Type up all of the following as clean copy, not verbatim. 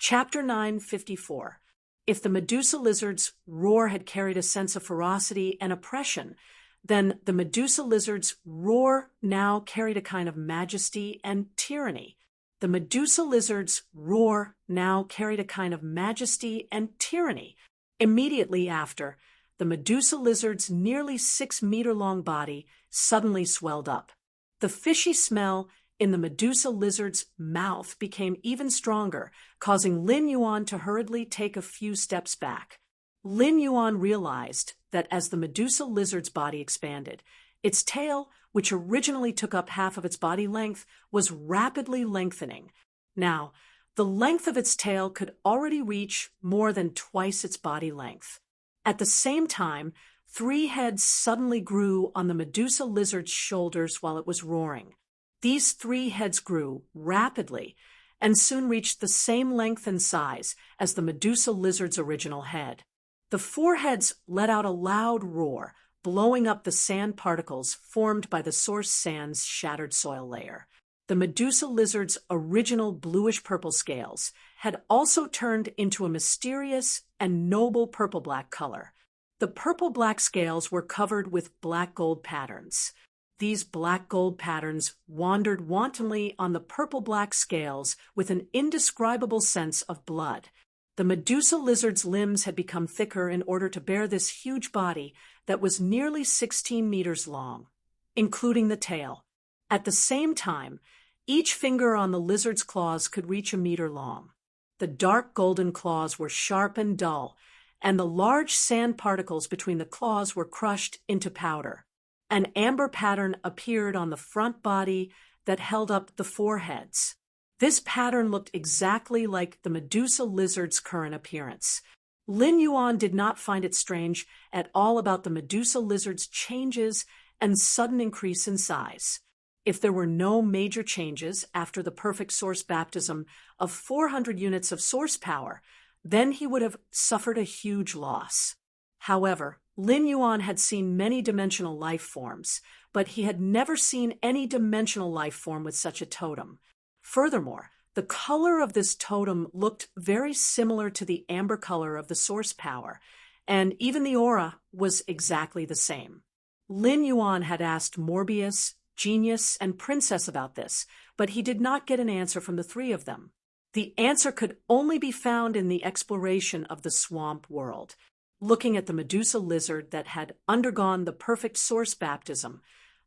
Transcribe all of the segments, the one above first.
Chapter 954. If the Medusa lizard's roar had carried a sense of ferocity and oppression, then the Medusa lizard's roar now carried a kind of majesty and tyranny. The Medusa lizard's roar now carried a kind of majesty and tyranny. Immediately after, the Medusa lizard's nearly 6-meter-long body suddenly swelled up. The fishy smell in the Medusa lizard's mouth became even stronger, causing Lin Yuan to hurriedly take a few steps back. Lin Yuan realized that as the Medusa lizard's body expanded, its tail, which originally took up half of its body length, was rapidly lengthening. Now, the length of its tail could already reach more than twice its body length. At the same time, 3 heads suddenly grew on the Medusa lizard's shoulders while it was roaring. These 3 heads grew rapidly and soon reached the same length and size as the Medusa lizard's original head. The 4 heads let out a loud roar, blowing up the sand particles formed by the source sand's shattered soil layer. The Medusa lizard's original bluish-purple scales had also turned into a mysterious and noble purple-black color. The purple-black scales were covered with black-gold patterns. These black-gold patterns wandered wantonly on the purple-black scales with an indescribable sense of blood. The Medusa lizard's limbs had become thicker in order to bear this huge body that was nearly 16 meters long, including the tail. At the same time, each finger on the lizard's claws could reach a meter long. The dark golden claws were sharp and dull, and the large sand particles between the claws were crushed into powder. An amber pattern appeared on the front body that held up the 4 heads. This pattern looked exactly like the Medusa lizard's current appearance. Lin Yuan did not find it strange at all about the Medusa lizard's changes and sudden increase in size. If there were no major changes after the perfect source baptism of 400 units of source power, then he would have suffered a huge loss. However, Lin Yuan had seen many dimensional life forms, but he had never seen any dimensional life form with such a totem. Furthermore, the color of this totem looked very similar to the amber color of the source power, and even the aura was exactly the same. Lin Yuan had asked Morbius, Genius, and Princess about this, but he did not get an answer from the 3 of them. The answer could only be found in the exploration of the swamp world. Looking at the Medusa lizard that had undergone the perfect source baptism,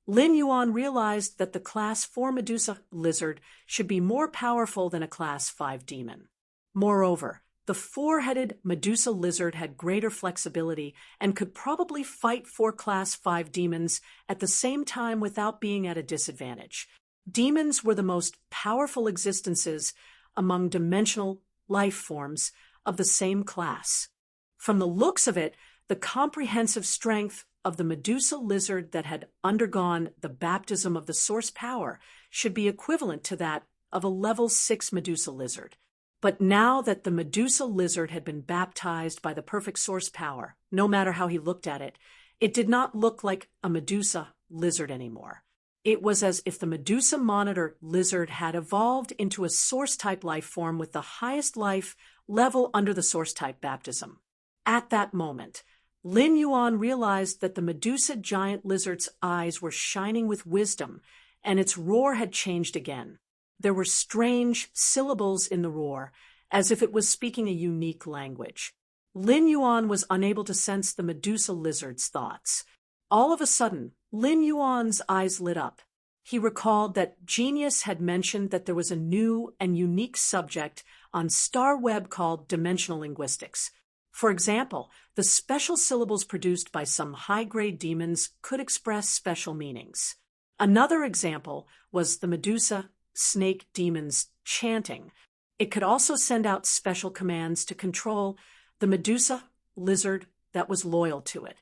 Lin Yuan realized that the Class 4 Medusa lizard should be more powerful than a Class 5 demon. Moreover, the 4-headed Medusa lizard had greater flexibility and could probably fight 4 Class 5 demons at the same time without being at a disadvantage. Demons were the most powerful existences among dimensional life forms of the same class. From the looks of it, the comprehensive strength of the Medusa lizard that had undergone the baptism of the source power should be equivalent to that of a level 6 Medusa lizard. But now that the Medusa lizard had been baptized by the perfect source power, no matter how he looked at it, it did not look like a Medusa lizard anymore. It was as if the Medusa monitor lizard had evolved into a source-type life form with the highest life level under the source-type baptism. At that moment, Lin Yuan realized that the Medusa giant lizard's eyes were shining with wisdom, and its roar had changed again. There were strange syllables in the roar, as if it was speaking a unique language. Lin Yuan was unable to sense the Medusa lizard's thoughts. All of a sudden, Lin Yuan's eyes lit up. He recalled that Genius had mentioned that there was a new and unique subject on StarWeb called dimensional linguistics. For example, the special syllables produced by some high-grade demons could express special meanings. Another example was the Medusa snake demon's chanting. It could also send out special commands to control the Medusa lizard that was loyal to it.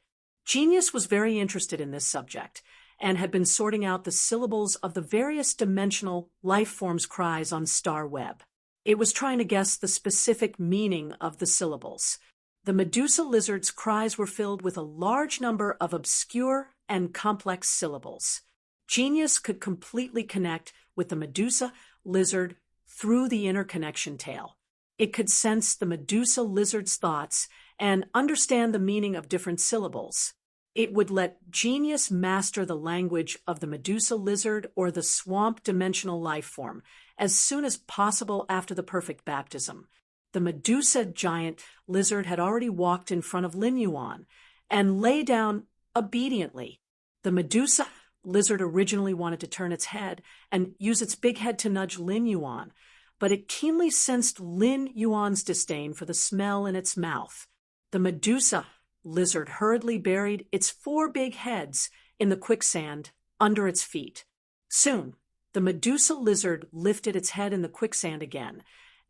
Genius was very interested in this subject and had been sorting out the syllables of the various dimensional life forms' cries on StarWeb. It was trying to guess the specific meaning of the syllables. The Medusa lizard's cries were filled with a large number of obscure and complex syllables. Genius could completely connect with the Medusa lizard through the interconnection tail. It could sense the Medusa lizard's thoughts and understand the meaning of different syllables. It would let genius master the language of the Medusa lizard or the swamp dimensional life form as soon as possible after the perfect baptism. The Medusa giant lizard had already walked in front of Lin Yuan and lay down obediently. The Medusa lizard originally wanted to turn its head and use its big head to nudge Lin Yuan, but it keenly sensed Lin Yuan's disdain for the smell in its mouth. The Medusa lizard hurriedly buried its 4 big heads in the quicksand under its feet. Soon, the Medusa lizard lifted its head in the quicksand again,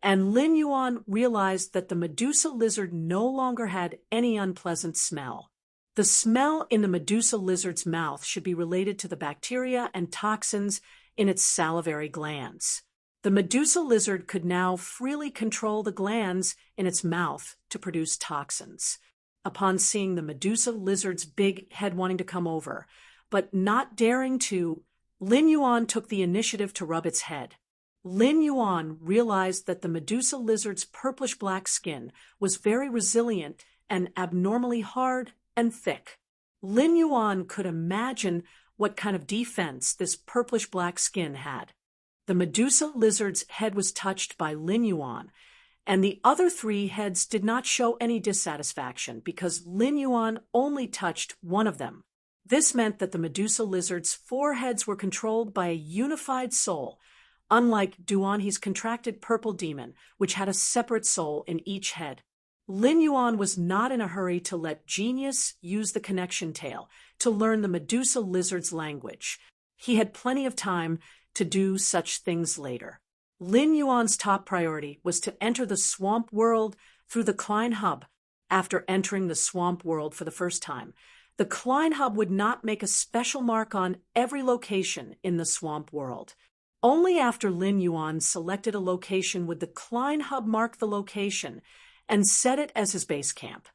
and Lin Yuan realized that the Medusa lizard no longer had any unpleasant smell. The smell in the Medusa lizard's mouth should be related to the bacteria and toxins in its salivary glands. The Medusa lizard could now freely control the glands in its mouth to produce toxins. Upon seeing the Medusa lizard's big head wanting to come over, but not daring to, Lin Yuan took the initiative to rub its head. Lin Yuan realized that the Medusa lizard's purplish-black skin was very resilient and abnormally hard and thick. Lin Yuan could imagine what kind of defense this purplish-black skin had. The Medusa lizard's head was touched by Lin Yuan, and the other 3 heads did not show any dissatisfaction because Lin Yuan only touched one of them. This meant that the Medusa lizard's 4 heads were controlled by a unified soul, unlike Duanhe's contracted purple demon, which had a separate soul in each head. Lin Yuan was not in a hurry to let genius use the connection tail to learn the Medusa lizard's language. He had plenty of time to do such things later. Lin Yuan's top priority was to enter the swamp world through the Klein Hub. After entering the swamp world for the first time, the Klein Hub would not make a special mark on every location in the swamp world. Only after Lin Yuan selected a location would the Klein Hub mark the location and set it as his base camp.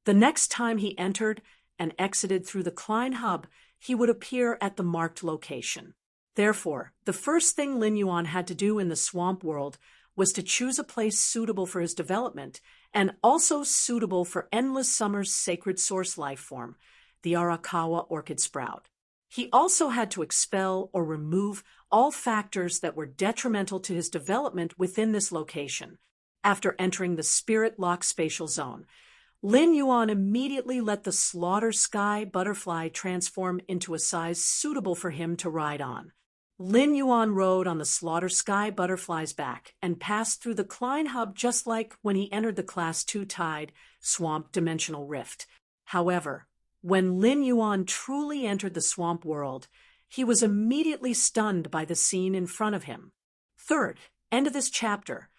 The next time he entered and exited through the Klein Hub, he would appear at the marked location. Therefore, the first thing Lin Yuan had to do in the swamp world was to choose a place suitable for his development and also suitable for Endless Summer's sacred source life form, the Arakawa orchid sprout. He also had to expel or remove all factors that were detrimental to his development within this location. After entering the spirit-locked spatial zone, Lin Yuan immediately let the slaughter sky butterfly transform into a size suitable for him to ride on. Lin Yuan rode on the slaughter sky butterfly's back and passed through the Klein Hub just like when he entered the Class 2 Tide Swamp Dimensional Rift. However, when Lin Yuan truly entered the swamp world, he was immediately stunned by the scene in front of him. Third, end of this chapter,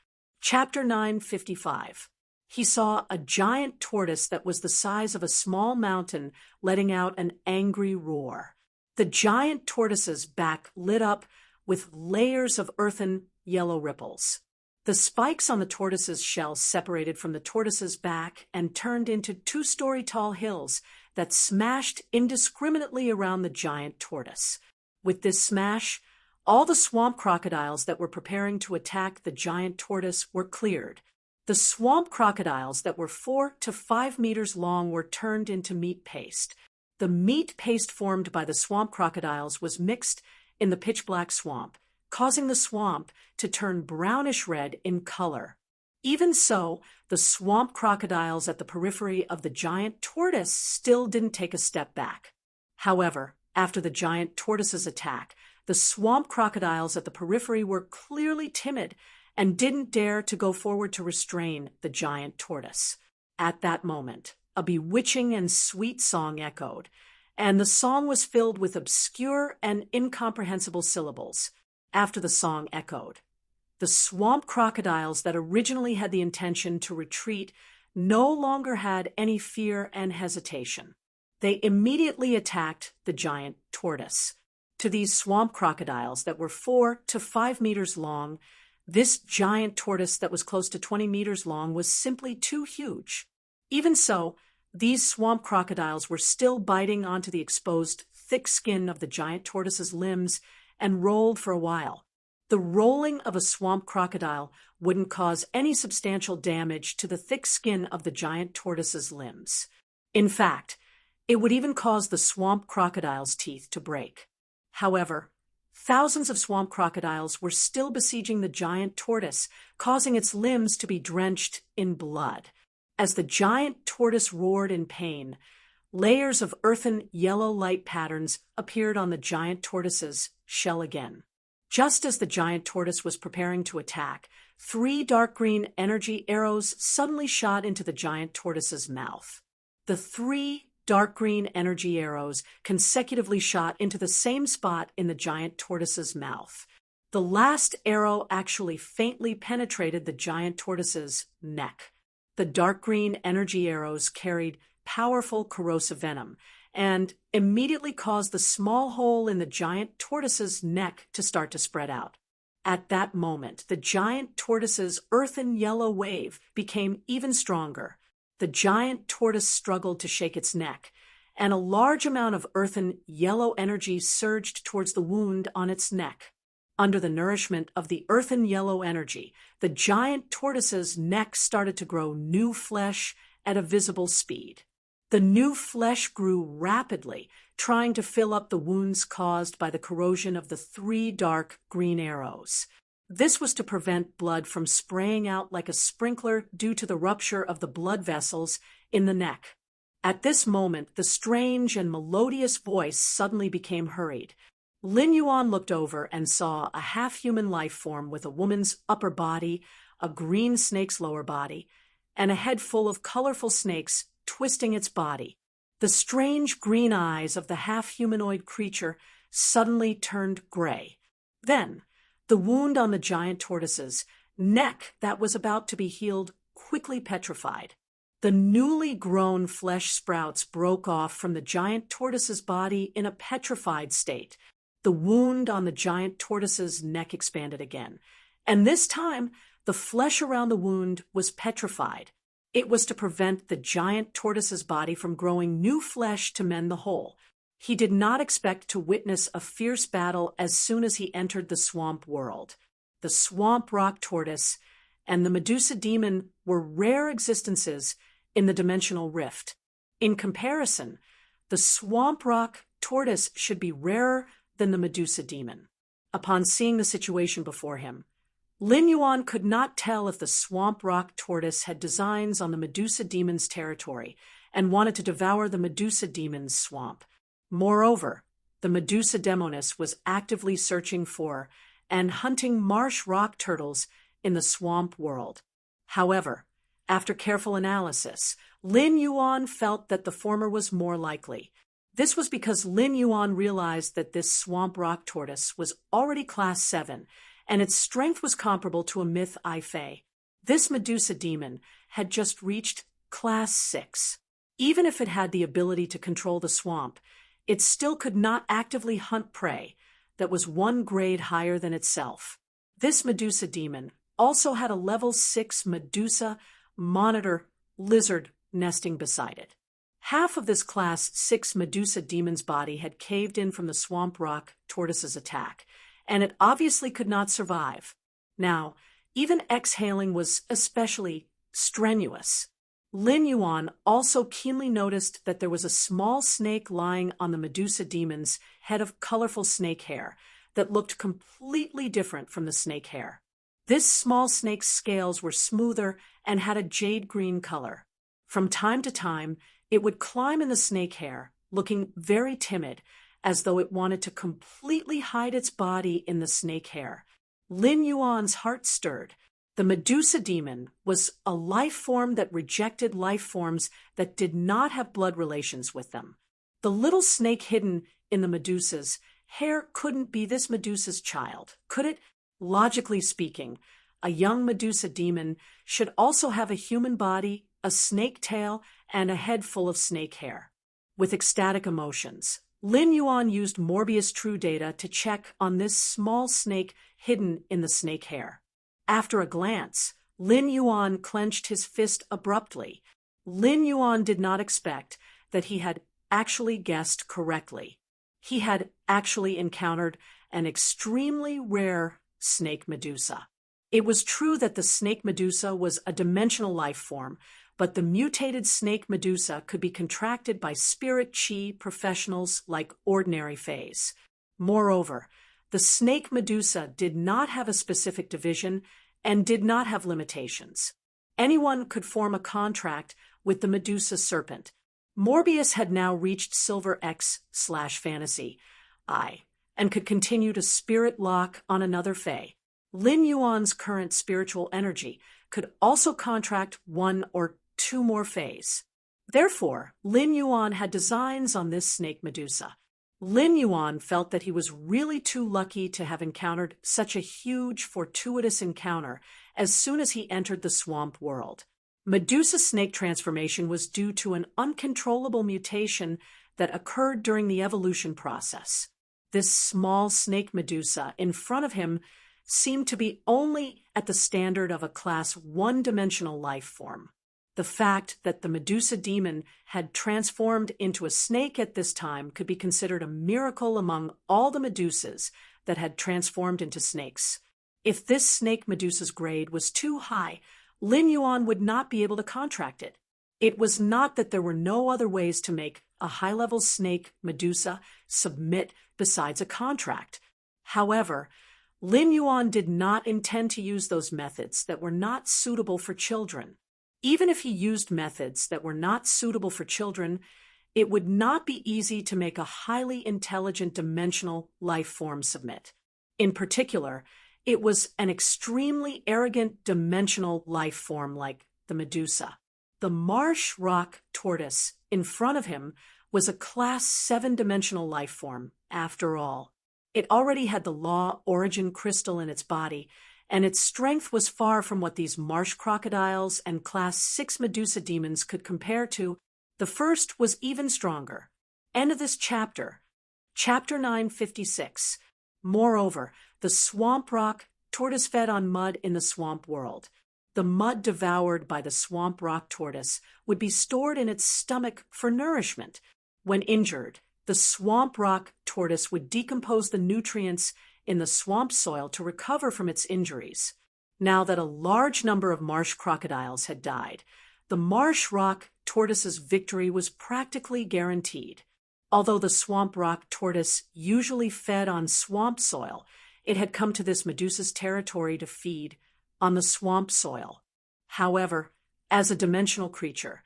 Chapter 955. He saw a giant tortoise that was the size of a small mountain letting out an angry roar. The giant tortoise's back lit up with layers of earthen yellow ripples. The spikes on the tortoise's shell separated from the tortoise's back and turned into 2-story tall hills that smashed indiscriminately around the giant tortoise. With this smash, all the swamp crocodiles that were preparing to attack the giant tortoise were cleared. The swamp crocodiles that were 4 to 5 meters long were turned into meat paste. The meat paste formed by the swamp crocodiles was mixed in the pitch-black swamp, causing the swamp to turn brownish-red in color. Even so, the swamp crocodiles at the periphery of the giant tortoise still didn't take a step back. However, after the giant tortoise's attack, the swamp crocodiles at the periphery were clearly timid and didn't dare to go forward to restrain the giant tortoise. At that moment, a bewitching and sweet song echoed, and the song was filled with obscure and incomprehensible syllables. After the song echoed, the swamp crocodiles that originally had the intention to retreat no longer had any fear and hesitation. They immediately attacked the giant tortoise. To these swamp crocodiles that were 4 to 5 meters long, this giant tortoise that was close to 20 meters long was simply too huge. Even so, these swamp crocodiles were still biting onto the exposed, thick skin of the giant tortoise's limbs and rolled for a while. The rolling of a swamp crocodile wouldn't cause any substantial damage to the thick skin of the giant tortoise's limbs. In fact, it would even cause the swamp crocodile's teeth to break. However, thousands of swamp crocodiles were still besieging the giant tortoise, causing its limbs to be drenched in blood. As the giant tortoise roared in pain, layers of earthen yellow light patterns appeared on the giant tortoise's shell again. Just as the giant tortoise was preparing to attack, 3 dark green energy arrows suddenly shot into the giant tortoise's mouth. The 3 dark green energy arrows consecutively shot into the same spot in the giant tortoise's mouth. The last arrow actually faintly penetrated the giant tortoise's neck. The dark green energy arrows carried powerful corrosive venom and immediately caused the small hole in the giant tortoise's neck to start to spread out. At that moment, the giant tortoise's earthen yellow wave became even stronger. The giant tortoise struggled to shake its neck, and a large amount of earthen yellow energy surged towards the wound on its neck. Under the nourishment of the earthen yellow energy, the giant tortoise's neck started to grow new flesh at a visible speed. The new flesh grew rapidly, trying to fill up the wounds caused by the corrosion of the 3 dark green arrows. This was to prevent blood from spraying out like a sprinkler due to the rupture of the blood vessels in the neck. At this moment, the strange and melodious voice suddenly became hurried. Lin Yuan looked over and saw a half-human life form with a woman's upper body, a green snake's lower body, and a head full of colorful snakes twisting its body. The strange green eyes of the half-humanoid creature suddenly turned gray. Then, the wound on the giant tortoise's neck that was about to be healed quickly petrified. The newly grown flesh sprouts broke off from the giant tortoise's body in a petrified state. The wound on the giant tortoise's neck expanded again, and this time the flesh around the wound was petrified. It was to prevent the giant tortoise's body from growing new flesh to mend the hole. He did not expect to witness a fierce battle as soon as he entered the swamp world. The swamp rock tortoise and the Medusa demon were rare existences in the dimensional rift. In comparison, the swamp rock tortoise should be rarer than the Medusa demon. Upon seeing the situation before him, Lin Yuan could not tell if the swamp rock tortoise had designs on the Medusa demon's territory and wanted to devour the Medusa demon's swamp. Moreover, the Medusa demoness was actively searching for and hunting marsh rock turtles in the swamp world. However, after careful analysis, Lin Yuan felt that the former was more likely. This was because Lin Yuan realized that this swamp rock tortoise was already Class 7, and its strength was comparable to a myth I Fei. This Medusa demon had just reached Class 6. Even if it had the ability to control the swamp, it still could not actively hunt prey that was 1 grade higher than itself. This Medusa demon also had a level 6 Medusa monitor lizard nesting beside it. Half of this Class 6 Medusa demon's body had caved in from the swamp rock tortoise's attack, and it obviously could not survive. Now, even exhaling was especially strenuous. Lin Yuan also keenly noticed that there was a small snake lying on the Medusa demon's head of colorful snake hair that looked completely different from the snake hair. This small snake's scales were smoother and had a jade green color. From time to time, it would climb in the snake hair, looking very timid, as though it wanted to completely hide its body in the snake hair. Lin Yuan's heart stirred. The Medusa demon was a life form that rejected life forms that did not have blood relations with them. The little snake hidden in the Medusa's hair couldn't be this Medusa's child, could it? Logically speaking, a young Medusa demon should also have a human body, a snake tail, and a head full of snake hair. With ecstatic emotions, Lin Yuan used Morbius True Data to check on this small snake hidden in the snake hair. After a glance, Lin Yuan clenched his fist abruptly. Lin Yuan did not expect that he had actually guessed correctly. He had actually encountered an extremely rare snake medusa. It was true that the snake medusa was a dimensional life form, but the mutated snake medusa could be contracted by spirit chi professionals like ordinary fays. Moreover, the snake medusa did not have a specific division and did not have limitations. Anyone could form a contract with the Medusa serpent. Morbius had now reached Silver X/Fantasy I and could continue to spirit lock on another fae. Lin Yuan's current spiritual energy could also contract one or two more fays. Therefore, Lin Yuan had designs on this snake Medusa. Lin Yuan felt that he was really too lucky to have encountered such a huge, fortuitous encounter as soon as he entered the swamp world. Medusa snake transformation was due to an uncontrollable mutation that occurred during the evolution process. This small snake Medusa in front of him seemed to be only at the standard of a class one-dimensional life form. The fact that the Medusa demon had transformed into a snake at this time could be considered a miracle among all the Medusas that had transformed into snakes. If this snake Medusa's grade was too high, Lin Yuan would not be able to contract it. It was not that there were no other ways to make a high-level snake Medusa submit besides a contract. However, Lin Yuan did not intend to use those methods that were not suitable for children. Even if he used methods that were not suitable for children, it would not be easy to make a highly intelligent dimensional life form submit. In particular, it was an extremely arrogant dimensional life form like the Medusa. The marsh rock tortoise in front of him was a class 7-dimensional life form, after all. It already had the law origin crystal in its body, and its strength was far from what these marsh crocodiles and class 6 Medusa demons could compare to. The first was even stronger. End of this chapter. Chapter 956. Moreover, the swamp rock tortoise fed on mud in the swamp world. The mud devoured by the swamp rock tortoise would be stored in its stomach for nourishment. When injured, the swamp rock tortoise would decompose the nutrients in the swamp soil to recover from its injuries. Now that a large number of marsh crocodiles had died, the marsh rock tortoise's victory was practically guaranteed. Although the swamp rock tortoise usually fed on swamp soil, it had come to this Medusa's territory to feed on the swamp soil. However, as a dimensional creature,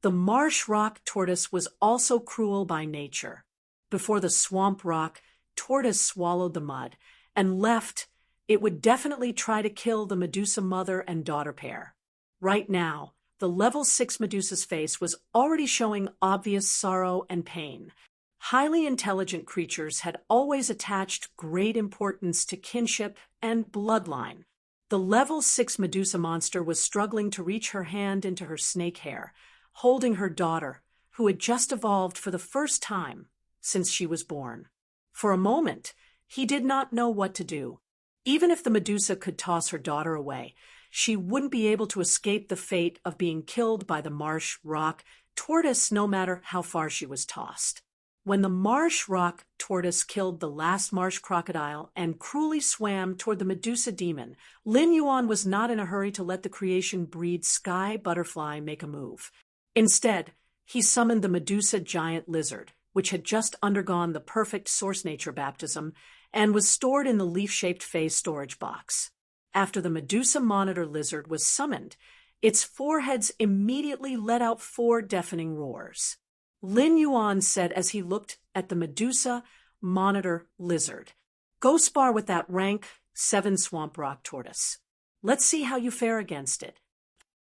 the marsh rock tortoise was also cruel by nature. Before the swamp rock tortoise swallowed the mud and left, it would definitely try to kill the Medusa mother and daughter pair. Right now, the level 6 Medusa's face was already showing obvious sorrow and pain. Highly intelligent creatures had always attached great importance to kinship and bloodline. The level 6 Medusa monster was struggling to reach her hand into her snake hair, holding her daughter, who had just evolved for the first time since she was born. For a moment, he did not know what to do. Even if the Medusa could toss her daughter away, she wouldn't be able to escape the fate of being killed by the marsh rock tortoise no matter how far she was tossed. When the marsh rock tortoise killed the last marsh crocodile and cruelly swam toward the Medusa demon, Lin Yuan was not in a hurry to let the creation breed sky butterfly make a move. Instead, he summoned the Medusa giant lizard, which had just undergone the perfect source nature baptism and was stored in the leaf-shaped phase storage box. After the Medusa monitor lizard was summoned, its four heads immediately let out 4 deafening roars. Lin Yuan said as he looked at the Medusa monitor lizard, "Go spar with that rank 7 swamp rock tortoise. Let's see how you fare against it."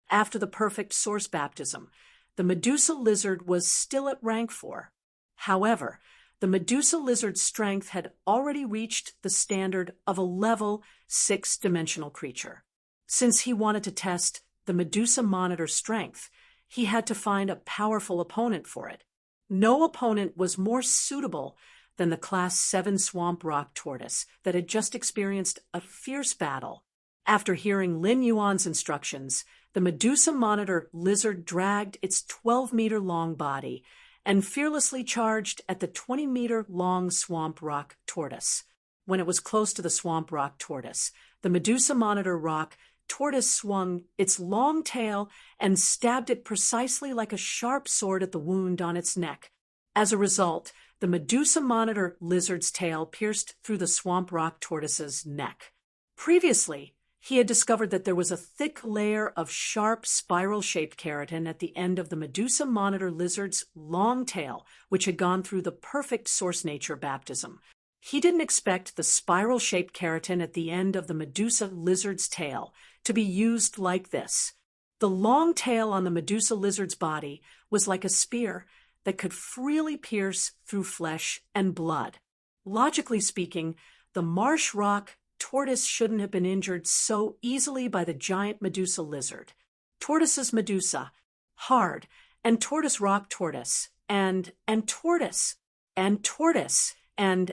After the perfect source baptism, the Medusa lizard was still at rank 4. However, the Medusa lizard's strength had already reached the standard of a level 6-dimensional creature. Since he wanted to test the Medusa monitor's strength, he had to find a powerful opponent for it. No opponent was more suitable than the Class 7 swamp rock tortoise that had just experienced a fierce battle. After hearing Lin Yuan's instructions, the Medusa monitor lizard dragged its 12-meter-long body and fearlessly charged at the 20-meter-long swamp rock tortoise. when it was close to the swamp rock tortoise. The Medusa monitor rock tortoise swung its long tail and stabbed it precisely like a sharp sword at the wound on its neck. As a result, the Medusa monitor lizard's tail pierced through the swamp rock tortoise's neck. Previously, he had discovered that there was a thick layer of sharp, spiral-shaped keratin at the end of the Medusa monitor lizard's long tail, which had gone through the perfect source nature baptism. He didn't expect the spiral-shaped keratin at the end of the Medusa lizard's tail to be used like this. The long tail on the Medusa lizard's body was like a spear that could freely pierce through flesh and blood. Logically speaking, the marsh rock tortoise shouldn't have been injured so easily by the giant Medusa lizard. Tortoise's Medusa, hard, and tortoise rock tortoise, and tortoise, and tortoise, and.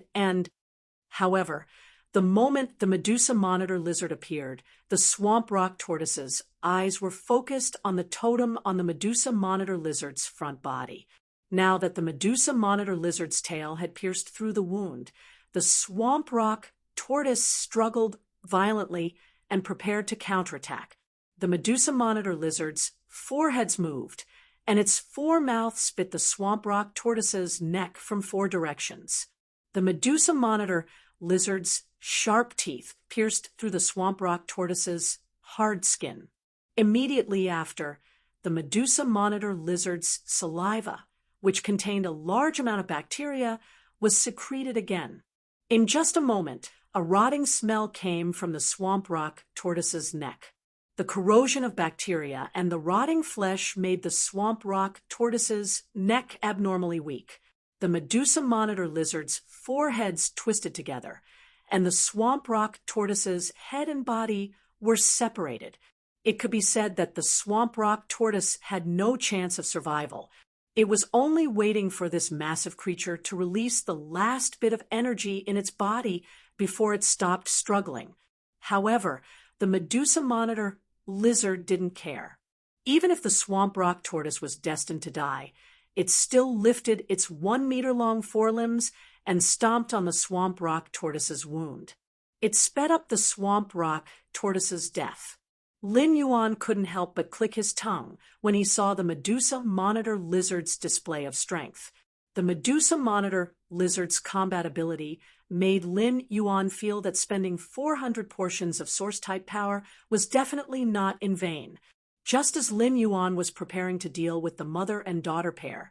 However, the moment the Medusa monitor lizard appeared, the swamp rock tortoise's eyes were focused on the totem on the Medusa monitor lizard's front body. Now that the Medusa monitor lizard's tail had pierced through the wound, the swamp rock tortoise struggled violently and prepared to counterattack. The Medusa monitor lizard's foreheads moved, and its foremouths bit the swamp rock tortoise's neck from 4 directions. The Medusa monitor lizard's sharp teeth pierced through the swamp rock tortoise's hard skin. Immediately after, the Medusa monitor lizard's saliva, which contained a large amount of bacteria, was secreted again. In just a moment, a rotting smell came from the swamp rock tortoise's neck. The corrosion of bacteria and the rotting flesh made the swamp rock tortoise's neck abnormally weak. The Medusa monitor lizard's foreheads twisted together, and the swamp rock tortoise's head and body were separated. It could be said that the swamp rock tortoise had no chance of survival. It was only waiting for this massive creature to release the last bit of energy in its body before it stopped struggling. However, the Medusa monitor lizard didn't care. Even if the swamp rock tortoise was destined to die, it still lifted its 1-meter-long forelimbs and stomped on the swamp rock tortoise's wound. It sped up the swamp rock tortoise's death. Lin Yuan couldn't help but click his tongue when he saw the Medusa monitor lizard's display of strength. The Medusa monitor lizard's combat ability made Lin Yuan feel that spending 400 portions of source-type power was definitely not in vain. Just as Lin Yuan was preparing to deal with the mother and daughter pair,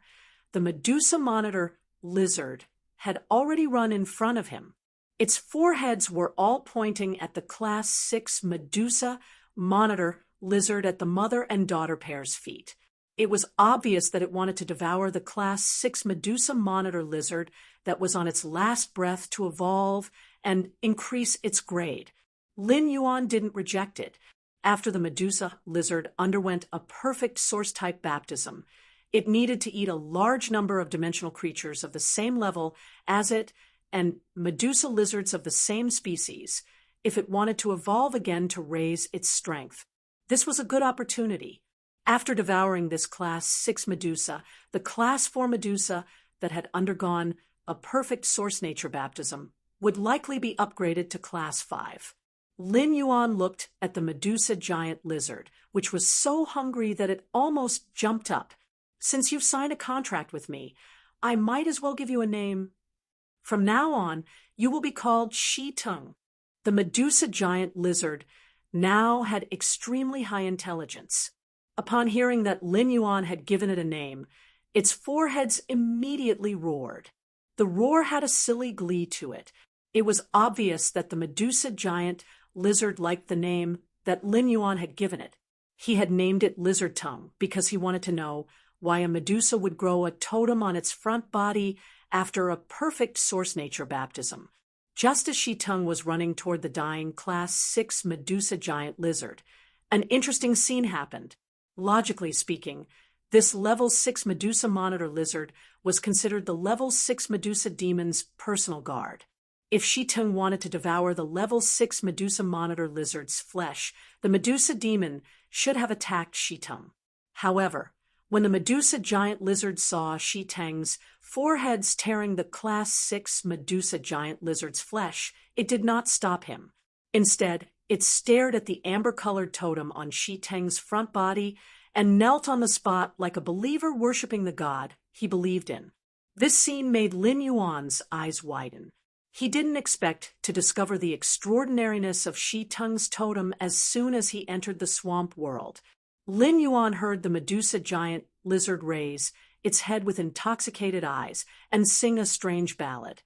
the Medusa monitor lizard had already run in front of him. Its foreheads were all pointing at the Class 6 Medusa monitor lizard at the mother and daughter pair's feet. It was obvious that it wanted to devour the Class 6 Medusa monitor lizard that was on its last breath to evolve and increase its grade. Lin Yuan didn't reject it. After the Medusa lizard underwent a perfect source-type baptism, it needed to eat a large number of dimensional creatures of the same level as it and Medusa lizards of the same species if it wanted to evolve again to raise its strength. This was a good opportunity. After devouring this Class 6 Medusa, the Class 4 Medusa that had undergone a perfect source nature baptism would likely be upgraded to Class 5. Lin Yuan looked at the Medusa giant lizard, which was so hungry that it almost jumped up. Since you've signed a contract with me, I might as well give you a name. From now on, you will be called Shi Tung. The Medusa giant lizard now had extremely high intelligence. Upon hearing that Lin Yuan had given it a name, its foreheads immediately roared. The roar had a silly glee to it. It was obvious that the Medusa giant lizard liked the name that Lin Yuan had given it. He had named it Lizard Tongue because he wanted to know why a Medusa would grow a totem on its front body after a perfect source nature baptism. Just as Shi Tung was running toward the dying Class 6 Medusa giant lizard, an interesting scene happened. Logically speaking, this Level 6 Medusa monitor lizard was considered the Level 6 Medusa demon's personal guard. If Shi Tung wanted to devour the Level 6 Medusa monitor lizard's flesh, the Medusa demon should have attacked Shi Tung. However, When the Medusa giant lizard saw Shi Teng's 4 heads tearing the Class 6 Medusa giant lizard's flesh, it did not stop him. Instead, it stared at the amber-colored totem on Shi Teng's front body and knelt on the spot like a believer worshipping the god he believed in. This scene made Lin Yuan's eyes widen. He didn't expect to discover the extraordinariness of Shi Teng's totem as soon as he entered the swamp world. Lin Yuan heard the Medusa giant lizard raise its head with intoxicated eyes and sing a strange ballad.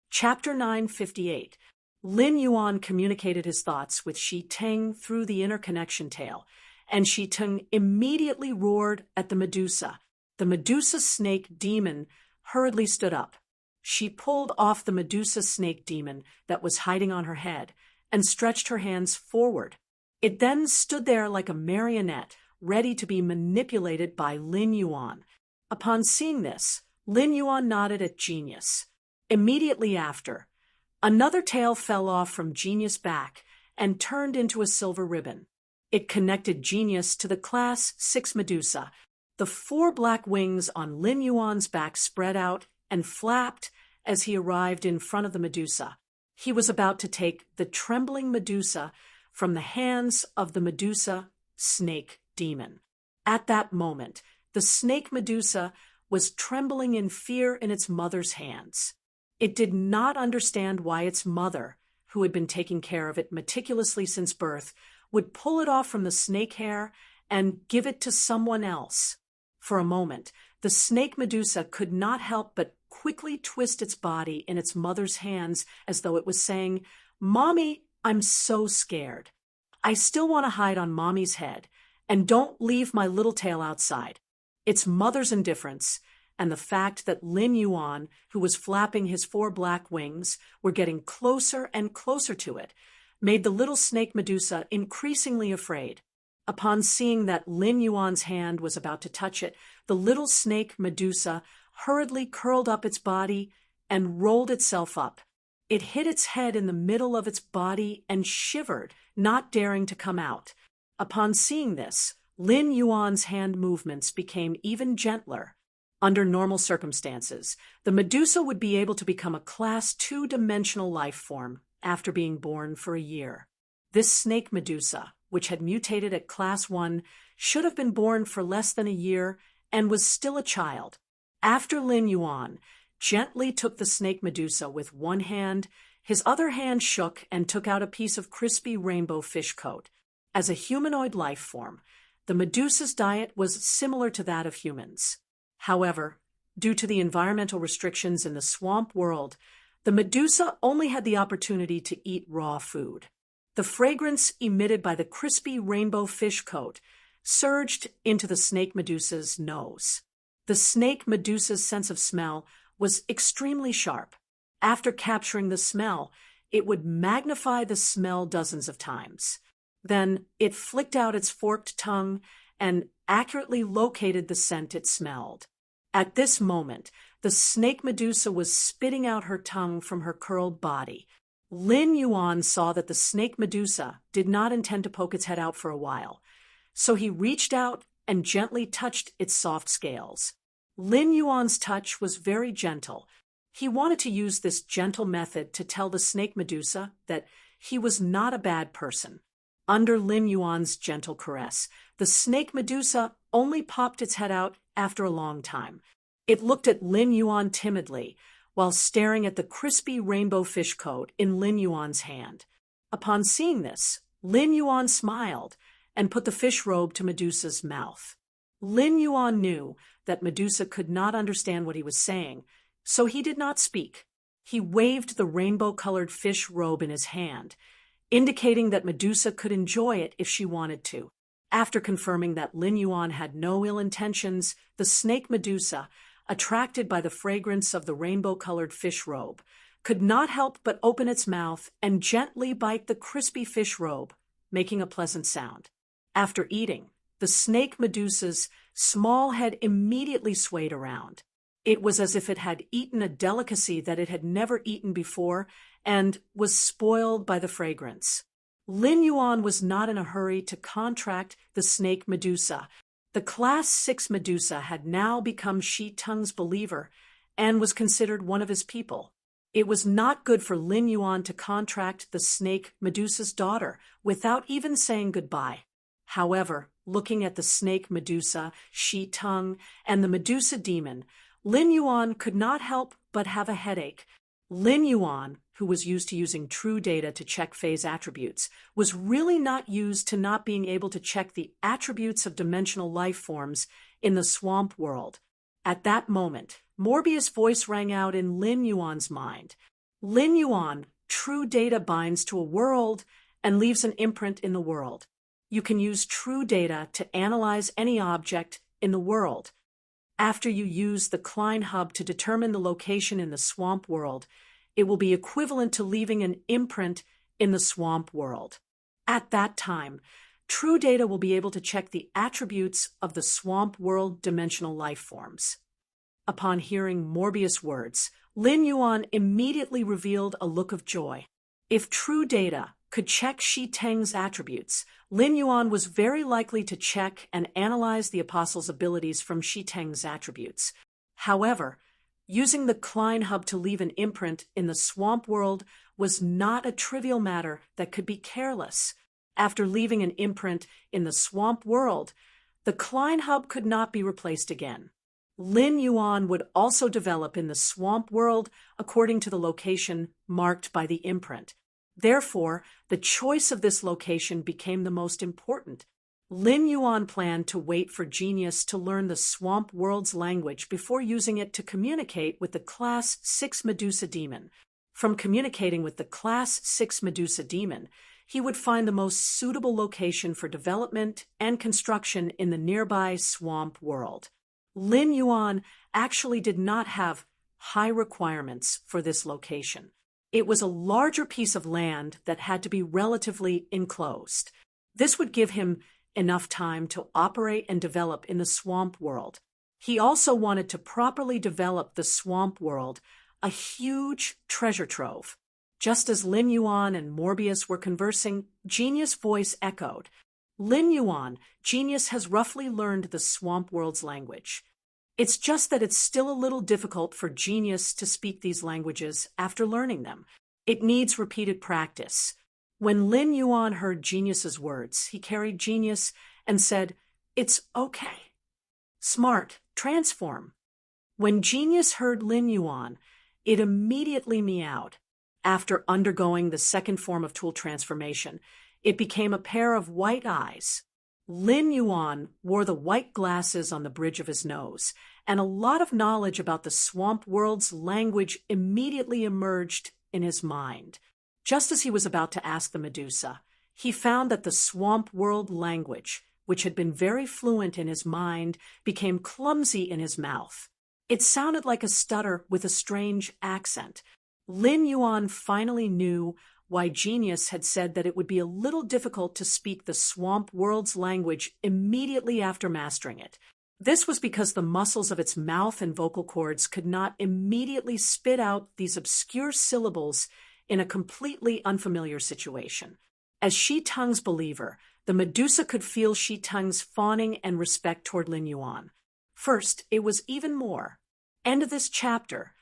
Chapter 958. Lin Yuan communicated his thoughts with Shi Teng through the interconnection tail, and Shi Teng immediately roared at the Medusa. The Medusa snake demon hurriedly stood up. She pulled off the Medusa snake demon that was hiding on her head and stretched her hands forward. It then stood there like a marionette, ready to be manipulated by Lin Yuan. Upon seeing this, Lin Yuan nodded at Genius. Immediately after, another tail fell off from Genius' back and turned into a silver ribbon. It connected Genius to the Class 6 Medusa. The 4 black wings on Lin Yuan's back spread out and flapped as he arrived in front of the Medusa. He was about to take the trembling Medusa from the hands of the Medusa snake demon. At that moment, the snake Medusa was trembling in fear in its mother's hands. It did not understand why its mother, who had been taking care of it meticulously since birth, would pull it off from the snake hair and give it to someone else. For a moment, the snake Medusa could not help but quickly twist its body in its mother's hands as though it was saying, "Mommy, I'm so scared. I still want to hide on Mommy's head, and don't leave my little tail outside." Its mother's indifference and the fact that Lin Yuan, who was flapping his 4 black wings, were getting closer and closer to it, made the little snake Medusa increasingly afraid. Upon seeing that Lin Yuan's hand was about to touch it, the little snake Medusa hurriedly curled up its body and rolled itself up. It hit its head in the middle of its body and shivered, not daring to come out. Upon seeing this, Lin Yuan's hand movements became even gentler. Under normal circumstances, the Medusa would be able to become a Class 2-dimensional life form after being born for a year. This snake Medusa, which had mutated at Class 1, should have been born for less than a year and was still a child. After Lin Yuan gently took the snake Medusa with one hand, his other hand shook and took out a piece of crispy rainbow fish coat. As a humanoid life form, the Medusa's diet was similar to that of humans. However, due to the environmental restrictions in the swamp world, the Medusa only had the opportunity to eat raw food. The fragrance emitted by the crispy rainbow fish coat surged into the snake Medusa's nose. The snake Medusa's sense of smell was extremely sharp. After capturing the smell, it would magnify the smell dozens of times. Then it flicked out its forked tongue and accurately located the scent it smelled. At this moment, the snake Medusa was spitting out her tongue from her curled body. Lin Yuan saw that the snake Medusa did not intend to poke its head out for a while, so he reached out and gently touched its soft scales. Lin Yuan's touch was very gentle. He wanted to use this gentle method to tell the snake Medusa that he was not a bad person. Under Lin Yuan's gentle caress, the snake Medusa only popped its head out after a long time. It looked at Lin Yuan timidly, while staring at the crispy rainbow fish coat in Lin Yuan's hand. Upon seeing this, Lin Yuan smiled and put the fish robe to Medusa's mouth. Lin Yuan knew that Medusa could not understand what he was saying, so he did not speak. He waved the rainbow-colored fish robe in his hand, indicating that Medusa could enjoy it if she wanted to. After confirming that Lin Yuan had no ill intentions, the snake Medusa, attracted by the fragrance of the rainbow-colored fish robe, could not help but open its mouth and gently bite the crispy fish robe, making a pleasant sound. After eating, the snake Medusa's small head immediately swayed around. It was as if it had eaten a delicacy that it had never eaten before and was spoiled by the fragrance. Lin Yuan was not in a hurry to contract the snake Medusa. The Class 6 Medusa had now become Shi Teng's believer and was considered one of his people. It was not good for Lin Yuan to contract the snake Medusa's daughter without even saying goodbye. However, looking at the snake Medusa, Shi Teng, and the Medusa demon, Lin Yuan could not help but have a headache. Lin Yuan, who was used to using true data to check phase attributes, was really not used to not being able to check the attributes of dimensional life forms in the swamp world. At that moment, Morbius' voice rang out in Lin Yuan's mind. Lin Yuan, true data binds to a world and leaves an imprint in the world. You can use true data to analyze any object in the world. After you use the Klein hub to determine the location in the swamp world, it will be equivalent to leaving an imprint in the swamp world. At that time, true data will be able to check the attributes of the swamp world dimensional life forms. Upon hearing Morbius' words, Lin Yuan immediately revealed a look of joy. If true data could check Shi Teng's attributes, Lin Yuan was very likely to check and analyze the apostle's abilities from Shi Teng's attributes. However, using the Klein hub to leave an imprint in the swamp world was not a trivial matter that could be careless. After leaving an imprint in the swamp world, the Klein hub could not be replaced again. Lin Yuan would also develop in the swamp world according to the location marked by the imprint. Therefore, the choice of this location became the most important. Lin Yuan planned to wait for Genius to learn the swamp world's language before using it to communicate with the Class 6 Medusa demon. From communicating with the Class 6 Medusa demon, he would find the most suitable location for development and construction in the nearby swamp world. Lin Yuan actually did not have high requirements for this location. It was a larger piece of land that had to be relatively enclosed. This would give him enough time to operate and develop in the swamp world. He also wanted to properly develop the swamp world, a huge treasure trove. Just as Lin Yuan and Morbius were conversing, Genius' voice echoed. Lin Yuan, Genius has roughly learned the swamp world's language. It's just that it's still a little difficult for Genius to speak these languages after learning them. It needs repeated practice. When Lin Yuan heard Genius's words, he carried Genius and said, "It's okay. Smart, transform." When Genius heard Lin Yuan, it immediately meowed. After undergoing the second form of tool transformation, it became a pair of white eyes. Lin Yuan wore the white glasses on the bridge of his nose, and a lot of knowledge about the swamp world's language immediately emerged in his mind. Just as he was about to ask the Medusa, he found that the swamp world language, which had been very fluent in his mind, became clumsy in his mouth. It sounded like a stutter with a strange accent. Lin Yuan finally knew why Genius had said that it would be a little difficult to speak the swamp world's language immediately after mastering it. This was because the muscles of its mouth and vocal cords could not immediately spit out these obscure syllables in a completely unfamiliar situation. As Shi Teng's believer, the Medusa could feel Shi Teng's fawning and respect toward Lin Yuan. First, it was even more. End of this chapter.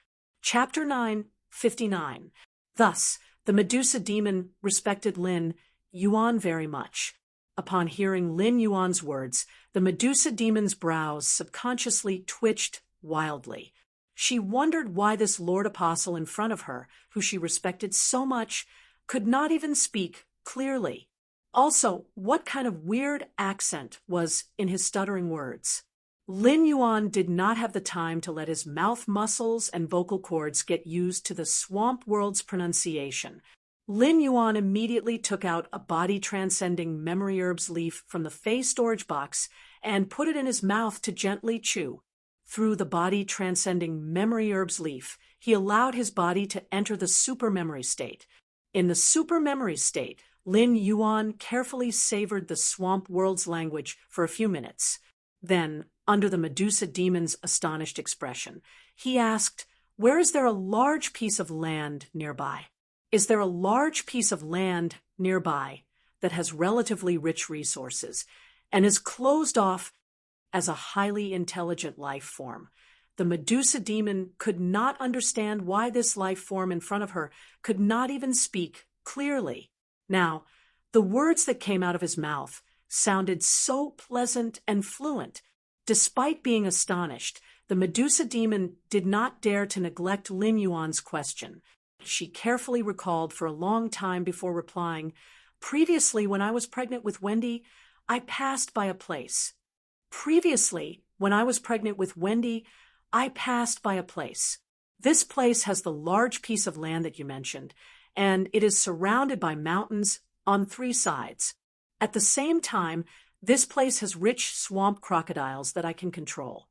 Chapter 9:59. Thus, the Medusa demon respected Lin Yuan very much. Upon hearing Lin Yuan's words, the Medusa demon's brows subconsciously twitched wildly. She wondered why this Lord Apostle in front of her, who she respected so much, could not even speak clearly. Also, what kind of weird accent was in his stuttering words? Lin Yuan did not have the time to let his mouth muscles and vocal cords get used to the swamp world's pronunciation. Lin Yuan immediately took out a body-transcending memory herbs leaf from the Fey storage box and put it in his mouth to gently chew. Through the body-transcending memory herbs leaf, he allowed his body to enter the super memory state. In the super memory state, Lin Yuan carefully savored the swamp world's language for a few minutes. Then, under the Medusa demon's astonished expression, he asked, "Where is there a large piece of land nearby? Is there a large piece of land nearby that has relatively rich resources and is closed off?" as a highly intelligent life form. The Medusa demon could not understand why this life form in front of her could not even speak clearly. Now, the words that came out of his mouth sounded so pleasant and fluent. Despite being astonished, the Medusa demon did not dare to neglect Lin Yuan's question. She carefully recalled for a long time before replying, "Previously, when I was pregnant with Wendy, I passed by a place. Previously, when I was pregnant with Wendy, I passed by a place. This place has the large piece of land that you mentioned, and it is surrounded by mountains on 3 sides. At the same time, this place has rich swamp crocodiles that I can control.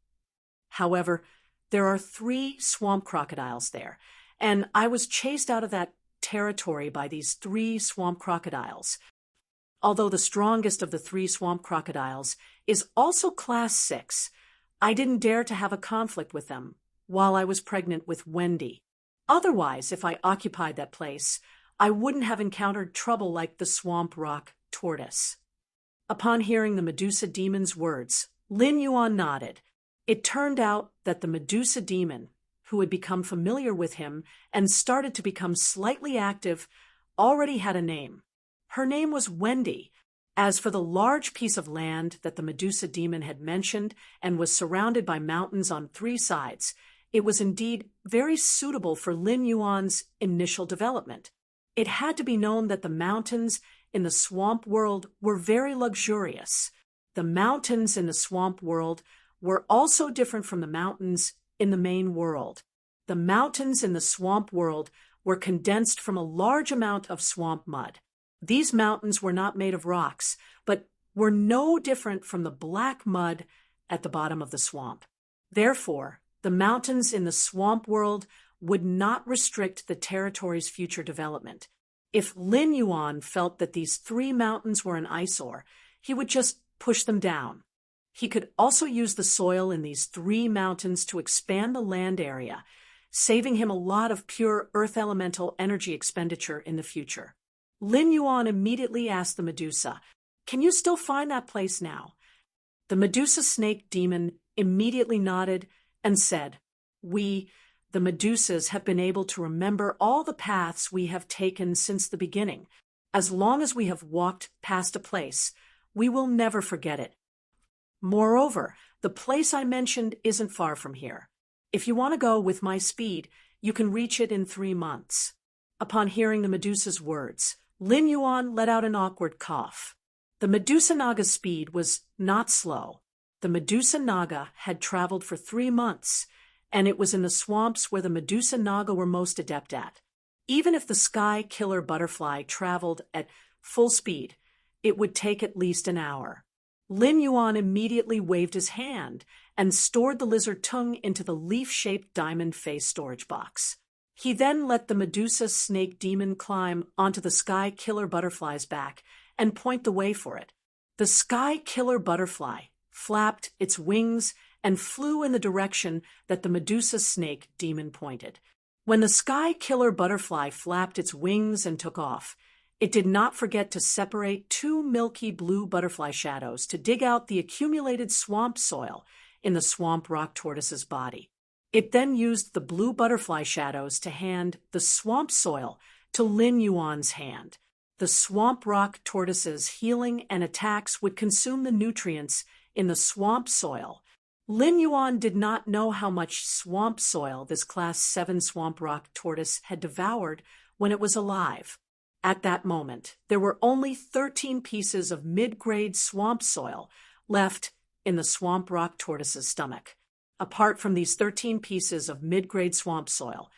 However, there are 3 swamp crocodiles there, and I was chased out of that territory by these 3 swamp crocodiles. Although the strongest of the 3 swamp crocodiles is also class 6, I didn't dare to have a conflict with them while I was pregnant with Wendy. Otherwise, if I occupied that place, I wouldn't have encountered trouble like the swamp rock tortoise." Upon hearing the Medusa demon's words, Lin Yuan nodded. It turned out that the Medusa demon, who had become familiar with him and started to become slightly active, already had a name. Her name was Wendy. As for the large piece of land that the Medusa demon had mentioned and was surrounded by mountains on 3 sides, it was indeed very suitable for Lin Yuan's initial development. It had to be known that the mountains in the swamp world were very luxurious. The mountains in the swamp world were also different from the mountains in the main world. The mountains in the swamp world were condensed from a large amount of swamp mud. These mountains were not made of rocks, but were no different from the black mud at the bottom of the swamp. Therefore, the mountains in the swamp world would not restrict the territory's future development. If Lin Yuan felt that these 3 mountains were an eyesore, he would just push them down. He could also use the soil in these 3 mountains to expand the land area, saving him a lot of pure earth elemental energy expenditure in the future. Lin Yuan immediately asked the Medusa, "Can you still find that place now?" The Medusa snake demon immediately nodded and said, "We, the Medusas, have been able to remember all the paths we have taken since the beginning. As long as we have walked past a place, we will never forget it. Moreover, the place I mentioned isn't far from here. If you want to go with my speed, you can reach it in 3 months." Upon hearing the Medusa's words, Lin Yuan let out an awkward cough. The Medusa Naga's speed was not slow. The Medusa Naga had traveled for 3 months, and it was in the swamps where the Medusa Naga were most adept at. Even if the sky killer butterfly traveled at full speed, it would take at least an hour. Lin Yuan immediately waved his hand and stored the lizard tongue into the leaf-shaped diamond face storage box. He then let the Medusa snake demon climb onto the sky killer butterfly's back and point the way for it. The sky killer butterfly flapped its wings and flew in the direction that the Medusa snake demon pointed. When the sky killer butterfly flapped its wings and took off, it did not forget to separate 2 milky blue butterfly shadows to dig out the accumulated swamp soil in the swamp rock tortoise's body. It then used the blue butterfly shadows to hand the swamp soil to Lin Yuan's hand. The swamp rock tortoise's healing and attacks would consume the nutrients in the swamp soil. Lin Yuan did not know how much swamp soil this class 7 swamp rock tortoise had devoured when it was alive. At that moment, there were only 13 pieces of mid-grade swamp soil left in the swamp rock tortoise's stomach. Apart from these 13 pieces of mid-grade swamp soil,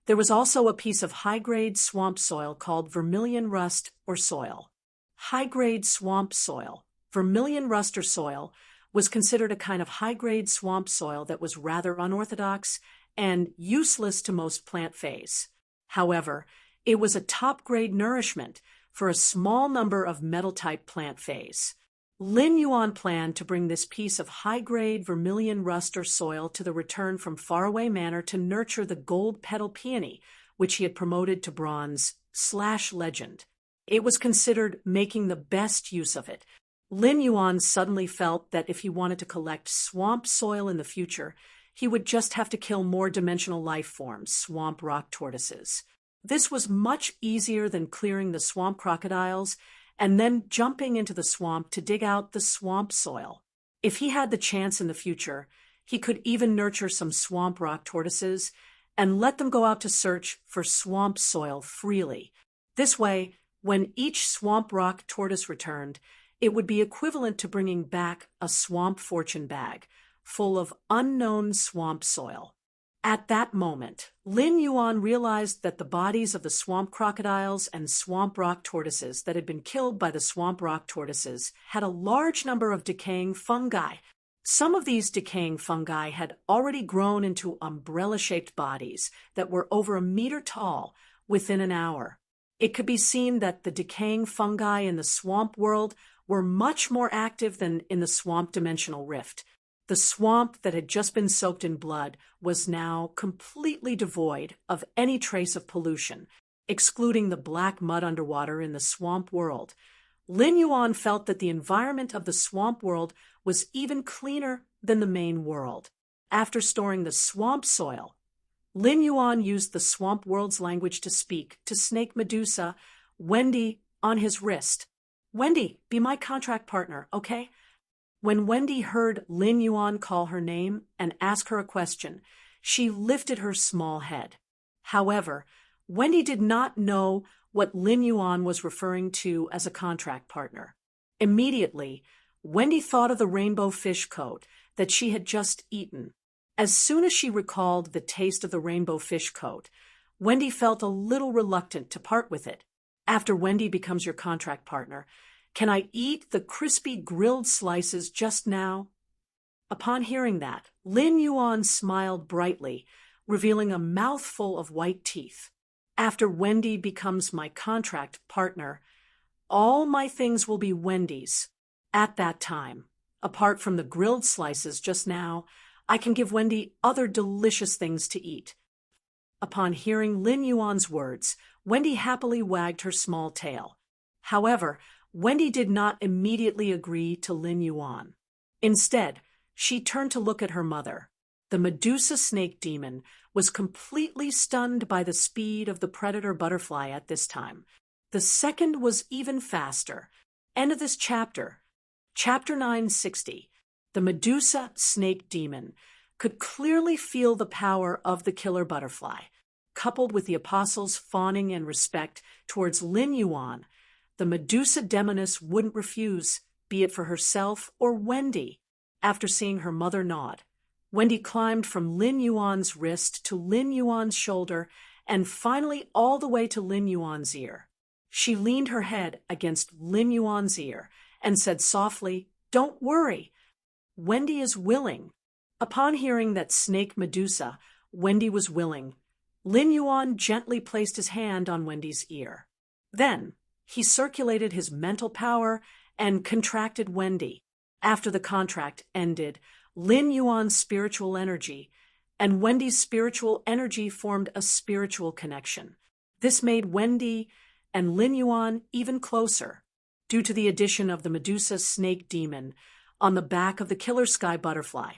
there was also a piece of high-grade swamp soil called vermilion rust or soil. High-grade swamp soil, vermilion rust or soil, was considered a kind of high-grade swamp soil that was rather unorthodox and useless to most plant phase. However, it was a top-grade nourishment for a small number of metal-type plant phase. Lin Yuan planned to bring this piece of high-grade vermilion rust or soil to the return from Faraway Manor to nurture the gold petal peony, which he had promoted to bronze/legend. It was considered making the best use of it, Lin Yuan suddenly felt that if he wanted to collect swamp soil in the future, he would just have to kill more dimensional life forms, swamp rock tortoises. This was much easier than clearing the swamp crocodiles and then jumping into the swamp to dig out the swamp soil. If he had the chance in the future, he could even nurture some swamp rock tortoises and let them go out to search for swamp soil freely. This way, when each swamp rock tortoise returned, it would be equivalent to bringing back a swamp fortune bag full of unknown swamp soil. At that moment, Lin Yuan realized that the bodies of the swamp crocodiles and swamp rock tortoises that had been killed by the swamp rock tortoises had a large number of decaying fungi. Some of these decaying fungi had already grown into umbrella-shaped bodies that were over a meter tall within an hour. It could be seen that the decaying fungi in the swamp world were much more active than in the swamp dimensional rift. The swamp that had just been soaked in blood was now completely devoid of any trace of pollution, excluding the black mud underwater in the swamp world. Lin Yuan felt that the environment of the swamp world was even cleaner than the main world. After storing the swamp soil, Lin Yuan used the swamp world's language to speak to Snake Medusa, Wendy, on his wrist. "Wendy, be my contract partner, okay?" When Wendy heard Lin Yuan call her name and ask her a question, she lifted her small head. However, Wendy did not know what Lin Yuan was referring to as a contract partner. Immediately, Wendy thought of the rainbow fish coat that she had just eaten. As soon as she recalled the taste of the rainbow fish coat, Wendy felt a little reluctant to part with it. "After Wendy becomes your contract partner, can I eat the crispy grilled slices just now?" Upon hearing that, Lin Yuan smiled brightly, revealing a mouthful of white teeth. "After Wendy becomes my contract partner, all my things will be Wendy's. At that time, apart from the grilled slices just now, I can give Wendy other delicious things to eat." Upon hearing Lin Yuan's words, Wendy happily wagged her small tail. However, Wendy did not immediately agree to Lin Yuan. Instead, she turned to look at her mother. The Medusa snake demon was completely stunned by the speed of the predator butterfly at this time. The second was even faster. End of this chapter. Chapter 960. The Medusa snake demon could clearly feel the power of the killer butterfly. Coupled with the apostles' fawning and respect towards Lin Yuan, the Medusa demoness wouldn't refuse, be it for herself or Wendy. After seeing her mother nod, Wendy climbed from Lin Yuan's wrist to Lin Yuan's shoulder and finally all the way to Lin Yuan's ear. She leaned her head against Lin Yuan's ear and said softly, "Don't worry. Wendy is willing." Upon hearing that Snake Medusa, Wendy was willing, Lin Yuan gently placed his hand on Wendy's ear. Then, he circulated his mental power and contracted Wendy. After the contract ended, Lin Yuan's spiritual energy and Wendy's spiritual energy formed a spiritual connection. This made Wendy and Lin Yuan even closer. Due to the addition of the Medusa snake demon on the back of the killer sky butterfly,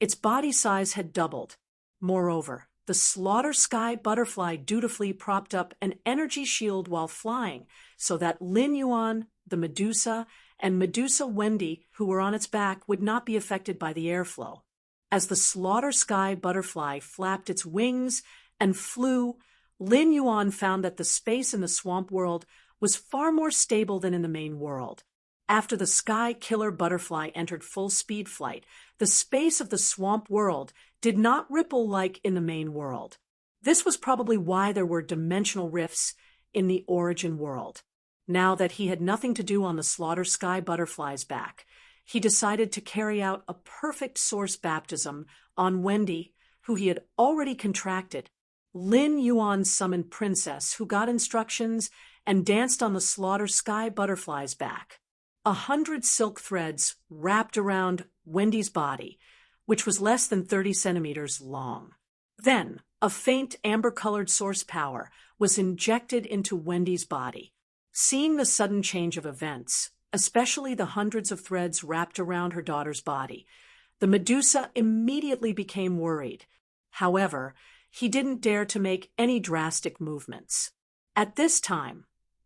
its body size had doubled. Moreover, the slaughter sky butterfly dutifully propped up an energy shield while flying so that Lin Yuan, the Medusa, and Medusa Wendy, who were on its back, would not be affected by the airflow. As the slaughter sky butterfly flapped its wings and flew, Lin Yuan found that the space in the swamp world was far more stable than in the main world. After the sky killer butterfly entered full-speed flight, the space of the swamp world did not ripple like in the main world. This was probably why there were dimensional rifts in the origin world. Now that he had nothing to do on the slaughter sky butterfly's back, he decided to carry out a perfect source baptism on Wendy, who he had already contracted. Lin Yuan summoned Princess, who got instructions and danced on the slaughter sky butterfly's back. 100 silk threads wrapped around Wendy's body, which was less than 30 centimeters long. Then, a faint amber-colored source power was injected into Wendy's body. Seeing the sudden change of events, especially the hundreds of threads wrapped around her daughter's body. The Medusa immediately became worried. However, he didn't dare to make any drastic movements. At this time,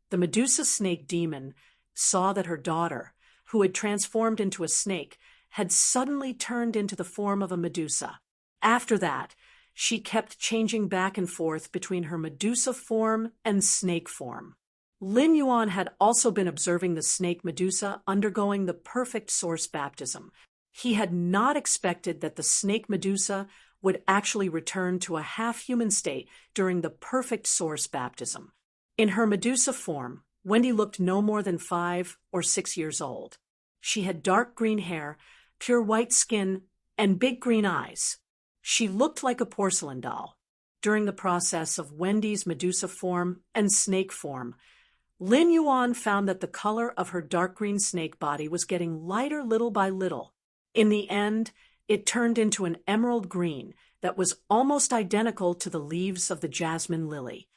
the Medusa snake demon saw that her daughter, who had transformed into a snake, had suddenly turned into the form of a Medusa. After that, she kept changing back and forth between her Medusa form and snake form. Lin Yuan had also been observing the snake Medusa undergoing the perfect source baptism. He had not expected that the snake Medusa would actually return to a half-human state during the perfect source baptism. In her Medusa form, Wendy looked no more than 5 or 6 years old. She had dark green hair, pure white skin, and big green eyes. She looked like a porcelain doll. During the process of Wendy's Medusa form and snake form, Lin Yuan found that the color of her dark green snake body was getting lighter little by little. In the end, it turned into an emerald green that was almost identical to the leaves of the jasmine lily.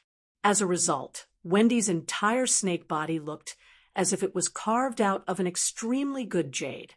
As a result, Wendy's entire snake body looked as if it was carved out of an extremely good jade.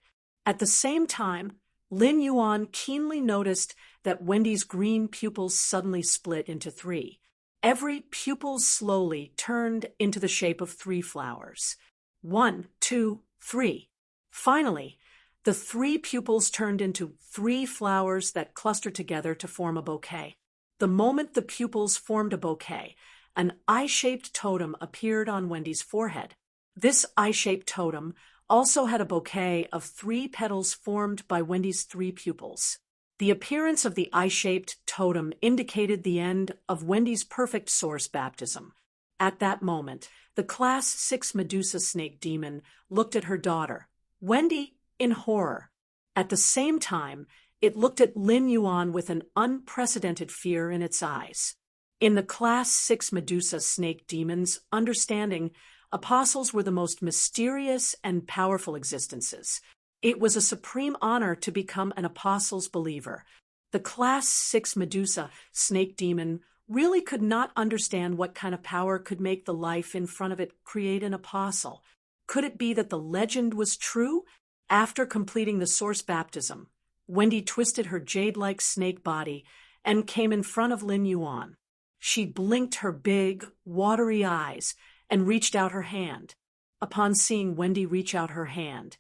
At the same time, Lin Yuan keenly noticed that Wendy's green pupils suddenly split into 3. Every pupil slowly turned into the shape of 3 flowers. 1, 2, 3. Finally, the 3 pupils turned into 3 flowers that clustered together to form a bouquet. The moment the pupils formed a bouquet, an eye-shaped totem appeared on Wendy's forehead. This eye-shaped totem also had a bouquet of 3 petals formed by Wendy's 3 pupils. The appearance of the eye-shaped totem indicated the end of Wendy's perfect source baptism. At that moment, the Class 6 Medusa snake demon looked at her daughter, Wendy, in horror. At the same time, it looked at Lin Yuan with an unprecedented fear in its eyes. In the Class 6 Medusa snake demon's understanding, apostles were the most mysterious and powerful existences. It was a supreme honor to become an apostle's believer. The Class 6 Medusa snake demon really could not understand what kind of power could make the life in front of it create an apostle. Could it be that the legend was true? After completing the source baptism, Wendy twisted her jade-like snake body and came in front of Lin Yuan. She blinked her big, watery eyes and reached out her hand. Upon seeing Wendy reach out her hand,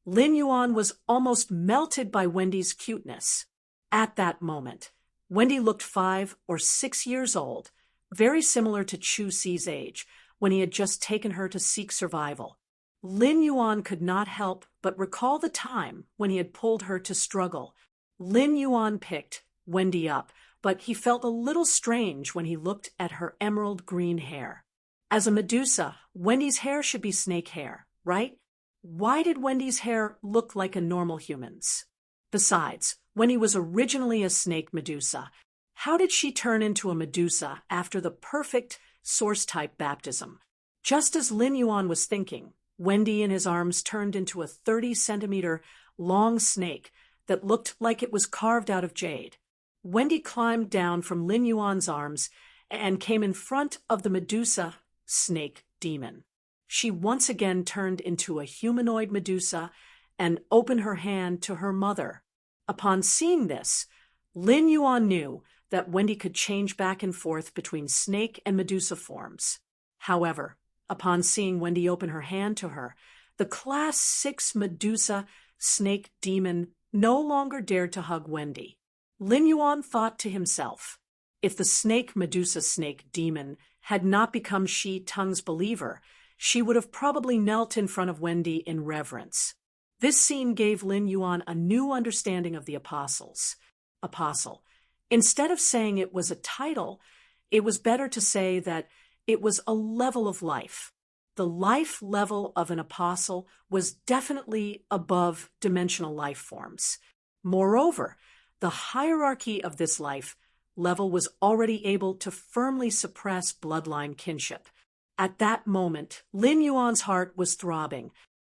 Lin Yuan was almost melted by Wendy's cuteness. At that moment, Wendy looked 5 or 6 years old, very similar to Chu Si's age, when he had just taken her to seek survival. Lin Yuan could not help but recall the time when he had pulled her to struggle. Lin Yuan picked Wendy up, but he felt a little strange when he looked at her emerald green hair. As a Medusa, Wendy's hair should be snake hair, right? Why did Wendy's hair look like a normal human's? Besides, Wendy was originally a snake Medusa. How did she turn into a Medusa after the perfect source-type baptism? Just as Lin Yuan was thinking, Wendy in his arms turned into a 30-centimeter long snake that looked like it was carved out of jade. Wendy climbed down from Lin Yuan's arms and came in front of the Medusa snake demon. She once again turned into a humanoid Medusa and opened her hand to her mother. Upon seeing this, Lin Yuan knew that Wendy could change back and forth between snake and Medusa forms. However, upon seeing Wendy open her hand to her, the Class 6 Medusa snake demon no longer dared to hug Wendy. Lin Yuan thought to himself, if the snake Medusa snake demon had not become Shi Teng's believer, she would have probably knelt in front of Wendy in reverence. This scene gave Lin Yuan a new understanding of the apostles. Apostle. Instead of saying it was a title, it was better to say that it was a level of life. The life level of an apostle was definitely above dimensional life forms. Moreover, the hierarchy of this life level was already able to firmly suppress bloodline kinship. At that moment, Lin Yuan's heart was throbbing.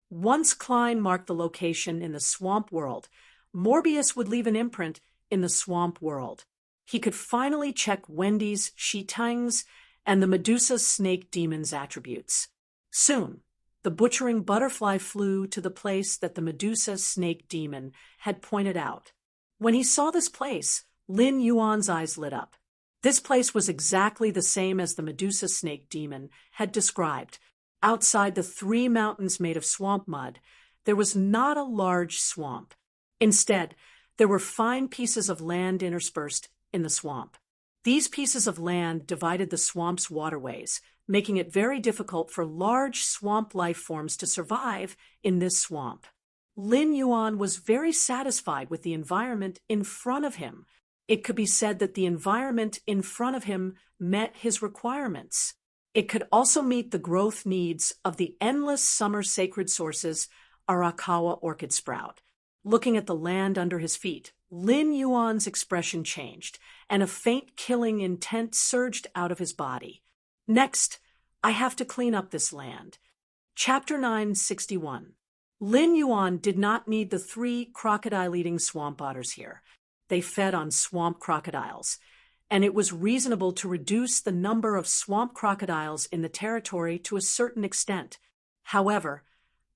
Once Klein marked the location in the swamp world, Morbius would leave an imprint in the swamp world. He could finally check Wendy's, Shi Teng's, and the Medusa snake demon's attributes. Soon, The butchering butterfly flew to the place that the Medusa snake demon had pointed out. When he saw this place, Lin Yuan's eyes lit up. This place was exactly the same as the Medusa snake demon had described. Outside the 3 mountains made of swamp mud, there was not a large swamp. Instead, there were fine pieces of land interspersed in the swamp. These pieces of land divided the swamp's waterways, making it very difficult for large swamp life forms to survive in this swamp. Lin Yuan was very satisfied with the environment in front of him. It could be said that the environment in front of him met his requirements. It could also meet the growth needs of the endless summer sacred sources Arakawa orchid sprout. Looking at the land under his feet, Lin Yuan's expression changed, and a faint killing intent surged out of his body. Next, I have to clean up this land. Chapter 961. Lin Yuan did not need the 3 crocodile-eating swamp otters here. They fed on swamp crocodiles, and it was reasonable to reduce the number of swamp crocodiles in the territory to a certain extent. However,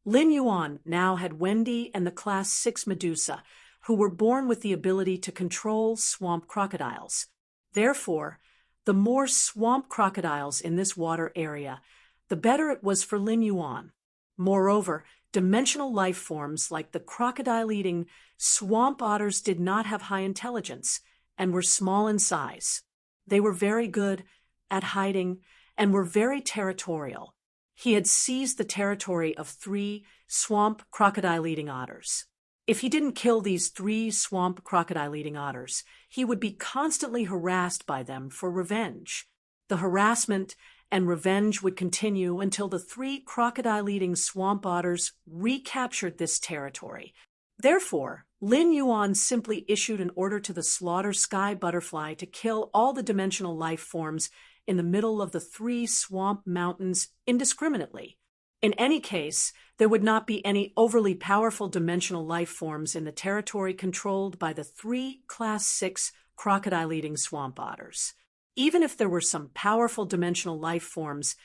Lin Yuan now had Wendy and the Class 6 Medusa, who were born with the ability to control swamp crocodiles. Therefore, the more swamp crocodiles in this water area, the better it was for Lin Yuan. Moreover, dimensional life forms like the crocodile-eating swamp otters did not have high intelligence and were small in size. They were very good at hiding and were very territorial. He had seized the territory of 3 swamp crocodile-eating otters. If he didn't kill these 3 swamp crocodile-eating otters, he would be constantly harassed by them for revenge. The harassment and revenge would continue until the 3 crocodile-eating swamp otters recaptured this territory. Therefore, Lin Yuan simply issued an order to the slaughter sky butterfly to kill all the dimensional life forms in the middle of the 3 swamp mountains indiscriminately. In any case, there would not be any overly powerful dimensional life forms in the territory controlled by the 3 Class 6 crocodile-eating swamp otters. Even if there were some powerful dimensional life forms,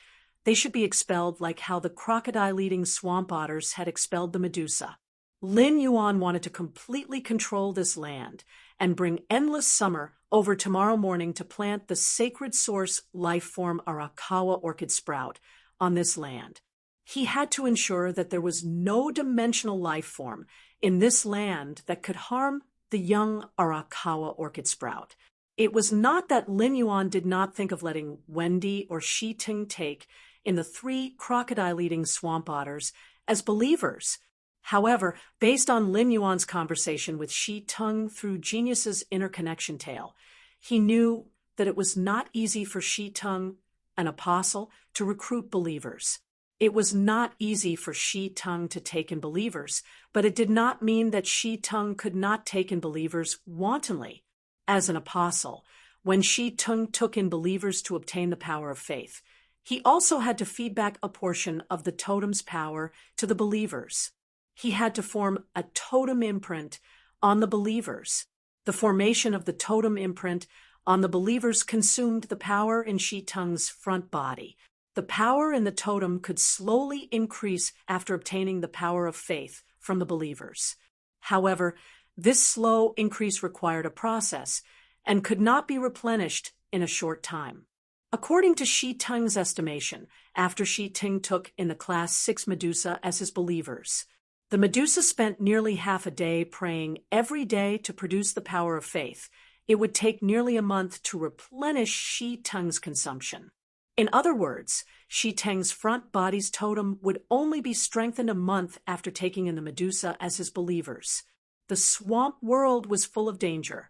they should be expelled like how the crocodile-eating swamp otters had expelled the Medusa. Lin Yuan wanted to completely control this land and bring endless summer over tomorrow morning to plant the sacred source life form Arakawa orchid sprout on this land. He had to ensure that there was no dimensional life form in this land that could harm the young Arakawa orchid sprout. It was not that Lin Yuan did not think of letting Wendy or Shi Ting take in the 3 crocodile-eating swamp otters as believers. However, based on Lin Yuan's conversation with Shi Tung through Genius's interconnection tale, he knew that it was not easy for Shi Tung, an apostle, to recruit believers. It was not easy for Shi Tung to take in believers, but it did not mean that Shi Tung could not take in believers wantonly. As an apostle, when Shi Tung took in believers to obtain the power of faith, he also had to feed back a portion of the totem's power to the believers. He had to form a totem imprint on the believers. The formation of the totem imprint on the believers consumed the power in Shi Tung's front body. The power in the totem could slowly increase after obtaining the power of faith from the believers. However, this slow increase required a process and could not be replenished in a short time. According to Shi Tung's estimation, after Shi Ting took in the Class 6 Medusa as his believers, the Medusa spent nearly half a day praying every day to produce the power of faith. It would take nearly a month to replenish Shi Tung's consumption. In other words, Shi Teng's front body's totem would only be strengthened a month after taking in the Medusa as his believers. The swamp world was full of danger.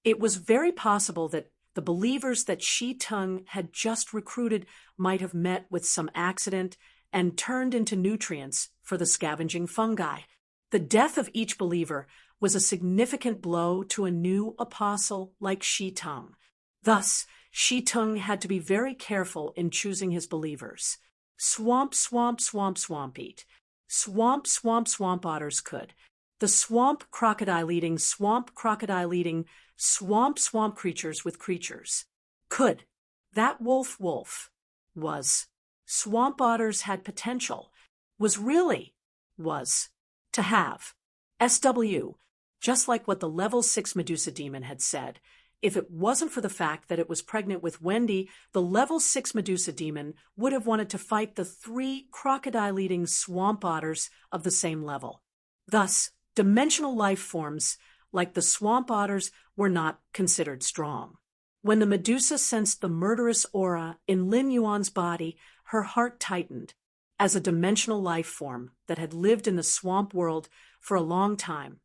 It was very possible that the believers that Shi Tung had just recruited might have met with some accident and turned into nutrients for the scavenging fungi. The death of each believer was a significant blow to a new apostle like Shi Tung. Thus, Shi Tung had to be very careful in choosing his believers. Swamp, swamp, swamp, swamp eat. Swamp, swamp, swamp otters could. The swamp crocodile-eating, swamp crocodile-eating, swamp creatures with creatures. Could. That wolf was. Swamp otters had potential. was to have. SW, just like what the level 6 Medusa demon had said. If it wasn't for the fact that it was pregnant with Wendy, the level 6 Medusa demon would have wanted to fight the 3 crocodile-eating swamp otters of the same level. Thus, dimensional life forms, like the swamp otters, were not considered strong. When the Medusa sensed the murderous aura in Lin Yuan's body, her heart tightened. As a dimensional life form that had lived in the swamp world for a long time,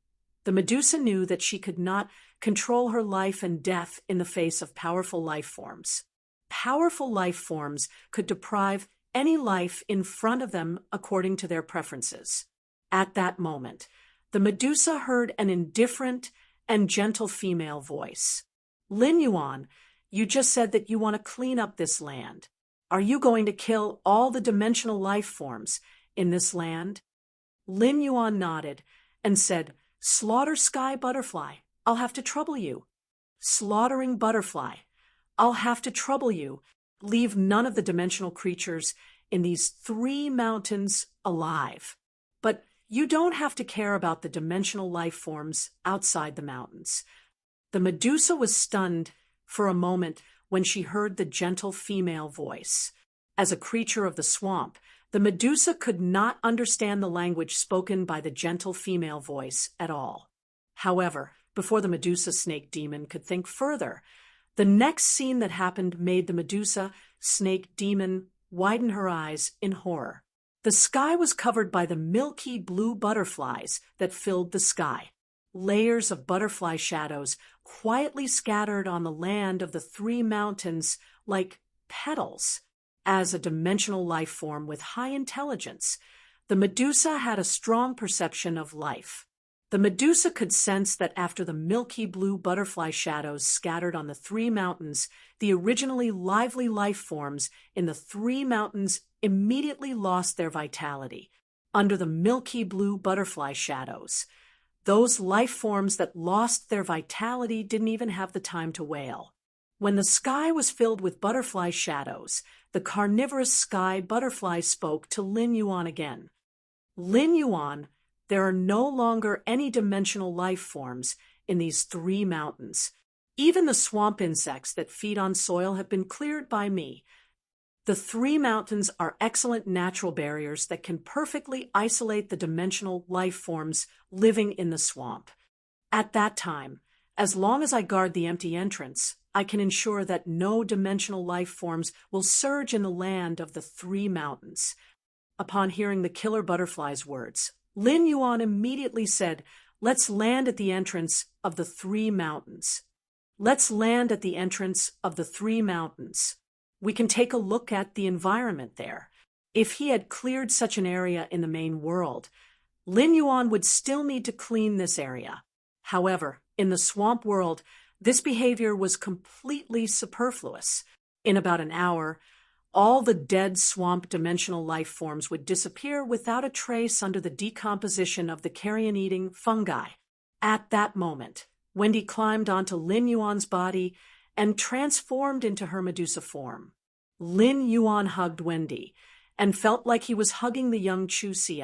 the Medusa knew that she could not control her life and death in the face of powerful life forms. Powerful life forms could deprive any life in front of them according to their preferences. At that moment, the Medusa heard an indifferent and gentle female voice. Lin Yuan, you just said that you want to clean up this land. Are you going to kill all the dimensional life forms in this land? Lin Yuan nodded and said, Slaughter sky butterfly, I'll have to trouble you. Slaughtering butterfly, I'll have to trouble you. Leave none of the dimensional creatures in these 3 mountains alive. But you don't have to care about the dimensional life forms outside the mountains. The Medusa was stunned for a moment when she heard the gentle female voice. As a creature of the swamp, the Medusa could not understand the language spoken by the gentle female voice at all. However, before the Medusa snake demon could think further, the next scene that happened made the Medusa snake demon widen her eyes in horror. The sky was covered by the milky blue butterflies that filled the sky. Layers of butterfly shadows quietly scattered on the land of the 3 mountains like petals. As a dimensional life form with high intelligence, the Medusa had a strong perception of life. The Medusa could sense that after the milky blue butterfly shadows scattered on the 3 mountains, the originally lively life forms in the 3 mountains immediately lost their vitality. Under the milky blue butterfly shadows, those life forms that lost their vitality didn't even have the time to wail. When the sky was filled with butterfly shadows, the carnivorous sky butterfly spoke to Lin Yuan again. Lin Yuan, there are no longer any dimensional life forms in these 3 mountains. Even the swamp insects that feed on soil have been cleared by me. The 3 mountains are excellent natural barriers that can perfectly isolate the dimensional life forms living in the swamp. At that time, as long as I guard the empty entrance, I can ensure that no dimensional life forms will surge in the land of the 3 mountains. Upon hearing the killer butterfly's words, Lin Yuan immediately said, Let's land at the entrance of the 3 mountains. Let's land at the entrance of the 3 mountains. We can take a look at the environment there. If he had cleared such an area in the main world, Lin Yuan would still need to clean this area. However, in the swamp world, this behavior was completely superfluous. In about an hour, all the dead swamp dimensional life forms would disappear without a trace under the decomposition of the carrion-eating fungi. At that moment, Wendy climbed onto Lin Yuan's body and transformed into her Medusa form. Lin Yuan hugged Wendy and felt like he was hugging the young Chu Si.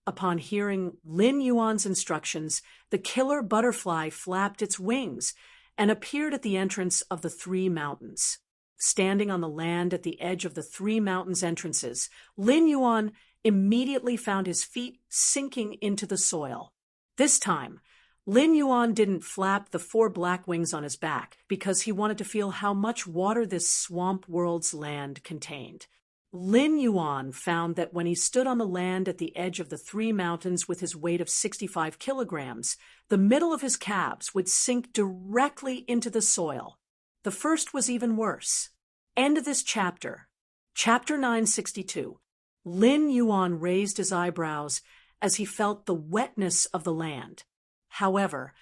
Upon hearing Lin Yuan's instructions, the killer butterfly flapped its wings and appeared at the entrance of the 3 mountains. Standing on the land at the edge of the 3 mountains' entrances, Lin Yuan immediately found his feet sinking into the soil. This time, Lin Yuan didn't flap the 4 black wings on his back because he wanted to feel how much water this swamp world's land contained. Lin Yuan found that when he stood on the land at the edge of the 3 mountains with his weight of 65 kilograms, the middle of his calves would sink directly into the soil. The first was even worse. End of this chapter. Chapter 962. Lin Yuan raised his eyebrows as he felt the wetness of the land. However,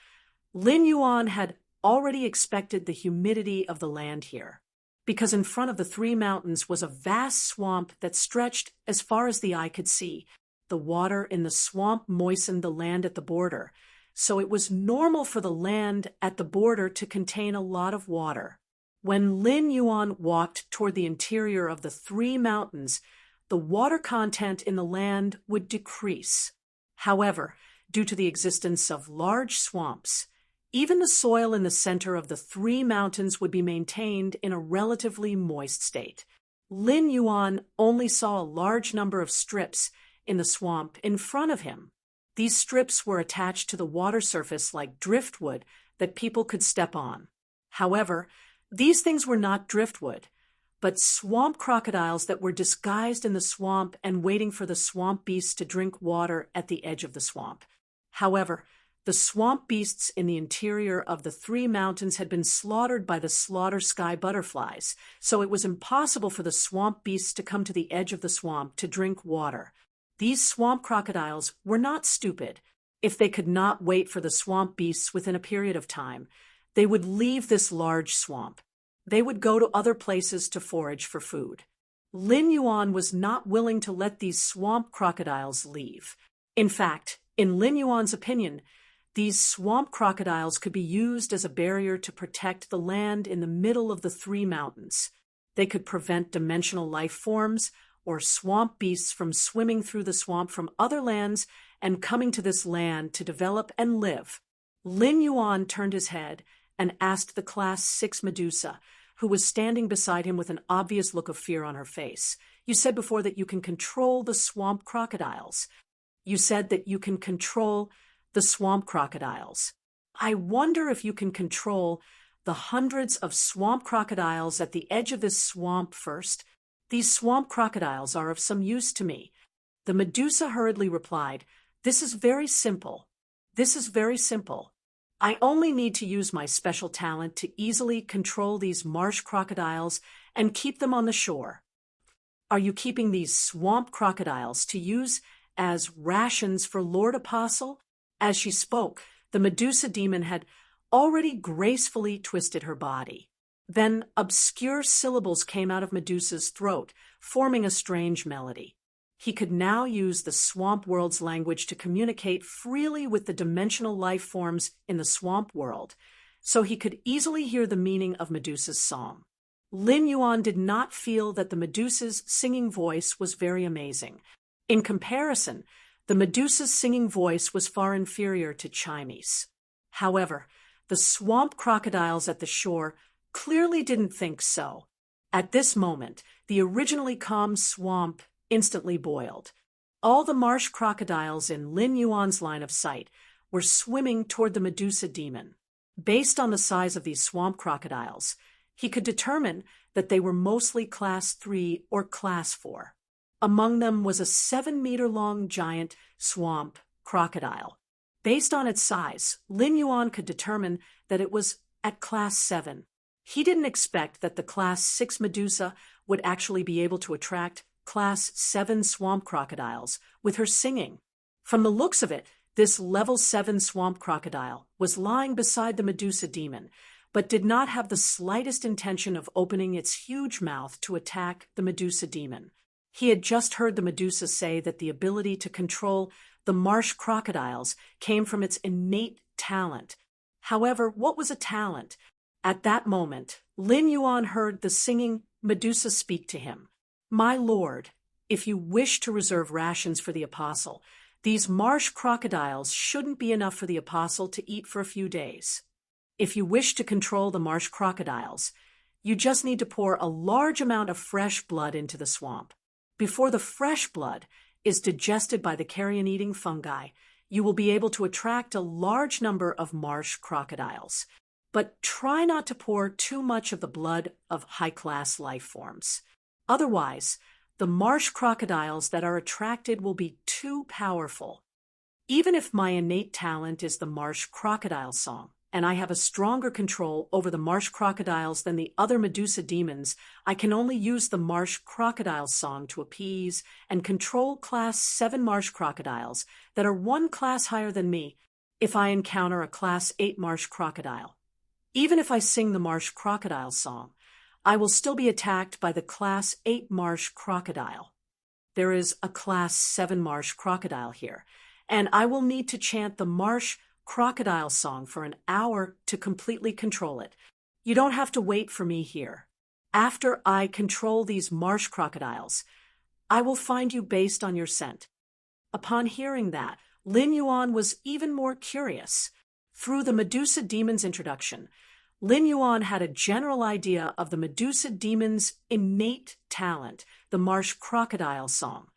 Lin Yuan had already expected the humidity of the land here, because in front of the 3 mountains was a vast swamp that stretched as far as the eye could see. The water in the swamp moistened the land at the border, so it was normal for the land at the border to contain a lot of water. When Lin Yuan walked toward the interior of the 3 mountains, the water content in the land would decrease. However, due to the existence of large swamps, even the soil in the center of the three mountains would be maintained in a relatively moist state. Lin Yuan only saw a large number of strips in the swamp in front of him. These strips were attached to the water surface like driftwood that people could step on. However, these things were not driftwood, but swamp crocodiles that were disguised in the swamp and waiting for the swamp beasts to drink water at the edge of the swamp. However, the swamp beasts in the interior of the three mountains had been slaughtered by the slaughter sky butterflies, so it was impossible for the swamp beasts to come to the edge of the swamp to drink water. These swamp crocodiles were not stupid. If they could not wait for the swamp beasts within a period of time, they would leave this large swamp. They would go to other places to forage for food. Lin Yuan was not willing to let these swamp crocodiles leave. In fact, in Lin Yuan's opinion, these swamp crocodiles could be used as a barrier to protect the land in the middle of the three mountains. They could prevent dimensional life forms or swamp beasts from swimming through the swamp from other lands and coming to this land to develop and live. Lin Yuan turned his head and asked the Class 6 Medusa, who was standing beside him with an obvious look of fear on her face. You said before that you can control the swamp crocodiles. You said that you can control the swamp crocodiles. I wonder if you can control the hundreds of swamp crocodiles at the edge of this swamp first. These swamp crocodiles are of some use to me. The Medusa hurriedly replied, This is very simple. This is very simple. I only need to use my special talent to easily control these marsh crocodiles and keep them on the shore. Are you keeping these swamp crocodiles to use as rations for Lord Apostle? As she spoke, the Medusa demon had already gracefully twisted her body. Then obscure syllables came out of Medusa's throat, forming a strange melody. He could now use the swamp world's language to communicate freely with the dimensional life forms in the swamp world, so he could easily hear the meaning of Medusa's song. Lin Yuan did not feel that the Medusa's singing voice was very amazing. In comparison, the Medusa's singing voice was far inferior to Chime's. However, the swamp crocodiles at the shore clearly didn't think so. At this moment, the originally calm swamp instantly boiled. All the marsh crocodiles in Lin Yuan's line of sight were swimming toward the Medusa demon. Based on the size of these swamp crocodiles, he could determine that they were mostly Class 3 or Class 4. Among them was a 7-meter-long giant swamp crocodile. Based on its size, Lin Yuan could determine that it was at Class 7. He didn't expect that the Class 6 Medusa would actually be able to attract Class 7 swamp crocodiles with her singing. From the looks of it, this level 7 swamp crocodile was lying beside the Medusa demon, but did not have the slightest intention of opening its huge mouth to attack the Medusa demon. He had just heard the Medusa say that the ability to control the marsh crocodiles came from its innate talent. However, what was a talent? At that moment, Lin Yuan heard the singing Medusa speak to him. My lord, if you wish to reserve rations for the apostle, these marsh crocodiles shouldn't be enough for the apostle to eat for a few days. If you wish to control the marsh crocodiles, you just need to pour a large amount of fresh blood into the swamp. Before the fresh blood is digested by the carrion-eating fungi, you will be able to attract a large number of marsh crocodiles. But try not to pour too much of the blood of high-class life forms. Otherwise, the marsh crocodiles that are attracted will be too powerful. Even if my innate talent is the marsh crocodile song, and I have a stronger control over the marsh crocodiles than the other Medusa demons, I can only use the marsh crocodile song to appease and control Class 7 marsh crocodiles that are one class higher than me if I encounter a Class 8 marsh crocodile. Even if I sing the marsh crocodile song, I will still be attacked by the Class 8 marsh crocodile. There is a Class 7 marsh crocodile here, and I will need to chant the marsh crocodile song for an hour to completely control it. You don't have to wait for me here. After I control these marsh crocodiles, I will find you based on your scent. Upon hearing that, Lin Yuan was even more curious. Through the Medusa demon's introduction, Lin Yuan had a general idea of the Medusa demon's innate talent, the marsh crocodile song.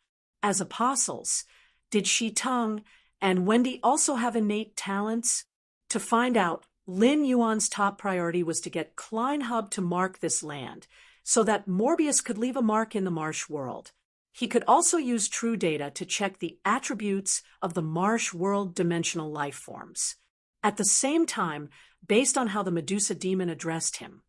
As apostles, did Shi Teng and Wendy also have innate talents? To find out, Lin Yuan's top priority was to get Klein Hub to mark this land, so that Morbius could leave a mark in the marsh world. He could also use true data to check the attributes of the marsh world dimensional life forms. At the same time, based on how the Medusa demon addressed him,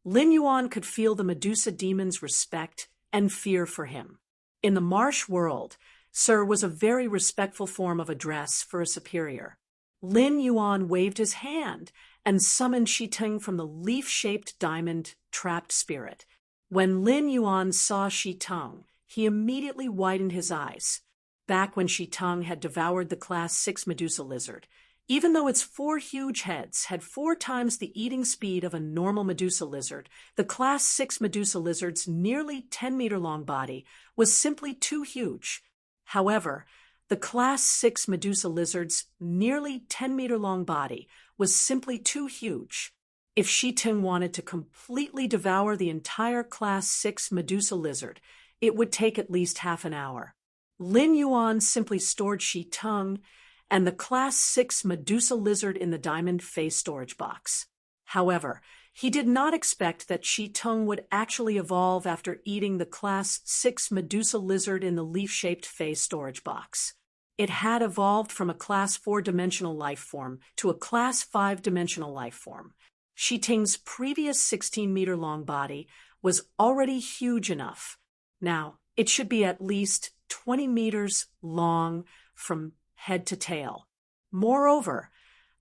Lin Yuan could feel the Medusa demon's respect and fear for him. In the marsh world, sir was a very respectful form of address for a superior. Lin Yuan waved his hand and summoned Shi Teng from the leaf-shaped diamond trapped spirit. When Lin Yuan saw Shi Teng, he immediately widened his eyes. Back when Shi Teng had devoured the Class 6 Medusa lizard, even though its 4 huge heads had 4 times the eating speed of a normal Medusa lizard, the Class 6 Medusa lizard's nearly 10-meter-long body was simply too huge. However, the Class 6 Medusa lizard's nearly 10-meter-long body was simply too huge. If Shi Teng wanted to completely devour the entire Class 6 Medusa lizard, it would take at least half an hour. Lin Yuan simply stored Shi Teng and the Class 6 Medusa lizard in the diamond face storage box. However, he did not expect that Shi Teng would actually evolve after eating the Class 6 Medusa lizard in the leaf-shaped face storage box. It had evolved from a Class 4-dimensional life form to a Class 5-dimensional life form. Shi Teng's previous 16-meter-long body was already huge enough. Now, it should be at least 20 meters long from head to tail. Moreover,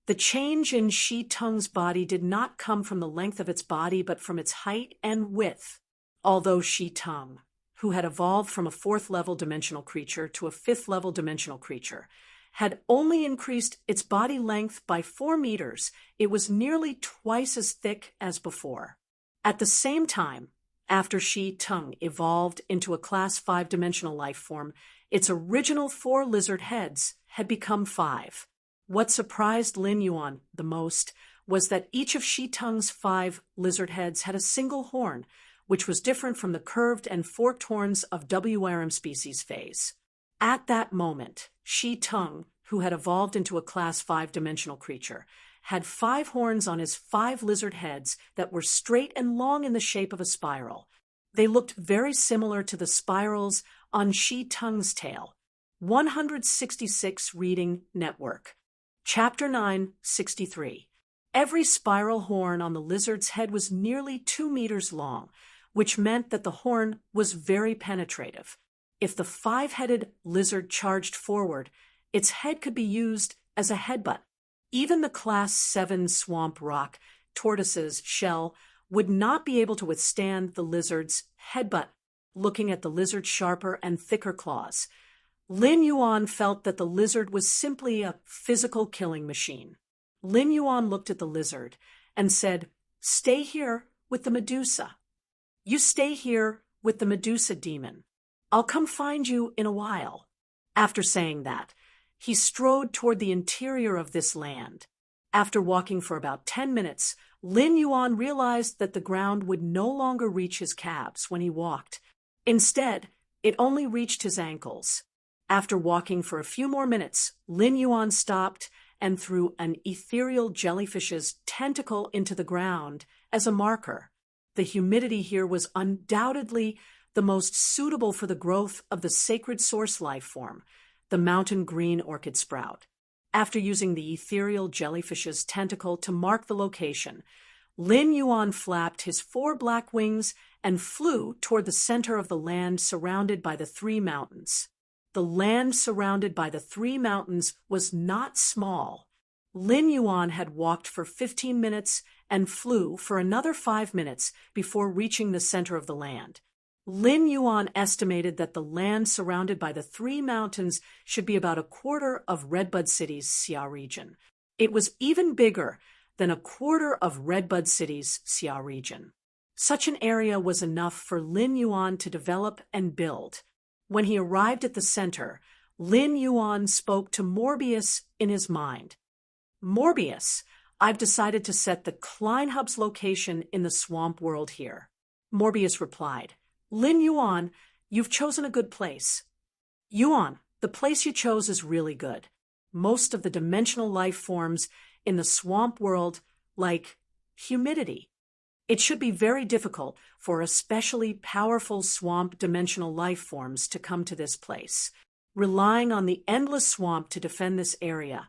the change in Shi Teng's body did not come from the length of its body but from its height and width. Although Shi Teng, who had evolved from a 4th-level dimensional creature to a 5th-level dimensional creature, had only increased its body length by 4 meters, it was nearly twice as thick as before. At the same time, after Shi Teng evolved into a Class 5-dimensional life form, its original 4 lizard heads had become 5. What surprised Lin Yuan the most was that each of Shi Teng's 5 lizard heads had a single horn, which was different from the curved and forked horns of WRM species phase. At that moment, Shi Teng, who had evolved into a Class 5-dimensional creature, had 5 horns on his 5 lizard heads that were straight and long in the shape of a spiral. They looked very similar to the spirals on Shi Teng's tail. 166 Reading Network. Chapter 963. Every spiral horn on the lizard's head was nearly 2 meters long, which meant that the horn was very penetrative. If the 5-headed lizard charged forward, its head could be used as a headbutt. Even the Class 7 swamp rock tortoise's shell would not be able to withstand the lizard's headbutt. Looking at the lizard's sharper and thicker claws, Lin Yuan felt that the lizard was simply a physical killing machine. Lin Yuan looked at the lizard and said, "Stay here with the Medusa. You stay here with the Medusa demon. I'll come find you in a while." After saying that, he strode toward the interior of this land. After walking for about 10 minutes, Lin Yuan realized that the ground would no longer reach his calves when he walked. Instead, it only reached his ankles. After walking for a few more minutes, Lin Yuan stopped and threw an ethereal jellyfish's tentacle into the ground as a marker. The humidity here was undoubtedly the most suitable for the growth of the sacred source life form, the mountain green orchid sprout. After using the ethereal jellyfish's tentacle to mark the location, Lin Yuan flapped his 4 black wings and flew toward the center of the land surrounded by the 3 mountains. The land surrounded by the 3 mountains was not small. Lin Yuan had walked for 15 minutes and flew for another 5 minutes before reaching the center of the land. Lin Yuan estimated that the land surrounded by the 3 mountains should be about a quarter of Redbud City's Xia region. It was even bigger than a quarter of Redbud City's Xia region. Such an area was enough for Lin Yuan to develop and build. When he arrived at the center, Lin Yuan spoke to Morbius in his mind. Morbius, I've decided to set the Klein Hub's location in the swamp world here. Morbius replied, Lin Yuan, you've chosen a good place. Yuan, the place you chose is really good. Most of the dimensional life forms in the swamp world, like humidity. It should be very difficult for especially powerful swamp dimensional life forms to come to this place. Relying on the endless swamp to defend this area,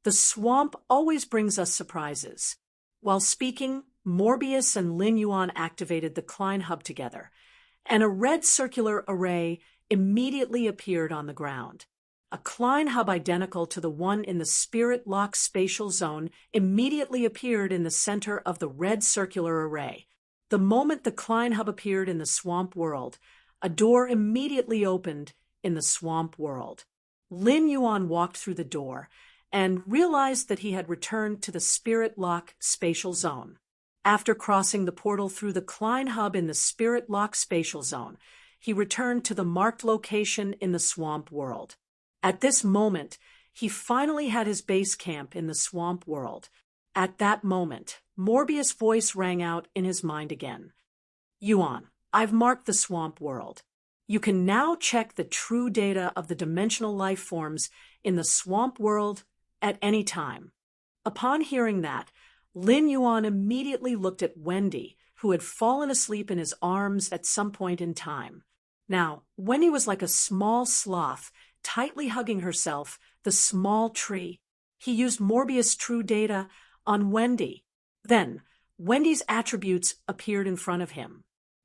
the swamp always brings us surprises. While speaking, Morbius and Lin Yuan activated the Klein Hub together, and a red circular array immediately appeared on the ground. A Klein Hub identical to the one in the Spirit Lock spatial zone immediately appeared in the center of the red circular array. The moment the Klein Hub appeared in the swamp world, a door immediately opened in the swamp world. Lin Yuan walked through the door and realized that he had returned to the Spirit Lock spatial zone. After crossing the portal through the Klein Hub in the Spirit Lock spatial zone, he returned to the marked location in the swamp world. At this moment, he finally had his base camp in the swamp world. At that moment, Morbius' voice rang out in his mind again. Yuan, I've marked the swamp world. You can now check the true data of the dimensional life forms in the swamp world at any time. Upon hearing that, Lin Yuan immediately looked at Wendy, who had fallen asleep in his arms at some point in time. Now, Wendy was like a small sloth, tightly hugging herself, the small tree. He used Morbius' true data on Wendy. Then, Wendy's attributes appeared in front of him.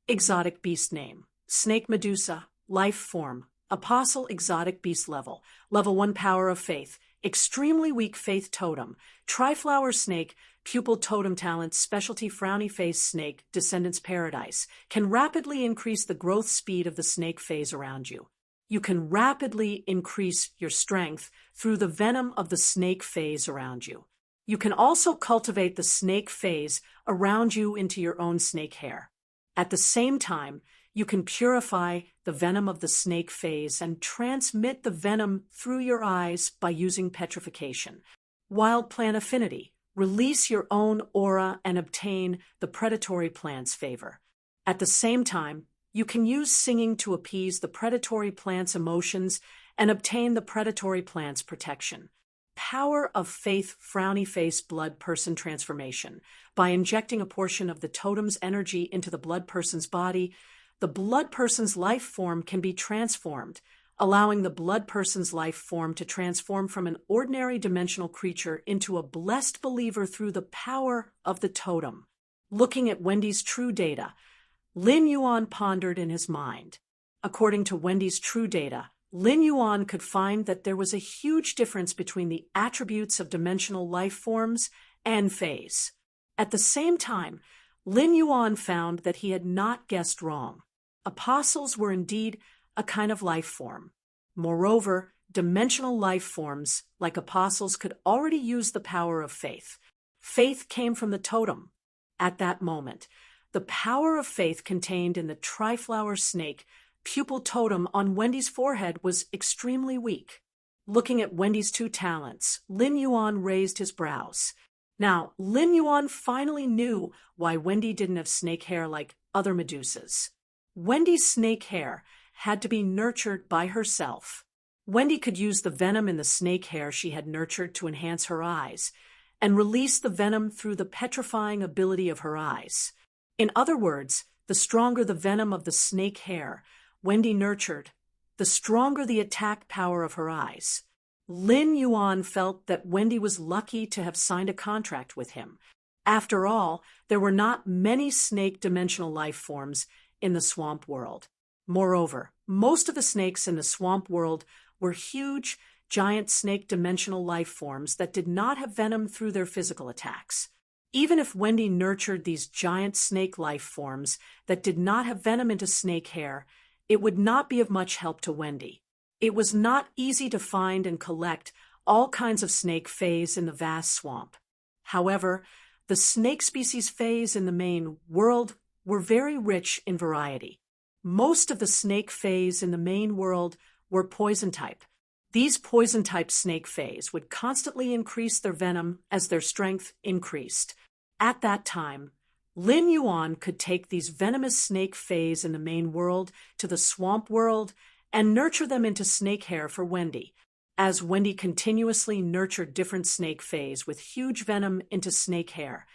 Exotic beast name, Snake Medusa, life form, Apostle exotic beast level, level 1 power of faith, extremely weak faith totem, triflower snake, pupil totem talent, specialty frowny face snake, descendants paradise, can rapidly increase the growth speed of the snake phase around you. You can rapidly increase your strength through the venom of the snake phase around you. You can also cultivate the snake phase around you into your own snake hair. At the same time, you can purify the venom of the snake phase and transmit the venom through your eyes by using petrification. Wild plant affinity. Release your own aura and obtain the predatory plant's favor. At the same time, you can use singing to appease the predatory plant's emotions and obtain the predatory plant's protection. Power of faith frowny face blood person transformation. By injecting a portion of the totem's energy into the blood person's body, the blood person's life form can be transformed, allowing the blood person's life form to transform from an ordinary dimensional creature into a blessed believer through the power of the totem. Looking at Wendy's true data, Lin Yuan pondered in his mind. According to Wendy's true data, Lin Yuan could find that there was a huge difference between the attributes of dimensional life forms and phase. At the same time, Lin Yuan found that he had not guessed wrong. Apostles were indeed a kind of life form. Moreover, dimensional life forms, like apostles, could already use the power of faith. Faith came from the totem. At that moment, the power of faith contained in the triflower snake pupil totem on Wendy's forehead was extremely weak. Looking at Wendy's two talents, Lin Yuan raised his brows. Now, Lin Yuan finally knew why Wendy didn't have snake hair like other Medusas. Wendy's snake hair had to be nurtured by herself. Wendy could use the venom in the snake hair she had nurtured to enhance her eyes, and release the venom through the petrifying ability of her eyes. In other words, the stronger the venom of the snake hair Wendy nurtured, the stronger the attack power of her eyes. Lin Yuan felt that Wendy was lucky to have signed a contract with him. After all, there were not many snake dimensional life forms in the swamp world. Moreover, most of the snakes in the swamp world were huge, giant snake dimensional life forms that did not have venom through their physical attacks. Even if Wendy nurtured these giant snake life forms that did not have venom into snake hair, it would not be of much help to Wendy. It was not easy to find and collect all kinds of snake phase in the vast swamp. However, the snake species phase in the main world were very rich in variety. Most of the snake fays in the main world were poison type. These poison type snake fays would constantly increase their venom as their strength increased. At that time, Lin Yuan could take these venomous snake fays in the main world to the swamp world and nurture them into snake hair for Wendy. As Wendy continuously nurtured different snake fays with huge venom into snake hair,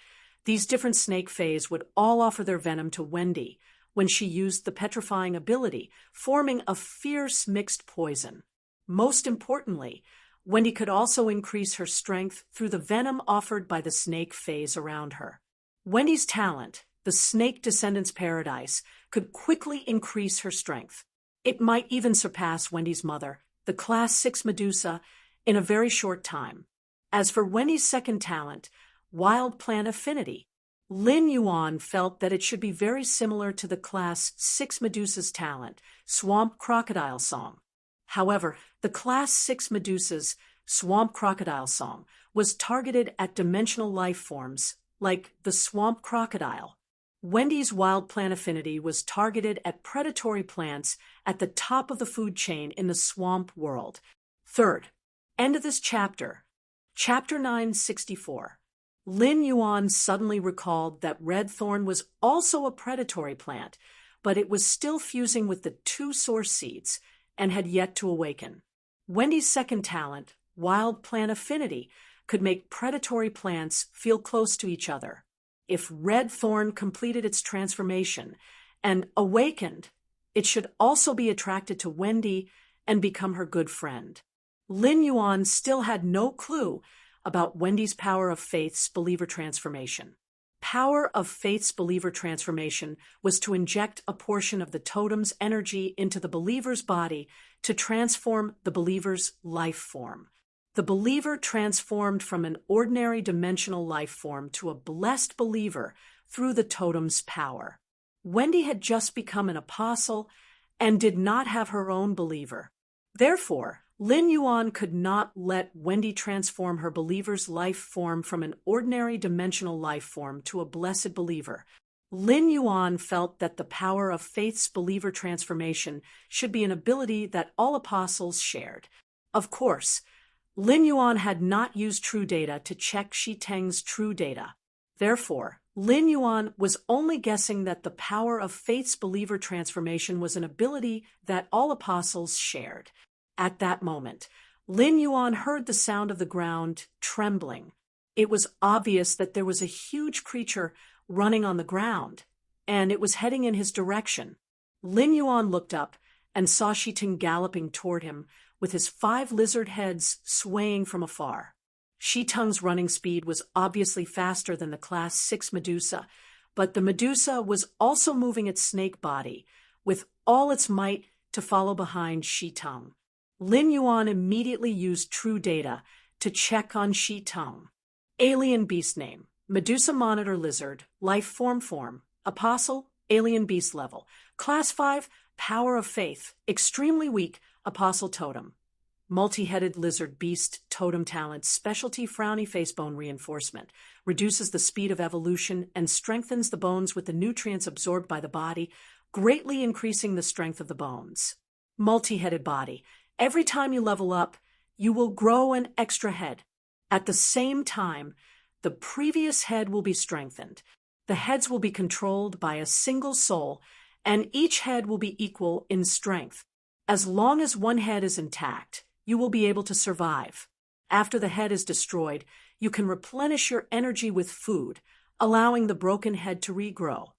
these different snake fays would all offer their venom to Wendy when she used the petrifying ability, forming a fierce mixed poison. Most importantly, Wendy could also increase her strength through the venom offered by the snake fays around her. Wendy's talent, the Snake Descendants Paradise, could quickly increase her strength. It might even surpass Wendy's mother, the Class 6 Medusa, in a very short time. As for Wendy's second talent, Wild Plant Affinity, Lin Yuan felt that it should be very similar to the Class 6 Medusa's talent, Swamp Crocodile Song. However, the Class 6 Medusa's Swamp Crocodile Song was targeted at dimensional life forms, like the swamp crocodile. Wendy's Wild Plant Affinity was targeted at predatory plants at the top of the food chain in the swamp world. Third, end of this chapter. Chapter 964. Lin Yuan suddenly recalled that red thorn was also a predatory plant, but it was still fusing with the two source seeds and had yet to awaken. Wendy's second talent, Wild Plant Affinity, could make predatory plants feel close to each other. If red thorn completed its transformation and awakened, it should also be attracted to Wendy and become her good friend. Lin Yuan still had no clue about Wendy's Power of Faith's believer transformation. Power of Faith's believer transformation was to inject a portion of the totem's energy into the believer's body to transform the believer's life form. The believer transformed from an ordinary dimensional life form to a blessed believer through the totem's power. Wendy had just become an apostle and did not have her own believer. Therefore, Lin Yuan could not let Wendy transform her believer's life form from an ordinary dimensional life form to a blessed believer. Lin Yuan felt that the Power of Faith's believer transformation should be an ability that all apostles shared. Of course, Lin Yuan had not used true data to check Shi Teng's true data. Therefore, Lin Yuan was only guessing that the Power of Faith's believer transformation was an ability that all apostles shared. At that moment, Lin Yuan heard the sound of the ground trembling. It was obvious that there was a huge creature running on the ground, and it was heading in his direction. Lin Yuan looked up and saw Shi Teng galloping toward him, with his 5 lizard heads swaying from afar. Shi Teng's running speed was obviously faster than the Class 6 Medusa, but the Medusa was also moving its snake body with all its might to follow behind Shi Teng. Lin Yuan immediately used true data to check on Shi Teng. Alien beast name, Medusa monitor lizard, life form, apostle, alien beast level, Class 5, Power of Faith, extremely weak, apostle totem. Multi-headed lizard beast totem talent, specialty frowny face bone reinforcement, reduces the speed of evolution and strengthens the bones with the nutrients absorbed by the body, greatly increasing the strength of the bones. Multi-headed body, every time you level up, you will grow an extra head. At the same time, the previous head will be strengthened. The heads will be controlled by a single soul, and each head will be equal in strength. As long as one head is intact, you will be able to survive. After the head is destroyed, you can replenish your energy with food, allowing the broken head to regrow.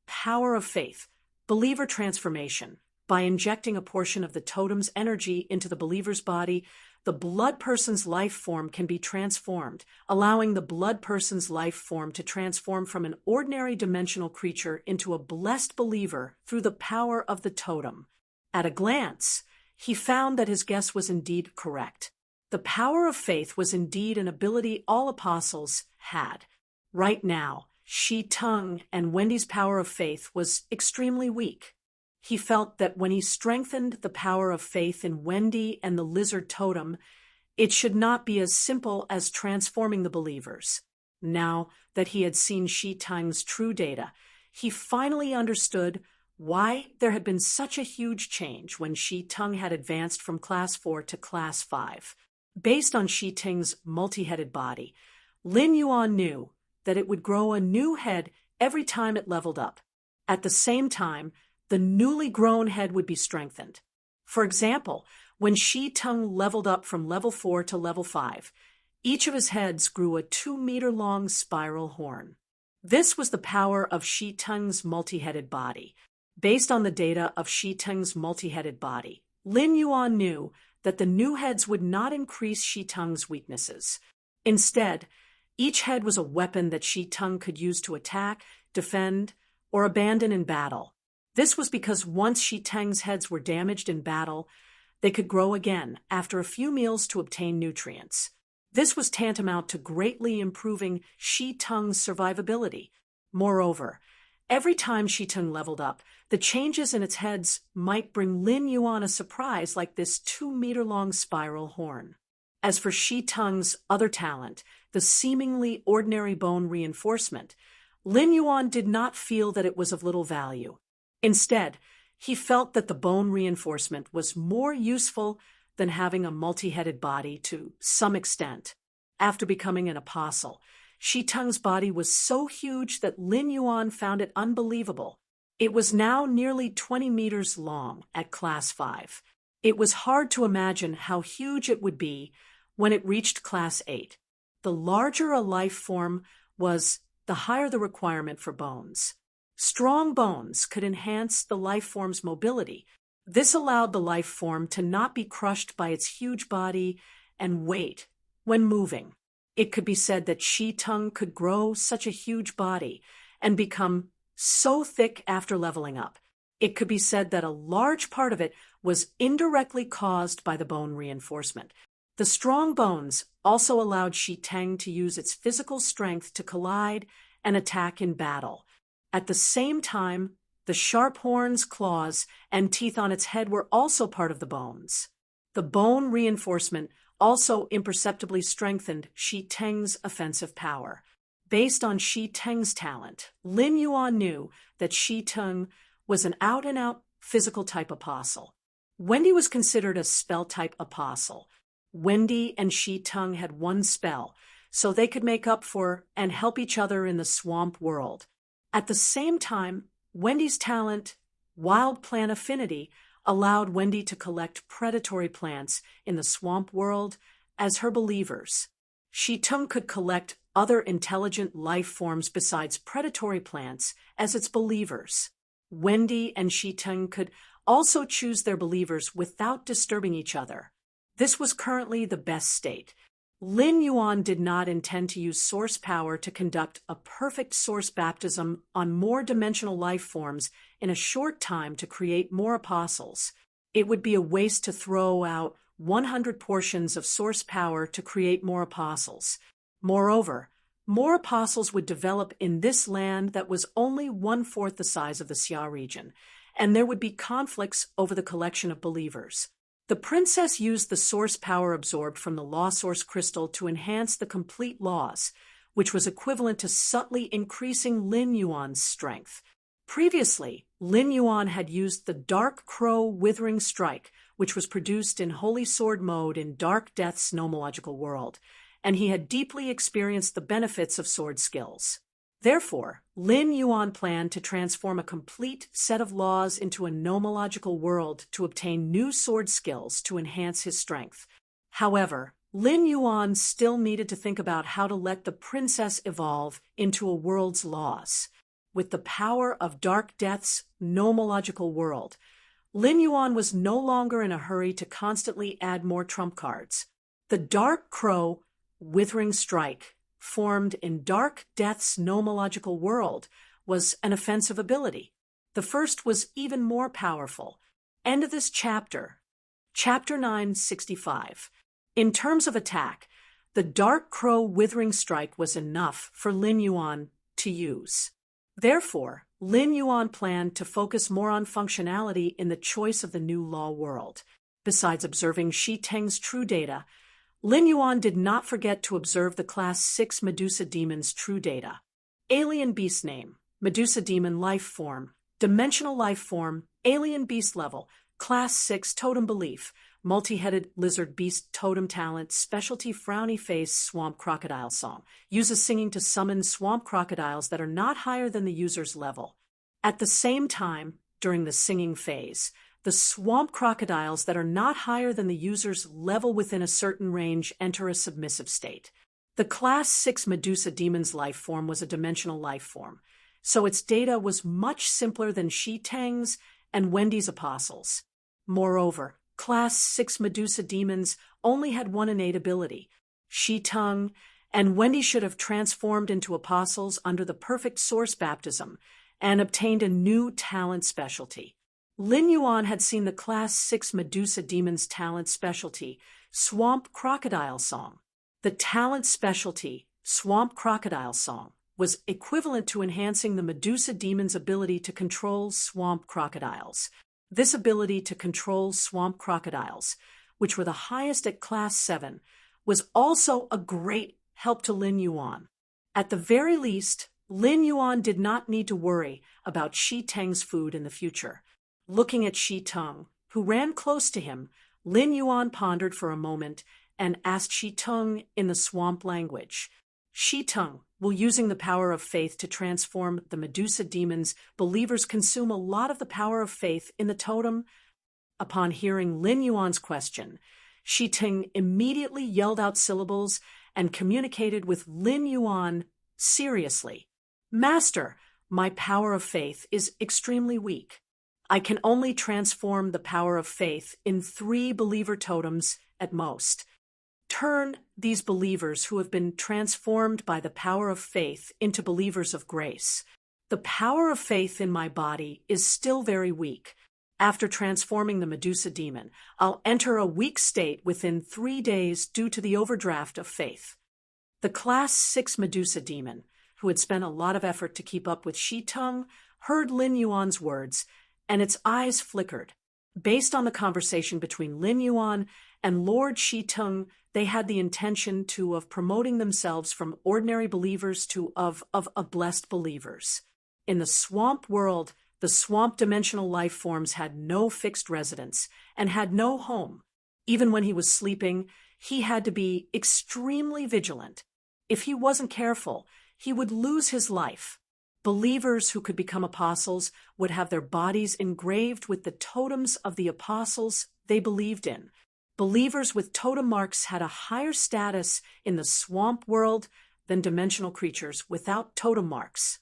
Power of Faith, believer transformation. By injecting a portion of the totem's energy into the believer's body, the blood person's life form can be transformed, allowing the blood person's life form to transform from an ordinary dimensional creature into a blessed believer through the power of the totem. At a glance, he found that his guess was indeed correct. The Power of Faith was indeed an ability all apostles had. Right now, Shi Teng and Wendy's Power of Faith was extremely weak. He felt that when he strengthened the Power of Faith in Wendy and the lizard totem, it should not be as simple as transforming the believers. Now that he had seen Shi Teng's true data, he finally understood why there had been such a huge change when Shi Tung had advanced from Class 4 to Class 5. Based on Shi Ting's multi-headed body, Lin Yuan knew that it would grow a new head every time it leveled up. At the same time, the newly grown head would be strengthened. For example, when Shi Tung leveled up from level 4 to level 5, each of his heads grew a 2-meter-long spiral horn. This was the power of Shi Tung's multi-headed body. Based on the data of Shi Tung's multi-headed body, Lin Yuan knew that the new heads would not increase Shi Tung's weaknesses. Instead, each head was a weapon that Shi Tung could use to attack, defend, or abandon in battle. This was because once Shi Tung's heads were damaged in battle, they could grow again after a few meals to obtain nutrients. This was tantamount to greatly improving Shi Tung's survivability. Moreover, every time Shi Tung leveled up, the changes in its heads might bring Lin Yuan a surprise like this 2-meter-long spiral horn. As for Shi Tung's other talent, the seemingly ordinary bone reinforcement, Lin Yuan did not feel that it was of little value. Instead, he felt that the bone reinforcement was more useful than having a multi-headed body to some extent. After becoming an apostle, Shi Tung's body was so huge that Lin Yuan found it unbelievable. It was now nearly 20 meters long at Class 5. It was hard to imagine how huge it would be when it reached Class 8. The larger a life form was, the higher the requirement for bones. Strong bones could enhance the life form's mobility. This allowed the life form to not be crushed by its huge body and weight when moving. It could be said that Shi Tung could grow such a huge body and become so thick after leveling up. It could be said that a large part of it was indirectly caused by the bone reinforcement. The strong bones also allowed Shi Tung to use its physical strength to collide and attack in battle. At the same time, the sharp horns, claws, and teeth on its head were also part of the bones. The bone reinforcement also imperceptibly strengthened Shi Tung's offensive power. Based on Shi Tung's talent, Lin Yuan knew that Shi Tung was an out-and-out physical-type apostle. Wendy was considered a spell-type apostle. Wendy and Shi Tung had one spell, so they could make up for and help each other in the swamp world. At the same time, Wendy's talent, Wild Plant Affinity, allowed Wendy to collect predatory plants in the swamp world as her believers. Shi Tung could collect other intelligent life forms besides predatory plants as its believers. Wendy and Shi Tung could also choose their believers without disturbing each other. This was currently the best state. Lin Yuan did not intend to use source power to conduct a perfect source baptism on more dimensional life forms in a short time to create more apostles. It would be a waste to throw out 100 portions of source power to create more apostles. Moreover, more apostles would develop in this land that was only 1/4 the size of the Xia region, and there would be conflicts over the collection of believers. The princess used the source power absorbed from the law source crystal to enhance the complete laws, which was equivalent to subtly increasing Lin Yuan's strength. Previously, Lin Yuan had used the Dark Crow Withering Strike, which was produced in Holy Sword mode in Dark Death's nomological world, and he had deeply experienced the benefits of sword skills. Therefore, Lin Yuan planned to transform a complete set of laws into a nomological world to obtain new sword skills to enhance his strength. However, Lin Yuan still needed to think about how to let the princess evolve into a world's laws. With the power of Dark Death's nomological world, Lin Yuan was no longer in a hurry to constantly add more trump cards. The Dark Crow Withering Strike, formed in Dark Death's nomological world, was an offensive ability. The first was even more powerful. End of this chapter. Chapter 965. In terms of attack, the Dark Crow Withering Strike was enough for Lin Yuan to use. Therefore, Lin Yuan planned to focus more on functionality in the choice of the new law world. Besides observing Shi Tung's true data, Lin Yuan did not forget to observe the Class 6 Medusa Demon's true data. Alien beast name, Medusa Demon life form, Dimensional life form, alien beast level, class 6 totem belief, multi-headed lizard beast totem talent, specialty frowny face swamp crocodile song. Uses singing to summon swamp crocodiles that are not higher than the user's level. At the same time, during the singing phase, the swamp crocodiles that are not higher than the user's level within a certain range enter a submissive state. The class 6 Medusa demon's life form was a dimensional life form, so its data was much simpler than Shi Teng's and Wendy's apostles. Moreover, class 6 Medusa demons only had one innate ability. Shi Teng and Wendy should have transformed into apostles under the perfect source baptism and obtained a new talent specialty. Lin Yuan had seen the class 6 Medusa demon's talent specialty, Swamp Crocodile Song. The talent specialty, Swamp Crocodile Song, was equivalent to enhancing the Medusa demon's ability to control swamp crocodiles. This ability to control swamp crocodiles, which were the highest at class 7, was also a great help to Lin Yuan. At the very least, Lin Yuan did not need to worry about Shi Teng's food in the future. Looking at Shi Teng, who ran close to him, Lin Yuan pondered for a moment and asked Shi Teng in the swamp language. Shi Teng, will using the power of faith to transform the Medusa demons, believers consume a lot of the power of faith in the totem? Upon hearing Lin Yuan's question, Shi Teng immediately yelled out syllables and communicated with Lin Yuan seriously. Master, my power of faith is extremely weak. I can only transform the power of faith in 3 believer totems at most. Turn these believers who have been transformed by the power of faith into believers of grace. The power of faith in my body is still very weak. After transforming the Medusa demon, I'll enter a weak state within 3 days due to the overdraft of faith. The class 6 Medusa demon, who had spent a lot of effort to keep up with Shi Teng, heard Lin Yuan's words, and its eyes flickered. Based on the conversation between Lin Yuan and Lord Shi Teng, they had the intention of promoting themselves from ordinary believers to of blessed believers. In the swamp world, the swamp dimensional life forms had no fixed residence and had no home. Even when he was sleeping, he had to be extremely vigilant. If he wasn't careful, he would lose his life. Believers who could become apostles would have their bodies engraved with the totems of the apostles they believed in. Believers with totem marks had a higher status in the swamp world than dimensional creatures without totem marks.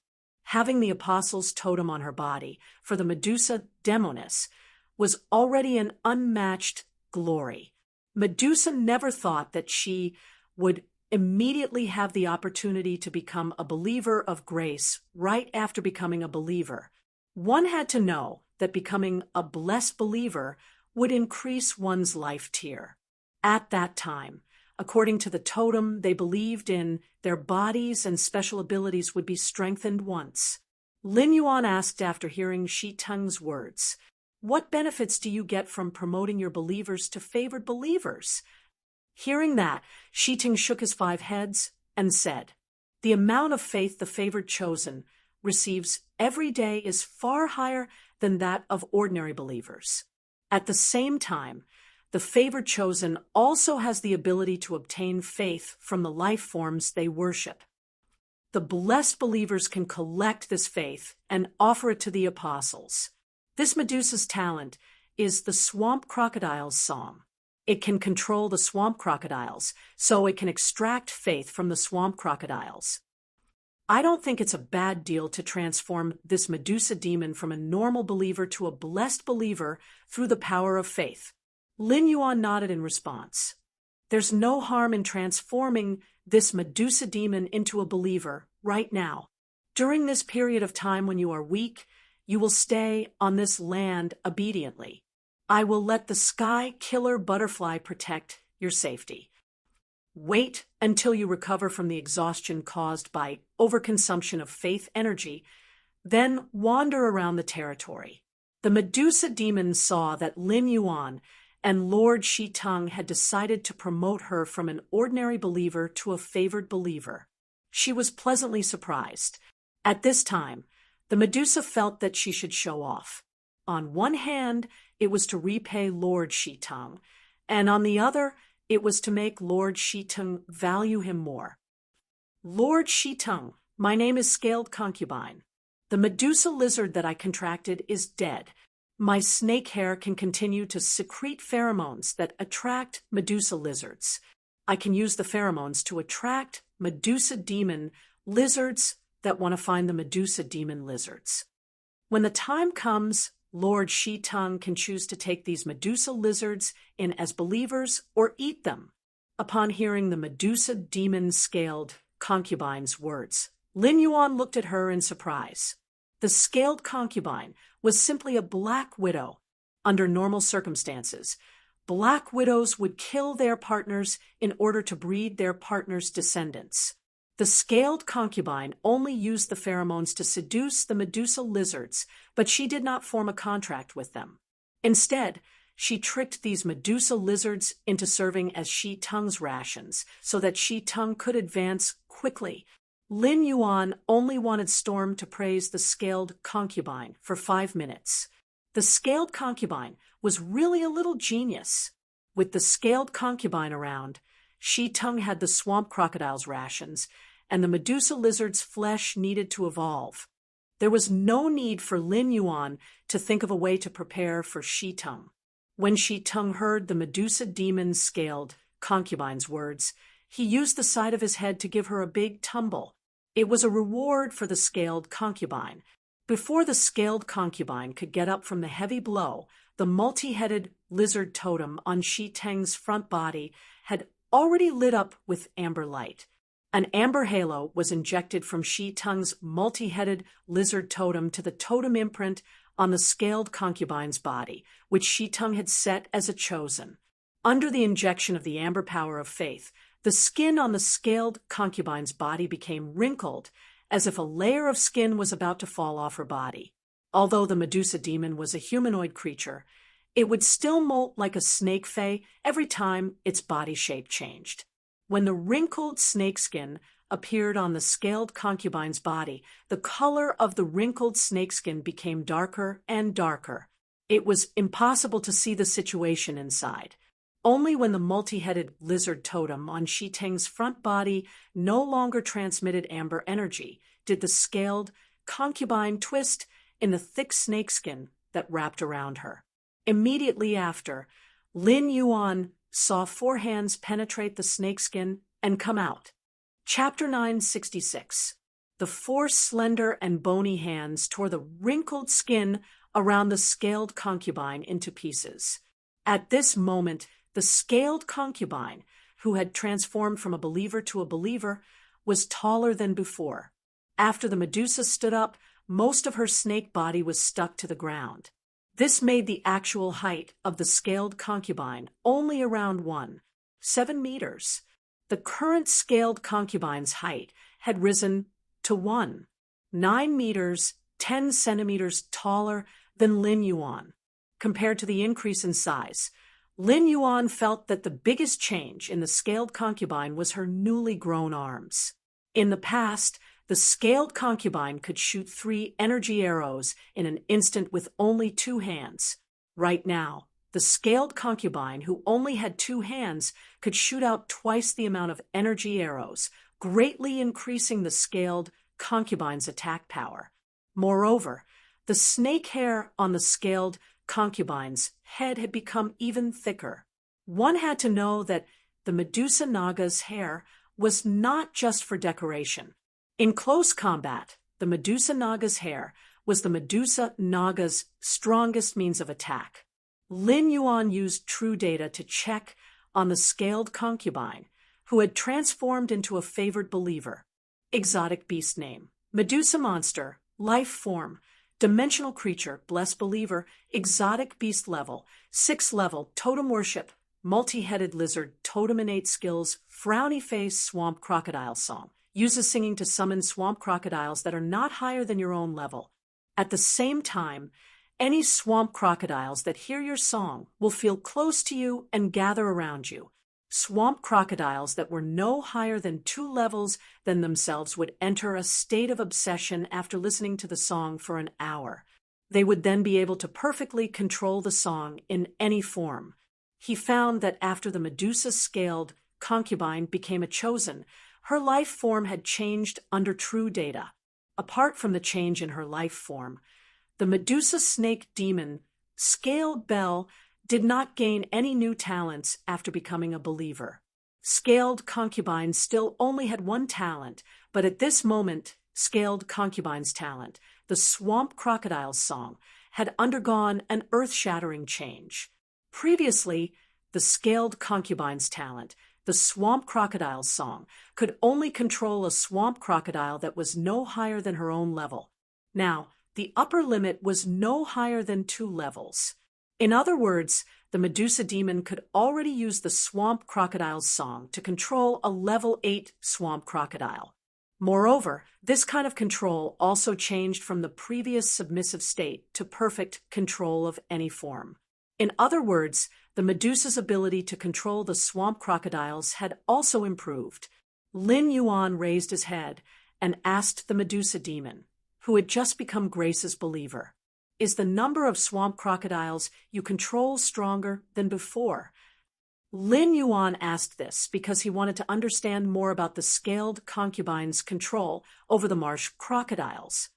Having the apostle's totem on her body for the Medusa demoness was already an unmatched glory. Medusa never thought that she would immediately have the opportunity to become a believer of grace right after becoming a believer. One had to know that becoming a blessed believer would increase one's life tier. At that time, according to the totem they believed in, their bodies and special abilities would be strengthened once. Lin Yuan asked after hearing Shi Teng's words, "What benefits do you get from promoting your believers to favored believers?" Hearing that, Shi Teng shook his 5 heads and said, "The amount of faith the favored chosen receives every day is far higher than that of ordinary believers. At the same time, the favored chosen also has the ability to obtain faith from the life forms they worship. The blessed believers can collect this faith and offer it to the apostles. This Medusa's talent is the swamp crocodile's song. It can control the swamp crocodiles, so it can extract faith from the swamp crocodiles. I don't think it's a bad deal to transform this Medusa demon from a normal believer to a blessed believer through the power of faith." Lin Yuan nodded in response. "There's no harm in transforming this Medusa demon into a believer right now. During this period of time when you are weak, you will stay on this land obediently. I will let the sky killer butterfly protect your safety. Wait until you recover from the exhaustion caused by overconsumption of faith energy, then wander around the territory." The Medusa demon saw that Lin Yuan and Lord Shi Teng had decided to promote her from an ordinary believer to a favored believer. She was pleasantly surprised. At this time, The Medusa felt that she should show off. On one hand, it was to repay Lord Shiteng, and on the other, it was to make Lord Shiteng value him more. Lord Shiteng, my name is Scaled Concubine. The Medusa lizard that I contracted is dead. My snake hair can continue to secrete pheromones that attract Medusa lizards. I can use the pheromones to attract Medusa demon lizards that want to find the Medusa demon lizards. When the time comes, Lord Shiteng can choose to take these Medusa lizards in as believers or eat them. Upon hearing the Medusa demon scaled concubine's words, Lin Yuan looked at her in surprise. The scaled concubine was simply a black widow. Under normal circumstances, black widows would kill their partners in order to breed their partner's descendants. The scaled concubine only used the pheromones to seduce the Medusa lizards, but she did not form a contract with them. Instead, she tricked these Medusa lizards into serving as Shiteng's rations so that Shiteng could advance quickly. Lin Yuan only wanted Storm to praise the scaled concubine for 5 minutes. The scaled concubine was really a little genius. With the scaled concubine around, Shiteng had the swamp crocodile's rations, and the Medusa lizard's flesh needed to evolve. There was no need for Lin Yuan to think of a way to prepare for Shiteng. When Shiteng heard the Medusa demon's scaled concubine's words, he used the side of his head to give her a big tumble. It was a reward for the scaled concubine. Before the scaled concubine could get up from the heavy blow, the multi-headed lizard totem on Shiteng's front body had already lit up with amber light. An amber halo was injected from Shiteng's multi-headed lizard totem to the totem imprint on the scaled concubine's body, which Shiteng had set as a chosen. Under the injection of the amber power of faith, the skin on the scaled concubine's body became wrinkled, as if a layer of skin was about to fall off her body. Although the Medusa demon was a humanoid creature, it would still molt like a snake fae every time its body shape changed. When the wrinkled snakeskin appeared on the scaled concubine's body, the color of the wrinkled snakeskin became darker and darker. It was impossible to see the situation inside. Only when the multi-headed lizard totem on Shiteng's front body no longer transmitted amber energy did the scaled concubine twist in the thick snakeskin that wrapped around her. Immediately after, Lin Yuan saw 4 hands penetrate the snakeskin and come out. Chapter 966. The 4 slender and bony hands tore the wrinkled skin around the scaled concubine into pieces. At this moment, the scaled concubine, who had transformed from a believer to a believer, was taller than before. After the Medusa stood up, most of her snake body was stuck to the ground. This made the actual height of the scaled concubine only around 7 meters. The current scaled concubine's height had risen to 9 meters, 10 centimeters taller than Lin Yuan. Compared to the increase in size, Lin Yuan felt that the biggest change in the scaled concubine was her newly grown arms. In the past, the scaled concubine could shoot 3 energy arrows in an instant with only 2 hands. Right now, the scaled concubine, who only had 2 hands, could shoot out twice the amount of energy arrows, greatly increasing the scaled concubine's attack power. Moreover, the snake hair on the scaled concubine's head had become even thicker. One had to know that the Medusa Naga's hair was not just for decoration. In close combat, the Medusa Naga's hair was the Medusa Naga's strongest means of attack. Lin Yuan used true data to check on the scaled concubine, who had transformed into a favored believer. Exotic beast name: Medusa monster, life form, dimensional creature, blessed believer, exotic beast level, 6 level, totem worship, multi-headed lizard, totem innate skills, frowny face, swamp crocodile song. Uses singing to summon swamp crocodiles that are not higher than your own level. At the same time, any swamp crocodiles that hear your song will feel close to you and gather around you. swamp crocodiles that were no higher than 2 levels than themselves would enter a state of obsession after listening to the song for an hour. They would then be able to perfectly control the song in any form. He found that after the Medusa-scaled concubine became a chosen, her life form had changed under true data. Apart from the change in her life form, the Medusa snake demon, Scaled Bell, did not gain any new talents after becoming a believer. Scaled Concubine still only had one talent, but at this moment, Scaled Concubine's talent, the Swamp Crocodile's song, had undergone an earth-shattering change. Previously, the Scaled Concubine's talent, the Swamp Crocodile's song, could only control a swamp crocodile that was no higher than her own level. Now, the upper limit was no higher than 2 levels. In other words, the Medusa demon could already use the Swamp Crocodile's song to control a level 8 swamp crocodile. Moreover, this kind of control also changed from the previous submissive state to perfect control of any form. In other words, the Medusa's ability to control the swamp crocodiles had also improved. Lin Yuan raised his head and asked the Medusa demon, who had just become Grace's believer, "Is the number of swamp crocodiles you control stronger than before?" Lin Yuan asked this because he wanted to understand more about the Scaled Concubine's control over the marsh crocodiles.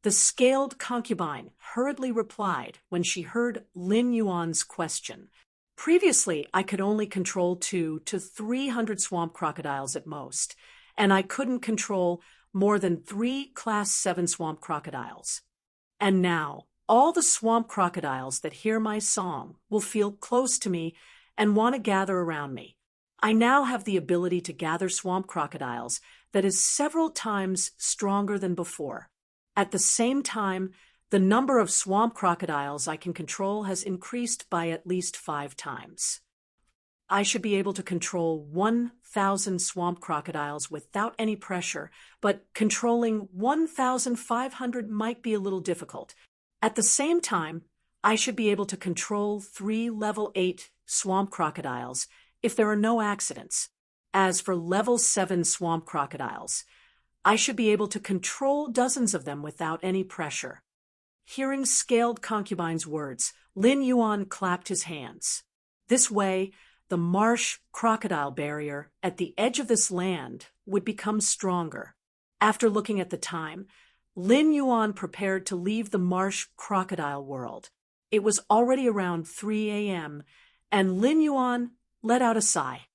The Scaled Concubine hurriedly replied when she heard Lin Yuan's question. "Previously, I could only control 200 to 300 swamp crocodiles at most, and I couldn't control more than 3 Class 7 swamp crocodiles. And now, all the swamp crocodiles that hear my song will feel close to me and want to gather around me. I now have the ability to gather swamp crocodiles that is several times stronger than before. At the same time, the number of swamp crocodiles I can control has increased by at least 5 times. I should be able to control 1,000 swamp crocodiles without any pressure, but controlling 1,500 might be a little difficult. At the same time, I should be able to control 3 level 8 swamp crocodiles if there are no accidents. As for level 7 swamp crocodiles, I should be able to control dozens of them without any pressure." Hearing Scaled Concubine's words, Lin Yuan clapped his hands. This way, the marsh crocodile barrier at the edge of this land would become stronger. After looking at the time, Lin Yuan prepared to leave the marsh crocodile world. It was already around 3 a.m., and Lin Yuan let out a sigh.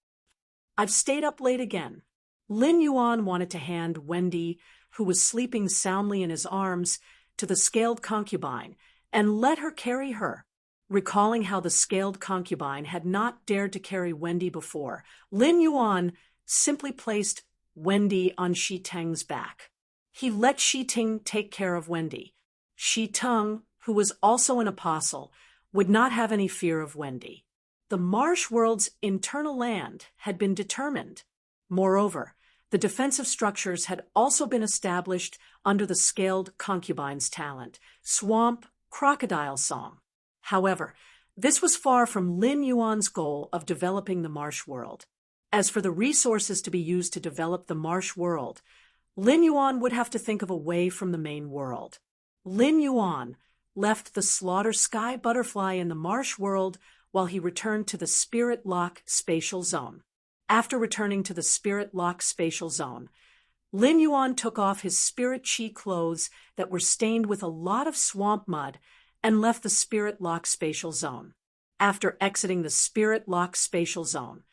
"I've stayed up late again." Lin Yuan wanted to hand Wendy, who was sleeping soundly in his arms, to the Scaled Concubine and let her carry her. Recalling how the Scaled Concubine had not dared to carry Wendy before, Lin Yuan simply placed Wendy on Shi Teng's back. He let Shi Teng take care of Wendy. Shi Teng, who was also an apostle, would not have any fear of Wendy. The marsh world's internal land had been determined. Moreover, the defensive structures had also been established under the Scaled Concubine's talent, Swamp Crocodile Song. However, this was far from Lin Yuan's goal of developing the marsh world. As for the resources to be used to develop the marsh world, Lin Yuan would have to think of a way from the main world. Lin Yuan left the Slaughter Sky Butterfly in the marsh world while he returned to the Spirit Lock Spatial Zone. After returning to the Spirit Lock Spatial Zone, Lin Yuan took off his Spirit Chi clothes that were stained with a lot of swamp mud and left the Spirit Lock Spatial Zone. After exiting the Spirit Lock Spatial Zone,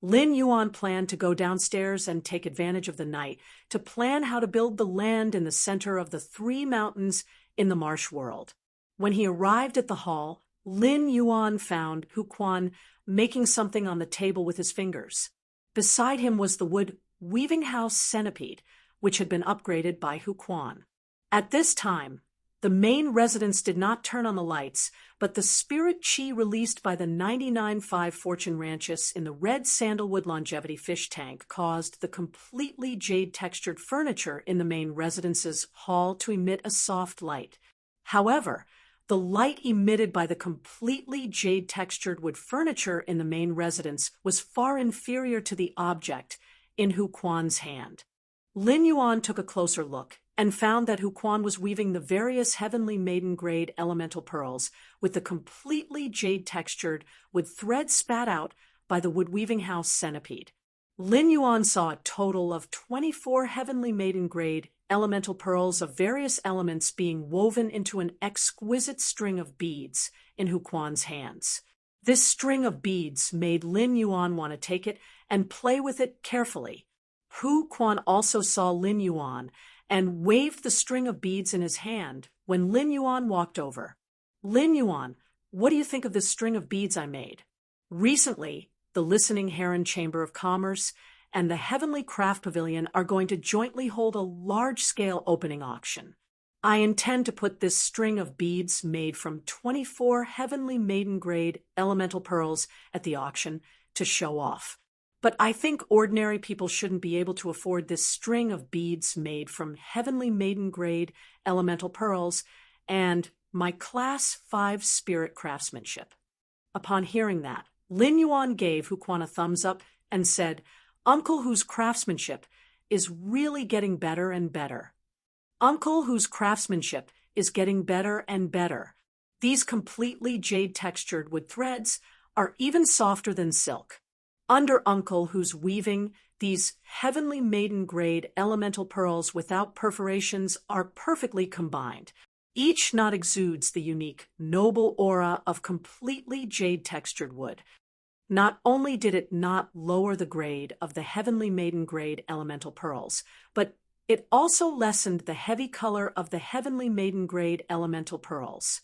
Lin Yuan planned to go downstairs and take advantage of the night to plan how to build the land in the center of the 3 mountains in the marsh world. When he arrived at the hall, Lin Yuan found Hu Quan making something on the table with his fingers. Beside him was the wood weaving house centipede, which had been upgraded by Hu Quan. At this time, the main residence did not turn on the lights, but the spirit chi released by the 99.5 Fortune Ranches in the red sandalwood longevity fish tank caused the completely jade-textured furniture in the main residence's hall to emit a soft light. However, The light emitted by the completely jade-textured wood furniture in the main residence was far inferior to the object in Hu Quan's hand. Lin Yuan took a closer look and found that Hu Quan was weaving the various heavenly maiden-grade elemental pearls with the completely jade-textured wood thread spat out by the wood-weaving house centipede. Lin Yuan saw a total of 24 heavenly maiden-grade elemental pearls of various elements being woven into an exquisite string of beads in Hu Quan's hands. This string of beads made Lin Yuan want to take it and play with it carefully. Hu Quan also saw Lin Yuan and waved the string of beads in his hand when Lin Yuan walked over. "Lin Yuan, what do you think of this string of beads I made?" Recently, the Listening Heron Chamber of Commerce and the Heavenly Craft Pavilion are going to jointly hold a large-scale opening auction. I intend to put this string of beads made from 24 heavenly maiden-grade elemental pearls at the auction to show off. But I think ordinary people shouldn't be able to afford this string of beads made from heavenly maiden-grade elemental pearls and my Class 5 spirit craftsmanship. Upon hearing that, Lin Yuan gave Hu Quan a thumbs up and said, "Uncle Hu's craftsmanship is really getting better and better. Uncle Hu's craftsmanship is getting better and better. These completely jade-textured wood threads are even softer than silk. Under Uncle Hu's weaving, these heavenly maiden-grade elemental pearls without perforations are perfectly combined. Each knot exudes the unique, noble aura of completely jade-textured wood. Not only did it not lower the grade of the heavenly maiden-grade elemental pearls, but it also lessened the heavy color of the heavenly maiden-grade elemental pearls."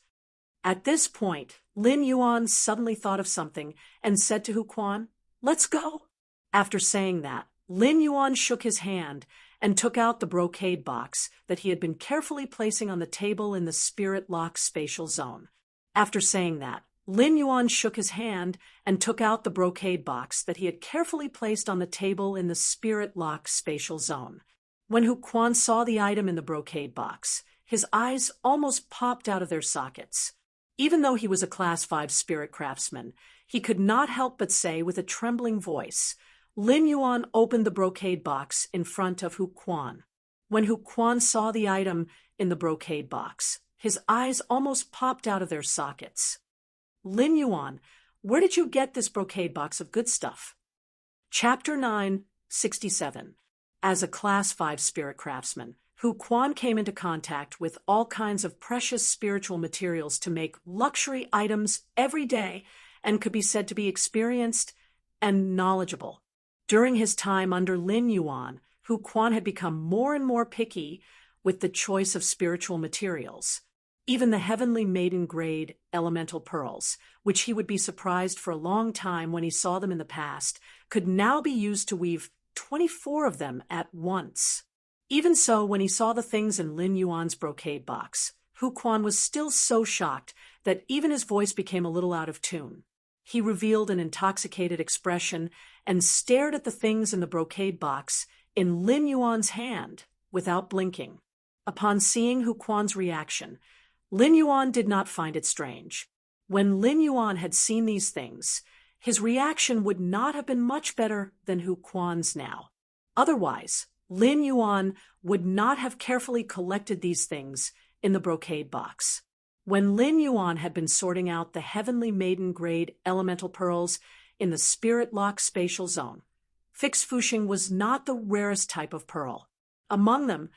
At this point, Lin Yuan suddenly thought of something and said to Hu Quan, "Let's go." After saying that, Lin Yuan shook his hand and took out the brocade box that he had been carefully placing on the table in the spirit lock spatial zone. After saying that, Lin Yuan shook his hand and took out the brocade box that he had carefully placed on the table in the spirit lock spatial zone. When Hu Quan saw the item in the brocade box, his eyes almost popped out of their sockets. Even though he was a Class 5 spirit craftsman, he could not help but say with a trembling voice, "Lin Yuan opened the brocade box in front of Hu Quan." When Hu Quan saw the item in the brocade box, his eyes almost popped out of their sockets. "Lin Yuan, where did you get this brocade box of good stuff?" Chapter 9, 67. As a Class 5 spirit craftsman, Hu Quan came into contact with all kinds of precious spiritual materials to make luxury items every day and could be said to be experienced and knowledgeable. During his time under Lin Yuan, Hu Quan had become more and more picky with the choice of spiritual materials. Even the heavenly maiden-grade elemental pearls, which he would be surprised for a long time when he saw them in the past, could now be used to weave 24 of them at once. Even so, when he saw the things in Lin Yuan's brocade box, Hu Quan was still so shocked that even his voice became a little out of tune. He revealed an intoxicated expression and stared at the things in the brocade box in Lin Yuan's hand without blinking. Upon seeing Hu Quan's reaction, Lin Yuan did not find it strange. When Lin Yuan had seen these things, his reaction would not have been much better than Hu Quan's now. Otherwise, Lin Yuan would not have carefully collected these things in the brocade box. When Lin Yuan had been sorting out the heavenly maiden-grade elemental pearls in the spirit lock spatial zone, fixed fushing was not the rarest type of pearl. Among them,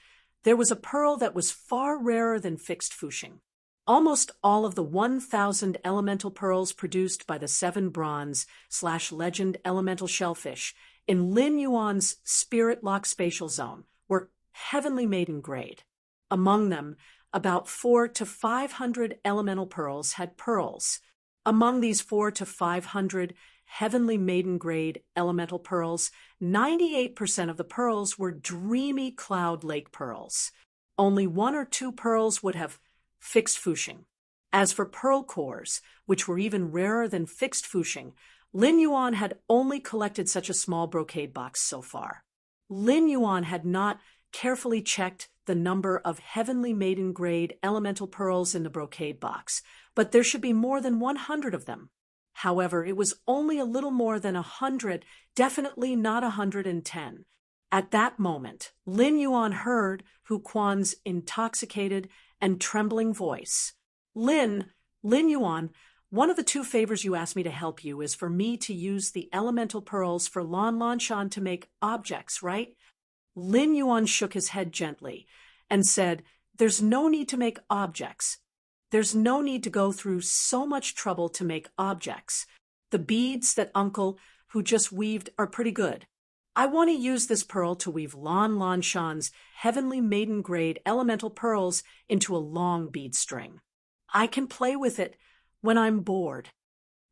there was a pearl that was far rarer than fixed fushing. Almost all of the 1,000 elemental pearls produced by the 7 bronze/legend elemental shellfish in Lin Yuan's spirit lock spatial zone were heavenly maiden grade. Among them, about 400 to 500 elemental pearls had pearls. Among these 400 to 500 heavenly maiden grade elemental pearls, 98% of the pearls were dreamy cloud lake pearls. Only 1 or 2 pearls would have fixed fushing. As for pearl cores, which were even rarer than fixed fushing, Lin Yuan had only collected such a small brocade box so far. Lin Yuan had not carefully checked the number of heavenly maiden-grade elemental pearls in the brocade box, but there should be more than 100 of them. However, it was only a little more than 100, definitely not 110. At that moment, Lin Yuan heard Hu Quan's intoxicated and trembling voice. Lin Yuan, one of the 2 favors you asked me to help you is for me to use the elemental pearls for Lan Lanshan to make objects, right? Lin Yuan shook his head gently and said, "There's no need to make objects. There's no need to go through so much trouble to make objects. The beads that Uncle, who just weaved, are pretty good. I want to use this pearl to weave Lan Lanshan's heavenly maiden-grade elemental pearls into a long bead string. I can play with it when I'm bored."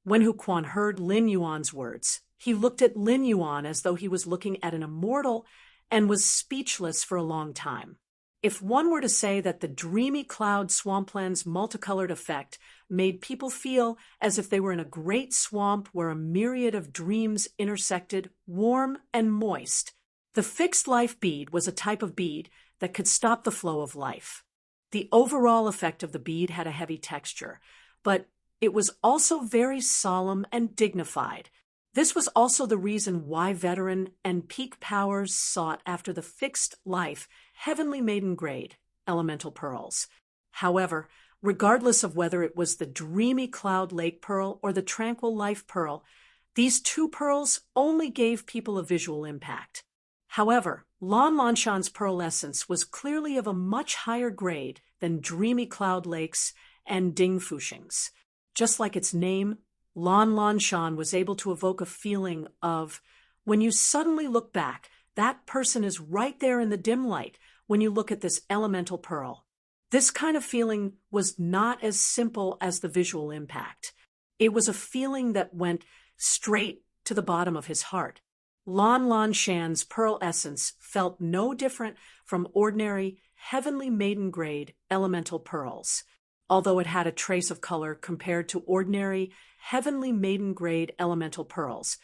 When Hu Quan heard Lin Yuan's words, he looked at Lin Yuan as though he was looking at an immortal and was speechless for a long time. If one were to say that the dreamy cloud swampland's multicolored effect made people feel as if they were in a great swamp where a myriad of dreams intersected, warm and moist, the fixed life bead was a type of bead that could stop the flow of life. The overall effect of the bead had a heavy texture, but it was also very solemn and dignified. This was also the reason why veteran and peak powers sought after the fixed life, heavenly maiden-grade elemental pearls. However, regardless of whether it was the dreamy cloud lake pearl or the tranquil life pearl, these 2 pearls only gave people a visual impact. However, Lan Lanshan's pearl essence was clearly of a much higher grade than dreamy cloud lakes and Ding Fuxing's. Just like its name, Lan Lanshan was able to evoke a feeling of, when you suddenly look back, that person is right there in the dim light when you look at this elemental pearl. This kind of feeling was not as simple as the visual impact. It was a feeling that went straight to the bottom of his heart. Lan Lanshan's pearl essence felt no different from ordinary, heavenly maiden-grade elemental pearls, although it had a trace of color compared to ordinary, heavenly maiden-grade elemental pearls.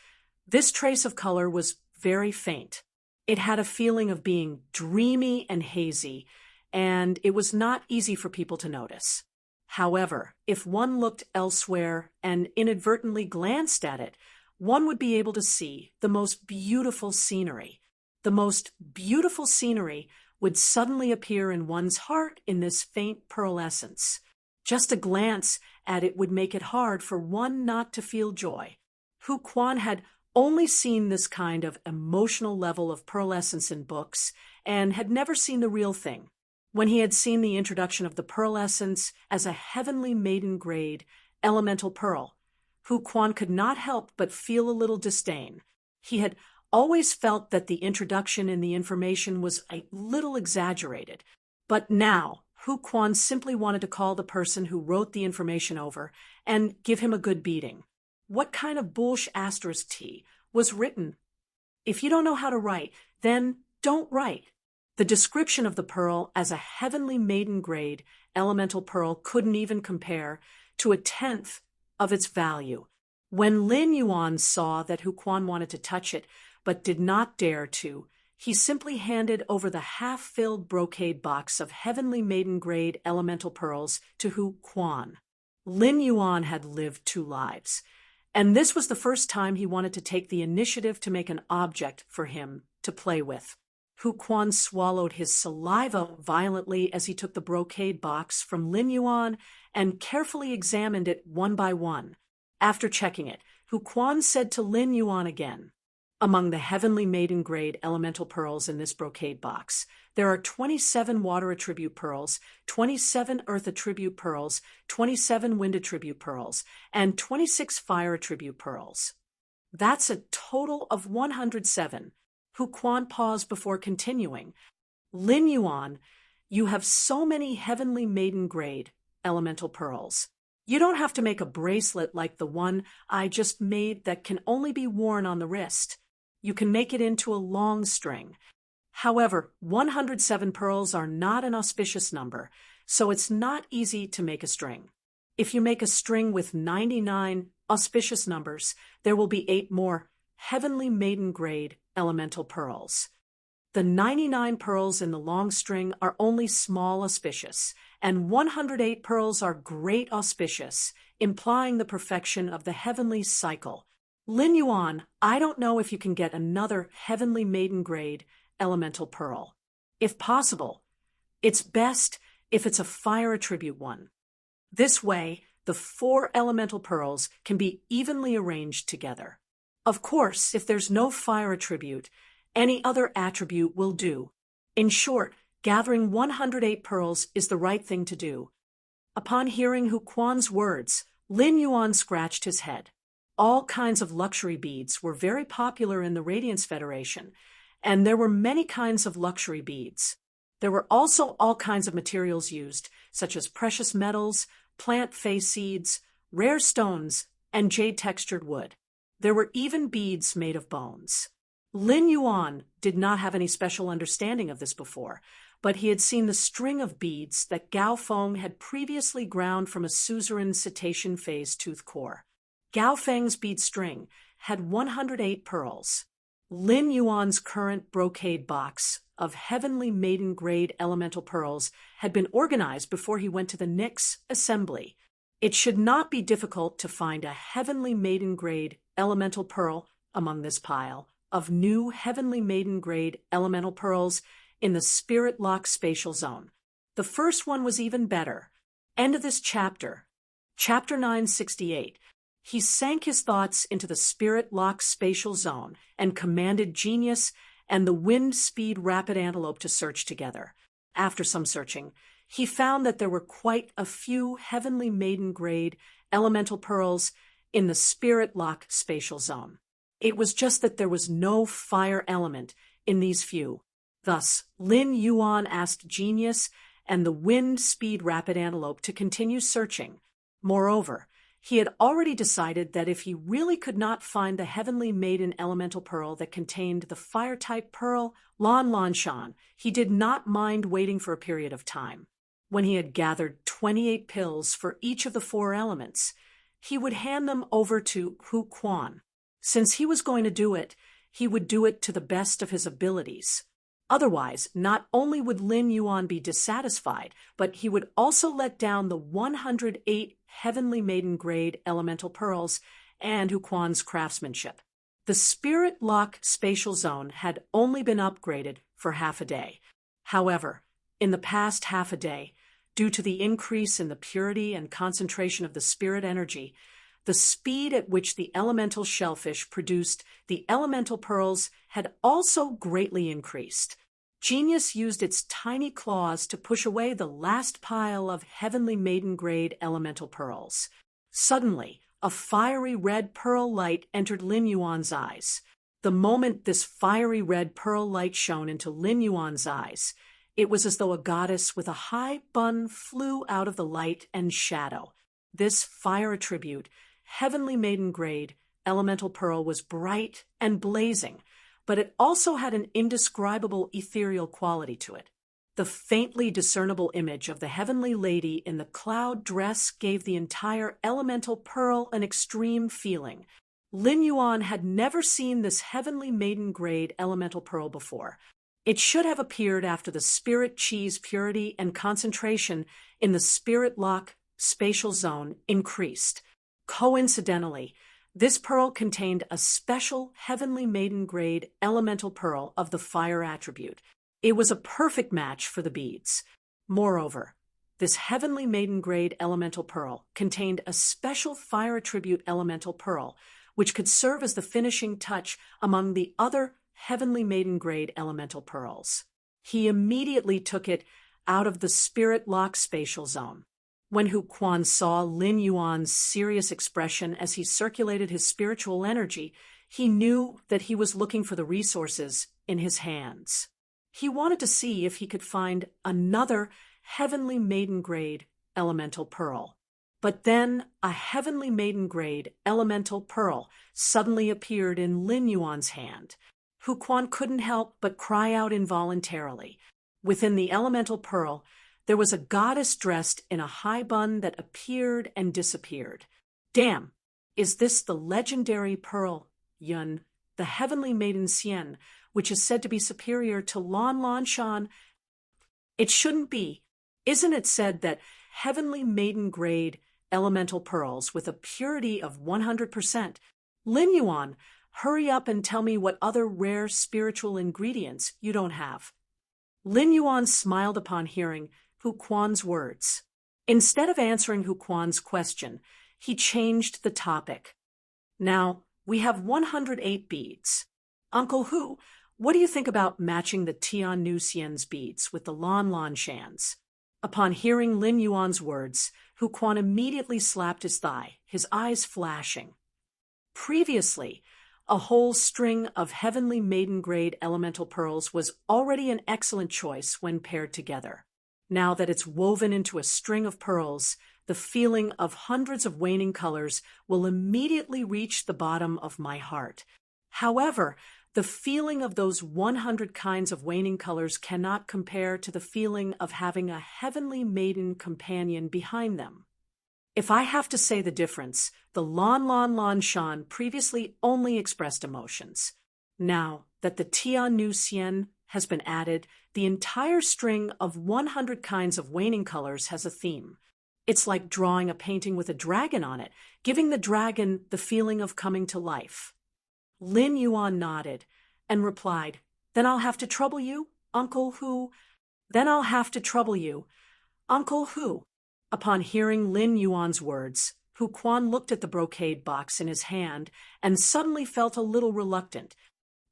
This trace of color was very faint. It had a feeling of being dreamy and hazy, and it was not easy for people to notice. However, if one looked elsewhere and inadvertently glanced at it, one would be able to see the most beautiful scenery. The most beautiful scenery would suddenly appear in one's heart in this faint pearl essence. Just a glance at it would make it hard for one not to feel joy. Hu Quan had only seen this kind of emotional level of pearl essence in books and had never seen the real thing. When he had seen the introduction of the pearl essence as a heavenly maiden-grade elemental pearl, Hu Quan could not help but feel a little disdain. He had always felt that the introduction in the information was a little exaggerated, but now Hu Quan simply wanted to call the person who wrote the information over and give him a good beating. What kind of bullsh asterisk T was written? If you don't know how to write, then don't write. The description of the pearl as a heavenly maiden-grade elemental pearl couldn't even compare to 1/10 of its value. When Lin Yuan saw that Hu Quan wanted to touch it but did not dare to, he simply handed over the half-filled brocade box of heavenly maiden-grade elemental pearls to Hu Quan. Lin Yuan had lived 2 lives, and this was the first time he wanted to take the initiative to make an object for him to play with. Hu Quan swallowed his saliva violently as he took the brocade box from Lin Yuan and carefully examined it one by one. After checking it, Hu Quan said to Lin Yuan again, "Among the heavenly maiden-grade elemental pearls in this brocade box, there are 27 water attribute pearls, 27 earth attribute pearls, 27 wind attribute pearls, and 26 fire attribute pearls. That's a total of 107. Hu Quan paused before continuing. "Lin Yuan, you have so many heavenly maiden-grade elemental pearls. You don't have to make a bracelet like the one I just made that can only be worn on the wrist. You can make it into a long string. However, 107 pearls are not an auspicious number, so it's not easy to make a string. If you make a string with 99 auspicious numbers, there will be 8 more heavenly maiden-grade elemental pearls." The 99 pearls in the long string are only small auspicious, and 108 pearls are great auspicious, implying the perfection of the heavenly cycle. Lin Yuan, I don't know if you can get another heavenly maiden grade elemental pearl. If possible, it's best if it's a fire attribute one. This way, the 4 elemental pearls can be evenly arranged together. Of course, if there's no fire attribute, any other attribute will do. In short, gathering 108 pearls is the right thing to do. Upon hearing Hu Quan's words, Lin Yuan scratched his head. All kinds of luxury beads were very popular in the Radiance Federation, and there were many kinds of luxury beads. There were also all kinds of materials used, such as precious metals, plant face seeds, rare stones, and jade-textured wood. There were even beads made of bones. Lin Yuan did not have any special understanding of this before, but he had seen the string of beads that Gao Feng had previously ground from a suzerain cetacean phase tooth core. Gao Feng's bead string had 108 pearls. Lin Yuan's current brocade box of heavenly maiden grade elemental pearls had been organized before he went to the Nyx assembly. It should not be difficult to find a heavenly maiden grade elemental pearl among this pile of new heavenly maiden grade elemental pearls in the Spirit Lock spatial zone. The first one was even better. End of this chapter. Chapter 968. He sank his thoughts into the Spirit Lock spatial zone and commanded Genius and the Wind Speed Rapid Antelope to search together. After some searching, he found that there were quite a few heavenly maiden grade elemental pearls in the Spirit Lock spatial zone. It was just that there was no fire element in these few. Thus, Lin Yuan asked Genius and the Wind Speed Rapid Antelope to continue searching. Moreover, he had already decided that if he really could not find the heavenly maiden elemental pearl that contained the fire-type pearl, Lan Lan Shan, he did not mind waiting for a period of time. When he had gathered 28 pills for each of the 4 elements, he would hand them over to Hu Quan. Since he was going to do it, he would do it to the best of his abilities. Otherwise, not only would Lin Yuan be dissatisfied, but he would also let down the 108 heavenly maiden grade elemental pearls and Hu Quan's craftsmanship. The Spirit Lock spatial zone had only been upgraded for half a day. However, in the past half a day, due to the increase in the purity and concentration of the spirit energy, the speed at which the elemental shellfish produced the elemental pearls had also greatly increased. Genius used its tiny claws to push away the last pile of heavenly maiden grade elemental pearls. Suddenly, a fiery red pearl light entered Lin Yuan's eyes. The moment this fiery red pearl light shone into Lin Yuan's eyes, it was as though a goddess with a high bun flew out of the light and shadow. This fire attribute, heavenly maiden grade elemental pearl, was bright and blazing, but it also had an indescribable ethereal quality to it. The faintly discernible image of the heavenly lady in the cloud dress gave the entire elemental pearl an extreme feeling. Lin Yuan had never seen this heavenly maiden grade elemental pearl before. It should have appeared after the spirit chi's purity and concentration in the Spirit Lock spatial zone increased. Coincidentally, this pearl contained a special heavenly maiden grade elemental pearl of the fire attribute. It was a perfect match for the beads. Moreover, this heavenly maiden grade elemental pearl contained a special fire attribute elemental pearl, which could serve as the finishing touch among the other heavenly maiden grade elemental pearls. He immediately took it out of the Spirit Lock spatial zone. When Hu Quan saw Lin Yuan's serious expression as he circulated his spiritual energy, he knew that he was looking for the resources in his hands. He wanted to see if he could find another heavenly maiden grade elemental pearl. But then a heavenly maiden grade elemental pearl suddenly appeared in Lin Yuan's hand. Hu Quan couldn't help but cry out involuntarily. Within the elemental pearl, there was a goddess dressed in a high bun that appeared and disappeared. Damn, is this the legendary pearl, Yun, the heavenly maiden Xian, which is said to be superior to Lan Lan Shan. It shouldn't be. Isn't it said that heavenly maiden grade elemental pearls with a purity of 100%? Lin Yuan, hurry up and tell me what other rare spiritual ingredients you don't have. Lin Yuan smiled upon hearing Hu Quan's words. Instead of answering Hu Quan's question, he changed the topic. Now, we have 108 beads. Uncle Hu, what do you think about matching the Tian Nu Xian's beads with the Lan Lan Shan's? Upon hearing Lin Yuan's words, Hu Quan immediately slapped his thigh, his eyes flashing. Previously, a whole string of heavenly maiden-grade elemental pearls was already an excellent choice when paired together. Now that it's woven into a string of pearls, the feeling of hundreds of waning colors will immediately reach the bottom of my heart. However, the feeling of those 100 kinds of waning colors cannot compare to the feeling of having a heavenly maiden companion behind them. If I have to say the difference, the Lan Lan Lan Shan previously only expressed emotions. Now that the Tian Nu Xian has been added, the entire string of 100 kinds of waning colors has a theme. It's like drawing a painting with a dragon on it, giving the dragon the feeling of coming to life. Lin Yuan nodded and replied, "Then I'll have to trouble you, Uncle Hu? Then I'll have to trouble you, Uncle Hu." Upon hearing Lin Yuan's words, Hu Quan looked at the brocade box in his hand and suddenly felt a little reluctant.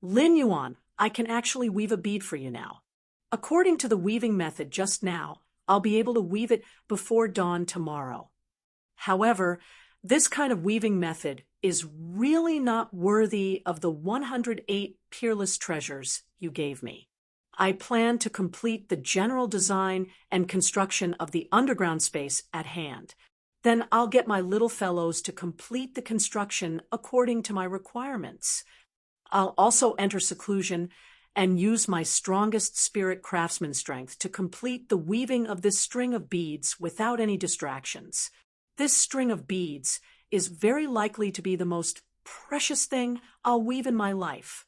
"Lin Yuan, I can actually weave a bead for you now. According to the weaving method just now, I'll be able to weave it before dawn tomorrow. However, this kind of weaving method is really not worthy of the 108 peerless treasures you gave me. I plan to complete the general design and construction of the underground space at hand. Then I'll get my little fellows to complete the construction according to my requirements. I'll also enter seclusion and use my strongest spirit craftsman strength to complete the weaving of this string of beads without any distractions. This string of beads is very likely to be the most precious thing I'll weave in my life."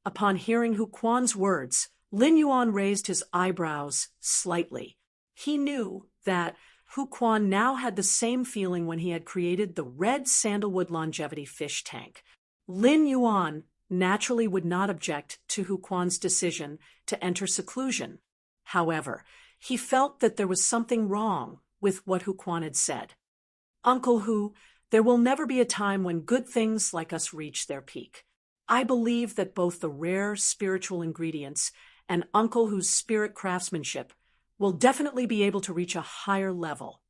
Upon hearing Hu Quan's words, Lin Yuan raised his eyebrows slightly. He knew that Hu Quan now had the same feeling when he had created the red sandalwood longevity fish tank. Lin Yuan naturally would not object to Hu Quan's decision to enter seclusion. However, he felt that there was something wrong with what Hu Quan had said. "Uncle Hu, there will never be a time when good things like us reach their peak. I believe that both the rare spiritual ingredients and Uncle Hu's spirit craftsmanship will definitely be able to reach a higher level."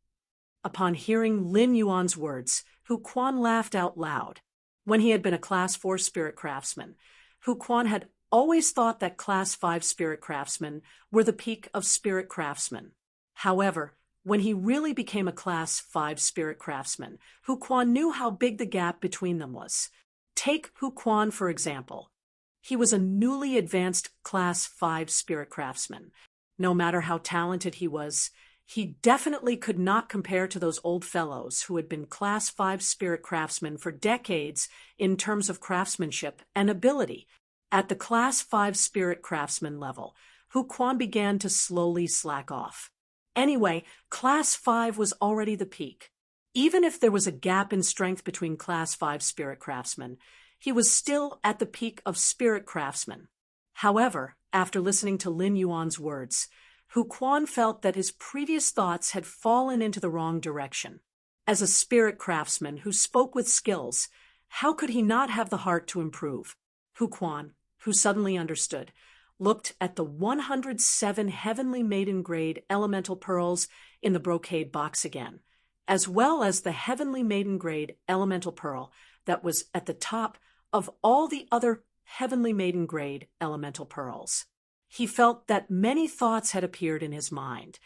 Upon hearing Lin Yuan's words, Hu Quan laughed out loud. When he had been a Class 4 spirit craftsman, Hu Quan had always thought that Class 5 spirit craftsmen were the peak of spirit craftsmen. However, when he really became a Class 5 spirit craftsman, Hu Quan knew how big the gap between them was. Take Hu Quan, for example. He was a newly advanced Class 5 spirit craftsman. No matter how talented he was, he definitely could not compare to those old fellows who had been Class 5 spirit craftsmen for decades in terms of craftsmanship and ability. At the Class 5 spirit craftsman level, Hu Quan began to slowly slack off. Anyway, Class 5 was already the peak. Even if there was a gap in strength between Class 5 spirit craftsmen, he was still at the peak of spirit craftsman. However, after listening to Lin Yuan's words, Hu Quan felt that his previous thoughts had fallen into the wrong direction. As a spirit craftsman who spoke with skills, how could he not have the heart to improve? Hu Quan, who suddenly understood, looked at the 107 heavenly maiden-grade elemental pearls in the brocade box again, as well as the heavenly maiden-grade elemental pearl that was at the top of all the other heavenly maiden-grade elemental pearls. He felt that many thoughts had appeared in his mind.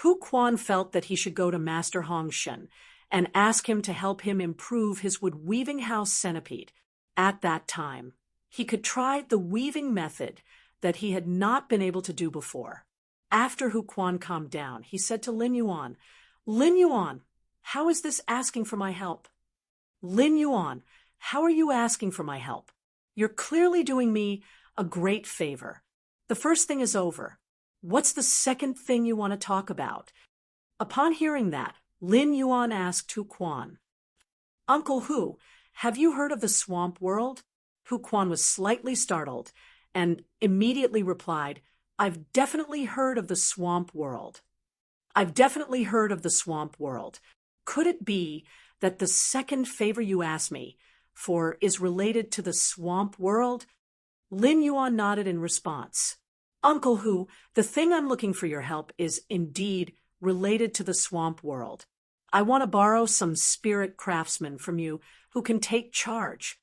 Hu Quan felt that he should go to Master Hong Shen and ask him to help him improve his wood weaving house centipede. At that time, he could try the weaving method that he had not been able to do before. After Hu Quan calmed down, he said to Lin Yuan, "Lin Yuan, how is this asking for my help?" "Lin Yuan, how are you asking for my help? You're clearly doing me a great favor. The first thing is over. What's the second thing you want to talk about? Upon hearing that, Lin Yuan asked Hu Quan, Uncle Hu, have you heard of the swamp world? Hu Quan was slightly startled and immediately replied, I've definitely heard of the swamp world. I've definitely heard of the swamp world. Could it be that the second favor you asked me for is related to the swamp world? Lin Yuan nodded in response. Uncle Hu, the thing I'm looking for your help is indeed related to the swamp world. I want to borrow some spirit craftsmen from you who can take charge.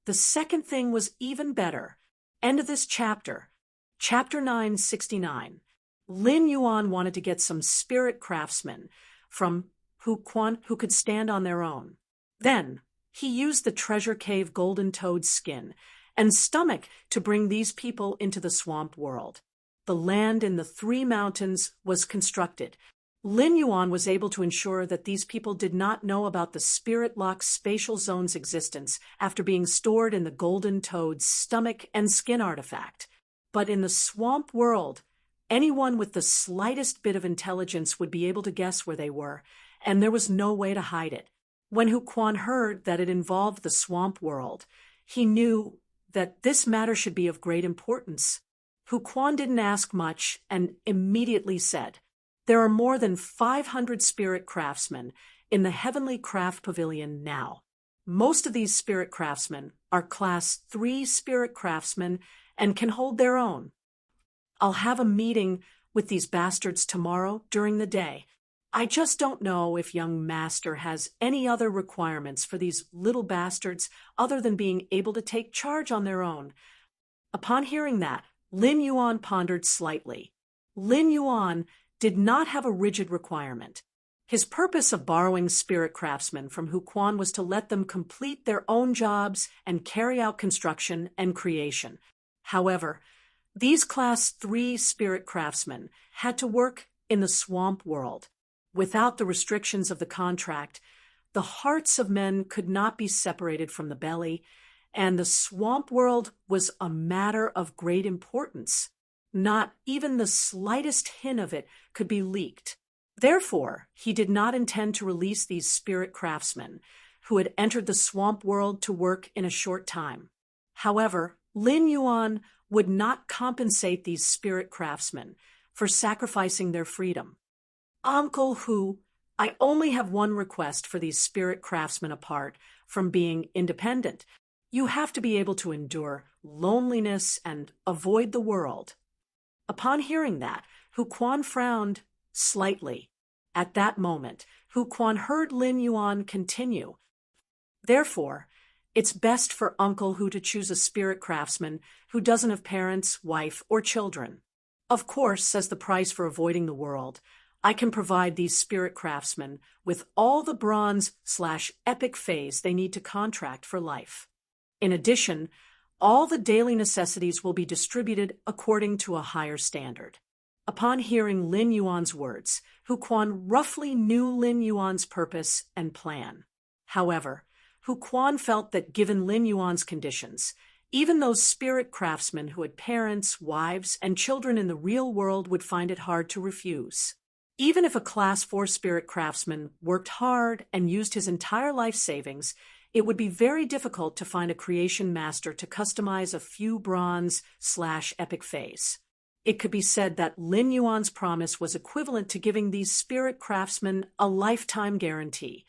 The second thing was even better. End of this chapter. Chapter 969. Lin Yuan wanted to get some spirit craftsmen from Hu Quan who could stand on their own. Then, he used the treasure cave golden toad skin and stomach to bring these people into the swamp world. The land in the 3 mountains was constructed. Lin Yuan was able to ensure that these people did not know about the spirit-locked spatial zone's existence after being stored in the golden toad's stomach and skin artifact. But in the swamp world, anyone with the slightest bit of intelligence would be able to guess where they were, and there was no way to hide it. When Hu Quan heard that it involved the swamp world, he knew that this matter should be of great importance. Hu Quan didn't ask much and immediately said, There are more than 500 spirit craftsmen in the Heavenly Craft Pavilion now. Most of these spirit craftsmen are Class 3 spirit craftsmen and can hold their own. I'll have a meeting with these bastards tomorrow during the day. I just don't know if young master has any other requirements for these little bastards other than being able to take charge on their own. Upon hearing that, Lin Yuan pondered slightly. Lin Yuan did not have a rigid requirement. His purpose of borrowing spirit craftsmen from Hu Quan was to let them complete their own jobs and carry out construction and creation. However, these Class 3 spirit craftsmen had to work in the swamp world. Without the restrictions of the contract, the hearts of men could not be separated from the belly, and the swamp world was a matter of great importance. Not even the slightest hint of it could be leaked. Therefore, he did not intend to release these spirit craftsmen, who had entered the swamp world to work in a short time. However, Lin Yuan would not compensate these spirit craftsmen for sacrificing their freedom. Uncle Hu, I only have one request for these spirit craftsmen apart from being independent. You have to be able to endure loneliness and avoid the world. Upon hearing that, Hu Quan frowned slightly. At that moment, Hu Quan heard Lin Yuan continue. Therefore, it's best for Uncle Hu to choose a spirit craftsman who doesn't have parents, wife, or children. Of course, as the price for avoiding the world, I can provide these spirit craftsmen with all the bronze/epic phase they need to contract for life. In addition, all the daily necessities will be distributed according to a higher standard. Upon hearing Lin Yuan's words, Hu Quan roughly knew Lin Yuan's purpose and plan. However, Hu Quan felt that given Lin Yuan's conditions, even those spirit craftsmen who had parents, wives, and children in the real world would find it hard to refuse. Even if a Class 4 spirit craftsman worked hard and used his entire life savings, it would be very difficult to find a creation master to customize a few bronze/epic phase. It could be said that Lin Yuan's promise was equivalent to giving these spirit craftsmen a lifetime guarantee.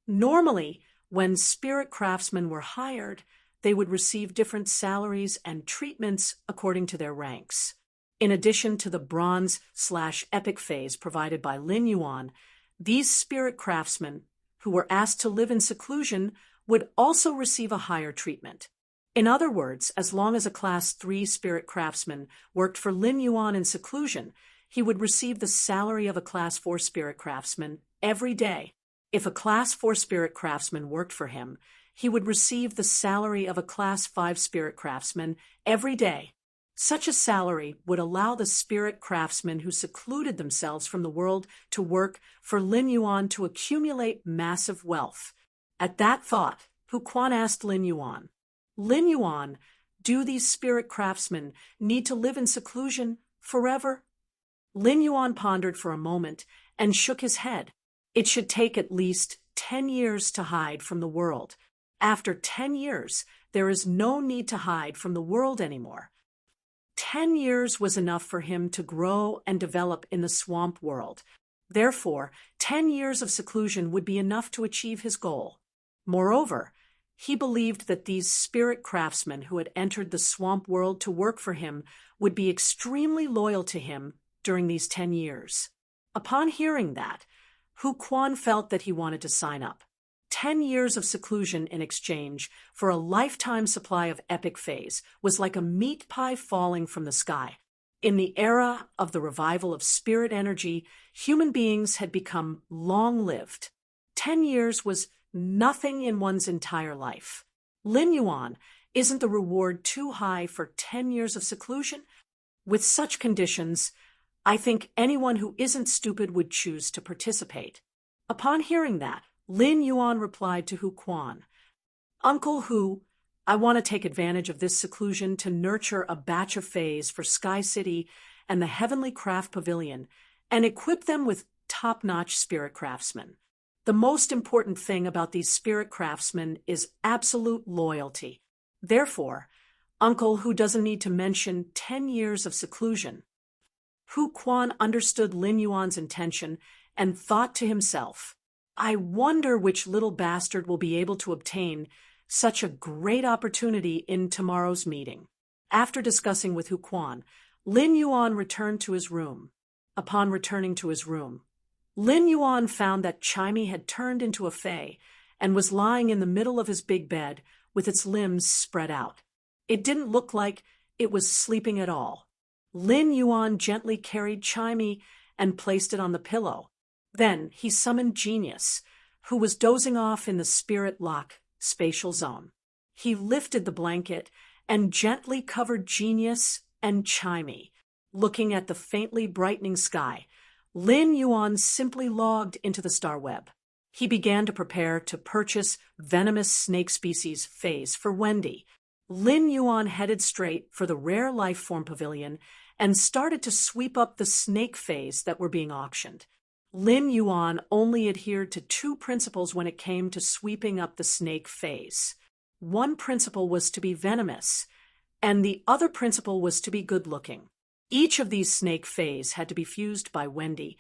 Normally, when spirit craftsmen were hired, they would receive different salaries and treatments according to their ranks. In addition to the bronze/epic phase provided by Lin Yuan, these spirit craftsmen, who were asked to live in seclusion, would also receive a higher treatment. In other words, as long as a Class 3 spirit craftsman worked for Lin Yuan in seclusion, he would receive the salary of a Class 4 spirit craftsman every day. If a Class 4 spirit craftsman worked for him, he would receive the salary of a Class 5 spirit craftsman every day. Such a salary would allow the spirit craftsmen who secluded themselves from the world to work for Lin Yuan to accumulate massive wealth. At that thought, Hu Quan asked Lin Yuan, Do these spirit craftsmen need to live in seclusion forever? Lin Yuan pondered for a moment and shook his head. It should take at least 10 years to hide from the world. After 10 years, there is no need to hide from the world anymore. 10 years was enough for him to grow and develop in the swamp world. Therefore, 10 years of seclusion would be enough to achieve his goal. Moreover, he believed that these spirit craftsmen who had entered the swamp world to work for him would be extremely loyal to him during these 10 years. Upon hearing that, Hu Quan felt that he wanted to sign up. 10 years of seclusion in exchange for a lifetime supply of epic phase was like a meat pie falling from the sky. In the era of the revival of spirit energy, human beings had become long-lived. 10 years was nothing in one's entire life. Lin Yuan, isn't the reward too high for 10 years of seclusion? With such conditions, I think anyone who isn't stupid would choose to participate. Upon hearing that, Lin Yuan replied to Hu Quan, Uncle Hu, I want to take advantage of this seclusion to nurture a batch of fays for Sky City and the Heavenly Craft Pavilion and equip them with top-notch spirit craftsmen. The most important thing about these spirit craftsmen is absolute loyalty. Therefore, Uncle Hu doesn't need to mention 10 years of seclusion. Hu Quan understood Lin Yuan's intention and thought to himself, I wonder which little bastard will be able to obtain such a great opportunity in tomorrow's meeting. After discussing with Hu Quan, Lin Yuan returned to his room. Upon returning to his room, Lin Yuan found that Chimey had turned into a fey and was lying in the middle of his big bed with its limbs spread out. It didn't look like it was sleeping at all. Lin Yuan gently carried Chimey and placed it on the pillow. Then he summoned Genius, who was dozing off in the spirit lock spatial zone. He lifted the blanket and gently covered Genius and Chimey. Looking at the faintly brightening sky, Lin Yuan simply logged into the star web. He began to prepare to purchase venomous snake species phase for Wendy. Lin Yuan headed straight for the rare life form pavilion and started to sweep up the snake phase that were being auctioned. Lin Yuan only adhered to two principles when it came to sweeping up the snake phase. One principle was to be venomous, and the other principle was to be good-looking. Each of these snake phase had to be fused by Wendy,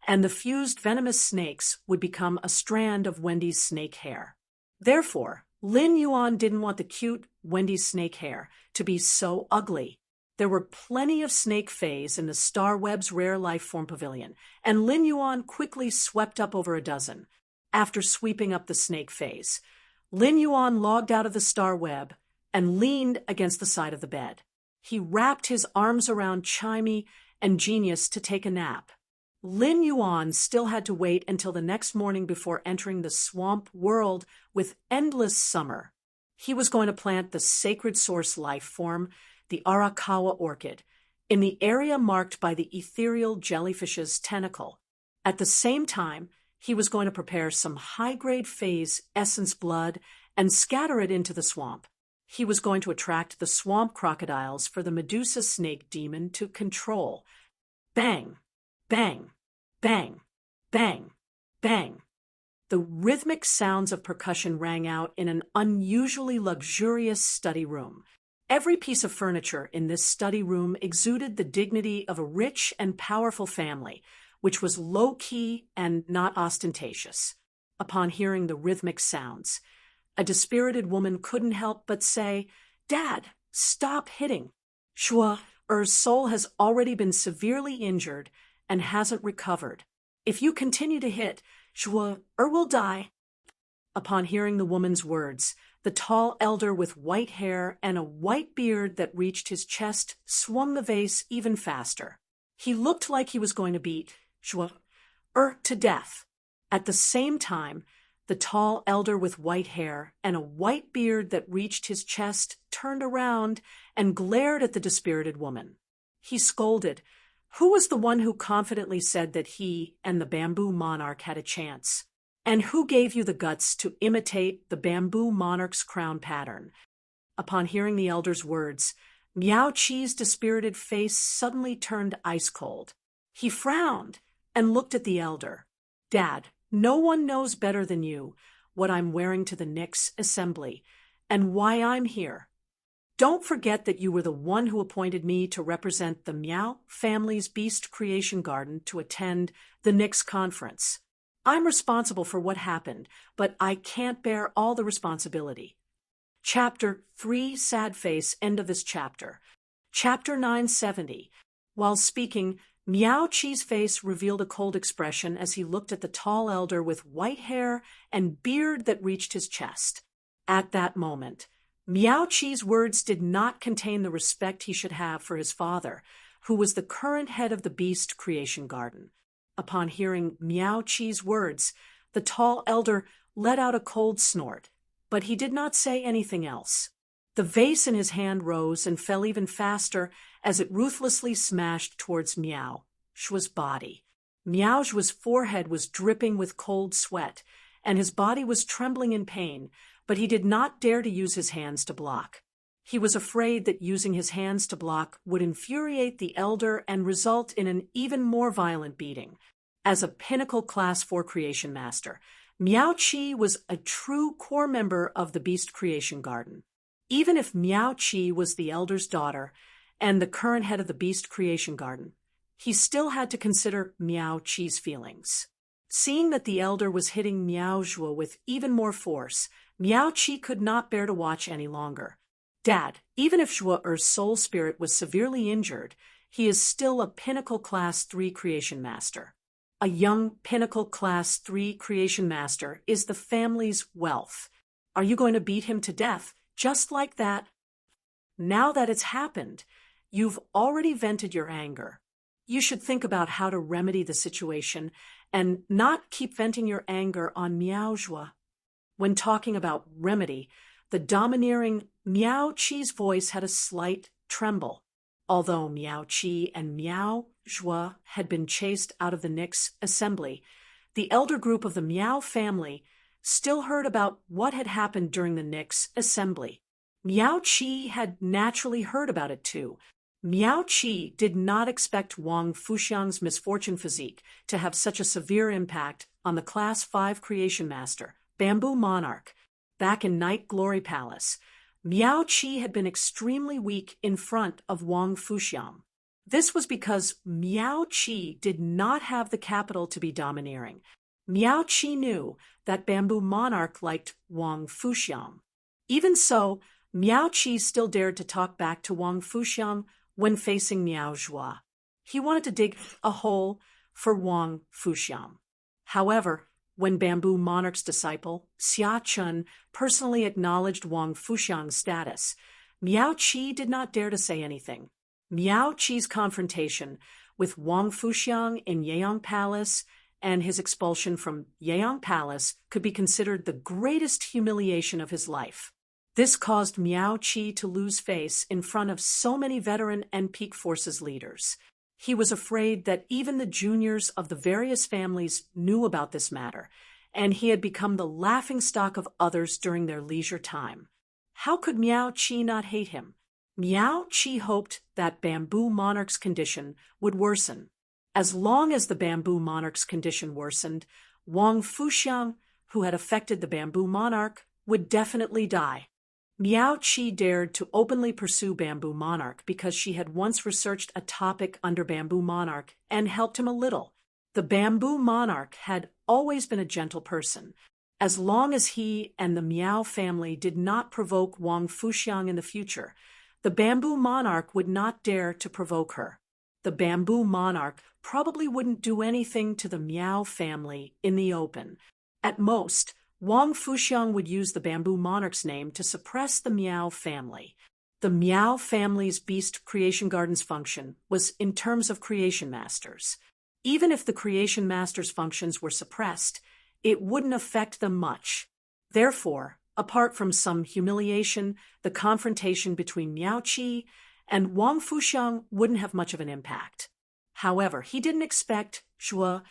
and the fused venomous snakes would become a strand of Wendy's snake hair. Therefore, Lin Yuan didn't want the cute Wendy's snake hair to be so ugly. There were plenty of snake phase in the Star Web's rare life form pavilion, and Lin Yuan quickly swept up over a dozen. After sweeping up the snake phase, Lin Yuan logged out of the Star Web and leaned against the side of the bed. He wrapped his arms around Chimey and Genius to take a nap. Lin Yuan still had to wait until the next morning before entering the swamp world with endless summer. He was going to plant the sacred source life form, the Arakawa orchid, in the area marked by the ethereal jellyfish's tentacle. At the same time, he was going to prepare some high-grade phase essence blood and scatter it into the swamp. He was going to attract the swamp crocodiles for the Medusa snake demon to control. Bang, bang, bang, bang, bang. The rhythmic sounds of percussion rang out in an unusually luxurious study room. Every piece of furniture in this study room exuded the dignity of a rich and powerful family, which was low-key and not ostentatious. Upon hearing the rhythmic sounds, a dispirited woman couldn't help but say, "Dad, stop hitting. Shua's soul has already been severely injured and hasn't recovered. If you continue to hit, Shua will die." Upon hearing the woman's words, the tall elder with white hair and a white beard that reached his chest swung the vase even faster. He looked like he was going to beat Shua to death. At the same time, the tall elder with white hair and a white beard that reached his chest turned around and glared at the dispirited woman. He scolded, "Who was the one who confidently said that he and the bamboo monarch had a chance? And who gave you the guts to imitate the bamboo monarch's crown pattern? Upon hearing the elder's words, Miao Qi's dispirited face suddenly turned ice cold. He frowned and looked at the elder. "Dad, no one knows better than you what I'm wearing to the next assembly and why I'm here. Don't forget that you were the one who appointed me to represent the Miao family's Beast Creation Garden to attend the next conference. I'm responsible for what happened, but I can't bear all the responsibility." Chapter 3, Sad Face, end of this chapter. Chapter 970. While speaking, Miao Qi's face revealed a cold expression as he looked at the tall elder with white hair and beard that reached his chest. At that moment, Miao Qi's words did not contain the respect he should have for his father, who was the current head of the Beast Creation Garden. Upon hearing Miao Qi's words, the tall elder let out a cold snort, but he did not say anything else. The vase in his hand rose and fell even faster as it ruthlessly smashed towards Miao Shua's body. Miao Shua's forehead was dripping with cold sweat, and his body was trembling in pain, but he did not dare to use his hands to block. He was afraid that using his hands to block would infuriate the elder and result in an even more violent beating. As a pinnacle Class 4 creation master, Miao Qi was a true core member of the Beast Creation Garden. Even if Miao Qi was the elder's daughter and the current head of the Beast Creation Garden, he still had to consider Miao Qi's feelings. Seeing that the elder was hitting Miao Zhuo with even more force, Miao Qi could not bear to watch any longer. "Dad, even if Zhuo Er's soul spirit was severely injured, he is still a pinnacle Class 3 creation master. A young pinnacle Class 3 creation master is the family's wealth. Are you going to beat him to death, just like that? Now that it's happened, you've already vented your anger. You should think about how to remedy the situation and not keep venting your anger on Miao Zhuo." When talking about remedy, the domineering Miao Qi's voice had a slight tremble. Although Miao Qi and Miao Zhuo had been chased out of the next assembly, the elder group of the Miao family still heard about what had happened during the next assembly. Miao Qi had naturally heard about it too. Miao Qi did not expect Wang Fuxiang's misfortune physique to have such a severe impact on the Class 5 creation master, Bamboo Monarch. Back in Night Glory Palace, Miao Qi had been extremely weak in front of Wang Fuxiang. This was because Miao Qi did not have the capital to be domineering. Miao Qi knew that Bamboo Monarch liked Wang Fuxiang. Even so, Miao Qi still dared to talk back to Wang Fuxiang when facing Miao Zhuo. He wanted to dig a hole for Wang Fuxiang. However, when Bamboo Monarch's disciple, Xia Chun, personally acknowledged Wang Fuxiang's status, Miao Qi did not dare to say anything. Miao Qi's confrontation with Wang Fuxiang in Yeyang Palace and his expulsion from Yeyang Palace could be considered the greatest humiliation of his life. This caused Miao Qi to lose face in front of so many veteran and peak forces leaders. He was afraid that even the juniors of the various families knew about this matter, and he had become the laughingstock of others during their leisure time. How could Miao Qi not hate him? Miao Qi hoped that Bamboo Monarch's condition would worsen. As long as the Bamboo Monarch's condition worsened, Wang Fuxiang, who had affected the Bamboo Monarch, would definitely die. Miao Qi dared to openly pursue Bamboo Monarch because she had once researched a topic under Bamboo Monarch and helped him a little. The Bamboo Monarch had always been a gentle person. As long as he and the Miao family did not provoke Wang Fuxiang in the future, the Bamboo Monarch would not dare to provoke her. The Bamboo Monarch probably wouldn't do anything to the Miao family in the open. At most, Wang Fuxiang would use the Bamboo Monarch's name to suppress the Miao family. The Miao family's Beast Creation Garden's function was in terms of creation masters. Even if the creation masters' functions were suppressed, it wouldn't affect them much. Therefore, apart from some humiliation, the confrontation between Miao Qi and Wang Fuxiang wouldn't have much of an impact. However, he didn't expect Zhuo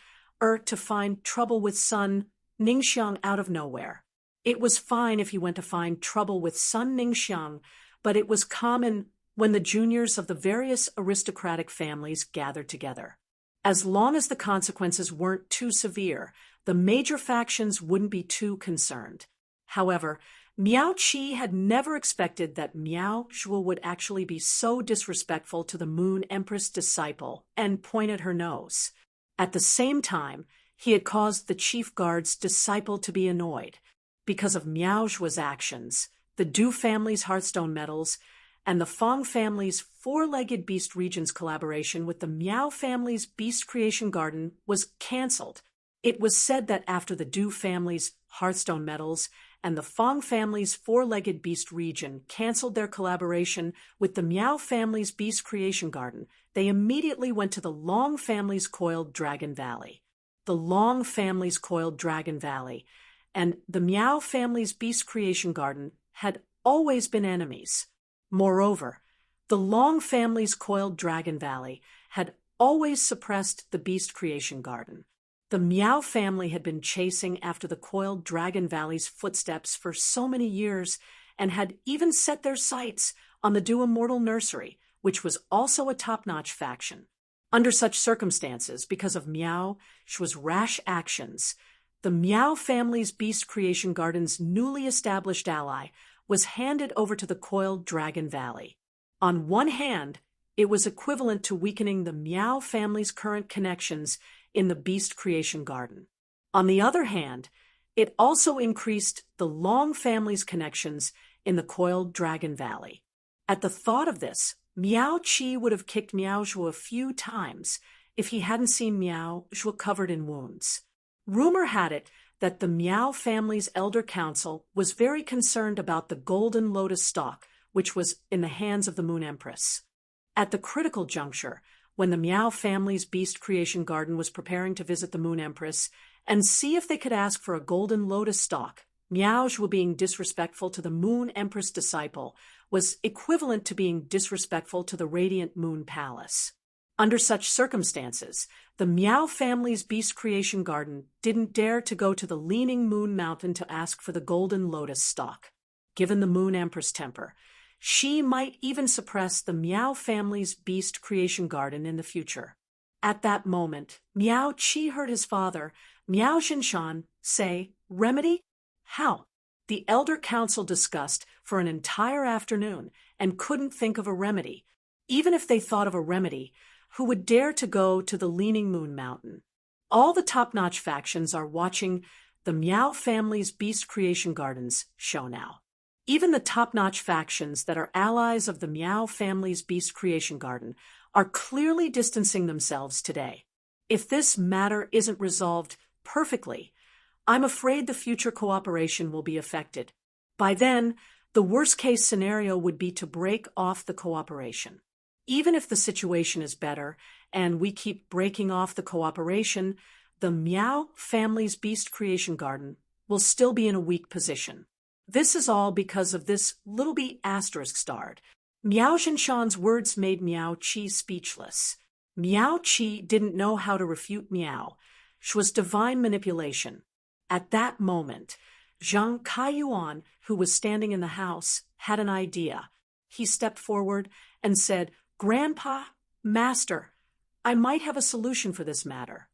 Er to find trouble with son Ningxiang out of nowhere. It was fine if he went to find trouble with Sun Ningxiang, but it was common when the juniors of the various aristocratic families gathered together. As long as the consequences weren't too severe, the major factions wouldn't be too concerned. However, Miao Qi had never expected that Miao Zhuo would actually be so disrespectful to the Moon Empress disciple and point at her nose. At the same time, he had caused the chief guard's disciple to be annoyed. Because of Miao Zhuo's actions, the Du family's Hearthstone medals, and the Fong family's four-legged beast region's collaboration with the Miao family's beast creation garden was cancelled. It was said that after the Du family's Hearthstone medals and the Fong family's four-legged beast region cancelled their collaboration with the Miao family's beast creation garden, they immediately went to the Long family's coiled Dragon Valley. The Long family's coiled Dragon Valley and the Miao family's beast creation garden had always been enemies. Moreover, the Long family's coiled Dragon Valley had always suppressed the beast creation garden. The Miao family had been chasing after the coiled Dragon Valley's footsteps for so many years and had even set their sights on the Du Immortal Nursery, which was also a top-notch faction. Under such circumstances, because of Miao Zhuo's rash actions, the Miao family's beast creation garden's newly established ally was handed over to the coiled Dragon Valley. On one hand, it was equivalent to weakening the Miao family's current connections in the beast creation garden. On the other hand, it also increased the Long family's connections in the coiled Dragon Valley. At the thought of this, Miao Qi would have kicked Miao Zhuo a few times if he hadn't seen Miao Zhuo covered in wounds. Rumor had it that the Miao family's elder council was very concerned about the golden lotus stalk, which was in the hands of the Moon Empress. At the critical juncture, when the Miao family's beast creation garden was preparing to visit the Moon Empress and see if they could ask for a golden lotus stalk, Miao Zhuo being disrespectful to the Moon Empress disciple was equivalent to being disrespectful to the Radiant Moon Palace. Under such circumstances, the Miao family's beast creation garden didn't dare to go to the Leaning Moon Mountain to ask for the golden lotus stalk. Given the Moon Empress temper, she might even suppress the Miao family's beast creation garden in the future. At that moment, Miao Qi heard his father, Miao Xinshan, say, "Remedy? How?" The elder council discussed for an entire afternoon and couldn't think of a remedy. Even if they thought of a remedy, who would dare to go to the Leaning Moon Mountain? All the top-notch factions are watching the Miao family's beast creation gardens show now. Even the top-notch factions that are allies of the Miao family's beast creation garden are clearly distancing themselves today. If this matter isn't resolved perfectly, I'm afraid the future cooperation will be affected. By then, the worst-case scenario would be to break off the cooperation. Even if the situation is better and we keep breaking off the cooperation, the Miao family's beast creation garden will still be in a weak position. This is all because of this little b asterisk starred. Miao Xinshan's words made Miao Qi speechless. Miao Qi didn't know how to refute Miao Zhuo's divine manipulation. At that moment, Zhang Kaiyuan, who was standing in the house, had an idea. He stepped forward and said, "Grandpa, Master, I might have a solution for this matter."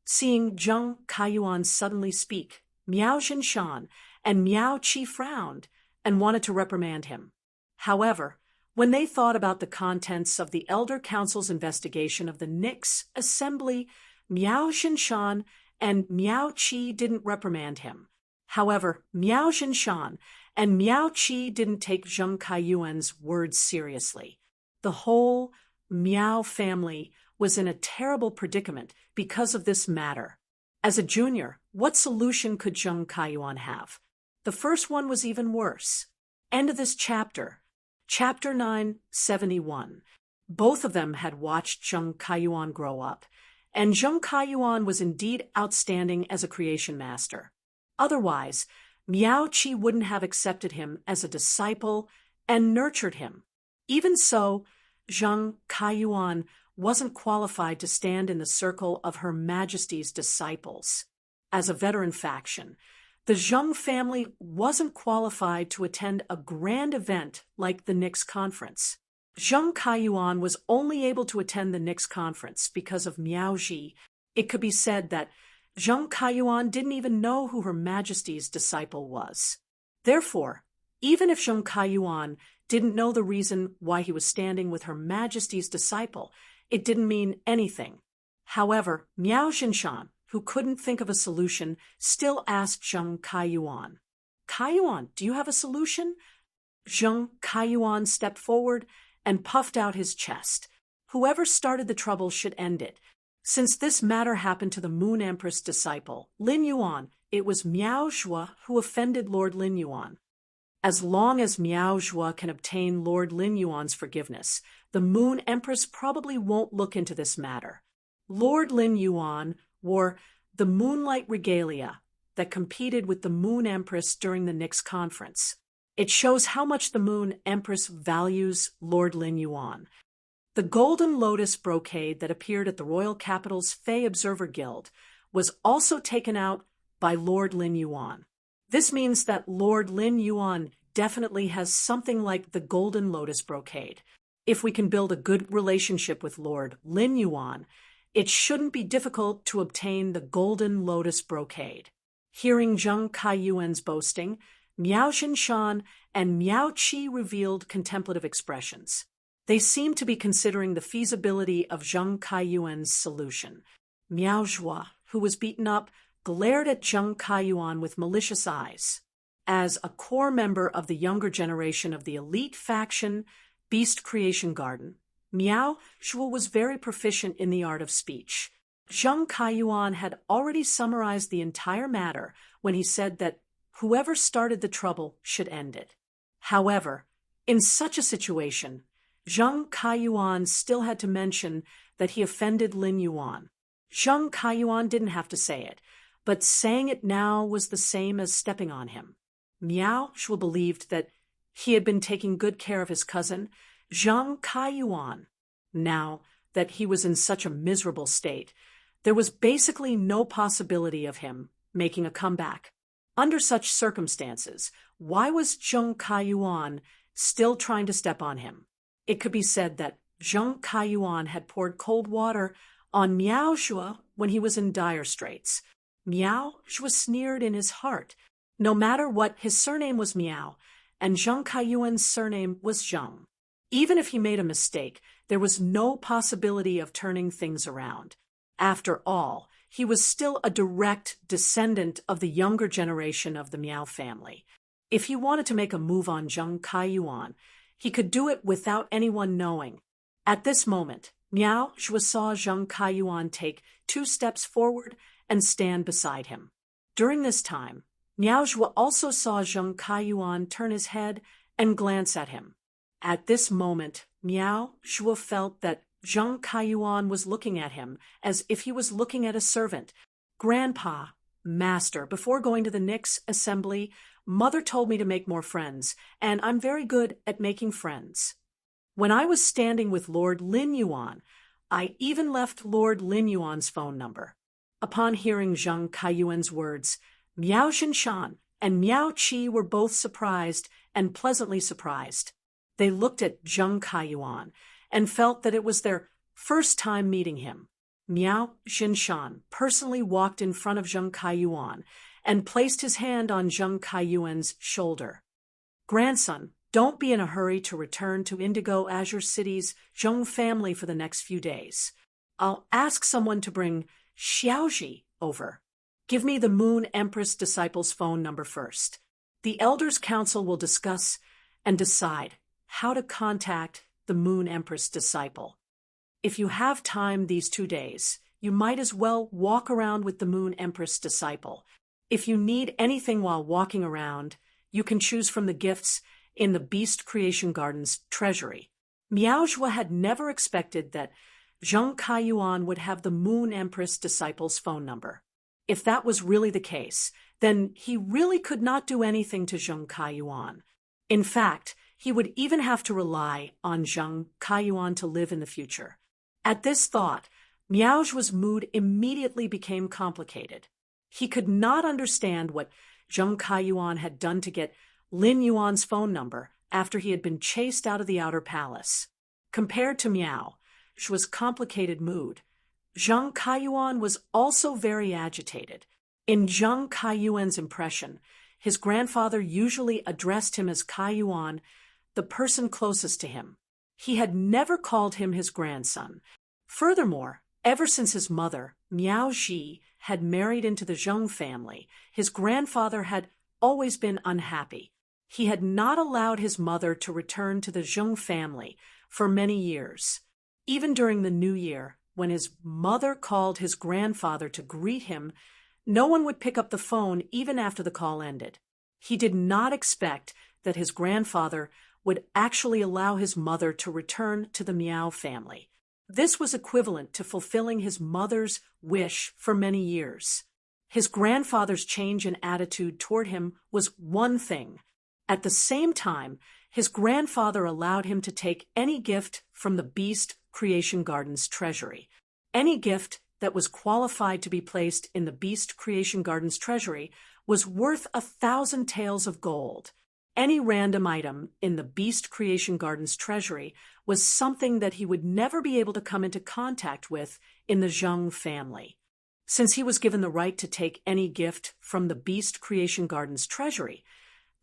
Seeing Zhang Kaiyuan suddenly speak, Miao Xinshan and Miao Qi frowned and wanted to reprimand him. However, when they thought about the contents of the Elder Council's investigation of the Nix assembly, Miao Xinshan and Miao Qi didn't reprimand him. However, Miao Xinshan and Miao Qi didn't take Zhang Kaiyuan's words seriously. The whole Miao family was in a terrible predicament because of this matter. As a junior, what solution could Zhang Kaiyuan have? The first one was even worse. End of this chapter. Chapter 971. Both of them had watched Zhang Kaiyuan grow up, and Zhang Kaiyuan was indeed outstanding as a creation master. Otherwise, Miao Qi wouldn't have accepted him as a disciple and nurtured him. Even so, Zhang Kaiyuan wasn't qualified to stand in the circle of Her Majesty's disciples. As a veteran faction, The Zheng family wasn't qualified to attend a grand event like the Nix conference. Zheng Kaiyuan was only able to attend the Nix conference because of Miao Ji. It could be said that Zheng Kaiyuan didn't even know who Her Majesty's disciple was. Therefore, even if Zheng Kaiyuan didn't know the reason why he was standing with Her Majesty's disciple, it didn't mean anything. However, Miao Jinshan, who couldn't think of a solution, still asked Zheng Kaiyuan, "Kaiyuan, do you have a solution?" Zheng Kaiyuan stepped forward and puffed out his chest. Whoever started the trouble should end it. Since this matter happened to the Moon Empress disciple, Lin Yuan, it was Miao Zhuo who offended Lord Lin Yuan. As long as Miao Zhuo can obtain Lord Lin Yuan's forgiveness, the Moon Empress probably won't look into this matter. Lord Lin Yuan wore the moonlight regalia that competed with the Moon Empress during the Nix conference. It shows how much the Moon Empress values Lord Lin Yuan. The golden lotus brocade that appeared at the royal capital's Fey Observer Guild was also taken out by Lord Lin Yuan. This means that Lord Lin Yuan definitely has something like the golden lotus brocade. If we can build a good relationship with Lord Lin Yuan, it shouldn't be difficult to obtain the golden lotus brocade. Hearing Zheng Kaiyuan's boasting, Miao Jinshan and Miao Qi revealed contemplative expressions. They seemed to be considering the feasibility of Zheng Kaiyuan's solution. Miao Zhuo, who was beaten up, glared at Zheng Kaiyuan with malicious eyes. As a core member of the younger generation of the elite faction, Beast Creation Garden, Miao Zhuo was very proficient in the art of speech. Zheng Kaiyuan had already summarized the entire matter when he said that whoever started the trouble should end it. However, in such a situation, Zheng Kaiyuan still had to mention that he offended Lin Yuan. Zheng Kaiyuan didn't have to say it, but saying it now was the same as stepping on him. Miao Zhuo believed that he had been taking good care of his cousin, Zheng Kaiyuan. Now that he was in such a miserable state, there was basically no possibility of him making a comeback. Under such circumstances, why was Zheng Kaiyuan still trying to step on him? It could be said that Zheng Kaiyuan had poured cold water on Miao Zhuo when he was in dire straits. Miao Zhuo sneered in his heart. No matter what, his surname was Miao, and Zheng Kaiyuan's surname was Zheng. Even if he made a mistake, there was no possibility of turning things around. After all, he was still a direct descendant of the younger generation of the Miao family. If he wanted to make a move on Zheng Kaiyuan, he could do it without anyone knowing. At this moment, Miao Zhuo saw Zheng Kaiyuan take 2 steps forward and stand beside him. During this time, Miao Zhuo also saw Zheng Kaiyuan turn his head and glance at him. At this moment, Miao Zhuo felt that Zheng Kaiyuan was looking at him as if he was looking at a servant. "Grandpa, Master, before going to the Nix assembly, Mother told me to make more friends, and I'm very good at making friends. When I was standing with Lord Lin Yuan, I even left Lord Lin Yuan's phone number." Upon hearing Zheng Kaiyuan's words, Miao Jinshan and Miao Qi were both surprised and pleasantly surprised. They looked at Zheng Kaiyuan and felt that it was their first time meeting him. Miao Jinshan personally walked in front of Zheng Kaiyuan and placed his hand on Zheng Kaiyuan's shoulder. "Grandson, don't be in a hurry to return to Indigo Azure City's Zheng family for the next few days. I'll ask someone to bring Xiaoji over. Give me the Moon Empress disciple's phone number first. The Elders' Council will discuss and decide how to contact the Moon Empress disciple. If you have time these 2 days, you might as well walk around with the Moon Empress disciple. If you need anything while walking around, you can choose from the gifts in the Beast Creation Garden's treasury." Miao Zhuo had never expected that Zheng Kaiyuan would have the Moon Empress disciple's phone number. If that was really the case, then he really could not do anything to Zheng Kaiyuan. In fact, he would even have to rely on Zheng Kaiyuan to live in the future. At this thought, Miao Zhuo's mood immediately became complicated. He could not understand what Zheng Kaiyuan had done to get Lin Yuan's phone number after he had been chased out of the outer palace. Compared to Miao Zhu's complicated mood, Zheng Kaiyuan was also very agitated. In Zheng Kaiyuan's impression, his grandfather usually addressed him as Kaiyuan, the person closest to him. He had never called him his grandson. Furthermore, ever since his mother, Miao Zhi, had married into the Zheng family, his grandfather had always been unhappy. He had not allowed his mother to return to the Zheng family for many years. Even during the New Year, when his mother called his grandfather to greet him, no one would pick up the phone even after the call ended. He did not expect that his grandfather would actually allow his mother to return to the Miao family. This was equivalent to fulfilling his mother's wish for many years. His grandfather's change in attitude toward him was one thing. At the same time, his grandfather allowed him to take any gift from the Beast Creation Garden's treasury. Any gift that was qualified to be placed in the Beast Creation Garden's treasury was worth 1,000 taels of gold. Any random item in the Beast Creation Garden's treasury was something that he would never be able to come into contact with in the Zheng family. Since he was given the right to take any gift from the Beast Creation Garden's treasury,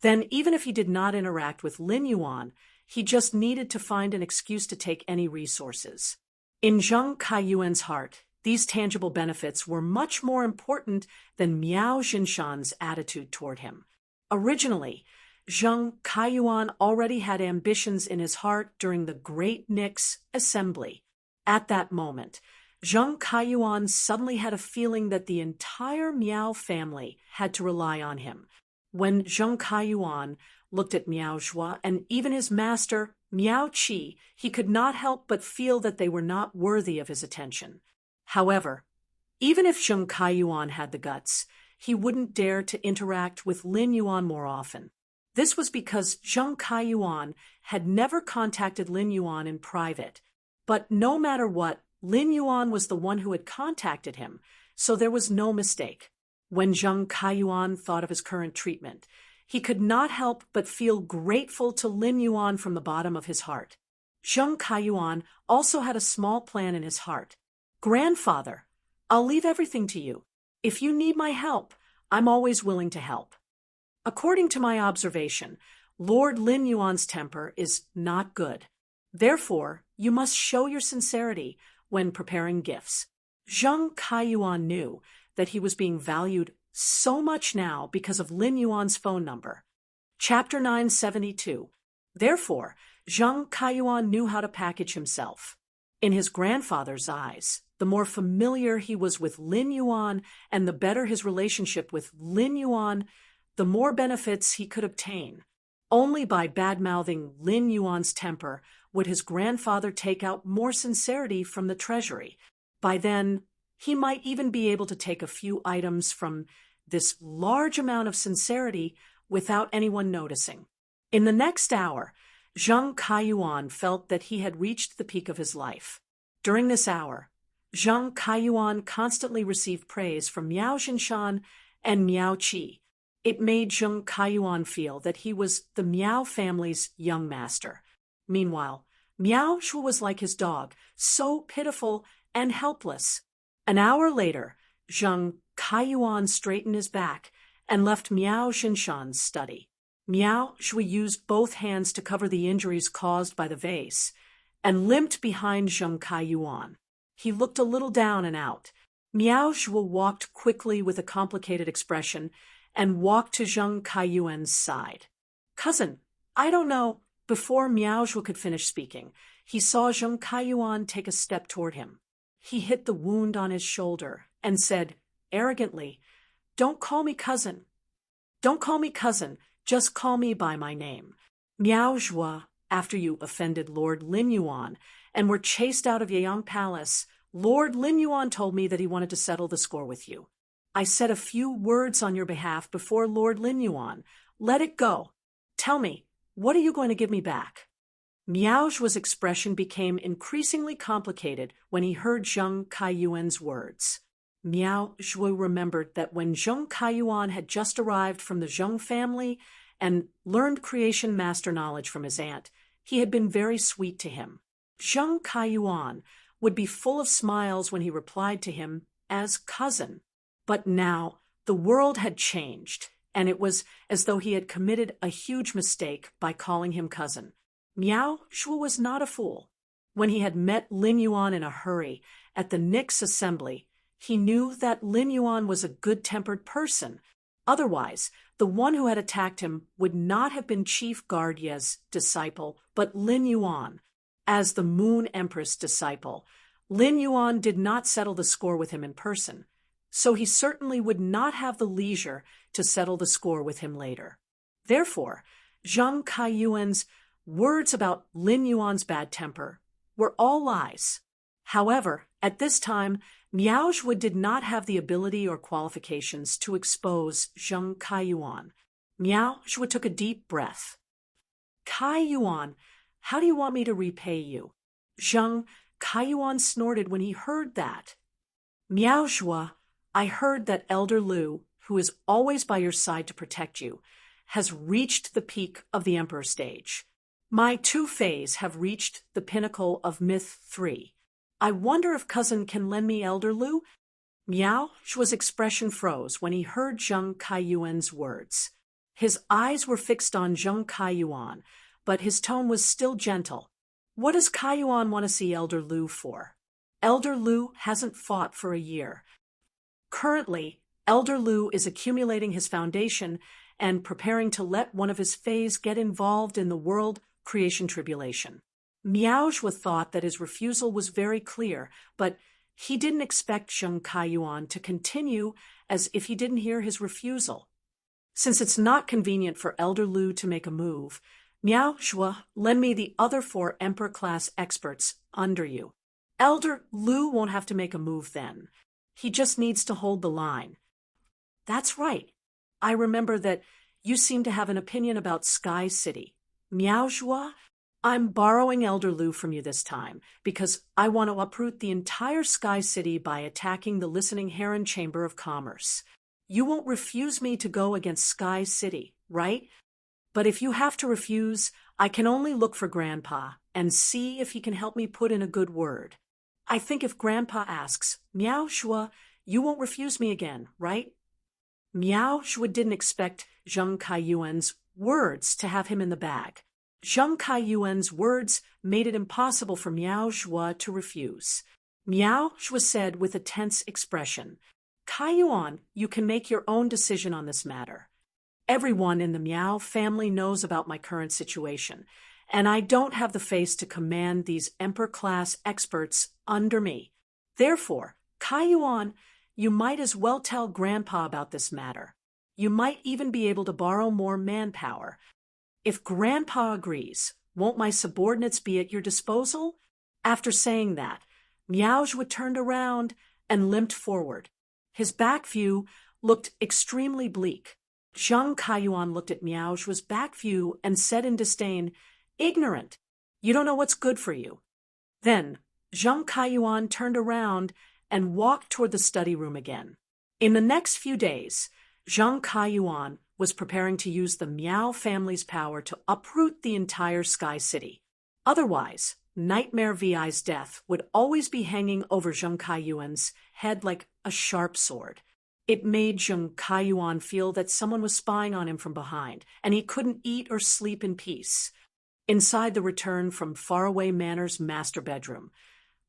then even if he did not interact with Lin Yuan, he just needed to find an excuse to take any resources. In Zheng Kaiyuan's heart, these tangible benefits were much more important than Miao Jinshan's attitude toward him. Originally, Zheng Kaiyuan already had ambitions in his heart during the Great Nix Assembly. At that moment, Zheng Kaiyuan suddenly had a feeling that the entire Miao family had to rely on him. When Zheng Kaiyuan looked at Miao Zhu and even his master, Miao Qi, he could not help but feel that they were not worthy of his attention. However, even if Zheng Kaiyuan had the guts, he wouldn't dare to interact with Lin Yuan more often. This was because Zheng Kaiyuan had never contacted Lin Yuan in private. But no matter what, Lin Yuan was the one who had contacted him, so there was no mistake. When Zheng Kaiyuan thought of his current treatment, he could not help but feel grateful to Lin Yuan from the bottom of his heart. Zheng Kaiyuan also had a small plan in his heart. "Grandfather, I'll leave everything to you. If you need my help, I'm always willing to help. According to my observation, Lord Lin Yuan's temper is not good. Therefore, you must show your sincerity when preparing gifts." Zheng Kaiyuan knew that he was being valued so much now because of Lin Yuan's phone number. Chapter 972. Therefore, Zheng Kaiyuan knew how to package himself. In his grandfather's eyes, the more familiar he was with Lin Yuan and the better his relationship with Lin Yuan, the more benefits he could obtain. Only by bad-mouthing Lin Yuan's temper would his grandfather take out more sincerity from the treasury. By then, he might even be able to take a few items from this large amount of sincerity without anyone noticing. In the next hour, Zheng Kaiyuan felt that he had reached the peak of his life. During this hour, Zheng Kaiyuan constantly received praise from Miao Jinshan and Miao Qi. It made Zheng Kaiyuan feel that he was the Miao family's young master. Meanwhile, Miao Zhu was like his dog, so pitiful and helpless. An hour later, Zheng Kaiyuan straightened his back and left Miao Jinshan's study. Miao Zhu used both hands to cover the injuries caused by the vase and limped behind Zheng Kaiyuan. He looked a little down and out. Miao Zhu walked quickly with a complicated expression and walked to Zheng Kaiyuan's side. "Cousin, I don't know." Before Miao Zhu could finish speaking, he saw Zheng Kaiyuan take a step toward him. He hit the wound on his shoulder and said, arrogantly, "Don't call me cousin. Don't call me cousin, just call me by my name. Miao Zhu, after you offended Lord Lin Yuan and were chased out of Yeyang Palace, Lord Lin Yuan told me that he wanted to settle the score with you. I said a few words on your behalf before Lord Lin Yuan. Let it go. Tell me, what are you going to give me back?" Miao Zhu's expression became increasingly complicated when he heard Zheng Kaiyuan's words. Miao Zhui remembered that when Zheng Kaiyuan had just arrived from the Zheng family and learned creation master knowledge from his aunt, he had been very sweet to him. Zheng Kaiyuan would be full of smiles when he replied to him as cousin. But now the world had changed, and it was as though he had committed a huge mistake by calling him cousin. Miao Zhui was not a fool. When he had met Lin Yuan in a hurry at the Nix assembly, he knew that Lin Yuan was a good-tempered person. Otherwise, the one who had attacked him would not have been Chief Guard Ye's disciple, but Lin Yuan. As the Moon Empress disciple, Lin Yuan did not settle the score with him in person, so he certainly would not have the leisure to settle the score with him later. Therefore, Zheng Kaiyuan's words about Lin Yuan's bad temper were all lies. However, at this time, Miao Zhui did not have the ability or qualifications to expose Zheng Kaiyuan. Miao Zhui took a deep breath. Kaiyuan, how do you want me to repay you? Zheng Kaiyuan snorted when he heard that. Miao Zhui, I heard that Elder Lu, who is always by your side to protect you, has reached the peak of the Emperor stage. My two fays have reached the pinnacle of Myth 3. I wonder if cousin can lend me Elder Lu? Miao Zhui's expression froze when he heard Zheng Kaiyuan's words. His eyes were fixed on Zheng Kaiyuan, but his tone was still gentle. What does Kaiyuan want to see Elder Lu for? Elder Lu hasn't fought for a year. Currently, Elder Lu is accumulating his foundation and preparing to let one of his fays get involved in the world creation tribulation. Miao Zhui thought that his refusal was very clear, but he didn't expect Zheng Kaiyuan to continue as if he didn't hear his refusal. Since it's not convenient for Elder Lu to make a move, Miao Zhui, lend me the other 4 Emperor-class experts under you. Elder Lu won't have to make a move then. He just needs to hold the line. That's right. I remember that you seem to have an opinion about Sky City. Miao Zhui, I'm borrowing Elder Lu from you this time because I want to uproot the entire Sky City by attacking the Listening Heron Chamber of Commerce. You won't refuse me to go against Sky City, right? But if you have to refuse, I can only look for Grandpa and see if he can help me put in a good word. I think if Grandpa asks, Miao Zhui, you won't refuse me again, right? Miao Zhui didn't expect Zheng Kaiyuan's words to have him in the bag. Zheng Kaiyuan's words made it impossible for Miao Zhui to refuse. Miao Zhui said with a tense expression, Kaiyuan, you can make your own decision on this matter. Everyone in the Miao family knows about my current situation, and I don't have the face to command these Emperor-class experts under me. Therefore, Kaiyuan, you might as well tell Grandpa about this matter. You might even be able to borrow more manpower. If Grandpa agrees, won't my subordinates be at your disposal? After saying that, Miao Zhui turned around and limped forward. His back view looked extremely bleak. Zheng Kaiyuan looked at Miao Zhui's back view and said in disdain, Ignorant! You don't know what's good for you. Then, Zheng Kaiyuan turned around and walked toward the study room again. In the next few days, Zheng Kaiyuan was preparing to use the Miao family's power to uproot the entire Sky City. Otherwise, Nightmare VI's death would always be hanging over Zheng Kaiyuan's head like a sharp sword. It made Zheng Kaiyuan feel that someone was spying on him from behind, and he couldn't eat or sleep in peace. Inside the Return from Faraway Manor's master bedroom,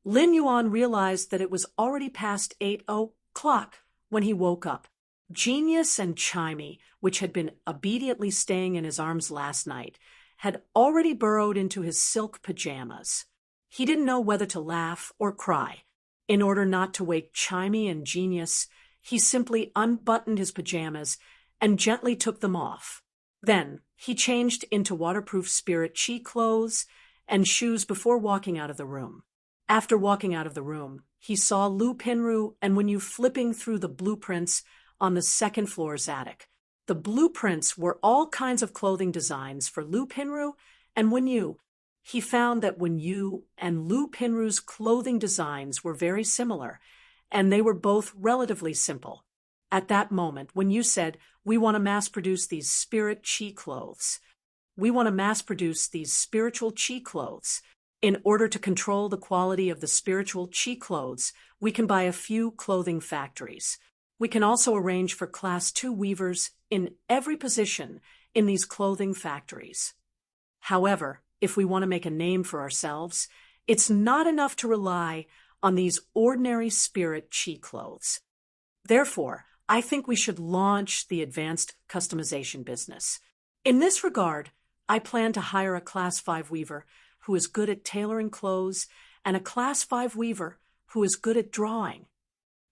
Lin Yuan realized that it was already past 8 o'clock when he woke up. Genius and Chimey, which had been obediently staying in his arms last night, had already burrowed into his silk pajamas. He didn't know whether to laugh or cry. In order not to wake Chimey and Genius, he simply unbuttoned his pajamas and gently took them off. Then he changed into waterproof Spirit Chi clothes and shoes before walking out of the room. After walking out of the room, he saw Lu Pinru and Wenyu flipping through the blueprints on the second floor's attic. The blueprints were all kinds of clothing designs for Lu Pinru and Wenyu. He found that Wenyu and Lu Pinru's clothing designs were very similar, and they were both relatively simple. At that moment, when you said, we want to mass-produce these spirit chi clothes, we want to mass-produce these spiritual chi clothes. In order to control the quality of the spiritual chi clothes, we can buy a few clothing factories. We can also arrange for Class 2 weavers in every position in these clothing factories. However, if we want to make a name for ourselves, it's not enough to rely on these ordinary spirit chi clothes. Therefore, I think we should launch the advanced customization business. In this regard, I plan to hire a Class 5 weaver who is good at tailoring clothes and a Class 5 weaver who is good at drawing.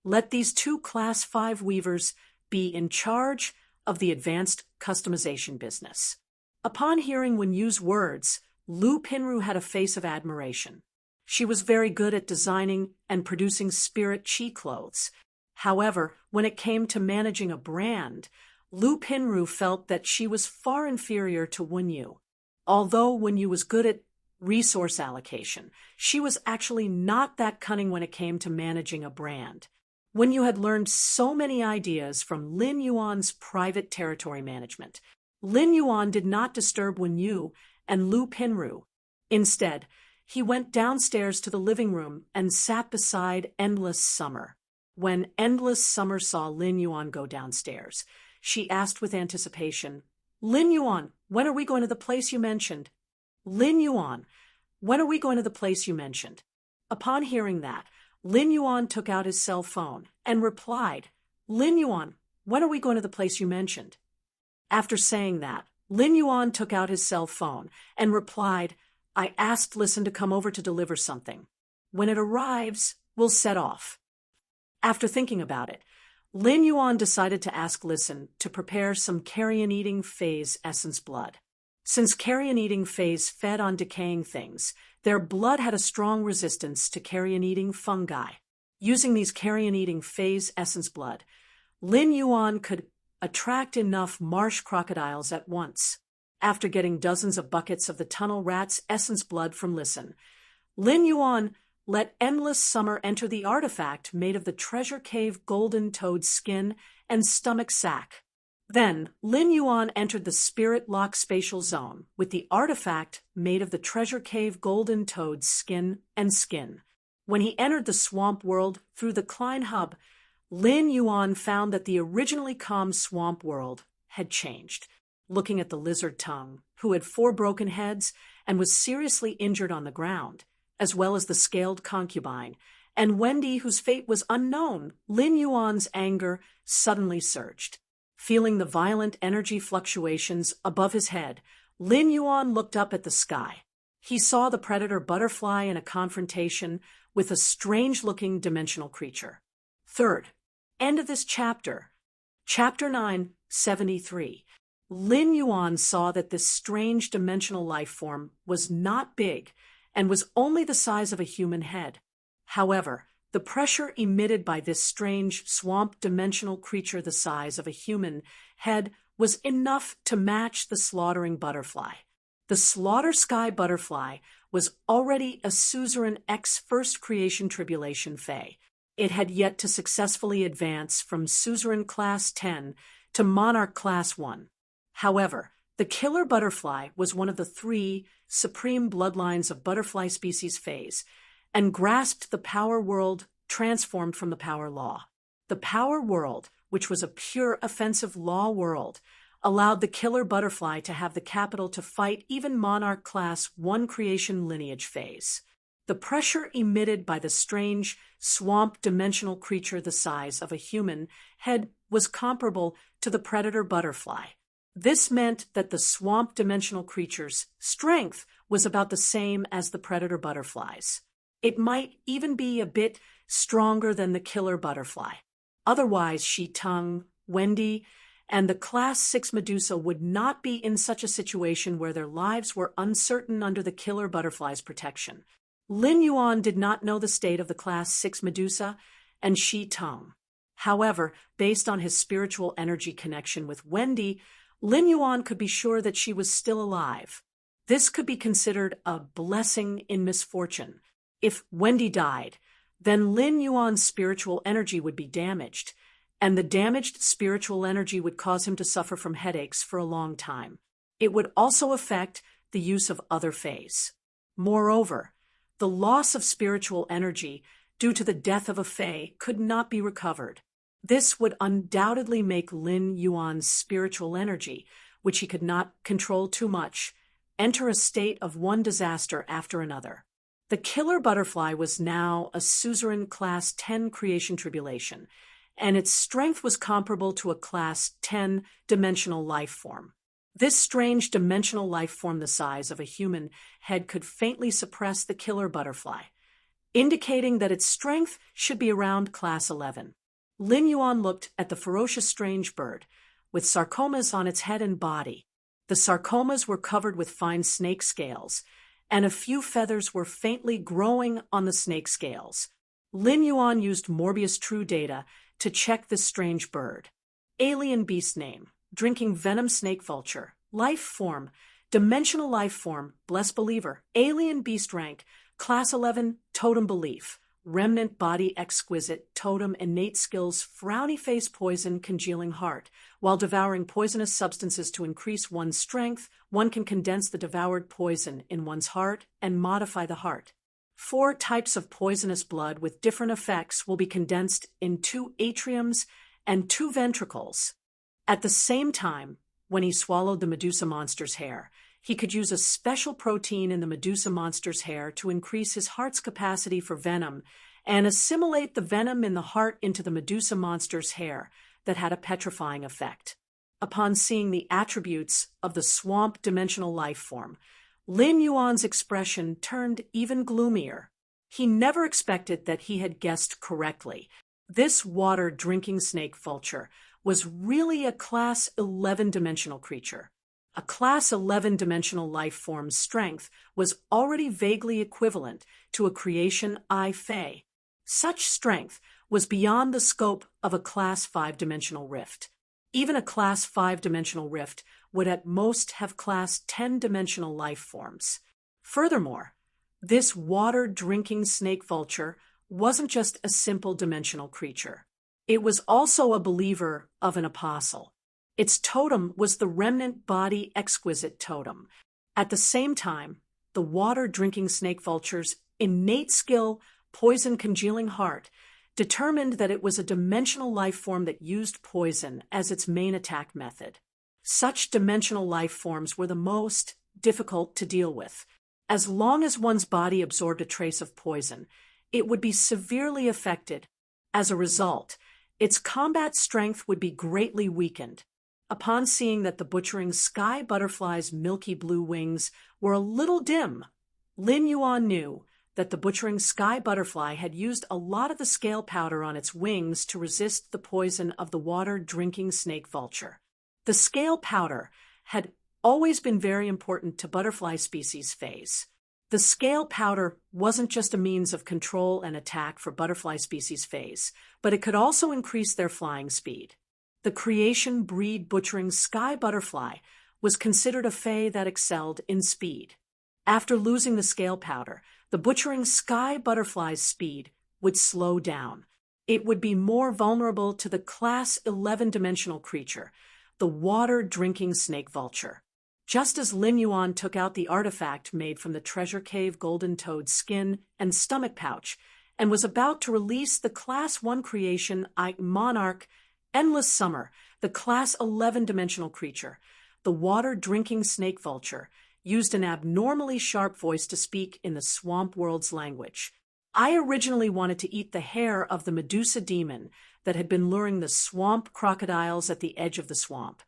Let these two Class 5 weavers be in charge of the advanced customization business. Upon hearing Wenyu's words, Lu Pinru had a face of admiration. She was very good at designing and producing spirit chi clothes. However, when it came to managing a brand, Lu Pinru felt that she was far inferior to Wenyu. Although Wenyu was good at resource allocation, she was actually not that cunning when it came to managing a brand. Wenyu had learned so many ideas from Lin Yuan's private territory management. Lin Yuan did not disturb Wenyu and Lu Pinru. Instead, he went downstairs to the living room and sat beside Endless Summer. When Endless Summer saw Lin Yuan go downstairs, she asked with anticipation, "Lin Yuan, when are we going to the place you mentioned?" "Lin Yuan, when are we going to the place you mentioned?" Upon hearing that, Lin Yuan took out his cell phone and replied, "Lin Yuan, when are we going to the place you mentioned?" After saying that, Lin Yuan took out his cell phone and replied, "I asked Listen to come over to deliver something. When it arrives, we'll set off." After thinking about it, Lin Yuan decided to ask Listen to prepare some carrion-eating phase essence blood. Since carrion-eating phase fed on decaying things, their blood had a strong resistance to carrion-eating fungi. Using these carrion-eating phase essence blood, Lin Yuan could attract enough marsh crocodiles at once. After getting dozens of buckets of the tunnel rat's essence blood from Listen, Lin Yuan let Endless Summer enter the artifact made of the treasure cave golden toad skin and stomach sac. Then, Lin Yuan entered the Spirit Lock spatial zone with the artifact made of the treasure cave golden toad skin and skin. When he entered the swamp world through the Klein Hub, Lin Yuan found that the originally calm swamp world had changed. Looking at the lizard tongue, who had 4 broken heads and was seriously injured on the ground, as well as the scaled concubine, and Wendy, whose fate was unknown, Lin Yuan's anger suddenly surged. Feeling the violent energy fluctuations above his head, Lin Yuan looked up at the sky. He saw the predator butterfly in a confrontation with a strange-looking dimensional creature. Third, end of this chapter. Chapter 973. Lin Yuan saw that this strange dimensional life form was not big and was only the size of a human head. However, the pressure emitted by this strange swamp dimensional creature the size of a human head was enough to match the slaughtering butterfly. The slaughter sky butterfly was already a suzerain X first creation tribulation Fae. It had yet to successfully advance from suzerain class 10 to monarch class 1. However, the killer butterfly was one of the 3 supreme bloodlines of butterfly species phase and grasped the power world transformed from the power law. The power world, which was a pure offensive law world, allowed the killer butterfly to have the capital to fight even monarch class 1 creation lineage phase. The pressure emitted by the strange swamp dimensional creature the size of a human head was comparable to the predator butterfly. This meant that the swamp dimensional creature's strength was about the same as the predator butterfly's. It might even be a bit stronger than the killer butterfly. Otherwise, Shi-Tung, Wendy, and the Class 6 Medusa would not be in such a situation where their lives were uncertain under the killer butterfly's protection. Lin Yuan did not know the state of the Class 6 Medusa and Shi-Tung. However, based on his spiritual energy connection with Wendy, Lin Yuan could be sure that she was still alive. This could be considered a blessing in misfortune. If Wendy died, then Lin Yuan's spiritual energy would be damaged, and the damaged spiritual energy would cause him to suffer from headaches for a long time. It would also affect the use of other fays. Moreover, the loss of spiritual energy due to the death of a fae could not be recovered. This would undoubtedly make Lin Yuan's spiritual energy, which he could not control too much, enter a state of one disaster after another. The killer butterfly was now a suzerain Class 10 creation tribulation, and its strength was comparable to a Class 10 dimensional life form. This strange dimensional life form the size of a human head could faintly suppress the killer butterfly, indicating that its strength should be around Class 11. Lin Yuan looked at the ferocious strange bird, with sarcomas on its head and body. The sarcomas were covered with fine snake scales, and a few feathers were faintly growing on the snake scales. Lin Yuan used Morbius True Data to check this strange bird. Alien beast name, drinking venom snake vulture, life form, dimensional life form, blessed believer, alien beast rank, Class 11, totem belief, remnant body exquisite, totem innate skills, frowny face poison, congealing heart. While devouring poisonous substances to increase one's strength, one can condense the devoured poison in one's heart and modify the heart. 4 types of poisonous blood with different effects will be condensed in 2 atriums and 2 ventricles. At the same time, when he swallowed the Medusa monster's hair, he could use a special protein in the Medusa monster's hair to increase his heart's capacity for venom and assimilate the venom in the heart into the Medusa monster's hair that had a petrifying effect. Upon seeing the attributes of the swamp dimensional life form, Lin Yuan's expression turned even gloomier. He never expected that he had guessed correctly. This water-drinking snake vulture was really a Class 11 dimensional creature. A Class 11 dimensional life form's strength was already vaguely equivalent to a creation I Fae. Such strength was beyond the scope of a Class 5 dimensional rift. Even a Class 5 dimensional rift would at most have Class 10 dimensional life forms. Furthermore, this water-drinking snake vulture wasn't just a simple dimensional creature. It was also a believer of an apostle. Its totem was the remnant body exquisite totem. At the same time, the water-drinking snake vulture's innate skill, poison congealing heart, determined that it was a dimensional life form that used poison as its main attack method. Such dimensional life forms were the most difficult to deal with. As long as one's body absorbed a trace of poison, it would be severely affected. As a result, its combat strength would be greatly weakened. Upon seeing that the butchering sky butterfly's milky blue wings were a little dim, Lin Yuan knew that the butchering sky butterfly had used a lot of the scale powder on its wings to resist the poison of the water-drinking snake vulture. The scale powder had always been very important to butterfly species fays. The scale powder wasn't just a means of control and attack for butterfly species fays, but it could also increase their flying speed. The creation breed butchering sky butterfly was considered a fae that excelled in speed. After losing the scale powder, the butchering sky butterfly's speed would slow down. It would be more vulnerable to the Class 11 dimensional creature, the water-drinking snake vulture. Just as Lin Yuan took out the artifact made from the treasure cave golden toad skin and stomach pouch and was about to release the Class 1 creation Monarch Endless Summer, the Class 11 dimensional creature, the water-drinking snake vulture, used an abnormally sharp voice to speak in the swamp world's language. I originally wanted to eat the hair of the Medusa demon that had been luring the swamp crocodiles at the edge of the swamp.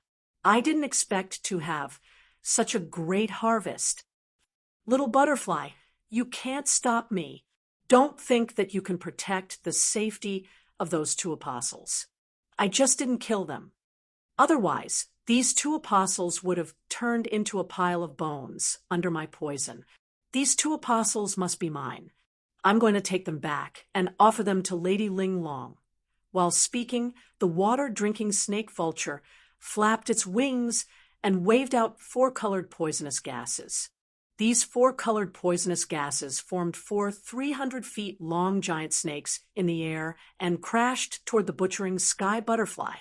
I didn't expect to have such a great harvest. Little butterfly, you can't stop me. Don't think that you can protect the safety of those 2 apostles. I just didn't kill them. Otherwise, these 2 apostles would have turned into a pile of bones under my poison. These 2 apostles must be mine. I'm going to take them back and offer them to Lady Ling Long. While speaking, the water-drinking snake vulture flapped its wings and waved out 4 colored poisonous gases. These four-colored poisonous gases formed four 300-feet-long giant snakes in the air and crashed toward the butchering sky butterfly.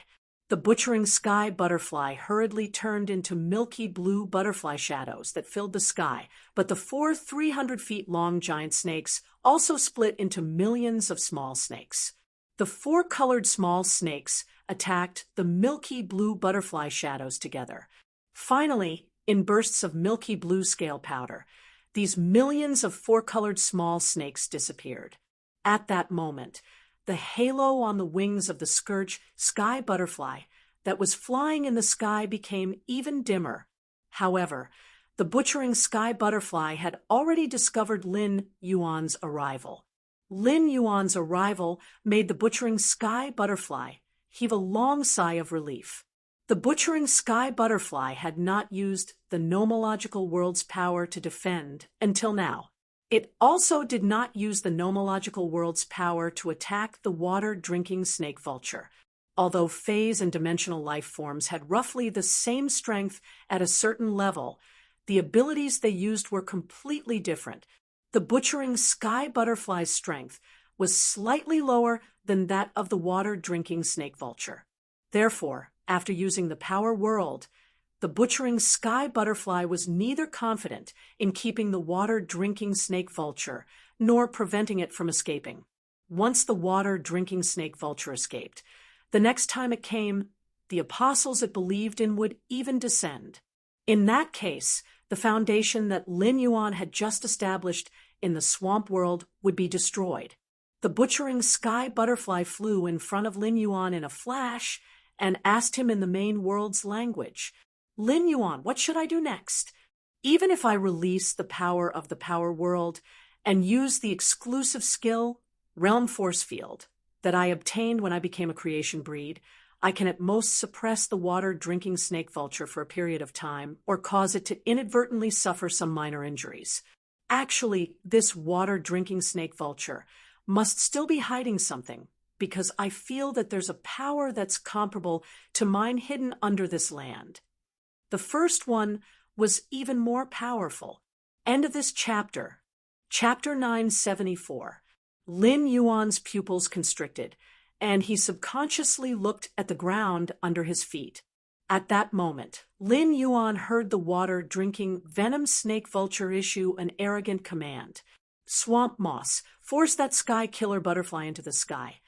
The butchering sky butterfly hurriedly turned into milky blue butterfly shadows that filled the sky, but the four 300-feet-long giant snakes also split into millions of small snakes. The four-colored small snakes attacked the milky blue butterfly shadows together. Finally, in bursts of milky blue scale powder, these millions of four-colored small snakes disappeared. At that moment, the halo on the wings of the scourge sky butterfly that was flying in the sky became even dimmer. However, the butchering sky butterfly had already discovered Lin Yuan's arrival. Lin Yuan's arrival made the butchering sky butterfly heave a long sigh of relief. The butchering sky butterfly had not used the nomological world's power to defend until now. It also did not use the nomological world's power to attack the water-drinking snake vulture. Although phase and dimensional life forms had roughly the same strength at a certain level, the abilities they used were completely different. The butchering sky butterfly's strength was slightly lower than that of the water-drinking snake vulture. Therefore, after using the power world, the butchering sky butterfly was neither confident in keeping the water-drinking snake vulture nor preventing it from escaping. Once the water-drinking snake vulture escaped, the next time it came, the apostles it believed in would even descend. In that case, the foundation that Lin Yuan had just established in the swamp world would be destroyed. The butchering sky butterfly flew in front of Lin Yuan in a flash and asked him in the main world's language, "Lin Yuan, what should I do next? Even if I release the power of the power world and use the exclusive skill, Realm Force Field, that I obtained when I became a creation breed, I can at most suppress the water-drinking snake vulture for a period of time or cause it to inadvertently suffer some minor injuries. Actually, this water-drinking snake vulture must still be hiding something, because I feel that there's a power that's comparable to mine hidden under this land." The first one was even more powerful. End of this chapter. Chapter 974. Lin Yuan's pupils constricted, and he subconsciously looked at the ground under his feet. At that moment, Lin Yuan heard the water-drinking venom snake vulture issue an arrogant command. "Swamp moss, force that sky killer butterfly into the sky.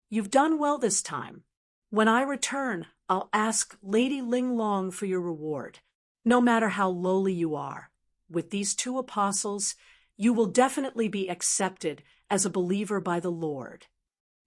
You've done well this time. When I return, I'll ask Lady Ling Long for your reward. No matter how lowly you are, with these two apostles, you will definitely be accepted as a believer by the Lord.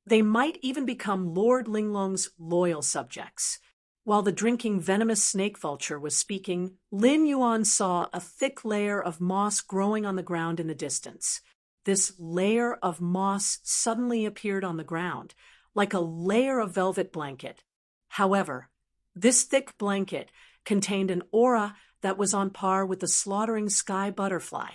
They might even become Lord Linglong's loyal subjects." While the drinking venomous snake vulture was speaking, Lin Yuan saw a thick layer of moss growing on the ground in the distance. This layer of moss suddenly appeared on the ground, like a layer of velvet blanket. However, this thick blanket contained an aura that was on par with the slaughtering sky butterfly.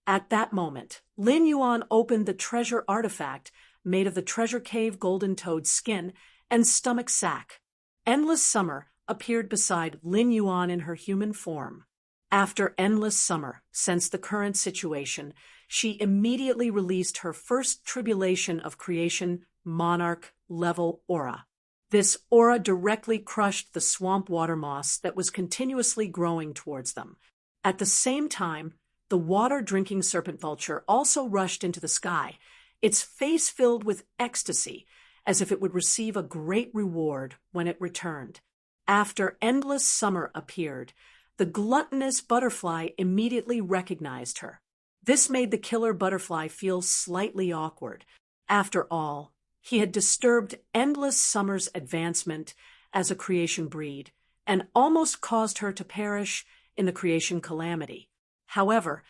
At that moment, Lin Yuan opened the treasure artifact made of the treasure cave golden toad skin and stomach sac. Endless Summer appeared beside Lin Yuan in her human form. After Endless Summer sensed the current situation, she immediately released her first tribulation of creation monarch-level aura. This aura directly crushed the swamp water moss that was continuously growing towards them. At the same time, the water-drinking serpent vulture also rushed into the sky, its face filled with ecstasy, as if it would receive a great reward when it returned. After Endless Summer appeared, the gluttonous butterfly immediately recognized her. This made the killer butterfly feel slightly awkward. After all, he had disturbed Endless Summer's advancement as a creation breed and almost caused her to perish in the creation calamity. However,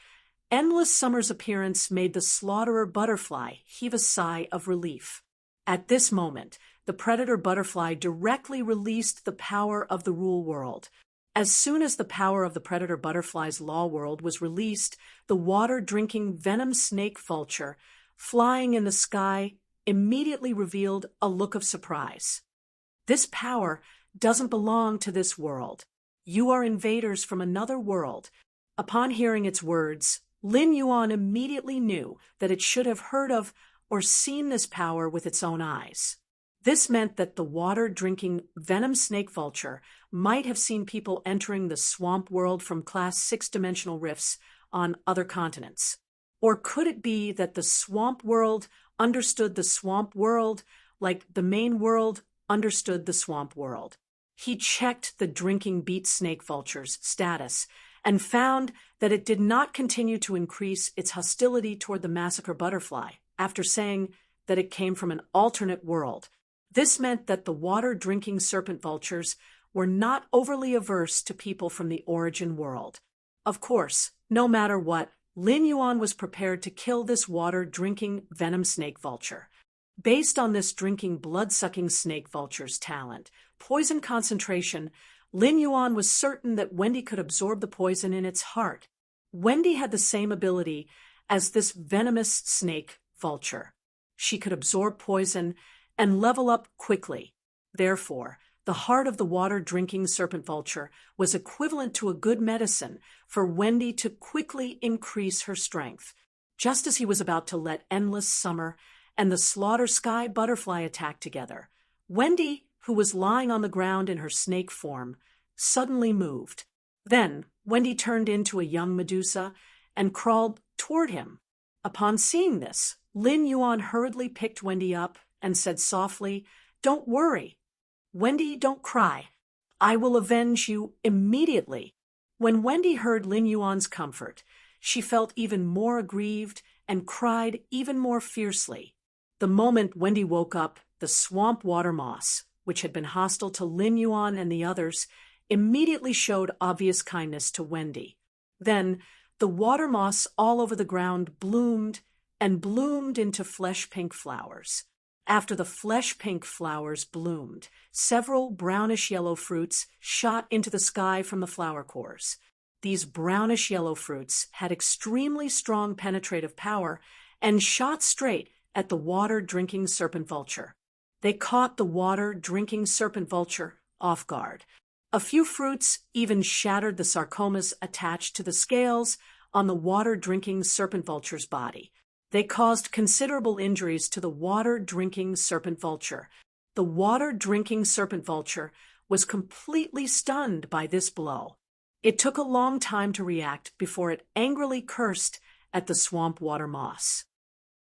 Endless Summer's appearance made the slaughterer butterfly heave a sigh of relief. At this moment, the predator butterfly directly released the power of the rule world. As soon as the power of the predator butterfly's law world was released, the water-drinking venom snake vulture, flying in the sky, immediately revealed a look of surprise. "This power doesn't belong to this world. You are invaders from another world. Upon hearing its words, Lin Yuan immediately knew that it should have heard of or seen this power with its own eyes. This meant that the water-drinking venom snake vulture might have seen people entering the swamp world from Class 6-dimensional rifts on other continents. Or could it be that the swamp world understood the swamp world like the main world understood the swamp world? He checked the drinking beet snake vulture's status and found that it did not continue to increase its hostility toward the massacre butterfly after saying that it came from an alternate world. This meant that the water-drinking serpent vultures were not overly averse to people from the origin world. Of course, no matter what, Lin Yuan was prepared to kill this water-drinking venom snake vulture. Based on this drinking blood-sucking snake vulture's talent, poison concentration, Lin Yuan was certain that Wendy could absorb the poison in its heart. Wendy had the same ability as this venomous snake vulture. She could absorb poison and level up quickly. Therefore, the heart of the water-drinking serpent vulture was equivalent to a good medicine for Wendy to quickly increase her strength. Just as he was about to let Endless Summer and the Slaughter Sky butterfly attack together, Wendy, who was lying on the ground in her snake form, suddenly moved. Then Wendy turned into a young Medusa and crawled toward him. Upon seeing this, Lin Yuan hurriedly picked Wendy up and said softly, "Don't worry. Wendy, don't cry. I will avenge you immediately." When Wendy heard Lin Yuan's comfort, she felt even more aggrieved and cried even more fiercely. The moment Wendy woke up, the swamp water moss, which had been hostile to Lin Yuan and the others, immediately showed obvious kindness to Wendy. Then, the water moss all over the ground bloomed and bloomed into flesh-pink flowers. After the flesh-pink flowers bloomed, several brownish-yellow fruits shot into the sky from the flower cores. These brownish-yellow fruits had extremely strong penetrative power and shot straight at the water-drinking serpent vulture. They caught the water-drinking serpent vulture off guard. A few fruits even shattered the sarcomas attached to the scales on the water-drinking serpent vulture's body. They caused considerable injuries to the water-drinking serpent vulture. The water-drinking serpent vulture was completely stunned by this blow. It took a long time to react before it angrily cursed at the swamp water moss.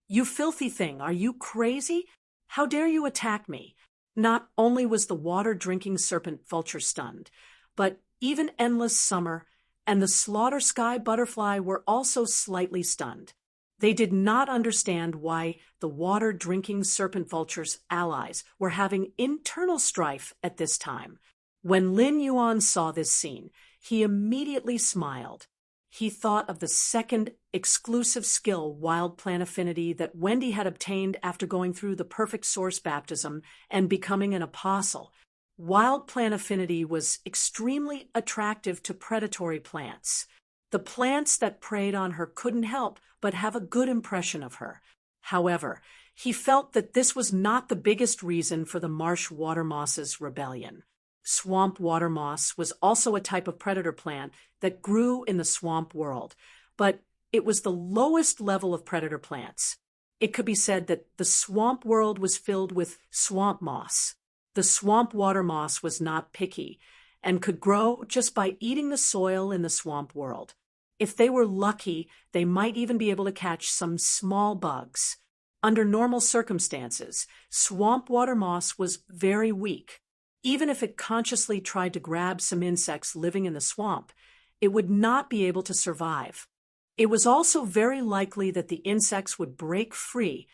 "You filthy thing, are you crazy? How dare you attack me?" Not only was the water-drinking serpent vulture stunned, but even Endless Summer and the Slaughter Sky butterfly were also slightly stunned. They did not understand why the water-drinking serpent vulture's allies were having internal strife at this time. When Lin Yuan saw this scene, he immediately smiled. He thought of the second exclusive skill, Wild Plant Affinity, that Wendy had obtained after going through the Perfect Source baptism and becoming an apostle. Wild Plant Affinity was extremely attractive to predatory plants. The plants that preyed on her couldn't help but have a good impression of her. However, he felt that this was not the biggest reason for the marsh water moss's rebellion. Swamp water moss was also a type of predator plant that grew in the swamp world, but it was the lowest level of predator plants. It could be said that the swamp world was filled with swamp moss. The swamp water moss was not picky and could grow just by eating the soil in the swamp world. If they were lucky, they might even be able to catch some small bugs. Under normal circumstances, swamp water moss was very weak. Even if it consciously tried to grab some insects living in the swamp, it would not be able to survive. It was also very likely that the insects would break free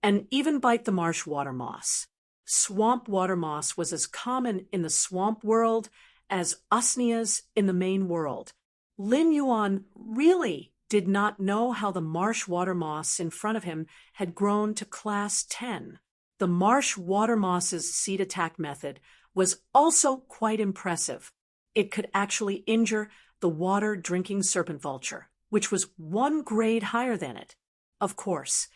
and even bite the marsh water moss. Swamp water moss was as common in the swamp world as usneas in the main world. Lin Yuan really did not know how the marsh water moss in front of him had grown to Class 10. The marsh water moss's seed attack method was also quite impressive. It could actually injure the water-drinking serpent vulture, which was 1 grade higher than it. Of course,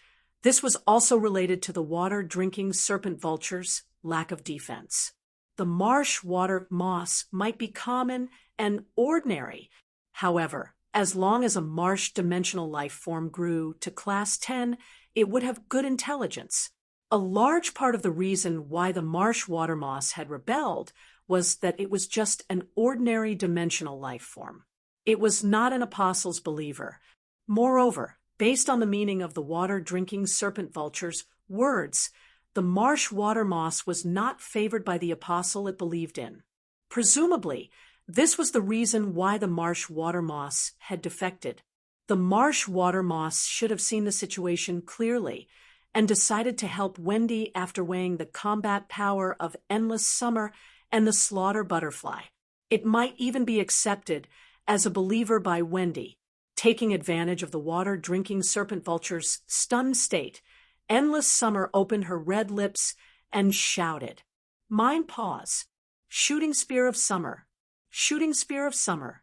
this was also related to the water-drinking serpent vulture's lack of defense. The marsh water moss might be common and ordinary. However, As long as a marsh dimensional life form grew to class 10, it would have good intelligence. A large part of the reason why the marsh water moss had rebelled was that it was just an ordinary dimensional life form. It was not an apostle's believer. Moreover, based on the meaning of the water-drinking serpent vulture's words, the marsh water moss was not favored by the apostle it believed in. Presumably, this was the reason why the marsh water moss had defected. The marsh water moss should have seen the situation clearly and decided to help Wendy after weighing the combat power of Endless Summer and the slaughter butterfly. It might even be accepted as a believer by Wendy. Taking advantage of the water-drinking serpent vulture's stunned state, Endless Summer opened her red lips and shouted, "Mine paws! Shooting spear of summer! Shooting spear of summer!"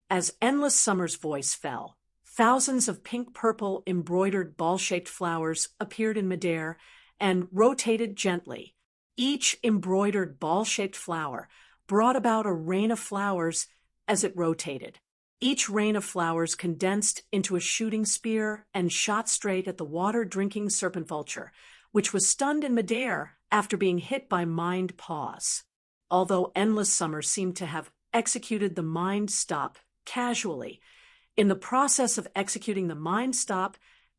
As Endless Summer's voice fell, thousands of pink-purple embroidered ball-shaped flowers appeared in midair and rotated gently. Each embroidered ball-shaped flower brought about a rain of flowers as it rotated. Each rain of flowers condensed into a shooting spear and shot straight at the water-drinking serpent vulture, which was stunned in midair after being hit by mind paws. Although Endless Summer seemed to have executed the mind stop casually, in the process of executing the mind stop,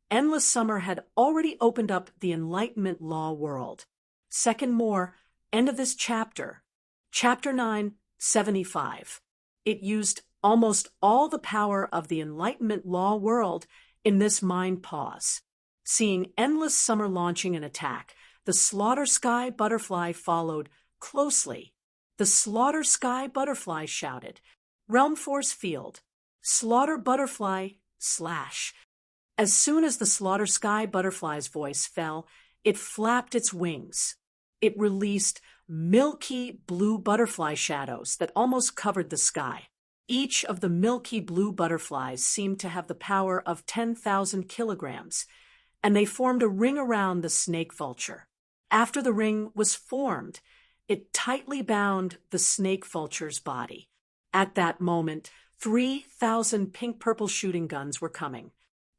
Endless Summer had already opened up the Enlightenment law world. Second more, end of this chapter. Chapter 9, 75. It used almost all the power of the Enlightenment law world in this mind pause. Seeing Endless Summer launching an attack, the Slaughter Sky Butterfly followed closely. The Slaughter Sky Butterfly shouted, "Realm Force Field! Slaughter Butterfly slash!" As soon as the Slaughter Sky Butterfly's voice fell, it flapped its wings. It released milky blue butterfly shadows that almost covered the sky. Each of the milky blue butterflies seemed to have the power of 10,000 kilograms, and they formed a ring around the snake vulture. After the ring was formed, it tightly bound the snake vulture's body. At that moment, 3,000 pink-purple shooting guns were coming.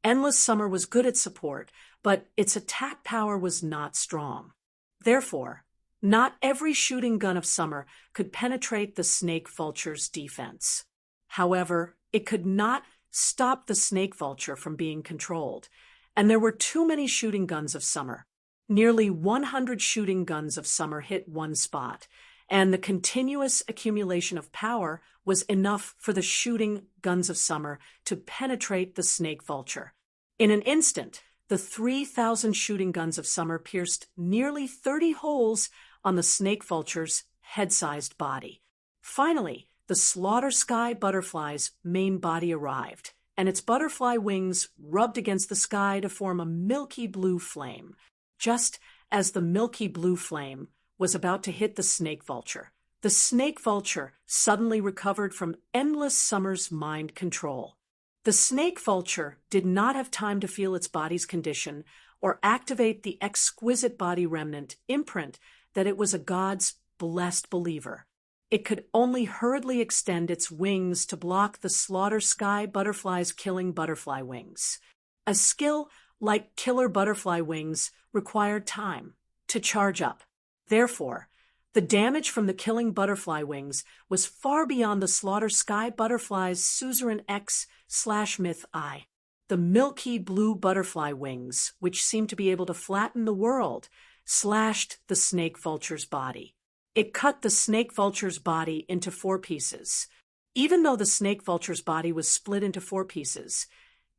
Endless Summer was good at support, but its attack power was not strong. Therefore, not every shooting gun of Summer could penetrate the snake vulture's defense. However, it could not stop the snake vulture from being controlled, and there were too many shooting guns of Summer. Nearly 100 shooting guns of Summer hit one spot, and the continuous accumulation of power was enough for the shooting guns of Summer to penetrate the snake vulture. In an instant, the 3,000 shooting guns of Summer pierced nearly 30 holes on the snake vulture's head-sized body. Finally, the Slaughter Sky Butterfly's main body arrived, and its butterfly wings rubbed against the sky to form a milky blue flame. Just as the milky blue flame was about to hit the snake vulture, the snake vulture suddenly recovered from Endless Summer's mind control. The snake vulture did not have time to feel its body's condition or activate the exquisite body remnant imprint that it was a God's blessed believer. It could only hurriedly extend its wings to block the Slaughter Sky Butterfly's killing butterfly wings. A skill like killer butterfly wings required time to charge up. Therefore, the damage from the killing butterfly wings was far beyond the Slaughter Sky Butterfly's suzerain X/myth eye. The milky blue butterfly wings, which seemed to be able to flatten the world, slashed the snake vulture's body. It cut the snake vulture's body into 4 pieces. Even though the snake vulture's body was split into 4 pieces,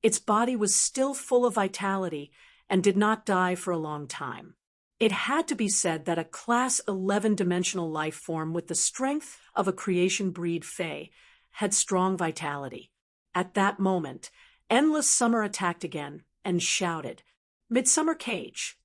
its body was still full of vitality and did not die for a long time. It had to be said that a Class 11 dimensional life form with the strength of a creation breed Fae had strong vitality. At that moment, Endless Summer attacked again and shouted, "Midsummer Cage!"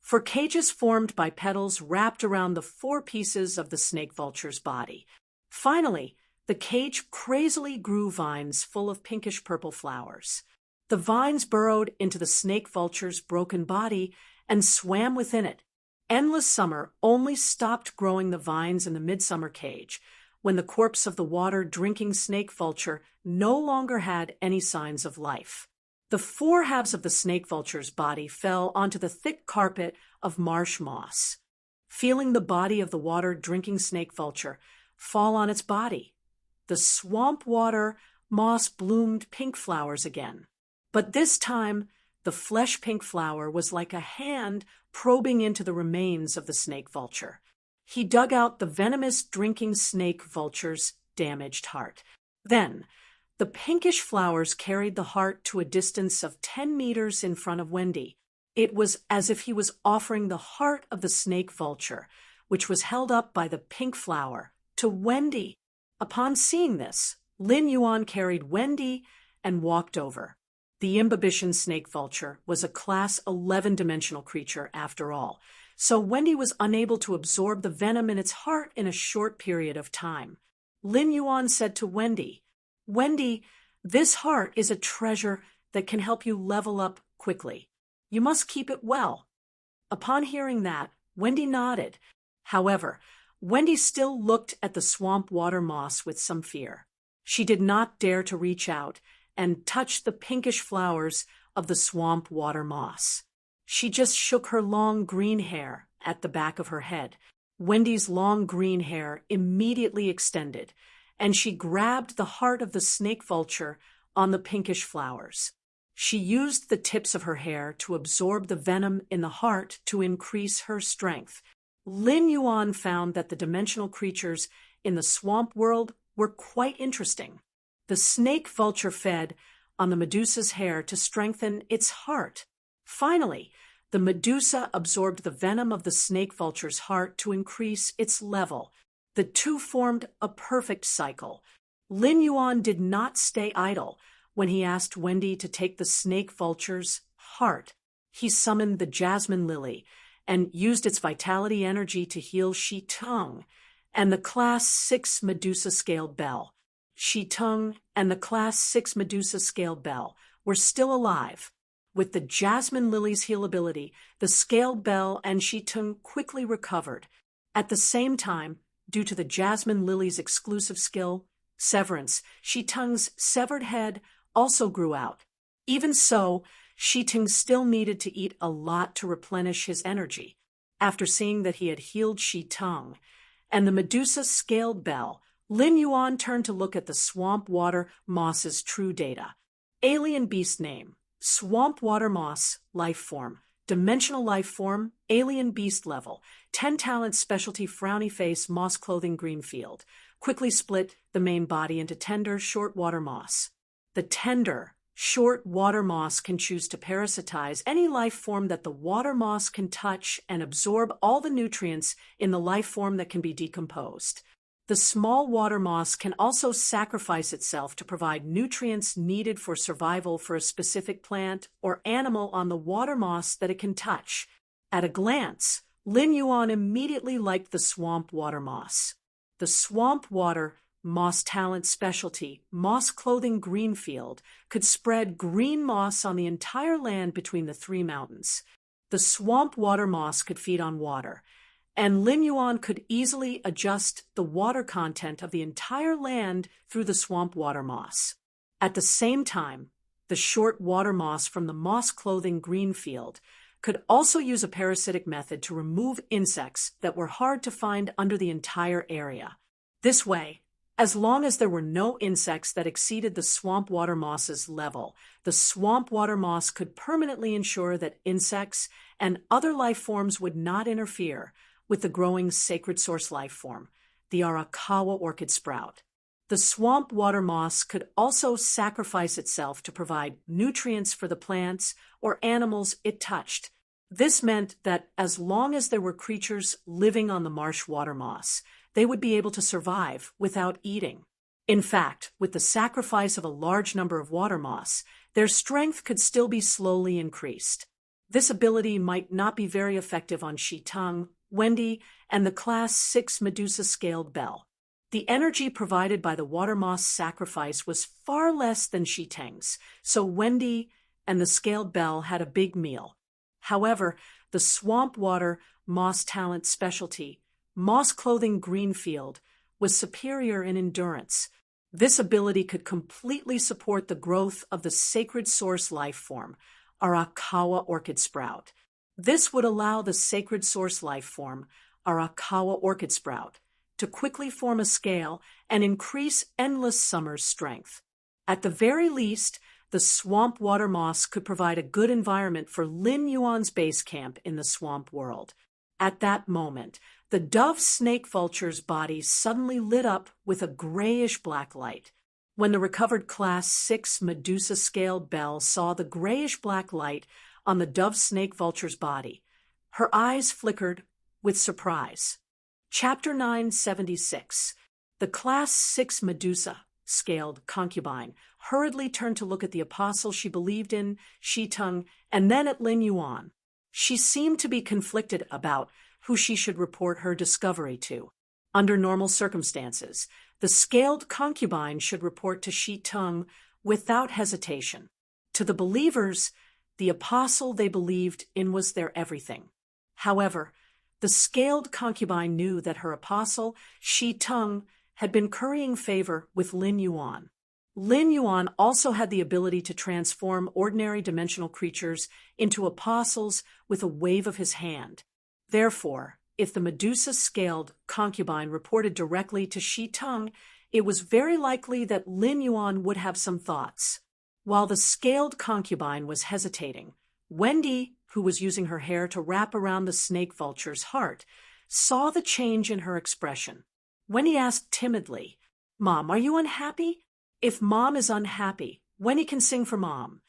For cages formed by petals wrapped around the 4 pieces of the snake vulture's body. Finally, the cage crazily grew vines full of pinkish-purple flowers. The vines burrowed into the snake vulture's broken body and swam within it. Endless Summer only stopped growing the vines in the midsummer cage when the corpse of the water-drinking snake vulture no longer had any signs of life. The four halves of the snake vulture's body fell onto the thick carpet of marsh moss. Feeling the body of the water-drinking snake vulture fall on its body, the swamp water moss bloomed pink flowers again. But this time, the flesh-pink flower was like a hand probing into the remains of the snake vulture. He dug out the venomous drinking snake vulture's damaged heart. Then, the pinkish flowers carried the heart to a distance of 10 meters in front of Wendy. It was as if he was offering the heart of the snake vulture, which was held up by the pink flower, to Wendy. Upon seeing this, Lin Yuan carried Wendy and walked over. The imbibition snake vulture was a Class 11-dimensional creature after all, so Wendy was unable to absorb the venom in its heart in a short period of time. Lin Yuan said to Wendy, "Wendy, this heart is a treasure that can help you level up quickly. You must keep it well." Upon hearing that, Wendy nodded. However, Wendy still looked at the swamp water moss with some fear. She did not dare to reach out and touch the pinkish flowers of the swamp water moss. She just shook her long green hair at the back of her head. Wendy's long green hair immediately extended, and she grabbed the heart of the snake vulture on the pinkish flowers. She used the tips of her hair to absorb the venom in the heart to increase her strength. Lin Yuan found that the dimensional creatures in the swamp world were quite interesting. The snake vulture fed on the Medusa's hair to strengthen its heart. Finally, the Medusa absorbed the venom of the snake vulture's heart to increase its level. The two formed a perfect cycle. Lin Yuan did not stay idle when he asked Wendy to take the snake vulture's heart. He summoned the jasmine lily and used its vitality energy to heal Shi Tung and the Class 6 Medusa scaled bell. Shi Tung and the Class 6 Medusa scaled bell were still alive. With the jasmine lily's heal ability, the scaled bell and Shi Tung quickly recovered. At the same time, due to the jasmine lily's exclusive skill, severance, Shi Tung's severed head also grew out. Even so, Shi Tung still needed to eat a lot to replenish his energy. After seeing that he had healed Shi Tung and the Medusa scaled bell, Lin Yuan turned to look at the swamp water moss's true data. Alien beast name: swamp water moss, life form, dimensional life form, alien beast level, 10 talent specialty frowny face moss clothing green field. Quickly split the main body into tender, short water moss. The tender, short water moss can choose to parasitize any life form that the water moss can touch and absorb all the nutrients in the life form that can be decomposed. The small water moss can also sacrifice itself to provide nutrients needed for survival for a specific plant or animal on the water moss that it can touch. At a glance, Lin Yuan immediately liked the swamp water moss. The swamp water moss talent specialty, moss clothing green field, could spread green moss on the entire land between the three mountains. The swamp water moss could feed on water, and Lin Yuan could easily adjust the water content of the entire land through the swamp water moss. At the same time, the short water moss from the moss clothing green field could also use a parasitic method to remove insects that were hard to find under the entire area. This way, as long as there were no insects that exceeded the swamp water moss's level, the swamp water moss could permanently ensure that insects and other life forms would not interfere with the growing sacred source life form, the Arakawa orchid sprout. The swamp water moss could also sacrifice itself to provide nutrients for the plants or animals it touched. This meant that as long as there were creatures living on the marsh water moss, they would be able to survive without eating. In fact, with the sacrifice of a large number of water moss, their strength could still be slowly increased. This ability might not be very effective on Shi Tung, Wendy, and the Class 6 Medusa scaled bell. The energy provided by the water moss sacrifice was far less than Shi Tung's, so Wendy and the scaled bell had a big meal. However, the swamp water moss talent specialty, moss clothing green field, was superior in endurance. This ability could completely support the growth of the sacred source life form, Arakawa orchid sprout. This would allow the sacred source life form, Arakawa orchid sprout, to quickly form a scale and increase Endless Summer's strength. At the very least, the swamp water moss could provide a good environment for Lin Yuan's base camp in the swamp world. At that moment, the dove snake vulture's body suddenly lit up with a grayish-black light. When the recovered Class 6 Medusa-scaled belle saw the grayish-black light on the dove snake vulture's body, her eyes flickered with surprise. Chapter 976. The Class 6 Medusa-scaled concubine hurriedly turned to look at the apostle she believed in, Shi Teng, and then at Lin Yuan. She seemed to be conflicted about who she should report her discovery to. Under normal circumstances, the scaled concubine should report to Shi Teng without hesitation. To the believers, the apostle they believed in was their everything. However, the scaled concubine knew that her apostle, Shi Teng, had been currying favor with Lin Yuan. Lin Yuan also had the ability to transform ordinary dimensional creatures into apostles with a wave of his hand. Therefore, if the Medusa-scaled concubine reported directly to Shi Teng, it was very likely that Lin Yuan would have some thoughts. While the scaled concubine was hesitating, Wendy, who was using her hair to wrap around the snake vulture's heart, saw the change in her expression. Wendy asked timidly, "Mom, are you unhappy? If Mom is unhappy, Wendy can sing for Mom."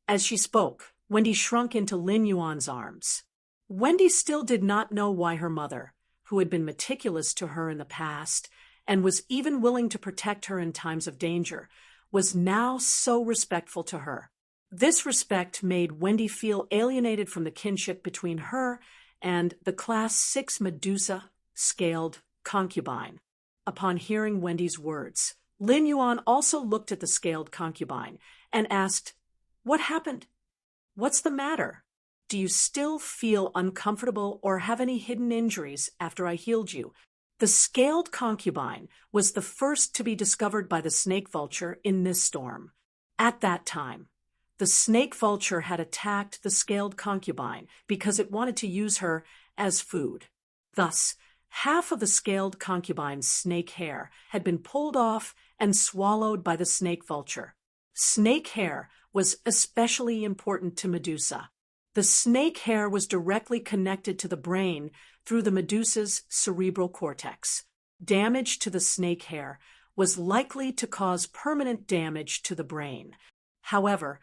As she spoke, Wendy shrunk into Lin Yuan's arms. Wendy still did not know why her mother, who had been meticulous to her in the past and was even willing to protect her in times of danger, was now so respectful to her. This respect made Wendy feel alienated from the kinship between her and the Class 6 Medusa-scaled concubine. Upon hearing Wendy's words, Lin Yuan also looked at the scaled concubine and asked, "What happened? What's the matter? Do you still feel uncomfortable or have any hidden injuries after I healed you?" The scaled concubine was the first to be discovered by the snake vulture in this storm. At that time, the snake vulture had attacked the scaled concubine because it wanted to use her as food. Thus, half of the scaled concubine's snake hair had been pulled off and swallowed by the snake vulture. Snake hair was especially important to Medusa. The snake hair was directly connected to the brain through the Medusa's cerebral cortex. Damage to the snake hair was likely to cause permanent damage to the brain. However,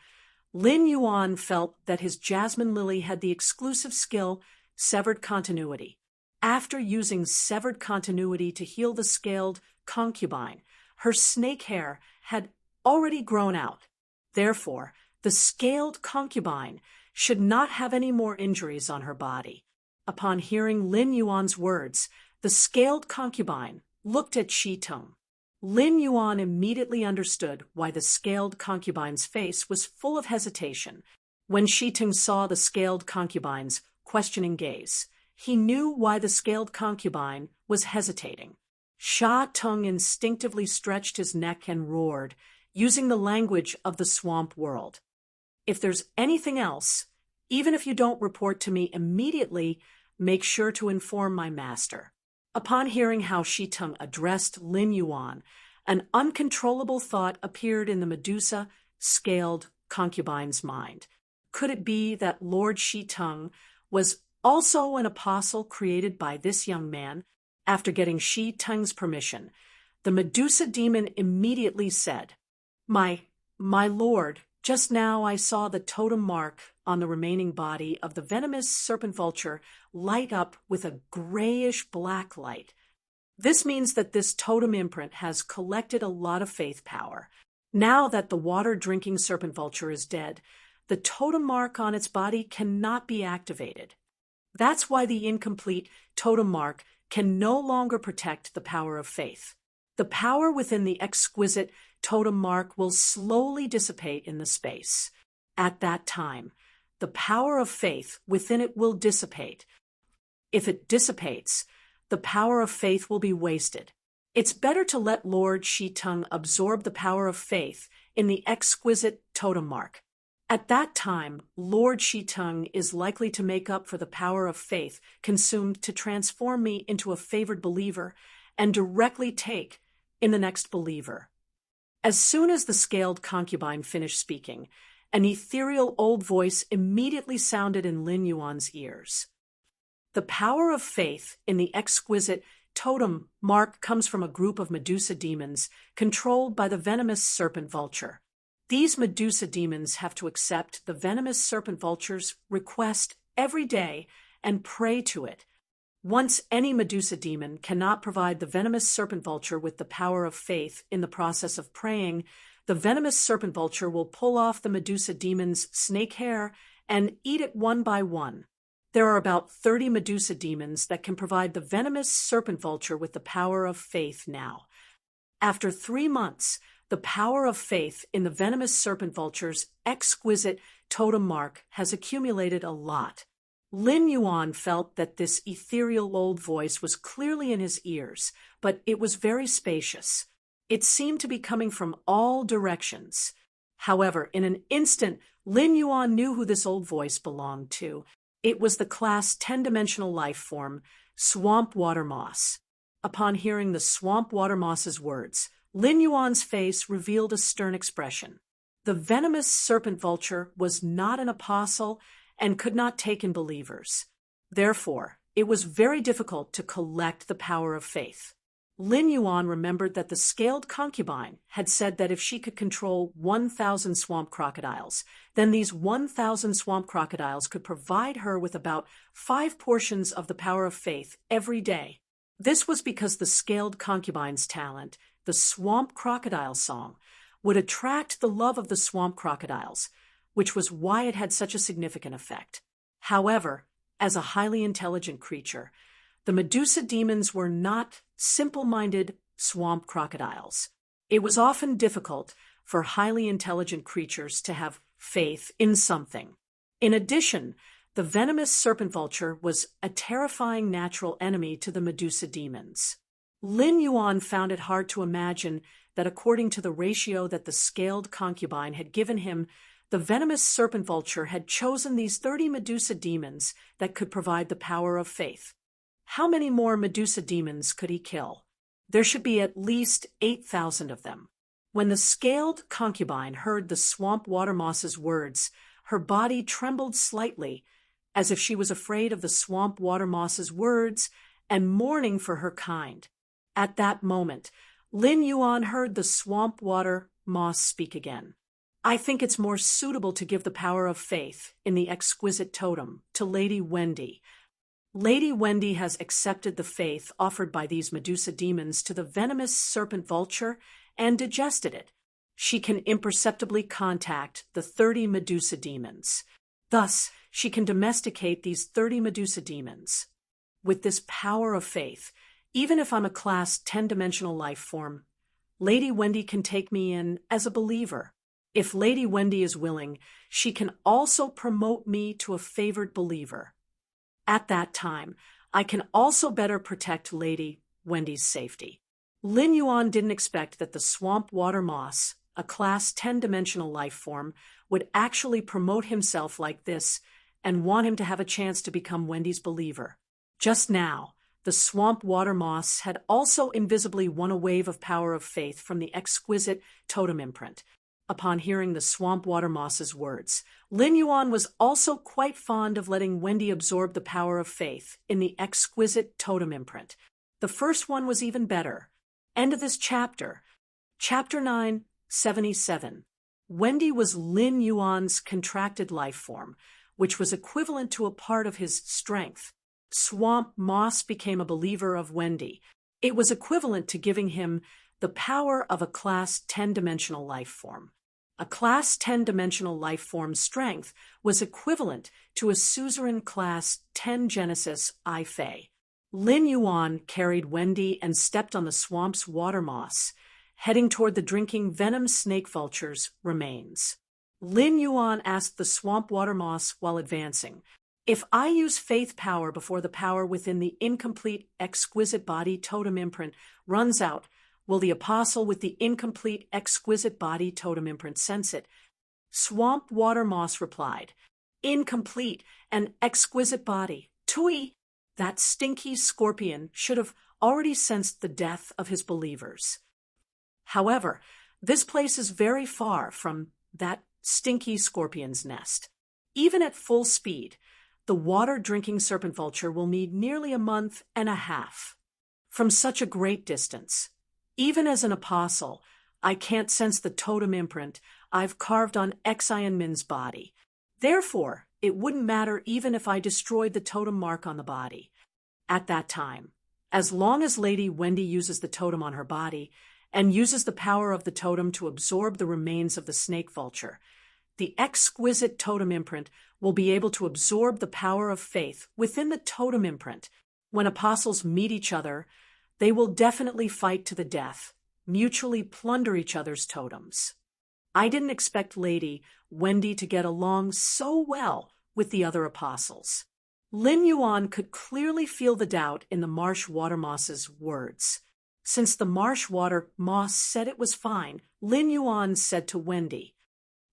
Lin Yuan felt that his jasmine lily had the exclusive skill, severed continuity. After using severed continuity to heal the scaled concubine, her snake hair had already grown out. Therefore, the scaled concubine should not have any more injuries on her body. Upon hearing Lin Yuan's words, the scaled concubine looked at Shi Teng. Lin Yuan immediately understood why the scaled concubine's face was full of hesitation. When Shi Teng saw the scaled concubine's questioning gaze, he knew why the scaled concubine was hesitating. Sha Teng instinctively stretched his neck and roared, using the language of the swamp world. "If there's anything else, even if you don't report to me immediately, make sure to inform my master." Upon hearing how Shi Teng addressed Lin Yuan, an uncontrollable thought appeared in the Medusa-scaled concubine's mind. Could it be that Lord Shi Teng was also an apostle created by this young man? After getting Shi Teng's permission, the Medusa demon immediately said, My lord, just now I saw the totem mark on the remaining body of the venomous serpent vulture light up with a grayish-black light. This means that this totem imprint has collected a lot of faith power. Now that the water-drinking serpent vulture is dead, the totem mark on its body cannot be activated. That's why the incomplete totem mark can no longer protect the power of faith. The power within the exquisite totem mark will slowly dissipate in the space. At that time, the power of faith within it will dissipate. If it dissipates, the power of faith will be wasted. It's better to let Lord Shitung absorb the power of faith in the exquisite totem mark. At that time, Lord Shitung is likely to make up for the power of faith consumed to transform me into a favored believer and directly take in the next believer. As soon as the scaled concubine finished speaking, an ethereal old voice immediately sounded in Lin Yuan's ears. The power of faith in the exquisite totem mark comes from a group of Medusa demons controlled by the venomous serpent vulture. These Medusa demons have to accept the venomous serpent vulture's request every day and pray to it. Once any Medusa demon cannot provide the venomous serpent vulture with the power of faith in the process of praying, the venomous serpent vulture will pull off the Medusa demon's snake hair and eat it one by one. There are about 30 Medusa demons that can provide the venomous serpent vulture with the power of faith now. After 3 months, the power of faith in the venomous serpent vulture's exquisite totem mark has accumulated a lot. Lin Yuan felt that this ethereal old voice was clearly in his ears, but it was very spacious. It seemed to be coming from all directions. However, in an instant, Lin Yuan knew who this old voice belonged to. It was the class 10-dimensional life form, swamp water moss. Upon hearing the swamp water moss's words, Lin Yuan's face revealed a stern expression. The venomous serpent vulture was not an apostle and could not take in believers. Therefore, it was very difficult to collect the power of faith. Lin Yuan remembered that the scaled concubine had said that if she could control 1,000 swamp crocodiles, then these 1,000 swamp crocodiles could provide her with about 5 portions of the power of faith every day. This was because the scaled concubine's talent, the swamp crocodile song, would attract the love of the swamp crocodiles, which was why it had such a significant effect. However, as a highly intelligent creature, the Medusa demons were not simple-minded swamp crocodiles. It was often difficult for highly intelligent creatures to have faith in something. In addition, the venomous serpent vulture was a terrifying natural enemy to the Medusa demons. Lin Yuan found it hard to imagine that according to the ratio that the scaled concubine had given him, the venomous serpent vulture had chosen these 30 Medusa demons that could provide the power of faith. How many more Medusa demons could he kill? There should be at least 8,000 of them. When the scaled concubine heard the swamp water moss's words, her body trembled slightly, as if she was afraid of the swamp water moss's words and mourning for her kind. At that moment, Lin Yuan heard the swamp water moss speak again. I think it's more suitable to give the power of faith in the exquisite totem to Lady Wendy. Lady Wendy has accepted the faith offered by these Medusa demons to the venomous serpent vulture and digested it. She can imperceptibly contact the 30 Medusa demons. Thus, she can domesticate these 30 Medusa demons. With this power of faith, even if I'm a class 10-dimensional life form, Lady Wendy can take me in as a believer. If Lady Wendy is willing, she can also promote me to a favored believer. At that time, I can also better protect Lady Wendy's safety. Lin Yuan didn't expect that the swamp water moss, a class 10-dimensional life form, would actually promote himself like this and want him to have a chance to become Wendy's believer. Just now, the swamp water moss had also invisibly won a wave of power of faith from the exquisite totem imprint. Upon hearing the swamp water moss's words, Lin Yuan was also quite fond of letting Wendy absorb the power of faith in the exquisite totem imprint. The first one was even better. End of this chapter. Chapter 977. Wendy was Lin Yuan's contracted life form, which was equivalent to a part of his strength. Swamp moss became a believer of Wendy. It was equivalent to giving him the power of a class 10-dimensional life form. A class 10-dimensional life form's strength was equivalent to a suzerain class 10 Genesis I Fei. Lin Yuan carried Wendy and stepped on the swamp's water moss, heading toward the drinking venom snake vulture's remains. Lin Yuan asked the swamp water moss while advancing, If I use faith power before the power within the incomplete exquisite body totem imprint runs out, will the apostle with the incomplete exquisite body totem imprint sense it? Swamp Water Moss replied, incomplete and exquisite body. Tui! That stinky scorpion should have already sensed the death of his believers. However, this place is very far from that stinky scorpion's nest. Even at full speed, the water-drinking serpent vulture will need nearly a month and a half. From such a great distance, even as an apostle, I can't sense the totem imprint I've carved on Xian Min's body. Therefore, it wouldn't matter even if I destroyed the totem mark on the body. At that time, as long as Lady Wendy uses the totem on her body and uses the power of the totem to absorb the remains of the snake vulture, the exquisite totem imprint will be able to absorb the power of faith within the totem imprint. When apostles meet each other, they will definitely fight to the death, mutually plunder each other's totems. I didn't expect Lady Wendy to get along so well with the other apostles. Lin Yuan could clearly feel the doubt in the marsh water moss's words. Since the marsh water moss said it was fine, Lin Yuan said to Wendy,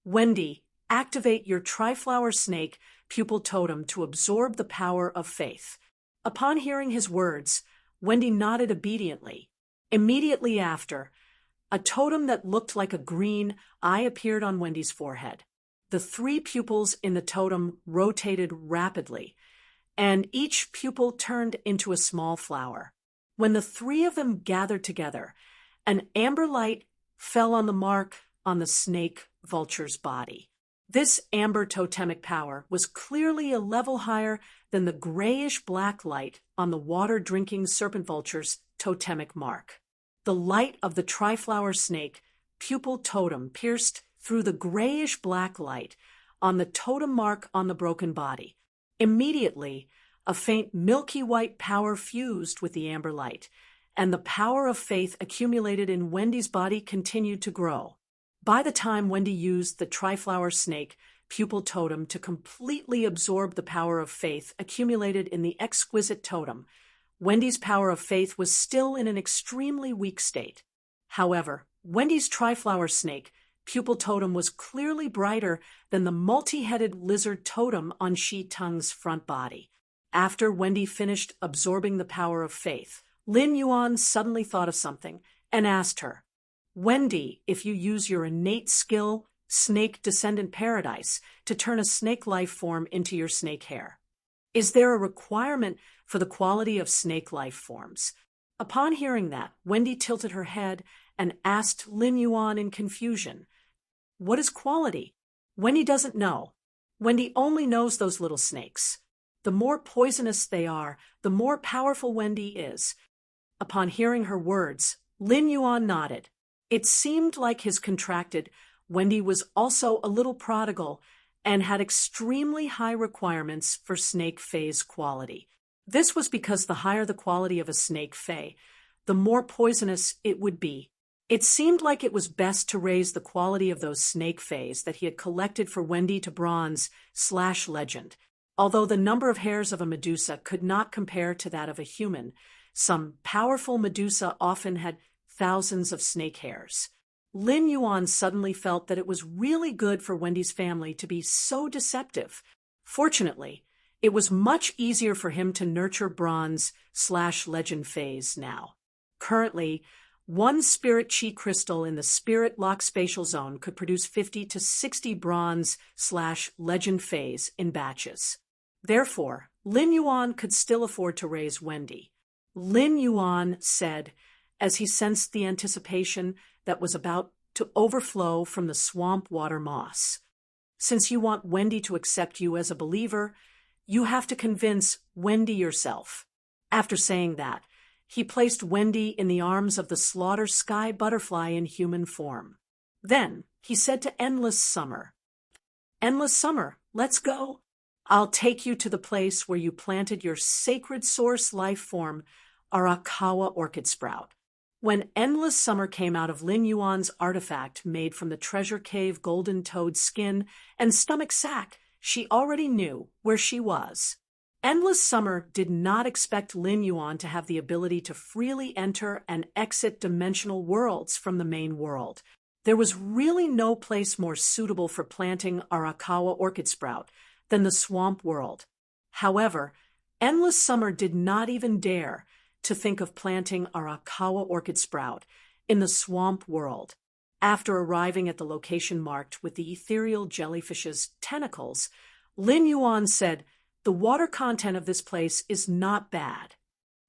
Wendy, activate your triflower snake pupil totem to absorb the power of faith. Upon hearing his words, Wendy nodded obediently. Immediately after, a totem that looked like a green eye appeared on Wendy's forehead. The 3 pupils in the totem rotated rapidly, and each pupil turned into a small flower. When the 3 of them gathered together, an amber light fell on the mark on the snake vulture's body. This amber totemic power was clearly a level higher than the grayish-black light on the water-drinking serpent vulture's totemic mark. The light of the triflower snake pupil totem pierced through the grayish-black light on the totem mark on the broken body. Immediately, a faint milky white power fused with the amber light, and the power of faith accumulated in Wendy's body continued to grow. By the time Wendy used the triflower snake pupil totem to completely absorb the power of faith accumulated in the exquisite totem, Wendy's power of faith was still in an extremely weak state. However, Wendy's triflower snake pupil totem was clearly brighter than the multi-headed lizard totem on Shi Teng's front body. After Wendy finished absorbing the power of faith, Lin Yuan suddenly thought of something and asked her, Wendy, if you use your innate skill, Snake Descendant Paradise, to turn a snake life form into your snake hair, is there a requirement for the quality of snake life forms? Upon hearing that, Wendy tilted her head and asked Lin Yuan in confusion, what is quality? Wendy doesn't know. Wendy only knows those little snakes. The more poisonous they are, the more powerful Wendy is. Upon hearing her words, Lin Yuan nodded. It seemed like his contracted Wendy was also a little prodigal and had extremely high requirements for snake phase quality. This was because the higher the quality of a snake fae, the more poisonous it would be. It seemed like it was best to raise the quality of those snake fays that he had collected for Wendy to bronze/legend. Although the number of hairs of a Medusa could not compare to that of a human, some powerful Medusa often had thousands of snake hairs. Lin Yuan suddenly felt that it was really good for Wendy's family to be so deceptive. Fortunately, it was much easier for him to nurture bronze/legend phase now. Currently, one spirit chi crystal in the spirit lock spatial zone could produce 50 to 60 bronze/legend phase in batches. Therefore, Lin Yuan could still afford to raise Wendy. Lin Yuan said, as he sensed the anticipation that was about to overflow from the swamp water moss. Since you want Wendy to accept you as a believer, you have to convince Wendy yourself. After saying that, he placed Wendy in the arms of the slaughter sky butterfly in human form. Then he said to Endless Summer, Endless Summer, let's go. I'll take you to the place where you planted your sacred source life form, Arakawa orchid sprout. When Endless Summer came out of Lin Yuan's artifact made from the treasure cave golden toad skin and stomach sac, she already knew where she was. Endless Summer did not expect Lin Yuan to have the ability to freely enter and exit dimensional worlds from the main world. There was really no place more suitable for planting Arakawa orchid sprout than the swamp world. However, Endless Summer did not even dare to think of planting Arakawa orchid sprout in the swamp world. After arriving at the location marked with the ethereal jellyfish's tentacles, Lin Yuan said, "The water content of this place is not bad.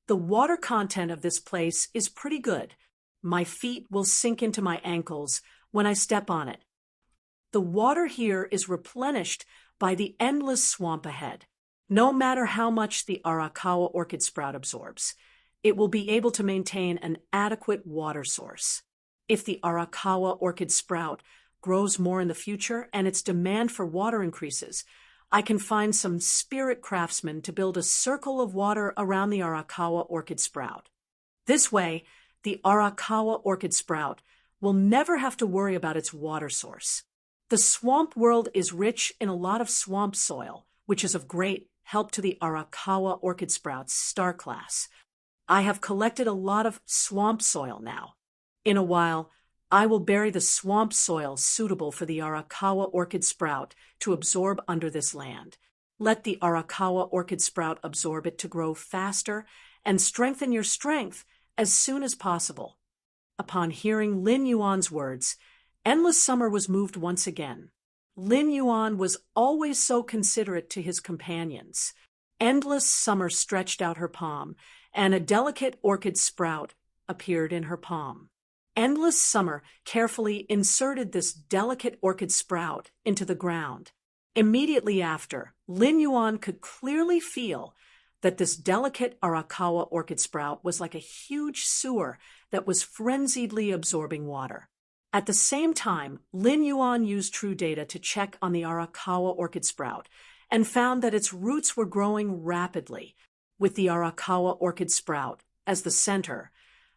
The water content of this place is pretty good. My feet will sink into my ankles when I step on it. The water here is replenished by the endless swamp ahead. No matter how much the Arakawa orchid sprout absorbs, it will be able to maintain an adequate water source. If the Arakawa orchid sprout grows more in the future and its demand for water increases, I can find some spirit craftsmen to build a circle of water around the Arakawa orchid sprout. This way, the Arakawa orchid sprout will never have to worry about its water source. The swamp world is rich in a lot of swamp soil, which is of great help to the Arakawa orchid sprout's star class. I have collected a lot of swamp soil now. In a while, I will bury the swamp soil suitable for the Arakawa orchid sprout to absorb under this land. Let the Arakawa orchid sprout absorb it to grow faster and strengthen your strength as soon as possible." Upon hearing Lin Yuan's words, Endless Summer was moved once again. Lin Yuan was always so considerate to his companions. Endless Summer stretched out her palm, and a delicate orchid sprout appeared in her palm. Endless Summer carefully inserted this delicate orchid sprout into the ground. Immediately after, Lin Yuan could clearly feel that this delicate Arakawa orchid sprout was like a huge sewer that was frenziedly absorbing water. At the same time, Lin Yuan used True Data to check on the Arakawa orchid sprout and found that its roots were growing rapidly, with the Arakawa orchid sprout as the center.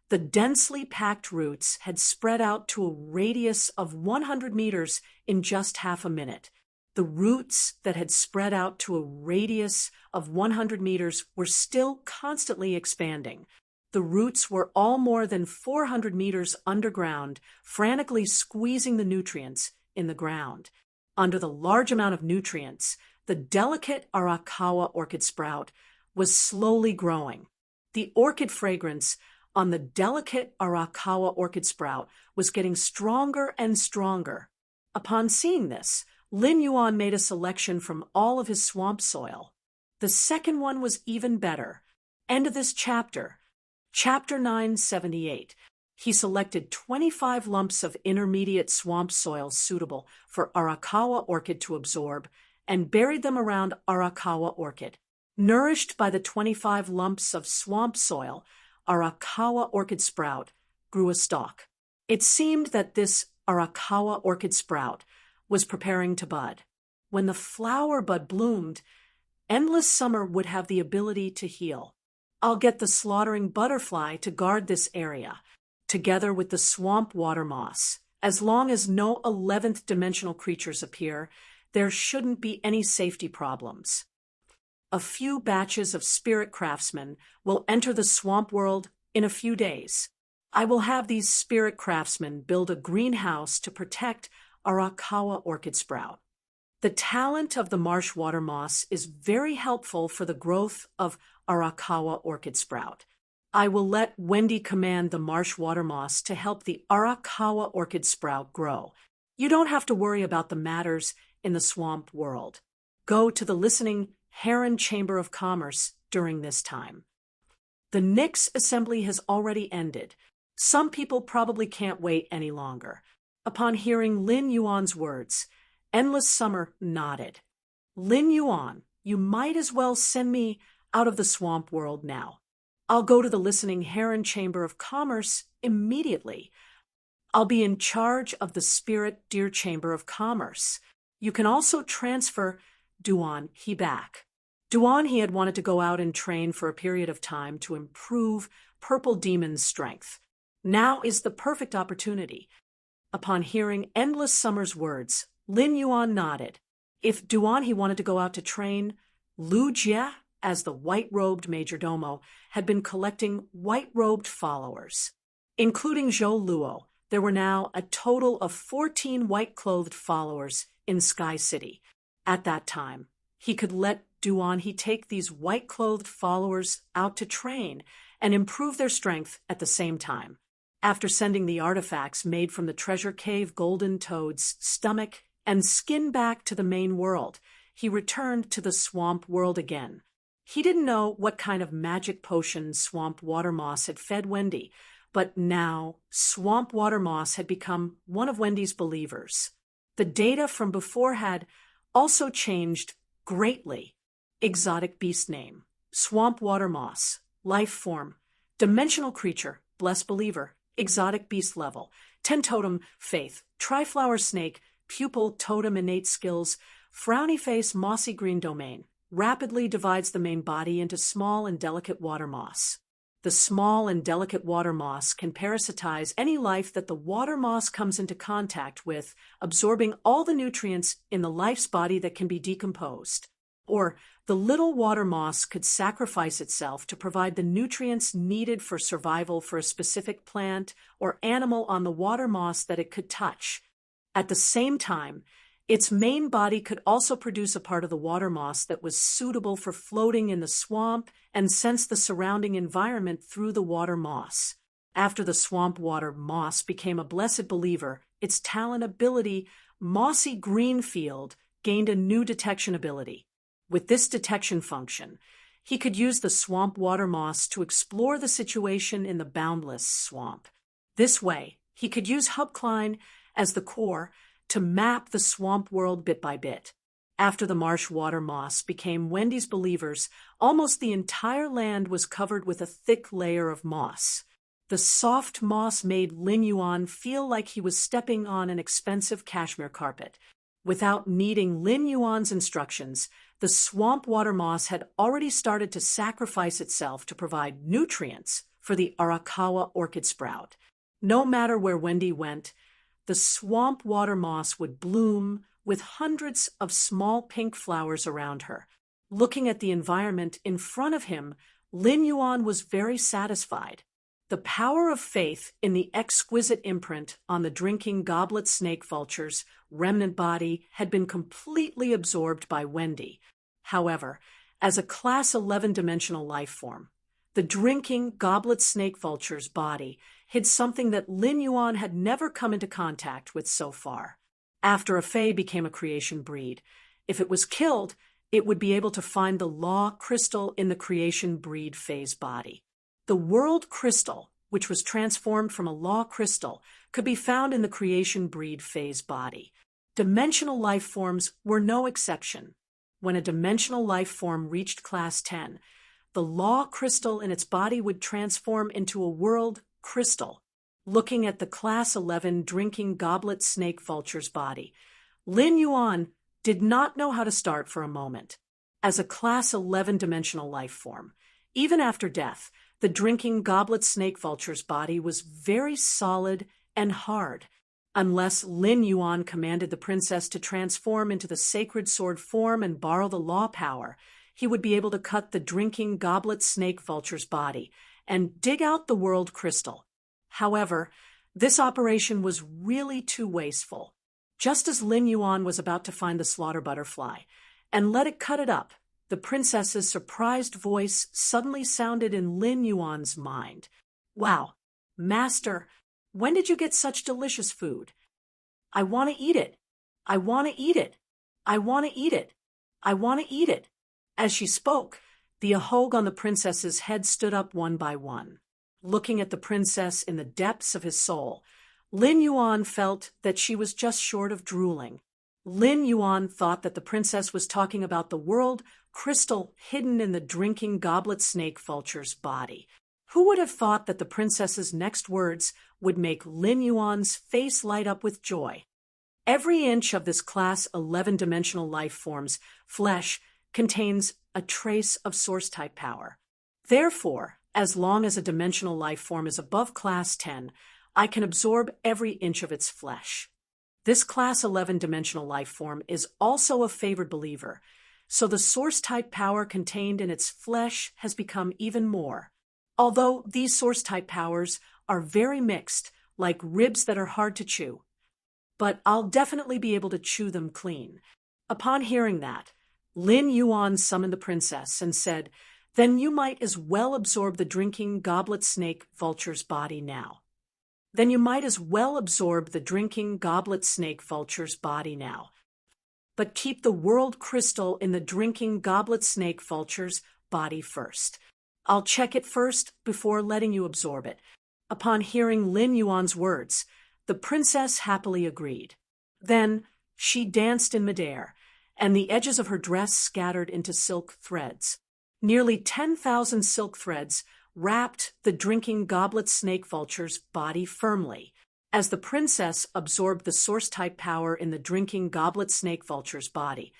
The densely packed roots had spread out to a radius of 100 meters in just half a minute. The roots that had spread out to a radius of 100 meters were still constantly expanding. The roots were all more than 400 meters underground, frantically squeezing the nutrients in the ground. Under the large amount of nutrients, the delicate Arakawa orchid sprout was slowly growing. The orchid fragrance on the delicate Arakawa orchid sprout was getting stronger and stronger. Upon seeing this, Lin Yuan made a selection from all of his swamp soil. The second one was even better. End of this chapter. Chapter 978. He selected 25 lumps of intermediate swamp soil suitable for Arakawa orchid to absorb and buried them around Arakawa orchid. Nourished by the 25 lumps of swamp soil, Arakawa orchid sprout grew a stalk. It seemed that this Arakawa orchid sprout was preparing to bud. When the flower bud bloomed, Endless Summer would have the ability to heal. I'll get the slaughtering butterfly to guard this area, together with the swamp water moss. As long as no 11th dimensional creatures appear, there shouldn't be any safety problems. A few batches of spirit craftsmen will enter the swamp world in a few days. I will have these spirit craftsmen build a greenhouse to protect Arakawa orchid sprout. The talent of the marsh water moss is very helpful for the growth of Arakawa orchid sprout. I will let Wendy command the marsh water moss to help the Arakawa orchid sprout grow. You don't have to worry about the matters in the swamp world. Go to the listening Heron Chamber of Commerce during this time. The Nix assembly has already ended. Some people probably can't wait any longer. Upon hearing Lin Yuan's words, Endless Summer nodded. Lin Yuan, you might as well send me out of the swamp world now. I'll go to the listening Heron Chamber of Commerce immediately. I'll be in charge of the Spirit Deer Chamber of Commerce. You can also transfer Duan He back. Duan He had wanted to go out and train for a period of time to improve Purple Demon's strength. Now is the perfect opportunity. Upon hearing Endless Summer's words, Lin Yuan nodded. If Duan he wanted to go out to train, Lu Jie, as the white-robed majordomo, had been collecting white-robed followers. Including Zhou Luo, there were now a total of 14 white-clothed followers in Sky City. At that time, he could let Duan he take these white-clothed followers out to train and improve their strength at the same time. After sending the artifacts made from the treasure cave golden toad's stomach and skin back to the main world, he returned to the swamp world again. He didn't know what kind of magic potion swamp water moss had fed Wendy, but now swamp water moss had become one of Wendy's believers. The data from before had also changed greatly. Exotic beast name, swamp water moss, life form, dimensional creature, blessed believer, exotic beast level, 10 totem, faith, triflower snake, pupil, totem, innate skills, frowny face, mossy green domain, rapidly divides the main body into small and delicate water moss. The small and delicate water moss can parasitize any life that the water moss comes into contact with, absorbing all the nutrients in the life's body that can be decomposed. Or the little water moss could sacrifice itself to provide the nutrients needed for survival for a specific plant or animal on the water moss that it could touch. At the same time, its main body could also produce a part of the water moss that was suitable for floating in the swamp and sense the surrounding environment through the water moss. After the swamp water moss became a blessed believer, its talent ability, Mossy Green Field, gained a new detection ability. With this detection function, he could use the swamp water moss to explore the situation in the boundless swamp. This way, he could use Hubkline as the core to map the swamp world bit by bit. After the marsh water moss became Wendy's believers, almost the entire land was covered with a thick layer of moss. The soft moss made Lin Yuan feel like he was stepping on an expensive cashmere carpet. Without needing Lin Yuan's instructions, the swamp water moss had already started to sacrifice itself to provide nutrients for the Arakawa orchid sprout. No matter where Wendy went, the swamp water moss would bloom with hundreds of small pink flowers around her. Looking at the environment in front of him, Lin Yuan was very satisfied. The power of faith in the exquisite imprint on the drinking goblet snake vulture's remnant body had been completely absorbed by Wendy. However, as a Class 11 dimensional life form, the drinking goblet snake vulture's body hid something that Lin Yuan had never come into contact with so far. After a Fae became a creation breed, if it was killed, it would be able to find the law crystal in the creation breed Fae's body. The world crystal, which was transformed from a law crystal, could be found in the creation breed Fae's body. Dimensional life forms were no exception. When a dimensional life form reached Class 10, the law crystal in its body would transform into a world crystal. Looking at the Class 11 drinking goblet snake vulture's body, Lin Yuan did not know how to start for a moment. As a Class 11 dimensional life form, even after death, the drinking goblet snake vulture's body was very solid and hard. Unless Lin Yuan commanded the princess to transform into the sacred sword form and borrow the law power, he would be able to cut the drinking goblet snake vulture's body and dig out the world crystal. However, this operation was really too wasteful. Just as Lin Yuan was about to find the slaughter butterfly and let it cut it up, the princess's surprised voice suddenly sounded in Lin Yuan's mind. "Wow, Master, when did you get such delicious food? I want to eat it. I want to eat it. I want to eat it. I want to eat it." As she spoke, the ahog on the princess's head stood up one by one. Looking at the princess in the depths of his soul, Lin Yuan felt that she was just short of drooling. Lin Yuan thought that the princess was talking about the world crystal hidden in the drinking goblet snake vulture's body. Who would have thought that the princess's next words would make Lin Yuan's face light up with joy? Every inch of this Class 11 dimensional life form's flesh contains a trace of source-type power. Therefore, as long as a dimensional life form is above Class 10, I can absorb every inch of its flesh. This Class 11 dimensional life form is also a favored believer, so the source-type power contained in its flesh has become even more. Although these source-type powers are very mixed, like ribs that are hard to chew. But I'll definitely be able to chew them clean. Upon hearing that, Lin Yuan summoned the princess and said, "Then you might as well absorb the drinking goblet snake vulture's body now. Then you might as well absorb the drinking goblet snake vulture's body now. But keep the world crystal in the drinking goblet snake vulture's body first. I'll check it first before letting you absorb it." Upon hearing Lin Yuan's words, the princess happily agreed. Then she danced in midair, and the edges of her dress scattered into silk threads. Nearly 10,000 silk threads wrapped the drinking goblet snake vulture's body firmly. As the princess absorbed the source-type power in the drinking goblet snake vulture's body,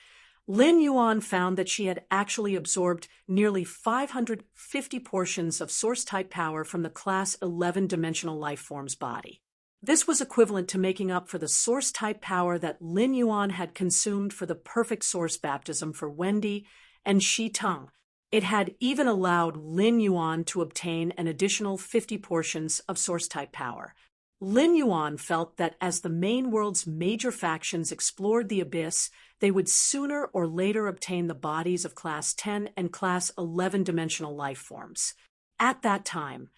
Lin Yuan found that she had actually absorbed nearly 550 portions of source-type power from the Class 11 dimensional life form's body. This was equivalent to making up for the source-type power that Lin Yuan had consumed for the perfect source baptism for Wendy and Shi Teng. It had even allowed Lin Yuan to obtain an additional 50 portions of source-type power. Lin Yuan felt that as the main world's major factions explored the abyss, they would sooner or later obtain the bodies of Class 10 and Class 11 dimensional life forms. At that time,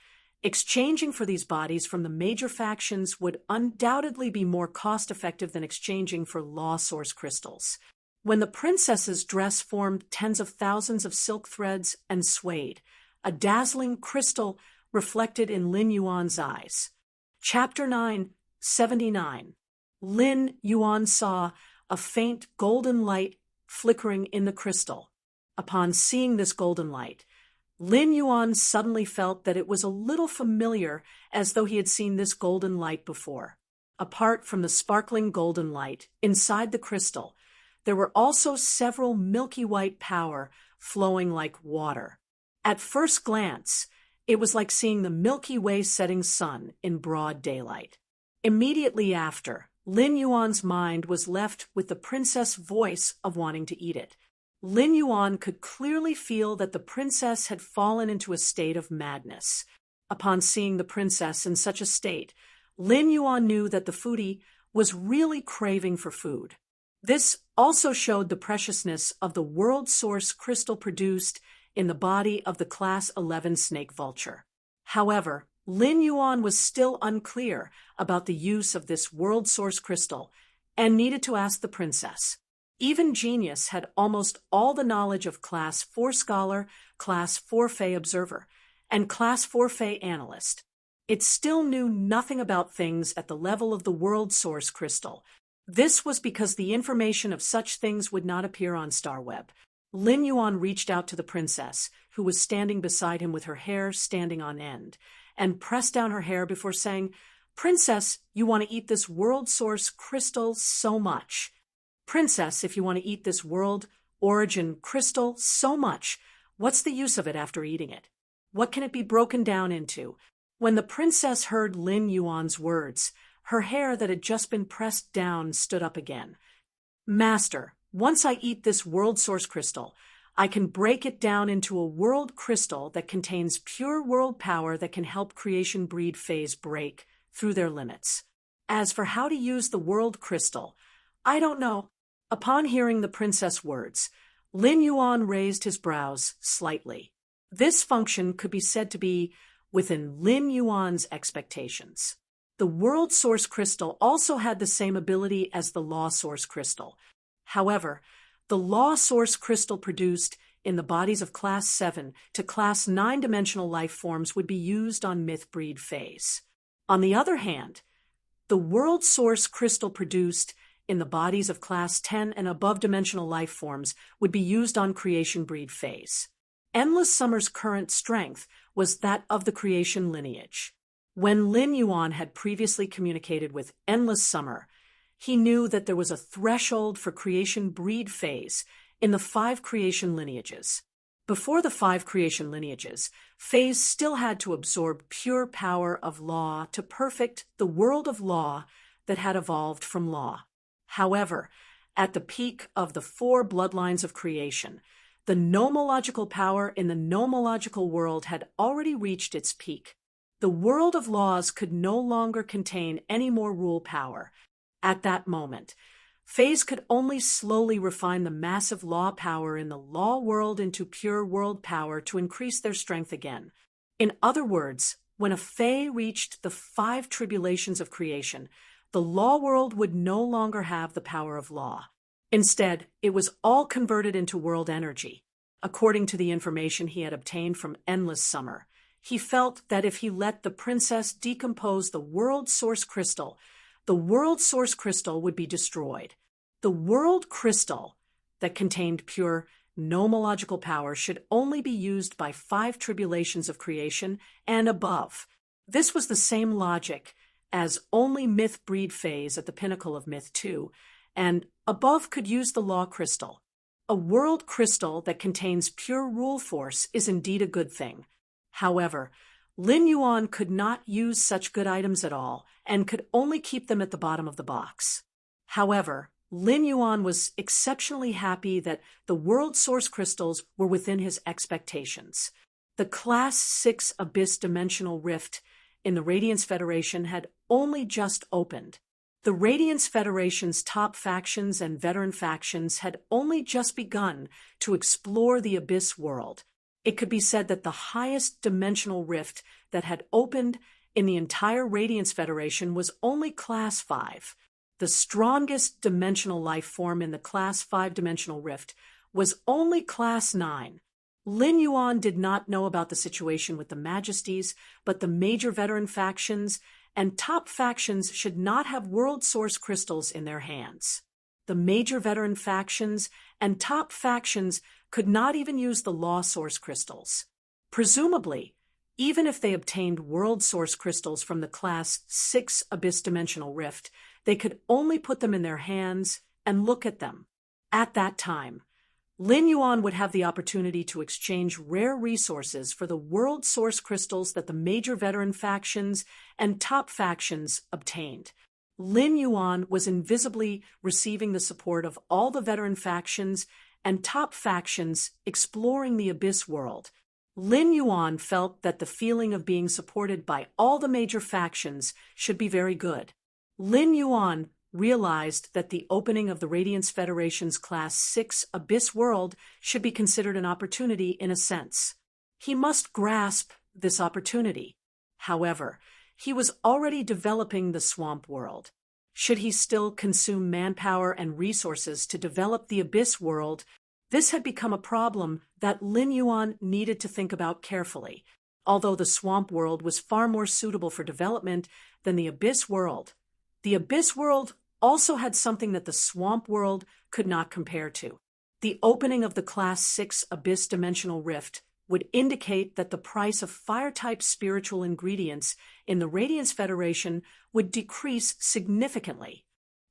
exchanging for these bodies from the major factions would undoubtedly be more cost-effective than exchanging for law source crystals. When the princess's dress formed tens of thousands of silk threads and swayed, a dazzling crystal reflected in Lin Yuan's eyes. Chapter 9, 79. Lin Yuan saw a faint golden light flickering in the crystal. Upon seeing this golden light, Lin Yuan suddenly felt that it was a little familiar, as though he had seen this golden light before. Apart from the sparkling golden light inside the crystal, there were also several milky white power flowing like water. At first glance, it was like seeing the Milky Way setting sun in broad daylight. Immediately after, Lin Yuan's mind was left with the princess' voice of wanting to eat it. Lin Yuan could clearly feel that the princess had fallen into a state of madness. Upon seeing the princess in such a state, Lin Yuan knew that the foodie was really craving for food. This also showed the preciousness of the world source crystal produced in the body of the Class 11 snake vulture. However, Lin Yuan was still unclear about the use of this world source crystal and needed to ask the princess. Even Genius had almost all the knowledge of Class 4 Scholar, Class 4 Fey Observer, and Class 4 Fey Analyst. It still knew nothing about things at the level of the world source crystal. This was because the information of such things would not appear on StarWeb. Lin Yuan reached out to the princess, who was standing beside him with her hair standing on end, and pressed down her hair before saying, "Princess, you want to eat this world source crystal so much. Princess, if you want to eat this world origin crystal so much, what's the use of it after eating it? What can it be broken down into?" When the princess heard Lin Yuan's words, her hair that had just been pressed down stood up again. "Master, once I eat this world source crystal, I can break it down into a world crystal that contains pure world power that can help creation breed phase break through their limits. As for how to use the world crystal, I don't know." Upon hearing the princess' words, Lin Yuan raised his brows slightly. This function could be said to be within Lin Yuan's expectations. The world source crystal also had the same ability as the law source crystal. However, the law source crystal produced in the bodies of Class 7 to Class 9 dimensional life forms would be used on myth breed phase. On the other hand, the world source crystal produced in the bodies of Class 10 and above dimensional life forms would be used on creation breed phase. Endless Summer's current strength was that of the creation lineage. When Lin Yuan had previously communicated with Endless Summer, he knew that there was a threshold for creation breed phase in the 5 creation lineages. Before the 5 creation lineages, phase still had to absorb pure power of law to perfect the world of law that had evolved from law. However, at the peak of the 4 bloodlines of creation, the nomological power in the nomological world had already reached its peak. The world of laws could no longer contain any more rule power. At that moment, Phase could only slowly refine the massive law power in the law world into pure world power to increase their strength again. In other words, when a Fae reached the 5 tribulations of creation, the law world would no longer have the power of law. Instead, it was all converted into world energy. According to the information he had obtained from Endless Summer, he felt that if he let the princess decompose the world source crystal, the world source crystal would be destroyed. The world crystal that contained pure nomological power should only be used by 5 tribulations of creation and above. This was the same logic as only myth breed phase at the pinnacle of myth 2, and above could use the law crystal. A world crystal that contains pure rule force is indeed a good thing. However, Lin Yuan could not use such good items at all and could only keep them at the bottom of the box. However, Lin Yuan was exceptionally happy that the world source crystals were within his expectations. The Class 6 Abyss Dimensional Rift in the Radiance Federation had only just opened. The Radiance Federation's top factions and veteran factions had only just begun to explore the Abyss world. It could be said that the highest dimensional rift that had opened in the entire Radiance Federation was only Class 5. The strongest dimensional life form in the Class 5 dimensional rift was only Class 9. Lin Yuan did not know about the situation with the Majesties, but the major veteran factions and top factions should not have world source crystals in their hands. The major veteran factions and top factions could not even use the law source crystals. Presumably, even if they obtained world source crystals from the Class 6 Abyss Dimensional Rift, they could only put them in their hands and look at them. At that time, Lin Yuan would have the opportunity to exchange rare resources for the world source crystals that the major veteran factions and top factions obtained. Lin Yuan was invisibly receiving the support of all the veteran factions and top factions exploring the Abyss world. Lin Yuan felt that the feeling of being supported by all the major factions should be very good. Lin Yuan realized that the opening of the Radiance Federation's Class 6 Abyss world should be considered an opportunity in a sense. He must grasp this opportunity. However, he was already developing the Swamp world. Should he still consume manpower and resources to develop the Abyss world, this had become a problem that Lin Yuan needed to think about carefully. Although the Swamp world was far more suitable for development than the Abyss world, the Abyss world also had something that the Swamp world could not compare to. The opening of the Class 6 Abyss Dimensional Rift would indicate that the price of fire-type spiritual ingredients in the Radiance Federation would decrease significantly.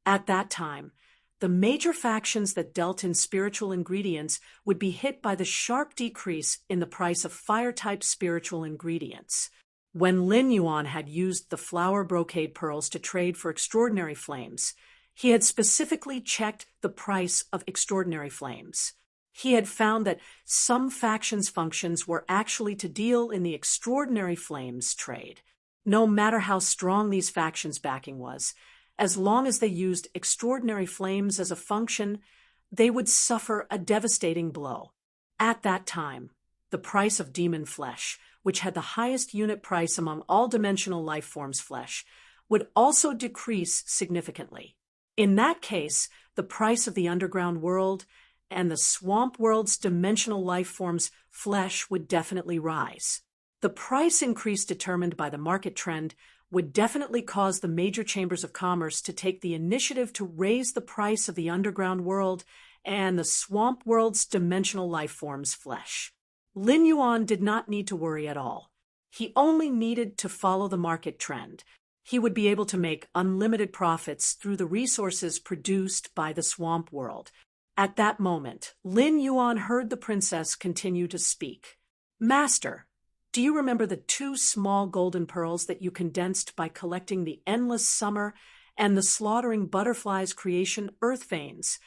At that time, the major factions that dealt in spiritual ingredients would be hit by the sharp decrease in the price of fire-type spiritual ingredients. When Lin Yuan had used the flower brocade pearls to trade for extraordinary flames, he had specifically checked the price of extraordinary flames. He had found that some factions' functions were actually to deal in the extraordinary flames trade. No matter how strong these factions' backing was, as long as they used extraordinary flames as a function, they would suffer a devastating blow. At that time, the price of demon flesh, which had the highest unit price among all dimensional life forms' flesh, would also decrease significantly. In that case, the price of the underground world and the Swamp world's dimensional life forms' flesh would definitely rise. The price increase determined by the market trend would definitely cause the major chambers of commerce to take the initiative to raise the price of the underground world and the Swamp world's dimensional life forms' flesh. Lin Yuan did not need to worry at all. He only needed to follow the market trend. He would be able to make unlimited profits through the resources produced by the Swamp world. At that moment, Lin Yuan heard the princess continue to speak. "Master, do you remember the 2 small golden pearls that you condensed by collecting the Endless Summer and the slaughtering butterflies' creation earth veins.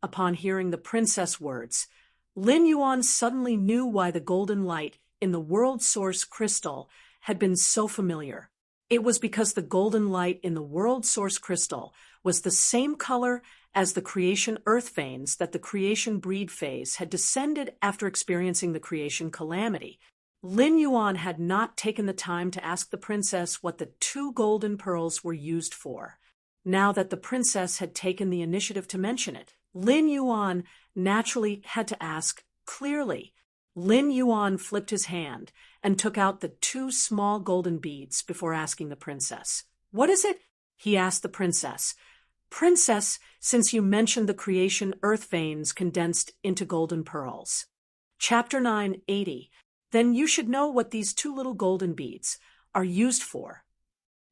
Upon hearing the princess words, Lin Yuan suddenly knew why the golden light in the world source crystal had been so familiar. It was because the golden light in the world source crystal was the same color as the creation earth veins that the creation breed phase had descended after experiencing the creation calamity. Lin Yuan had not taken the time to ask the princess what the 2 golden pearls were used for. Now that the princess had taken the initiative to mention it, Lin Yuan naturally had to ask clearly. Lin Yuan flipped his hand and took out the 2 small golden beads before asking the princess. "What is it?" he asked the princess. "Princess, since you mentioned the creation earth veins condensed into golden pearls." Chapter 980. Then you should know what these 2 little golden beads are used for.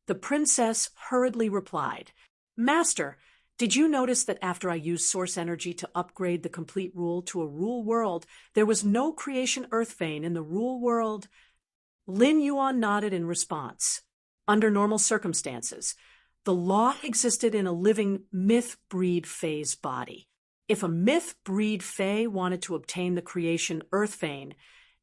The princess hurriedly replied, "Master, did you notice that after I used source energy to upgrade the complete rule to a rule world, there was no creation earth vein in the rule world?" Lin Yuan nodded in response. Under normal circumstances, the law existed in a living myth breed phase body. If a myth breed fae wanted to obtain the creation earth vein,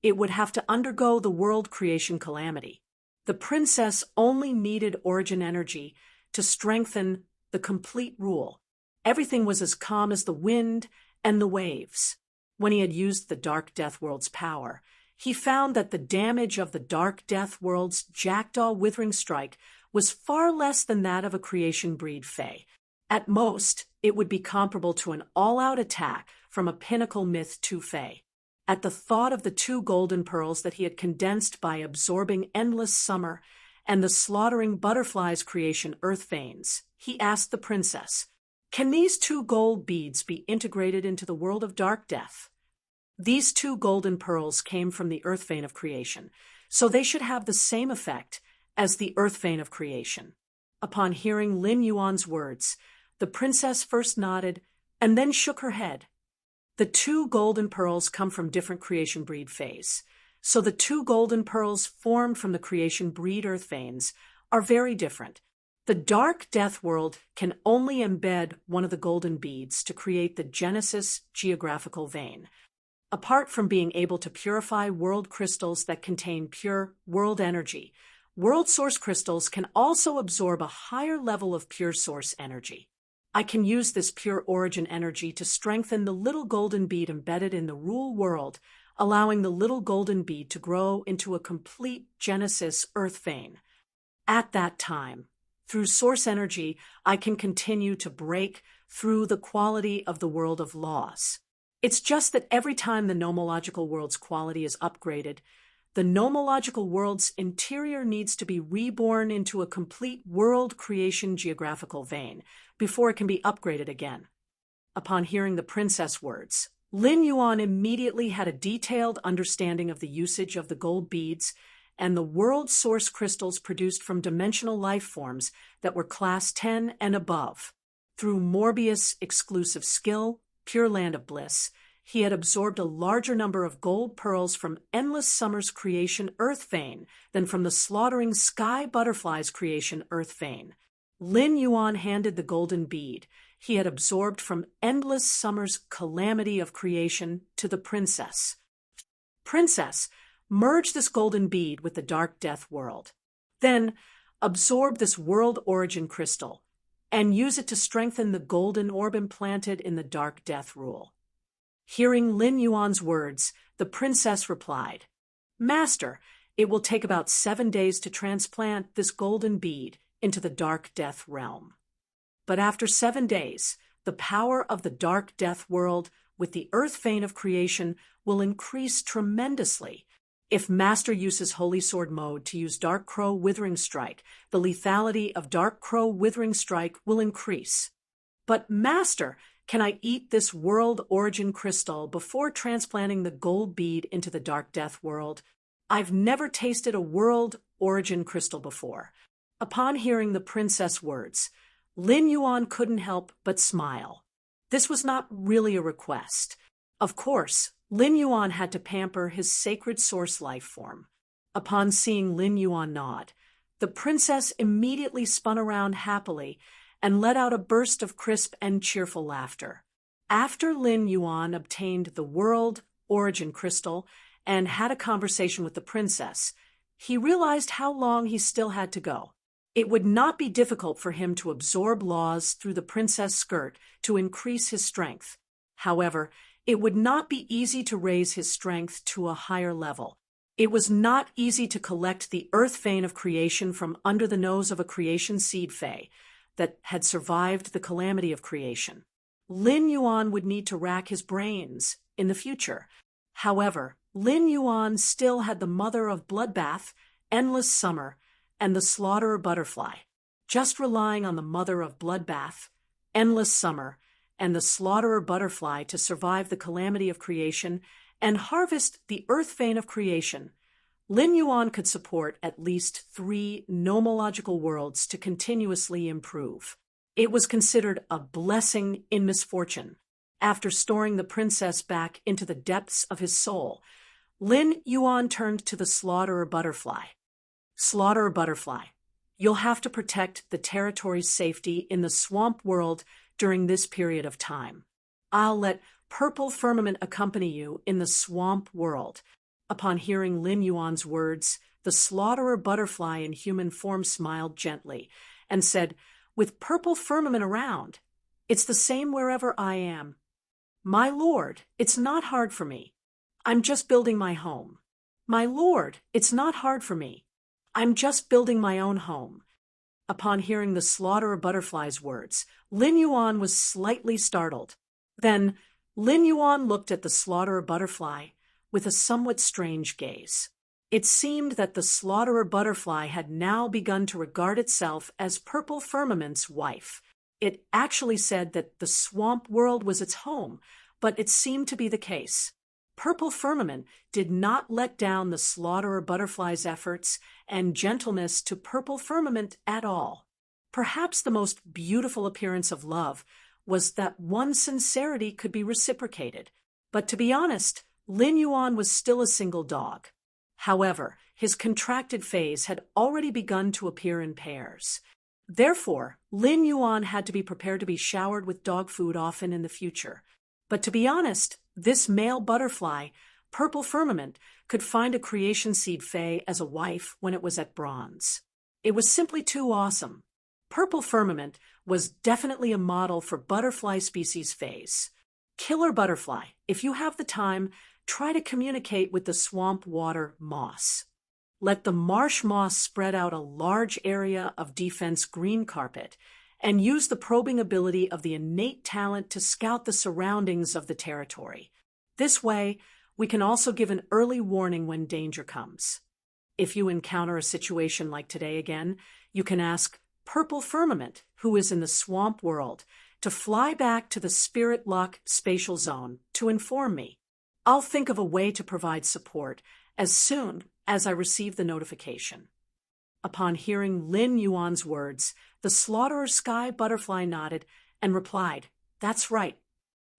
it would have to undergo the world creation calamity. The princess only needed origin energy to strengthen the complete rule. Everything was as calm as the wind and the waves. When he had used the Dark Death World's power, he found that the damage of the Dark Death World's Jackdaw Withering Strike was far less than that of a creation breed fae. At most, it would be comparable to an all-out attack from a pinnacle myth 2 fae. At the thought of the 2 golden pearls that he had condensed by absorbing endless summer and the slaughtering butterflies' creation earth veins, he asked the princess, "Can these 2 gold beads be integrated into the world of dark death?" These 2 golden pearls came from the earth vein of creation, so they should have the same effect as the earth vein of creation. Upon hearing Lin Yuan's words, the princess first nodded and then shook her head. The 2 golden pearls come from different creation breed phase, so the 2 golden pearls formed from the creation breed earth veins are very different. The Dark Death World can only embed one of the golden beads to create the Genesis geographical vein. Apart from being able to purify world crystals that contain pure world energy, world source crystals can also absorb a higher level of pure source energy. I can use this pure origin energy to strengthen the little golden bead embedded in the rule world, allowing the little golden bead to grow into a complete Genesis earth vein. At that time, through source energy, I can continue to break through the quality of the world of laws. It's just that every time the nomological world's quality is upgraded, the nomological world's interior needs to be reborn into a complete world creation geographical vein before it can be upgraded again. Upon hearing the princess words, Lin Yuan immediately had a detailed understanding of the usage of the gold beads and the world source crystals produced from dimensional life forms that were class 10 and above. Through Morbius' exclusive skill, Pure Land of Bliss, he had absorbed a larger number of gold pearls from Endless Summer's creation earth vein than from the slaughtering sky butterfly's creation earth vein. Lin Yuan handed the golden bead he had absorbed from Endless Summer's calamity of creation to the princess. "Princess, merge this golden bead with the Dark Death World. Then absorb this world origin crystal and use it to strengthen the golden orb implanted in the Dark Death Rule." Hearing Lin Yuan's words, the princess replied, "Master, it will take about 7 days to transplant this golden bead into the Dark Death realm. But after 7 days, the power of the Dark Death World with the earth vein of creation will increase tremendously. If Master uses Holy Sword mode to use Dark Crow Withering Strike, the lethality of Dark Crow Withering Strike will increase. But Master, can I eat this world origin crystal before transplanting the gold bead into the Dark Death World? I've never tasted a world origin crystal before." Upon hearing the princess' words, Lin Yuan couldn't help but smile. This was not really a request. Of course, Lin Yuan had to pamper his sacred source life form. Upon seeing Lin Yuan nod, the princess immediately spun around happily and let out a burst of crisp and cheerful laughter. After Lin Yuan obtained the World Origin Crystal and had a conversation with the princess, he realized how long he still had to go. It would not be difficult for him to absorb laws through the princess' skirt to increase his strength. However, it would not be easy to raise his strength to a higher level. It was not easy to collect the earth vein of creation from under the nose of a creation seed fae that had survived the calamity of creation. Lin Yuan would need to rack his brains in the future. However, Lin Yuan still had the mother of bloodbath, endless summer, and the slaughterer butterfly. Just relying on the mother of bloodbath, endless summer, and the slaughterer butterfly to survive the calamity of creation and harvest the earth vein of creation, Lin Yuan could support at least 3 nomological worlds to continuously improve. It was considered a blessing in misfortune. After storing the princess back into the depths of his soul, Lin Yuan turned to the slaughterer butterfly. Slaughterer butterfly, you'll have to protect the territory's safety in the swamp world during this period of time. I'll let Purple Firmament accompany you in the swamp world. Upon hearing Lin Yuan's words, the slaughterer butterfly in human form smiled gently and said, "With Purple Firmament around, it's the same wherever I am. My lord, it's not hard for me. I'm just building my home. My lord, it's not hard for me. I'm just building my own home." Upon hearing the slaughterer butterfly's words, Lin Yuan was slightly startled. Then, Lin Yuan looked at the slaughterer butterfly with a somewhat strange gaze. It seemed that the slaughterer butterfly had now begun to regard itself as Purple Firmament's wife. It actually said that the swamp world was its home, but it seemed to be the case. Purple Firmament did not let down the slaughterer butterfly's efforts and gentleness to Purple Firmament at all. Perhaps the most beautiful appearance of love was that one's sincerity could be reciprocated. But to be honest, Lin Yuan was still a single dog. However, his contracted phase had already begun to appear in pairs. Therefore, Lin Yuan had to be prepared to be showered with dog food often in the future. But to be honest, this male butterfly, Purple Firmament, could find a creation seed fae as a wife when it was at bronze. It was simply too awesome. Purple Firmament was definitely a model for butterfly species faes. Killer butterfly, if you have the time, try to communicate with the swamp water moss. Let the marsh moss spread out a large area of defense green carpet and use the probing ability of the innate talent to scout the surroundings of the territory. This way, we can also give an early warning when danger comes. If you encounter a situation like today again, you can ask Purple Firmament, who is in the swamp world, to fly back to the Spirit Lock spatial zone to inform me. I'll think of a way to provide support as soon as I receive the notification. Upon hearing Lin Yuan's words, the slaughterer sky butterfly nodded and replied, "That's right.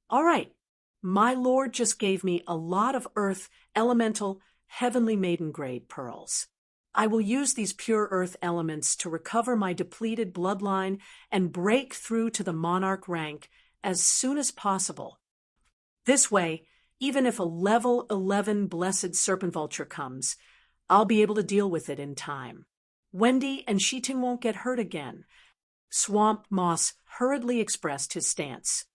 All right. My lord just gave me a lot of earth, elemental, heavenly maiden grade pearls. I will use these pure earth elements to recover my depleted bloodline and break through to the monarch rank as soon as possible. This way, even if a level 11 blessed serpent vulture comes, I'll be able to deal with it in time. Wendy and Shiting won't get hurt again." Swamp Moss hurriedly expressed his stance.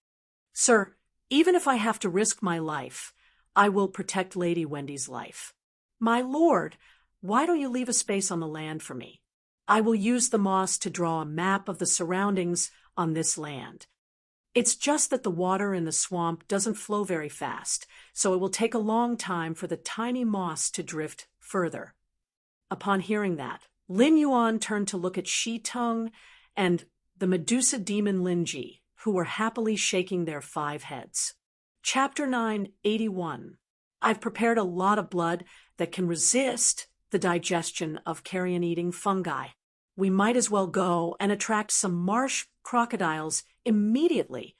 "Sir, even if I have to risk my life, I will protect Lady Wendy's life. My lord, why don't you leave a space on the land for me? I will use the moss to draw a map of the surroundings on this land. It's just that the water in the swamp doesn't flow very fast, so it will take a long time for the tiny moss to drift further." Upon hearing that, Lin Yuan turned to look at Shi Tung and the Medusa demon Lin Ji, who were happily shaking their 5 heads. Chapter 981. I've prepared a lot of blood that can resist the digestion of carrion-eating fungi. We might as well go and attract some marsh crocodiles immediately.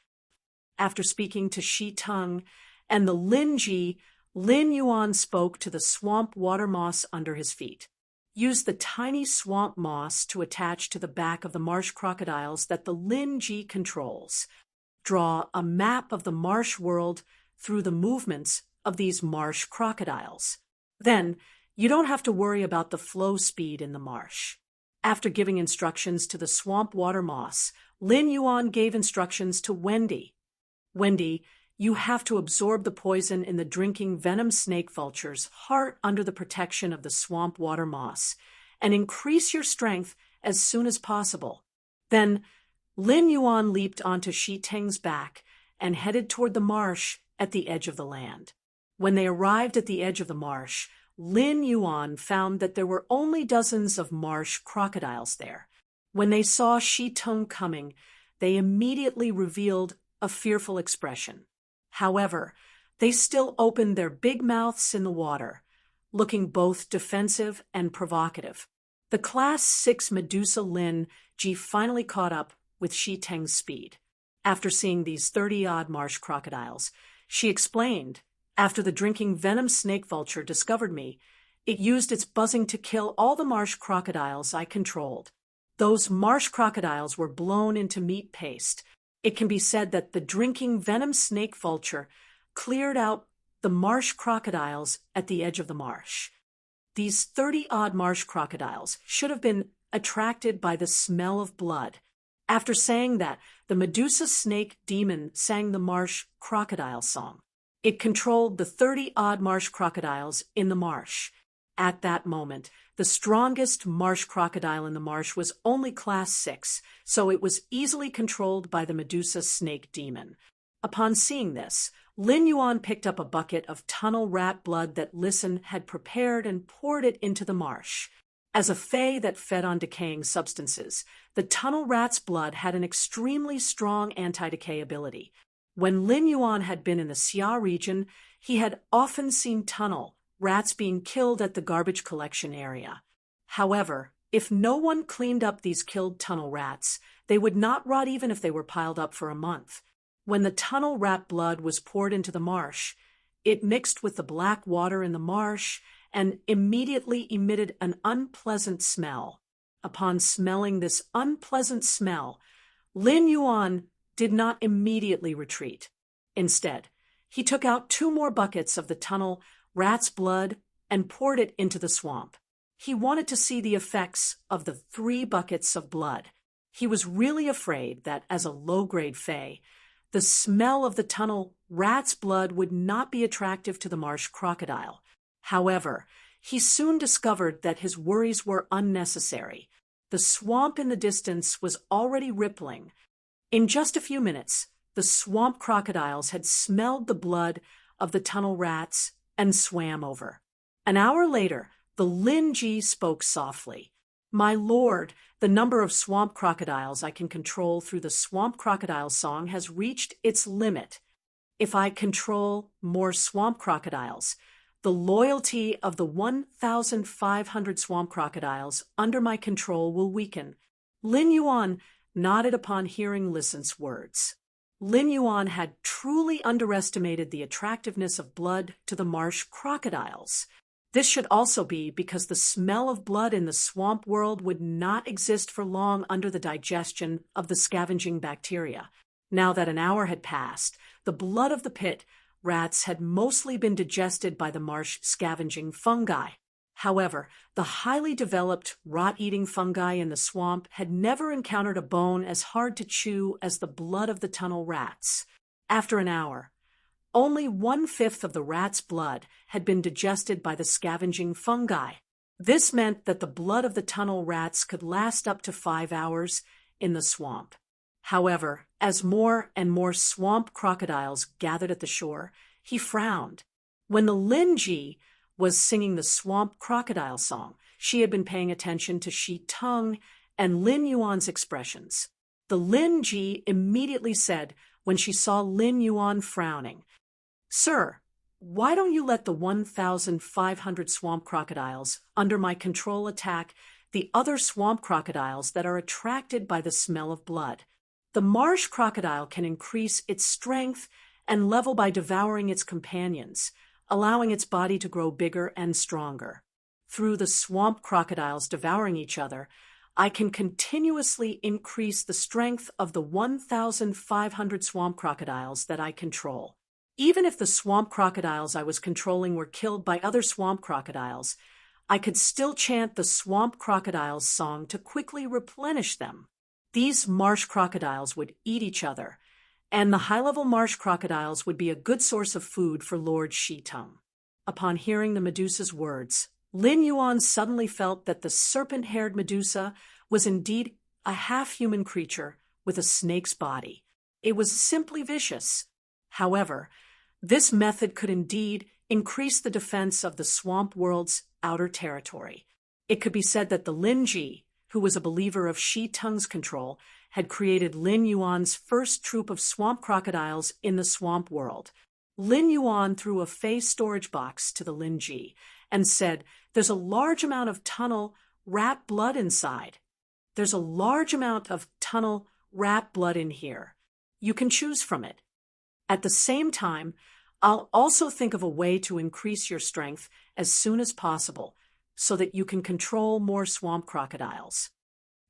After speaking to Shi Tung and the Lin Ji, Lin Yuan spoke to the swamp water moss under his feet. use the tiny swamp moss to attach to the back of the marsh crocodiles that the Lin Ji controls. Draw a map of the marsh world through the movements of these marsh crocodiles. Then, you don't have to worry about the flow speed in the marsh. After giving instructions to the swamp water moss, Lin Yuan gave instructions to Wendy. Wendy, you have to absorb the poison in the drinking venom snake vulture's heart under the protection of the swamp water moss, and increase your strength as soon as possible. Then, Lin Yuan leaped onto Shi Teng's back and headed toward the marsh at the edge of the land. When they arrived at the edge of the marsh, Lin Yuan found that there were only dozens of marsh crocodiles there. When they saw Shi Teng coming, they immediately revealed a fearful expression. However, they still opened their big mouths in the water, looking both defensive and provocative. The Class 6 Medusa Lin Ji finally caught up with Shi Teng's speed. After seeing these 30-odd marsh crocodiles, she explained, "After the drinking venom snake vulture discovered me, it used its buzzing to kill all the marsh crocodiles I controlled. Those marsh crocodiles were blown into meat paste. It can be said that the drinking venom snake vulture cleared out the marsh crocodiles at the edge of the marsh." These 30-odd marsh crocodiles should have been attracted by the smell of blood. After saying that, the Medusa snake demon sang the marsh crocodile song. It controlled the 30-odd marsh crocodiles in the marsh. At that moment, the strongest marsh crocodile in the marsh was only Class 6, so it was easily controlled by the Medusa snake demon. Upon seeing this, Lin Yuan picked up a bucket of tunnel rat blood that Listen had prepared and poured it into the marsh. As a fae that fed on decaying substances, the tunnel rat's blood had an extremely strong anti-decay ability. When Lin Yuan had been in the Xia region, he had often seen tunnel rats being killed at the garbage collection area. However, if no one cleaned up these killed tunnel rats, they would not rot even if they were piled up for a month. When the tunnel rat blood was poured into the marsh, it mixed with the black water in the marsh and immediately emitted an unpleasant smell. Upon smelling this unpleasant smell, Lin Yuan did not immediately retreat. Instead, he took out 2 more buckets of the tunnel rat's blood and poured it into the swamp. He wanted to see the effects of the 3 buckets of blood. He was really afraid that, as a low-grade fae, the smell of the tunnel rat's blood would not be attractive to the marsh crocodile. However, he soon discovered that his worries were unnecessary. The swamp in the distance was already rippling. In just a few minutes, the swamp crocodiles had smelled the blood of the tunnel rats and swam over. An hour later, the Lin Ji spoke softly. "My lord, the number of swamp crocodiles I can control through the swamp crocodile song has reached its limit. If I control more swamp crocodiles, the loyalty of the 1,500 swamp crocodiles under my control will weaken." Lin Yuan nodded upon hearing Listen's words. Lin Yuan had truly underestimated the attractiveness of blood to the marsh crocodiles. This should also be because the smell of blood in the swamp world would not exist for long under the digestion of the scavenging bacteria. Now that an hour had passed, the blood of the pit rats had mostly been digested by the marsh scavenging fungi. However, the highly developed rot-eating fungi in the swamp had never encountered a bone as hard to chew as the blood of the tunnel rats. After an hour, only 1/5 of the rat's blood had been digested by the scavenging fungi. This meant that the blood of the tunnel rats could last up to 5 hours in the swamp. However, as more and more swamp crocodiles gathered at the shore, he frowned. When the Lin Ji was singing the swamp crocodile song, she had been paying attention to Shi Teng and Lin Yuan's expressions. The Lin Ji immediately said when she saw Lin Yuan frowning, "Sir, why don't you let the 1,500 swamp crocodiles under my control attack the other swamp crocodiles that are attracted by the smell of blood? The marsh crocodile can increase its strength and level by devouring its companions, allowing its body to grow bigger and stronger. through the swamp crocodiles devouring each other, I can continuously increase the strength of the 1,500 swamp crocodiles that I control. Even if the swamp crocodiles I was controlling were killed by other swamp crocodiles, I could still chant the swamp crocodiles' song to quickly replenish them. These marsh crocodiles would eat each other, and the high-level marsh crocodiles would be a good source of food for Lord Shitung. Upon hearing the Medusa's words, Lin Yuan suddenly felt that the serpent-haired Medusa was indeed a half-human creature with a snake's body. It was simply vicious. However, this method could indeed increase the defense of the swamp world's outer territory. It could be said that the Lin Ji, who was a believer of Shi Tung's control, had created Lin Yuan's first troop of swamp crocodiles in the swamp world. Lin Yuan threw a phase storage box to the Lin Ji and said, "There's a large amount of tunnel rat blood inside. There's a large amount of tunnel rat blood in here. You can choose from it. At the same time, I'll also think of a way to increase your strength as soon as possible so that you can control more swamp crocodiles."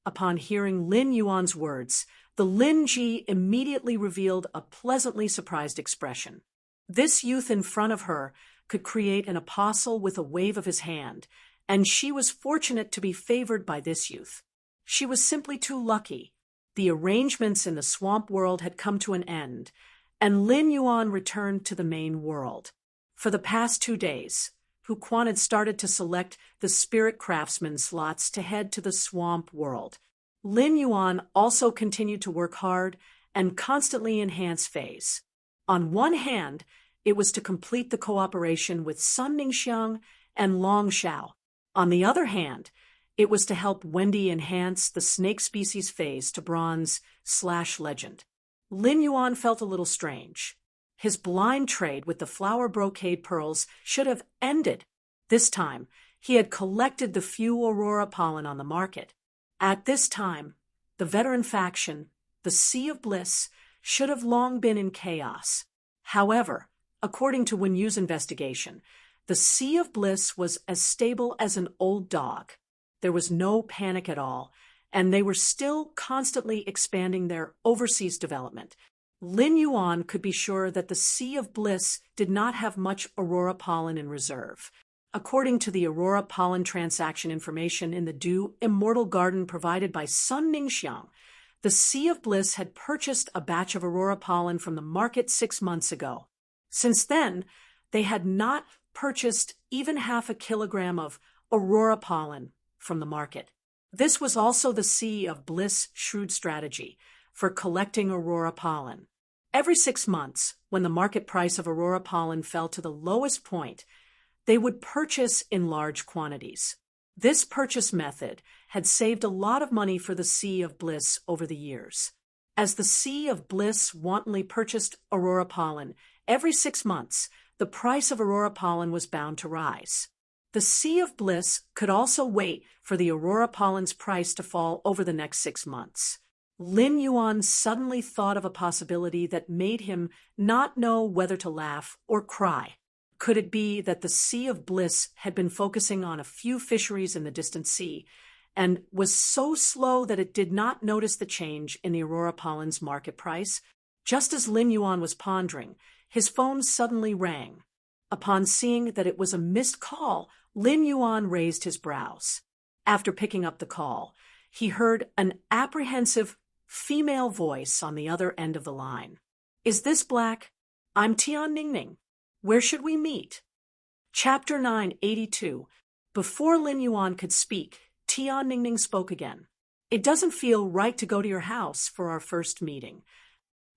Upon hearing Lin Yuan's words, the Lin Ji immediately revealed a pleasantly surprised expression. This youth in front of her could create an apostle with a wave of his hand, and she was fortunate to be favored by this youth. She was simply too lucky. The arrangements in the swamp world had come to an end, and Lin Yuan returned to the main world. For the past 2 days, Huquan had started to select the spirit craftsman slots to head to the swamp world. Lin Yuan also continued to work hard and constantly enhance phase. On one hand, it was to complete the cooperation with Sun Ningxiang and Long Xiao. On the other hand, it was to help Wendy enhance the snake species phase to bronze/legend. Lin Yuan felt a little strange. His blind trade with the flower brocade pearls should have ended. This time, he had collected the few aurora pollen on the market. At this time, the veteran faction, the Sea of Bliss, should have long been in chaos. However, according to Wen Yu's investigation, the Sea of Bliss was as stable as an old dog. There was no panic at all, and they were still constantly expanding their overseas development. Lin Yuan could be sure that the Sea of Bliss did not have much aurora pollen in reserve. According to the aurora pollen transaction information in the Dew Immortal Garden provided by Sun Ningxiang, the Sea of Bliss had purchased a batch of aurora pollen from the market 6 months ago. Since then, they had not purchased even half a kilogram of aurora pollen from the market. This was also the Sea of Bliss' shrewd strategy for collecting aurora pollen. Every 6 months, when the market price of aurora pollen fell to the lowest point, they would purchase in large quantities. This purchase method had saved a lot of money for the Sea of Bliss over the years. As the Sea of Bliss wantonly purchased aurora pollen, every 6 months, the price of aurora pollen was bound to rise. The Sea of Bliss could also wait for the aurora pollen's price to fall over the next 6 months. Lin Yuan suddenly thought of a possibility that made him not know whether to laugh or cry. Could it be that the Sea of Bliss had been focusing on a few fisheries in the distant sea and was so slow that it did not notice the change in the aurora pollen's market price? Just as Lin Yuan was pondering, his phone suddenly rang. Upon seeing that it was a missed call, Lin Yuan raised his brows. After picking up the call, he heard an apprehensive female voice on the other end of the line. "Is this Black? I'm Tian Ningning. Where should we meet?" Chapter 982. Before Lin Yuan could speak, Tian Ningning spoke again. "It doesn't feel right to go to your house for our first meeting.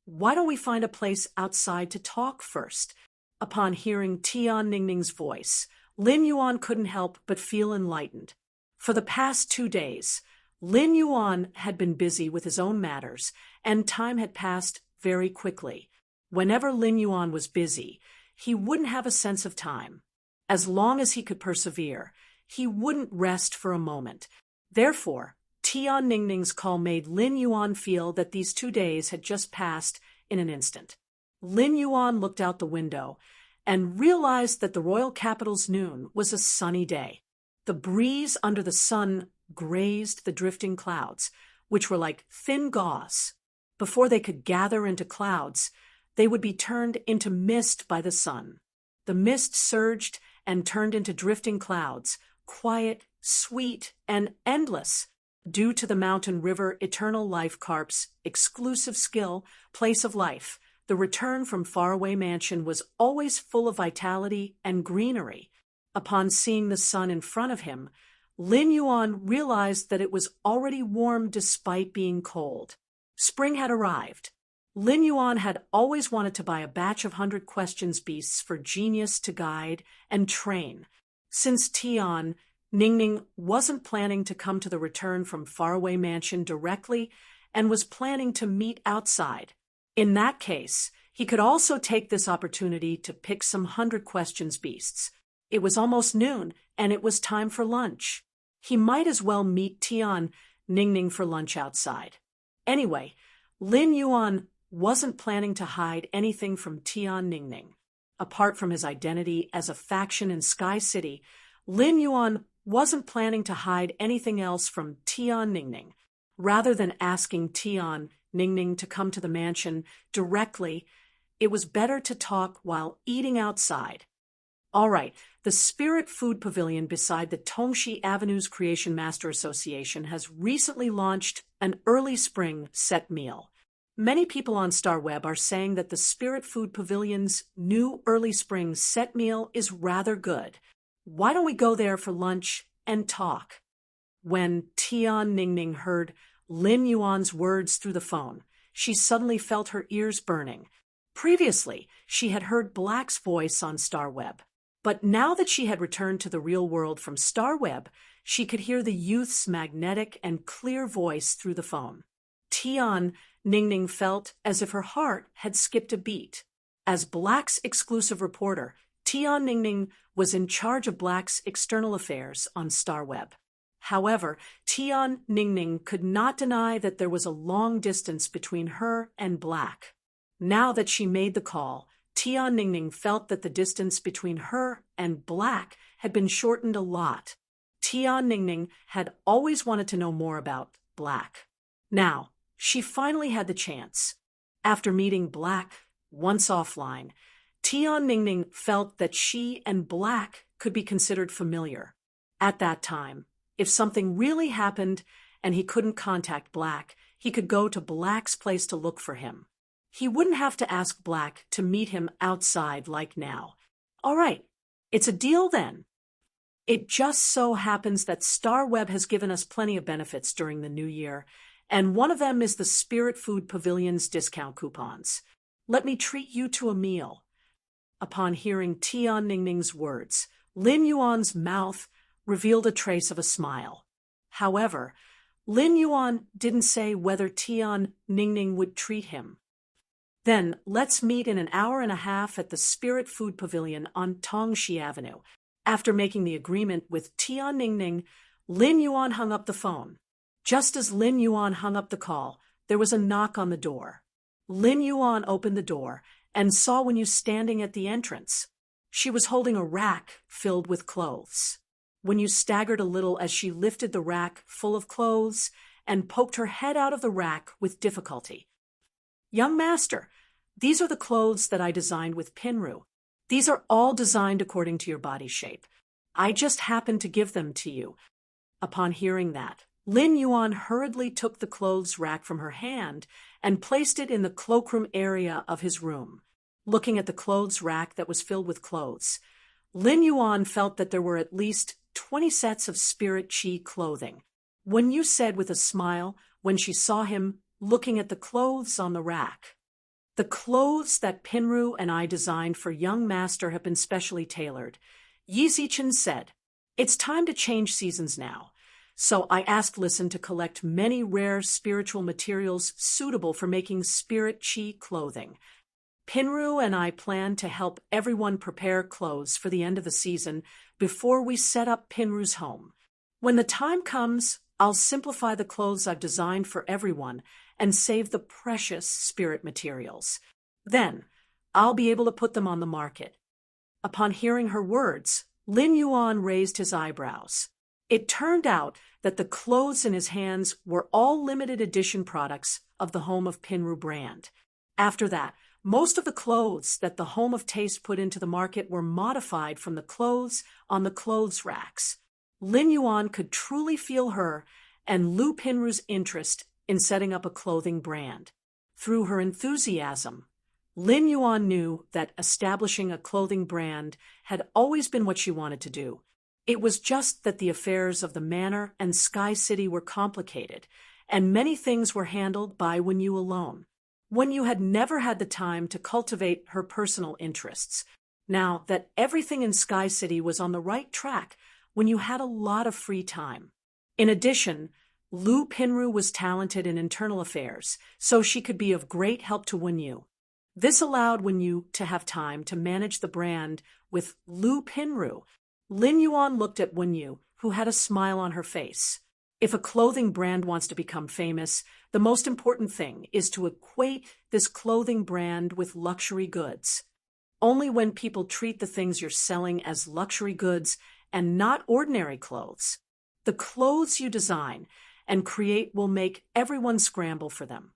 Why don't we find a place outside to talk first?" Upon hearing Tian Ningning's voice, Lin Yuan couldn't help but feel enlightened. For the past 2 days, Lin Yuan had been busy with his own matters, and time had passed very quickly. Whenever Lin Yuan was busy, he wouldn't have a sense of time. As long as he could persevere, he wouldn't rest for a moment. Therefore, Tian Ningning's call made Lin Yuan feel that these 2 days had just passed in an instant. Lin Yuan looked out the window and realized that the royal capital's noon was a sunny day. The breeze under the sun grazed the drifting clouds, which were like thin gauze. Before they could gather into clouds, they would be turned into mist by the sun. The mist surged and turned into drifting clouds, quiet, sweet, and endless, due to the mountain river Eternal Life Carp's exclusive skill, Place of Life. The return from faraway mansion was always full of vitality and greenery. Upon seeing the sun in front of him, Lin Yuan realized that it was already warm despite being cold. Spring had arrived. Lin Yuan had always wanted to buy a batch of 100 questions beasts for Genius to guide and train. Since Tian Ningning wasn't planning to come to the return from faraway mansion directly and was planning to meet outside. In that case, he could also take this opportunity to pick some 100 questions beasts. It was almost noon, and it was time for lunch. He might as well meet Tian Ningning for lunch outside. Anyway, Lin Yuan wasn't planning to hide anything from Tian Ningning. Apart from his identity as a faction in Sky City, Lin Yuan wasn't planning to hide anything else from Tian Ningning. Rather than asking Tian Ningning to come to the mansion directly, it was better to talk while eating outside. All right, the Spirit Food Pavilion beside the Tongxi Avenue's Creation Master Association has recently launched an early spring set meal. Many people on StarWeb are saying that the Spirit Food Pavilion's new early spring set meal is rather good. Why don't we go there for lunch and talk? When Tian Ningning heard Lin Yuan's words through the phone, she suddenly felt her ears burning. Previously, she had heard Black's voice on StarWeb. But now that she had returned to the real world from StarWeb, she could hear the youth's magnetic and clear voice through the phone. Tian Ningning felt as if her heart had skipped a beat. As Black's exclusive reporter, Tian Ningning was in charge of Black's external affairs on StarWeb. However, Tian Ningning could not deny that there was a long distance between her and Black. Now that she made the call, Tian Ningning felt that the distance between her and Black had been shortened a lot. Tian Ningning had always wanted to know more about Black. Now, she finally had the chance. After meeting Black once offline, Tian Ningning felt that she and Black could be considered familiar. At that time, if something really happened and he couldn't contact Black, he could go to Black's place to look for him. He wouldn't have to ask Black to meet him outside like now. All right, it's a deal then. It just so happens that StarWeb has given us plenty of benefits during the new year, and one of them is the Spirit Food Pavilion's discount coupons. Let me treat you to a meal. Upon hearing Tian Ningning's words, Lin Yuan's mouth revealed a trace of a smile. However, Lin Yuan didn't say whether Tian Ningning would treat him. Then let's meet in an hour and a half at the Spirit Food Pavilion on Tongxi Avenue. After making the agreement with Tian Ningning, Lin Yuan hung up the phone. Just as Lin Yuan hung up the call, there was a knock on the door. Lin Yuan opened the door and saw Wenyu standing at the entrance. She was holding a rack filled with clothes. Wenyu staggered a little as she lifted the rack full of clothes and poked her head out of the rack with difficulty. "Young master, these are the clothes that I designed with Pinru. These are all designed according to your body shape. I just happened to give them to you." Upon hearing that, Lin Yuan hurriedly took the clothes rack from her hand and placed it in the cloakroom area of his room. Looking at the clothes rack that was filled with clothes, Lin Yuan felt that there were at least 20 sets of spirit chi clothing. Wenyu said with a smile when she saw him looking at the clothes on the rack, "The clothes that Pinru and I designed for young master have been specially tailored." Yi Zichen said, "It's time to change seasons now. So I asked Listen to collect many rare spiritual materials suitable for making spirit chi clothing. Pinru and I plan to help everyone prepare clothes for the end of the season before we set up Pinru's home. When the time comes, I'll simplify the clothes I've designed for everyone and save the precious spirit materials. Then, I'll be able to put them on the market." Upon hearing her words, Lin Yuan raised his eyebrows. It turned out that the clothes in his hands were all limited edition products of the Home of Pinru brand. After that, most of the clothes that the Home of Taste put into the market were modified from the clothes on the clothes racks. Lin Yuan could truly feel her and Lu Pinru's interest in setting up a clothing brand. Through her enthusiasm, Lin Yuan knew that establishing a clothing brand had always been what she wanted to do. It was just that the affairs of the manor and Sky City were complicated, and many things were handled by Wenyu alone. Wenyu had never had the time to cultivate her personal interests. Now that everything in Sky City was on the right track, Wenyu had a lot of free time. In addition, Lu Pinru was talented in internal affairs, so she could be of great help to Wenyu. This allowed Wenyu to have time to manage the brand with Lu Pinru. Lin Yuan looked at Wenyu, who had a smile on her face. If a clothing brand wants to become famous, the most important thing is to equate this clothing brand with luxury goods. Only when people treat the things you're selling as luxury goods and not ordinary clothes, the clothes you design and create will make everyone scramble for them.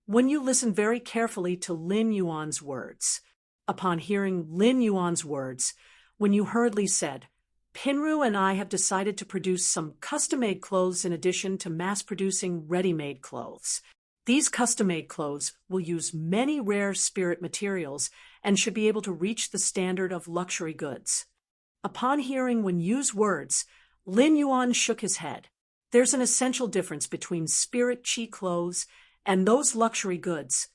Wenyu listened very carefully to Lin Yuan's words. Upon hearing Lin Yuan's words, Wenyu hurriedly said, "Pinru and I have decided to produce some custom-made clothes in addition to mass-producing ready-made clothes. These custom-made clothes will use many rare spirit materials and should be able to reach the standard of luxury goods." Upon hearing Wenyu's words, Lin Yuan shook his head. There's an essential difference between spirit qi clothes and those luxury goods.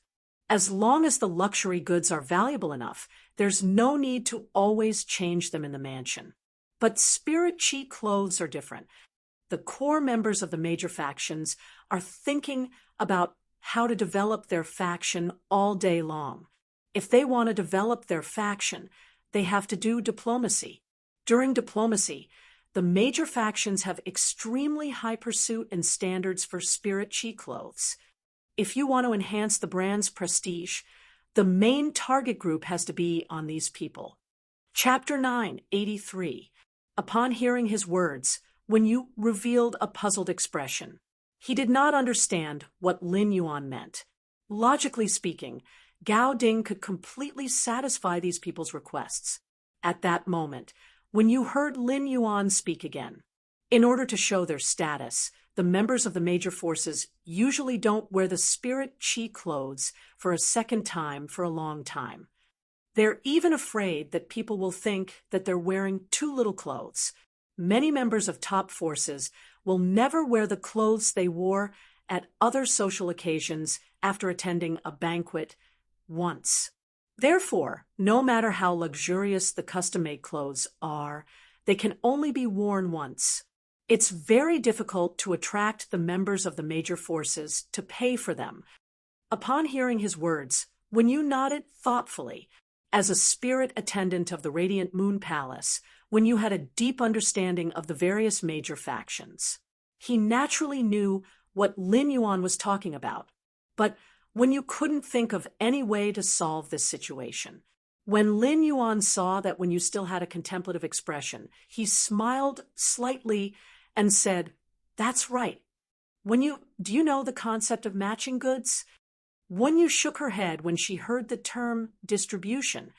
As long as the luxury goods are valuable enough, there's no need to always change them in the mansion. But spirit qi clothes are different. The core members of the major factions are thinking about how to develop their faction all day long. If they want to develop their faction, they have to do diplomacy. During diplomacy, the major factions have extremely high pursuit and standards for spirit qi clothes. If you want to enhance the brand's prestige, the main target group has to be on these people. Chapter 983. Upon hearing his words, Wenyu revealed a puzzled expression. He did not understand what Lin Yuan meant. Logically speaking, Gao Ding could completely satisfy these people's requests. At that moment, Wenyu heard Lin Yuan speak again. In order to show their status, the members of the major forces usually don't wear the spirit qi clothes for a second time for a long time. They're even afraid that people will think that they're wearing too little clothes. Many members of top forces will never wear the clothes they wore at other social occasions after attending a banquet once. Therefore, no matter how luxurious the custom-made clothes are, they can only be worn once. It's very difficult to attract the members of the major forces to pay for them. Upon hearing his words, Wenyu nodded thoughtfully. As a spirit attendant of the Radiant Moon Palace, Wenyu had a deep understanding of the various major factions. He naturally knew what Lin Yuan was talking about, but Wenyu couldn't think of any way to solve this situation. When Lin Yuan saw that Wenyu still had a contemplative expression, he smiled slightly and said, "That's right. Wenyu, do you know the concept of matching goods?" Wenyu shook her head when she heard the term distribution.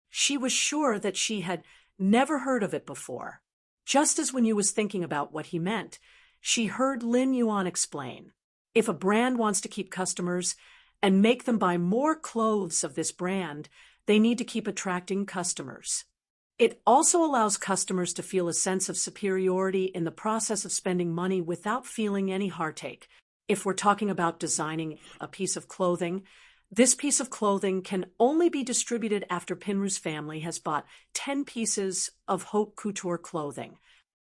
She was sure that she had never heard of it before. Just as Wenyu was thinking about what he meant, she heard Lin Yuan explain. If a brand wants to keep customers and make them buy more clothes of this brand, they need to keep attracting customers. It also allows customers to feel a sense of superiority in the process of spending money without feeling any heartache. If we're talking about designing a piece of clothing, this piece of clothing can only be distributed after Pinru's family has bought 10 pieces of haute couture clothing.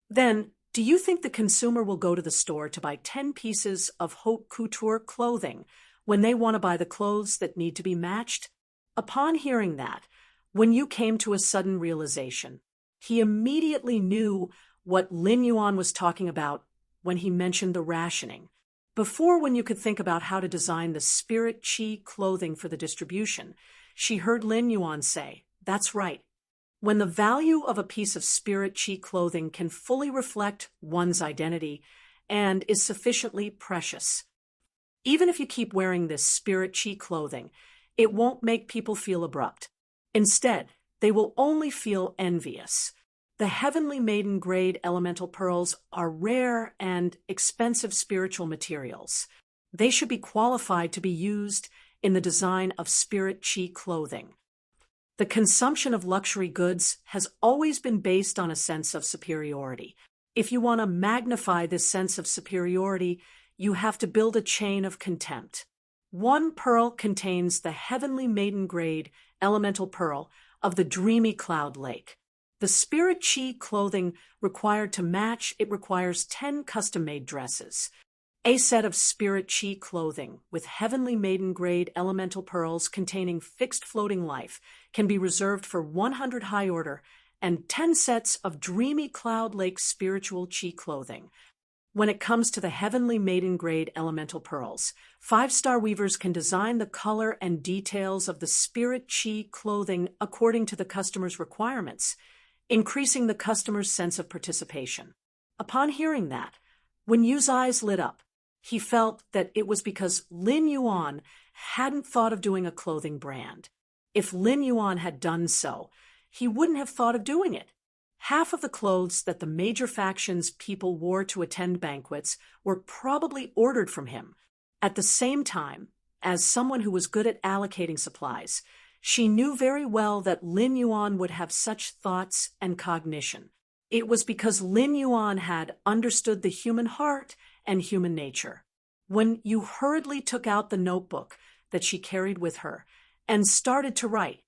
Then, do you think the consumer will go to the store to buy 10 pieces of haute couture clothing when they want to buy the clothes that need to be matched? Upon hearing that, Wenyu came to a sudden realization. He immediately knew what Lin Yuan was talking about when he mentioned the rationing. Before Wenyu could think about how to design the spirit qi clothing for the distribution, she heard Lin Yuan say, "That's right. When the value of a piece of spirit chi clothing can fully reflect one's identity and is sufficiently precious. Even if you keep wearing this spirit chi clothing, it won't make people feel abrupt. Instead, they will only feel envious. The heavenly maiden grade elemental pearls are rare and expensive spiritual materials. They should be qualified to be used in the design of spirit chi clothing. The consumption of luxury goods has always been based on a sense of superiority. If you want to magnify this sense of superiority, you have to build a chain of contempt. One pearl contains the heavenly maiden grade elemental pearl of the dreamy cloud lake. The spirit chi clothing required to match it requires 10 custom-made dresses. A set of spirit chi clothing with heavenly maiden grade elemental pearls containing fixed floating life can be reserved for 100 high order and 10 sets of dreamy cloud lake spiritual chi clothing. When it comes to the heavenly maiden grade elemental pearls, 5-star weavers can design the color and details of the spirit chi clothing according to the customer's requirements, increasing the customer's sense of participation. Upon hearing that, Wen Yu's eyes lit up. He felt that it was because Lin Yuan hadn't thought of doing a clothing brand. If Lin Yuan had done so, he wouldn't have thought of doing it. Half of the clothes that the major factions' people wore to attend banquets were probably ordered from him. At the same time, as someone who was good at allocating supplies, she knew very well that Lin Yuan would have such thoughts and cognition. It was because Lin Yuan had understood the human heart and human nature. When Yu hurriedly took out the notebook that she carried with her and started to write,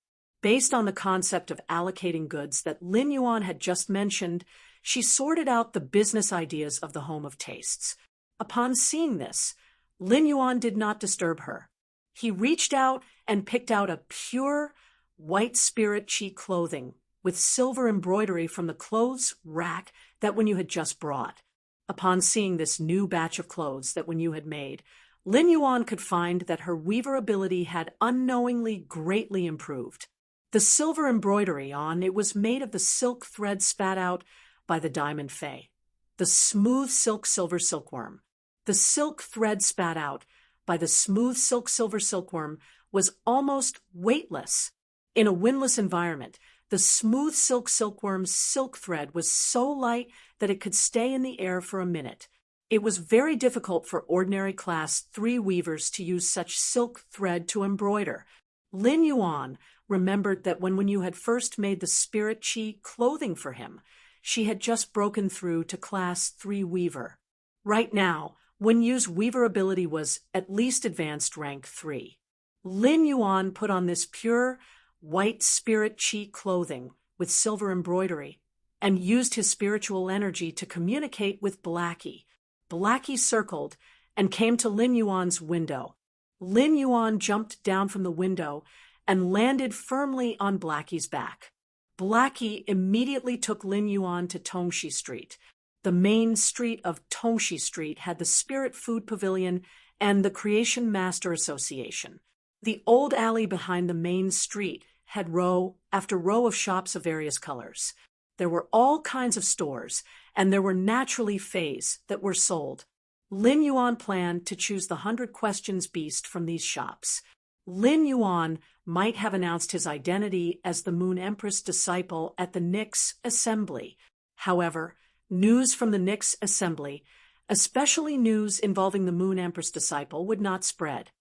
based on the concept of allocating goods that Lin Yuan had just mentioned, she sorted out the business ideas of the Home of Tastes. Upon seeing this, Lin Yuan did not disturb her. He reached out and picked out a pure, white spirit chi clothing with silver embroidery from the clothes rack that Wen Yu had just brought. Upon seeing this new batch of clothes that Wen Yu had made, Lin Yuan could find that her weaver ability had unknowingly greatly improved. The silver embroidery on it was made of the silk thread spat out by the diamond fae, the smooth silk silver silkworm. The silk thread spat out by the smooth silk silver silkworm was almost weightless. In a windless environment, the smooth silk silkworm's silk thread was so light that it could stay in the air for a minute. It was very difficult for ordinary class 3 weavers to use such silk thread to embroider. Lin Yuan remembered that when Wen Yu had first made the spirit chi clothing for him, she had just broken through to class 3 weaver. Right now, Wen Yu's weaver ability was at least advanced rank 3. Lin Yuan put on this pure, white spirit chi clothing with silver embroidery and used his spiritual energy to communicate with Blackie. Blackie circled and came to Lin Yuan's window. Lin Yuan jumped down from the window and landed firmly on Blackie's back. Blackie immediately took Lin Yuan to Tongxi Street. The main street of Tongxi Street had the Spirit Food Pavilion and the Creation Master Association. The old alley behind the main street had row after row of shops of various colors. There were all kinds of stores, and there were naturally fays that were sold. Lin Yuan planned to choose the 100 Questions beast from these shops. Lin Yuan might have announced his identity as the Moon Empress disciple at the Nix Assembly. However, news from the Nix Assembly, especially news involving the Moon Empress disciple, would not spread.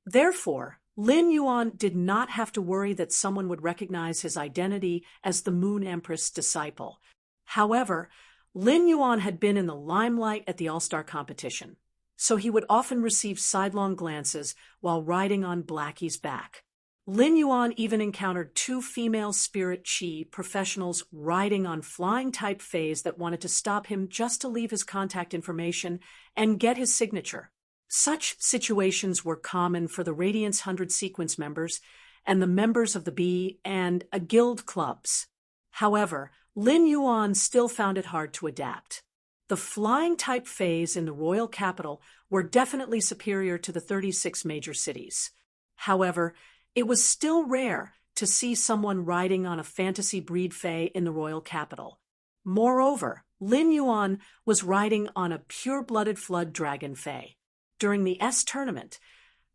Therefore, Lin Yuan did not have to worry that someone would recognize his identity as the Moon Empress disciple. However, Lin Yuan had been in the limelight at the All-Star competition, so he would often receive sidelong glances while riding on Blackie's back. Lin Yuan even encountered 2 female spirit chi professionals riding on flying-type fays that wanted to stop him just to leave his contact information and get his signature. Such situations were common for the Radiance 100 sequence members and the members of the B and A guild clubs. However, Lin Yuan still found it hard to adapt. The flying-type fays in the royal capital were definitely superior to the 36 major cities. However, it was still rare to see someone riding on a fantasy breed fae in the royal capital. Moreover, Lin Yuan was riding on a pure-blooded flood dragon fae. During the S tournament,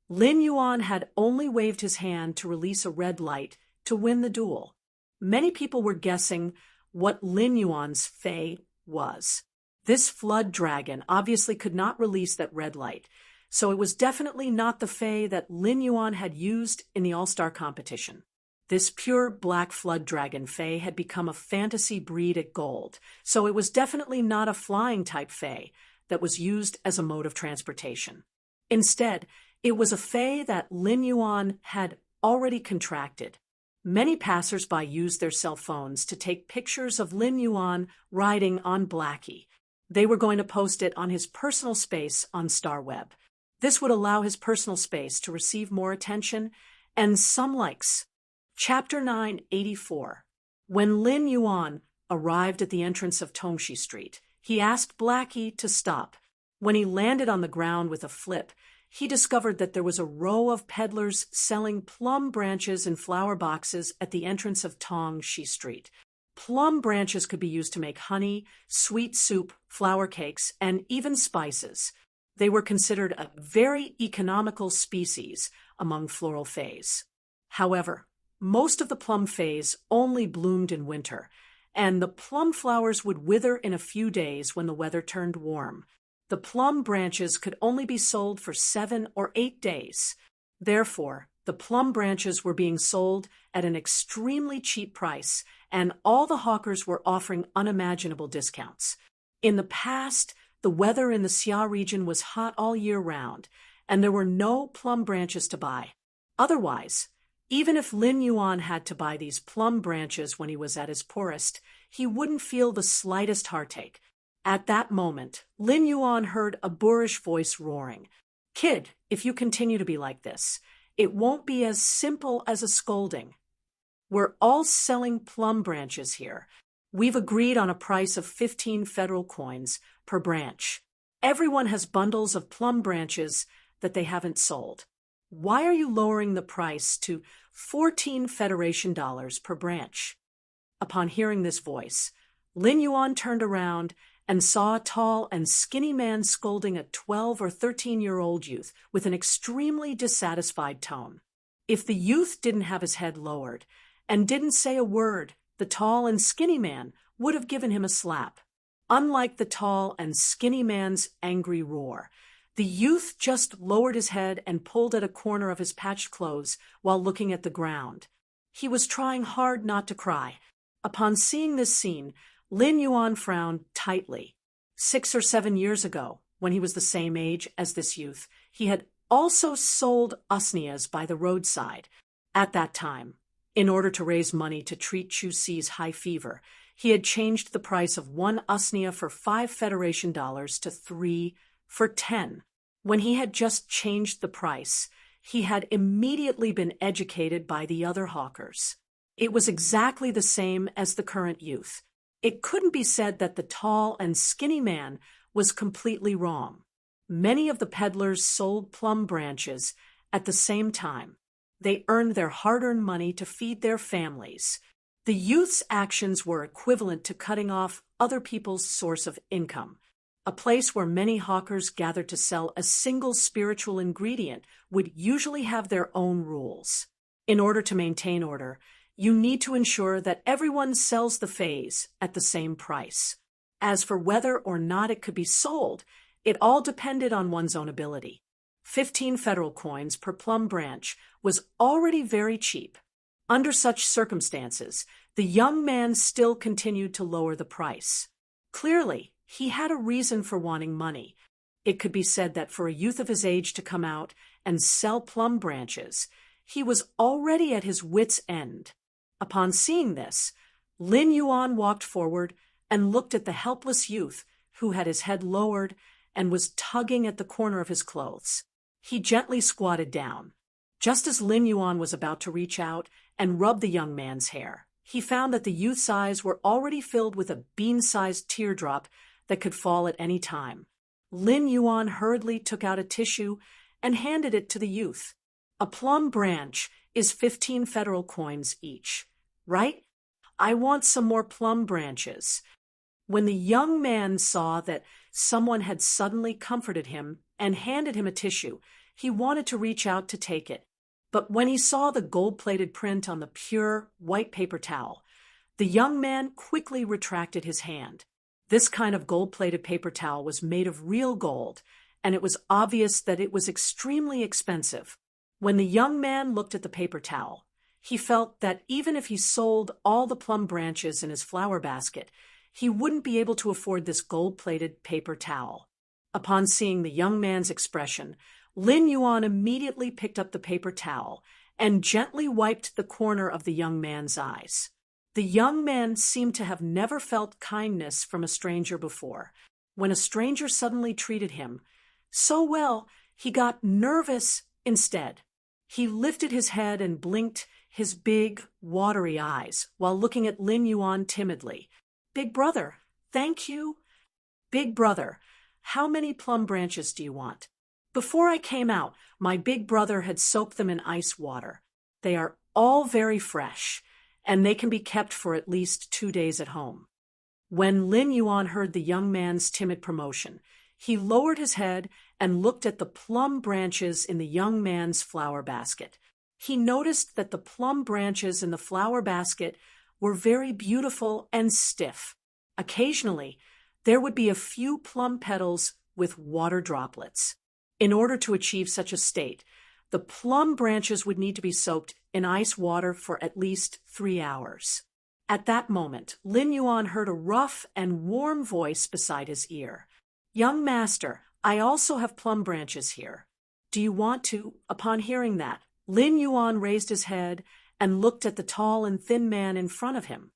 Lin Yuan had only waved his hand to release a red light to win the duel. Many people were guessing what Lin Yuan's fae was. This flood dragon obviously could not release that red light, so it was definitely not the fae that Lin Yuan had used in the All-Star competition. This pure black flood dragon fae had become a fantasy breed at gold, so it was definitely not a flying type fae that was used as a mode of transportation. Instead, it was a fae that Lin Yuan had already contracted. Many passers-by used their cell phones to take pictures of Lin Yuan riding on Blackie. They were going to post it on his personal space on StarWeb. This would allow his personal space to receive more attention and some likes. Chapter 984. When Lin Yuan arrived at the entrance of Tongxi Street, he asked Blackie to stop. When he landed on the ground with a flip, he discovered that there was a row of peddlers selling plum branches in flower boxes at the entrance of Tongxi Street. Plum branches could be used to make honey, sweet soup, flour cakes, and even spices. They were considered a very economical species among floral fays. However, most of the plum fays only bloomed in winter, and the plum flowers would wither in a few days when the weather turned warm. The plum branches could only be sold for 7 or 8 days. Therefore, the plum branches were being sold at an extremely cheap price, and all the hawkers were offering unimaginable discounts. In the past, the weather in the Xia region was hot all year round, and there were no plum branches to buy. Otherwise, even if Lin Yuan had to buy these plum branches when he was at his poorest, he wouldn't feel the slightest heartache. At that moment, Lin Yuan heard a boorish voice roaring, "Kid, if you continue to be like this, it won't be as simple as a scolding. We're all selling plum branches here. We've agreed on a price of 15 federal coins per branch. Everyone has bundles of plum branches that they haven't sold. Why are you lowering the price to 14 Federation dollars per branch?" Upon hearing this voice, Lin Yuan turned around and saw a tall and skinny man scolding a 12 or 13-year-old youth with an extremely dissatisfied tone. If the youth didn't have his head lowered and didn't say a word, the tall and skinny man would have given him a slap. Unlike the tall and skinny man's angry roar, the youth just lowered his head and pulled at a corner of his patched clothes while looking at the ground. He was trying hard not to cry. Upon seeing this scene, Lin Yuan frowned tightly. 6 or 7 years ago, when he was the same age as this youth, he had also sold usnias by the roadside. At that time, in order to raise money to treat Chu Si's high fever, he had changed the price of 1 usnia for 5 Federation dollars to 3 for 10. When he had just changed the price, he had immediately been educated by the other hawkers. It was exactly the same as the current youth. It couldn't be said that the tall and skinny man was completely wrong. Many of the peddlers sold plum branches at the same time. They earned their hard-earned money to feed their families. The youth's actions were equivalent to cutting off other people's source of income. A place where many hawkers gathered to sell a single spiritual ingredient would usually have their own rules. In order to maintain order, you need to ensure that everyone sells the fays at the same price. As for whether or not it could be sold, it all depended on one's own ability. 15 federal coins per plum branch was already very cheap. Under such circumstances, the young man still continued to lower the price. Clearly, he had a reason for wanting money. It could be said that for a youth of his age to come out and sell plum branches, he was already at his wits' end. Upon seeing this, Lin Yuan walked forward and looked at the helpless youth who had his head lowered and was tugging at the corner of his clothes. He gently squatted down. Just as Lin Yuan was about to reach out and rub the young man's hair, he found that the youth's eyes were already filled with a bean-sized teardrop that could fall at any time. Lin Yuan hurriedly took out a tissue and handed it to the youth. A plum branch is 15 federal coins each, right? I want some more plum branches." When the young man saw that someone had suddenly comforted him and handed him a tissue, he wanted to reach out to take it. But when he saw the gold-plated print on the pure white paper towel, the young man quickly retracted his hand. This kind of gold-plated paper towel was made of real gold, and it was obvious that it was extremely expensive. When the young man looked at the paper towel, he felt that even if he sold all the plum branches in his flower basket, he wouldn't be able to afford this gold-plated paper towel. Upon seeing the young man's expression, Lin Yuan immediately picked up the paper towel and gently wiped the corner of the young man's eyes. The young man seemed to have never felt kindness from a stranger before. When a stranger suddenly treated him so well, he got nervous instead. He lifted his head and blinked his big, watery eyes while looking at Lin Yuan timidly. "Big brother, thank you." "Big brother, how many plum branches do you want?" "Before I came out, my big brother had soaked them in ice water. They are all very fresh, and they can be kept for at least 2 days at home." When Lin Yuan heard the young man's timid promotion, he lowered his head and looked at the plum branches in the young man's flower basket. He noticed that the plum branches in the flower basket were very beautiful and stiff. Occasionally, there would be a few plum petals with water droplets. In order to achieve such a state, the plum branches would need to be soaked in ice water for at least 3 hours. At that moment, Lin Yuan heard a rough and warm voice beside his ear. "Young master, I also have plum branches here. Do you want to?" Upon hearing that, Lin Yuan raised his head and looked at the tall and thin man in front of him.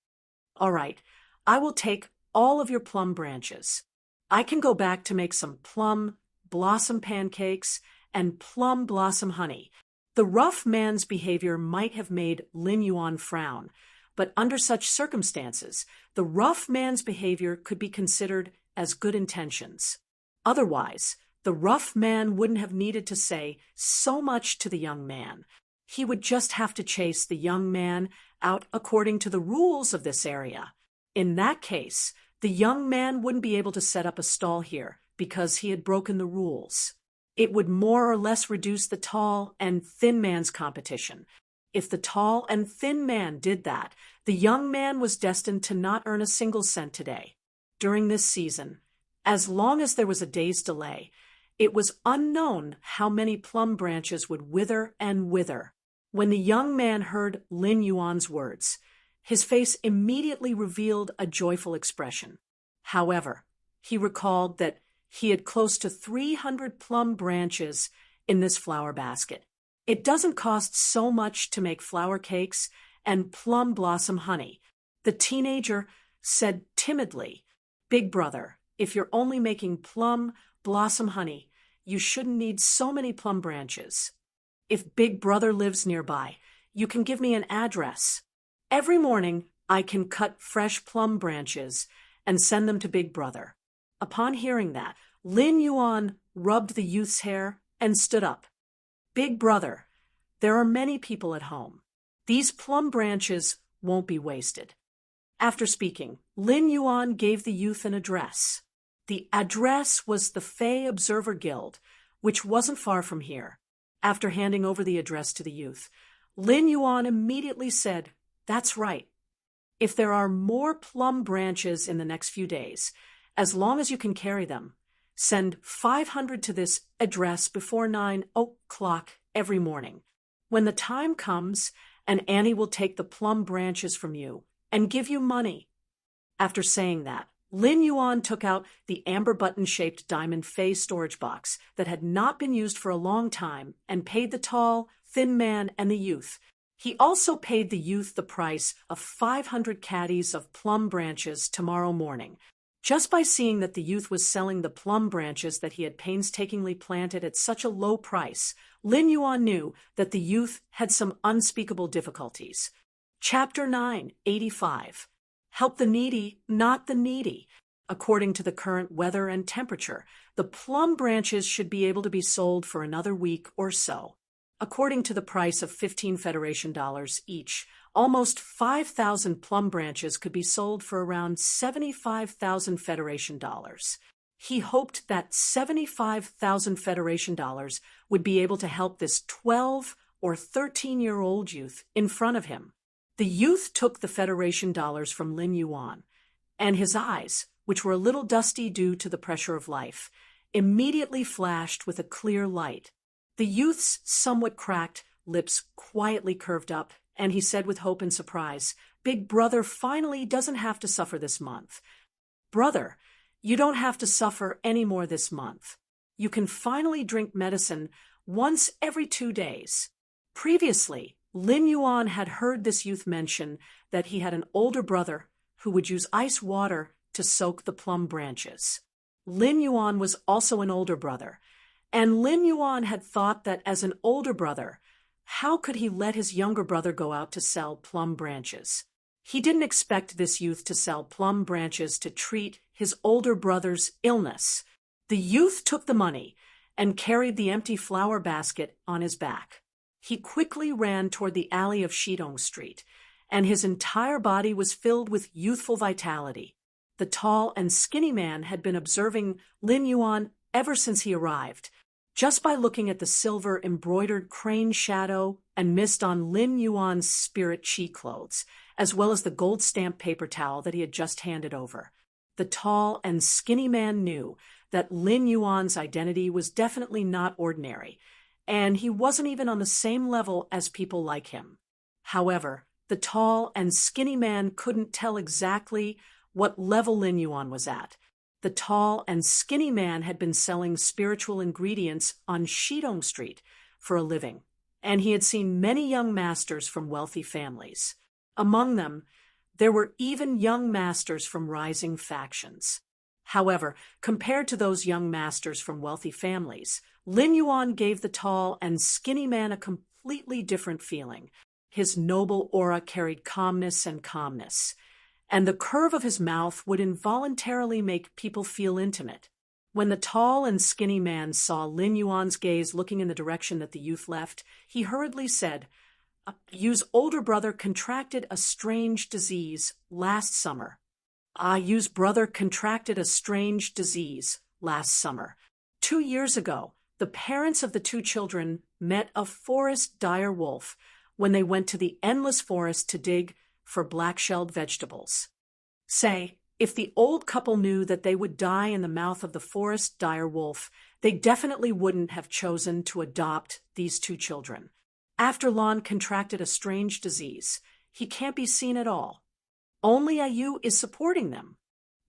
"All right, I will take all of your plum branches. I can go back to make some plum blossom pancakes and plum blossom honey." The rough man's behavior might have made Lin Yuan frown, but under such circumstances, the rough man's behavior could be considered as good intentions. Otherwise, the rough man wouldn't have needed to say so much to the young man. He would just have to chase the young man out according to the rules of this area. In that case, the young man wouldn't be able to set up a stall here because he had broken the rules. It would more or less reduce the tall and thin man's competition. If the tall and thin man did that, the young man was destined to not earn a single cent today. During this season, as long as there was a day's delay, it was unknown how many plum branches would wither and wither. When the young man heard Lin Yuan's words, his face immediately revealed a joyful expression. However, he recalled that he had close to 300 plum branches in this flower basket. It doesn't cost so much to make flower cakes and plum blossom honey. The teenager said timidly, "Big brother, if you're only making plum blossom honey, you shouldn't need so many plum branches. If Big brother lives nearby, you can give me an address. Every morning, I can cut fresh plum branches and send them to Big brother." Upon hearing that, Lin Yuan rubbed the youth's hair and stood up. "Big brother, there are many people at home. These plum branches won't be wasted." After speaking, Lin Yuan gave the youth an address. The address was the Fey Observer Guild, which wasn't far from here. After handing over the address to the youth, Lin Yuan immediately said, "That's right. If there are more plum branches in the next few days, as long as you can carry them, send 500 to this address before 9 o'clock every morning. When the time comes, and Annie will take the plum branches from you and give you money." After saying that, Lin Yuan took out the amber button-shaped diamond Fey storage box that had not been used for a long time and paid the tall, thin man and the youth. He also paid the youth the price of 500 caddies of plum branches tomorrow morning. Just by seeing that the youth was selling the plum branches that he had painstakingly planted at such a low price, Lin Yuan knew that the youth had some unspeakable difficulties. Chapter 9, 85. Help the needy, not the needy. According to the current weather and temperature, the plum branches should be able to be sold for another week or so. According to the price of 15 Federation dollars each, almost 5,000 plum branches could be sold for around 75,000 Federation dollars. He hoped that 75,000 Federation dollars would be able to help this 12 or 13-year-old youth in front of him. The youth took the Federation dollars from Lin Yuan, and his eyes, which were a little dusty due to the pressure of life, immediately flashed with a clear light. The youth's somewhat cracked lips quietly curved up, and he said with hope and surprise, "Big brother finally doesn't have to suffer this month. Brother, you don't have to suffer any more this month. You can finally drink medicine once every 2 days." Previously, Lin Yuan had heard this youth mention that he had an older brother who would use ice water to soak the plum branches. Lin Yuan was also an older brother, and Lin Yuan had thought that as an older brother, how could he let his younger brother go out to sell plum branches? He didn't expect this youth to sell plum branches to treat his older brother's illness. The youth took the money and carried the empty flower basket on his back. He quickly ran toward the alley of Shidong Street, and his entire body was filled with youthful vitality. The tall and skinny man had been observing Lin Yuan ever since he arrived. Just by looking at the silver-embroidered crane shadow and mist on Lin Yuan's spirit chi clothes, as well as the gold-stamped paper towel that he had just handed over, the tall and skinny man knew that Lin Yuan's identity was definitely not ordinary, and he wasn't even on the same level as people like him. However, the tall and skinny man couldn't tell exactly what level Lin Yuan was at. The tall and skinny man had been selling spiritual ingredients on Shidong Street for a living, and he had seen many young masters from wealthy families. Among them, there were even young masters from rising factions. However, compared to those young masters from wealthy families, Lin Yuan gave the tall and skinny man a completely different feeling. His noble aura carried calmness, and the curve of his mouth would involuntarily make people feel intimate. When the tall and skinny man saw Lin Yuan's gaze looking in the direction that the youth left, he hurriedly said, "Yu's older brother contracted a strange disease last summer. Yu's brother contracted a strange disease last summer. 2 years ago, the parents of the 2 children met a forest dire wolf when they went to the endless forest to dig for black-shelled vegetables. Say, if the old couple knew that they would die in the mouth of the forest dire wolf, they definitely wouldn't have chosen to adopt these 2 children. After Lon contracted a strange disease, he can't be seen at all. Only Yu is supporting them.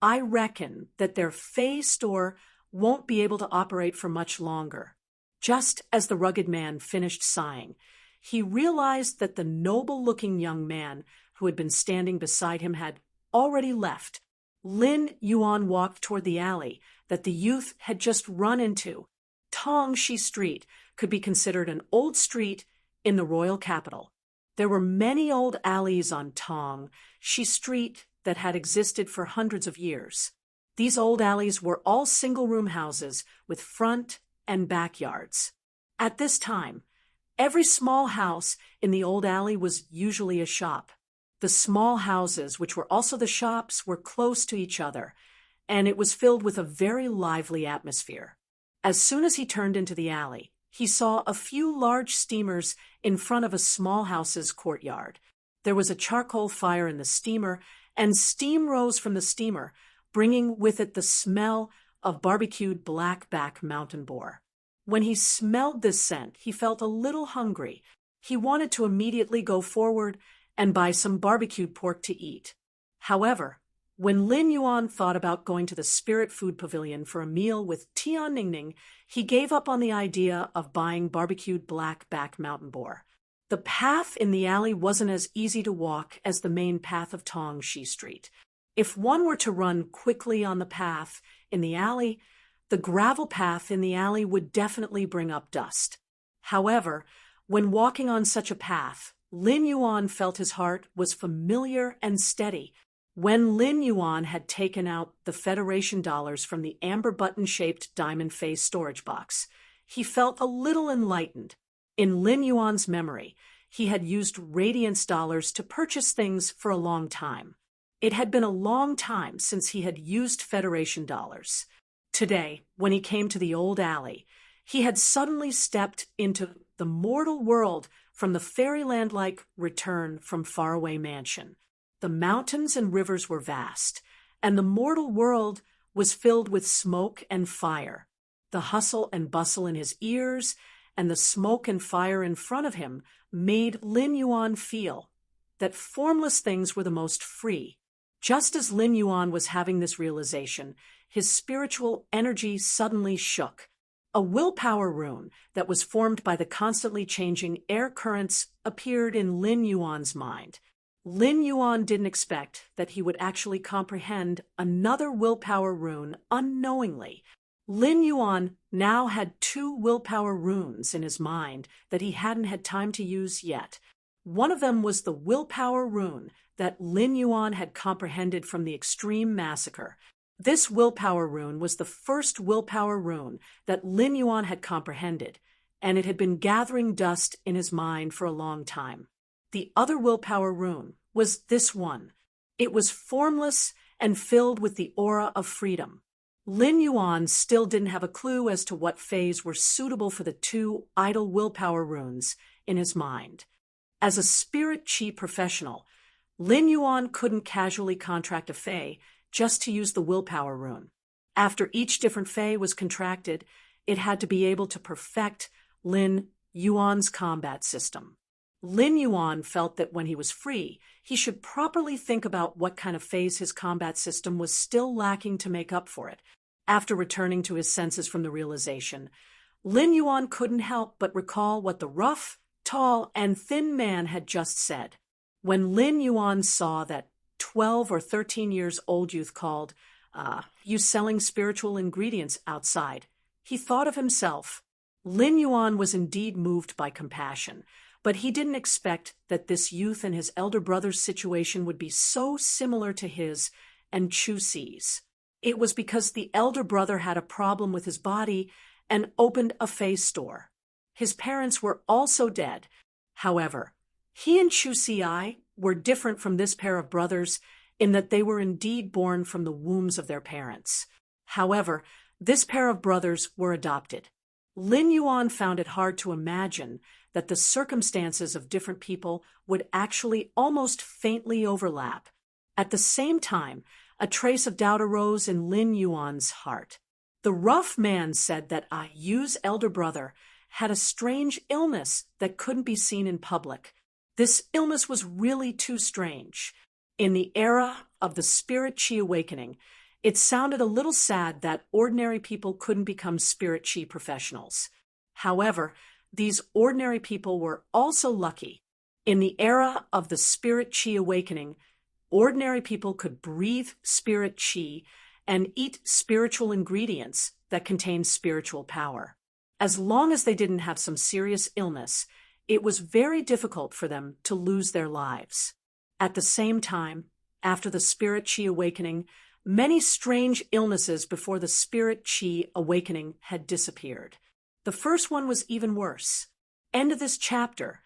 I reckon that their Fey store won't be able to operate for much longer." Just as the rugged man finished sighing, he realized that the noble-looking young man who had been standing beside him had already left. Lin Yuan walked toward the alley that the youth had just run into. Tongshi Street could be considered an old street in the royal capital. There were many old alleys on Tongshi Street that had existed for hundreds of years. These old alleys were all single-room houses with front and backyards. At this time, every small house in the old alley was usually a shop. The small houses, which were also the shops, were close to each other, and it was filled with a very lively atmosphere. As soon as he turned into the alley, he saw a few large steamers in front of a small house's courtyard. There was a charcoal fire in the steamer, and steam rose from the steamer, bringing with it the smell of barbecued blackback mountain boar. When he smelled this scent, he felt a little hungry. He wanted to immediately go forward and buy some barbecued pork to eat. However, when Lin Yuan thought about going to the Spirit Food Pavilion for a meal with Tian Ningning, he gave up on the idea of buying barbecued blackback mountain boar. The path in the alley wasn't as easy to walk as the main path of Tongshi Street. If one were to run quickly on the path in the alley, the gravel path in the alley would definitely bring up dust. However, when walking on such a path, Lin Yuan felt his heart was familiar and steady. When Lin Yuan had taken out the Federation dollars from the amber button-shaped diamond face storage box, he felt a little enlightened. In Lin Yuan's memory, he had used radiance dollars to purchase things for a long time. It had been a long time since he had used Federation dollars. Today, when he came to the old alley, he had suddenly stepped into the mortal world from the fairyland-like return from faraway mansion. The mountains and rivers were vast, and the mortal world was filled with smoke and fire. The hustle and bustle in his ears and the smoke and fire in front of him made Lin Yuan feel that formless things were the most free. Just as Lin Yuan was having this realization, his spiritual energy suddenly shook. A willpower rune that was formed by the constantly changing air currents appeared in Lin Yuan's mind. Lin Yuan didn't expect that he would actually comprehend another willpower rune unknowingly. Lin Yuan now had 2 willpower runes in his mind that he hadn't had time to use yet. One of them was the willpower rune that Lin Yuan had comprehended from the extreme massacre. This willpower rune was the first willpower rune that Lin Yuan had comprehended, and it had been gathering dust in his mind for a long time. The other willpower rune was this one. It was formless and filled with the aura of freedom. Lin Yuan still didn't have a clue as to what phase were suitable for the 2 idle willpower runes in his mind. As a spirit chi professional, Lin Yuan couldn't casually contract a fae just to use the willpower rune. After each different fae was contracted, it had to be able to perfect Lin Yuan's combat system. Lin Yuan felt that when he was free, he should properly think about what kind of phase his combat system was still lacking to make up for it. After returning to his senses from the realization, Lin Yuan couldn't help but recall what the rough, tall, and thin man had just said. When Lin Yuan saw that 12 or 13 years old youth called, you selling spiritual ingredients outside, he thought of himself. Lin Yuan was indeed moved by compassion, but he didn't expect that this youth and his elder brother's situation would be so similar to his and Chu Si's. It was because the elder brother had a problem with his body and opened a fae store. His parents were also dead. However, he and Chu Si were different from this pair of brothers in that they were indeed born from the wombs of their parents. However, this pair of brothers were adopted. Lin Yuan found it hard to imagine that the circumstances of different people would actually almost faintly overlap. At the same time, a trace of doubt arose in Lin Yuan's heart. The rough man said that Yu's elder brother had a strange illness that couldn't be seen in public. This illness was really too strange. In the era of the Spirit Chi awakening, it sounded a little sad that ordinary people couldn't become Spirit Chi professionals. However, these ordinary people were also lucky. In the era of the Spirit Chi awakening, ordinary people could breathe Spirit Chi and eat spiritual ingredients that contained spiritual power. As long as they didn't have some serious illness, it was very difficult for them to lose their lives. At the same time, after the Spirit Chi awakening, many strange illnesses before the Spirit Chi awakening had disappeared. The first one was even worse. End of this chapter.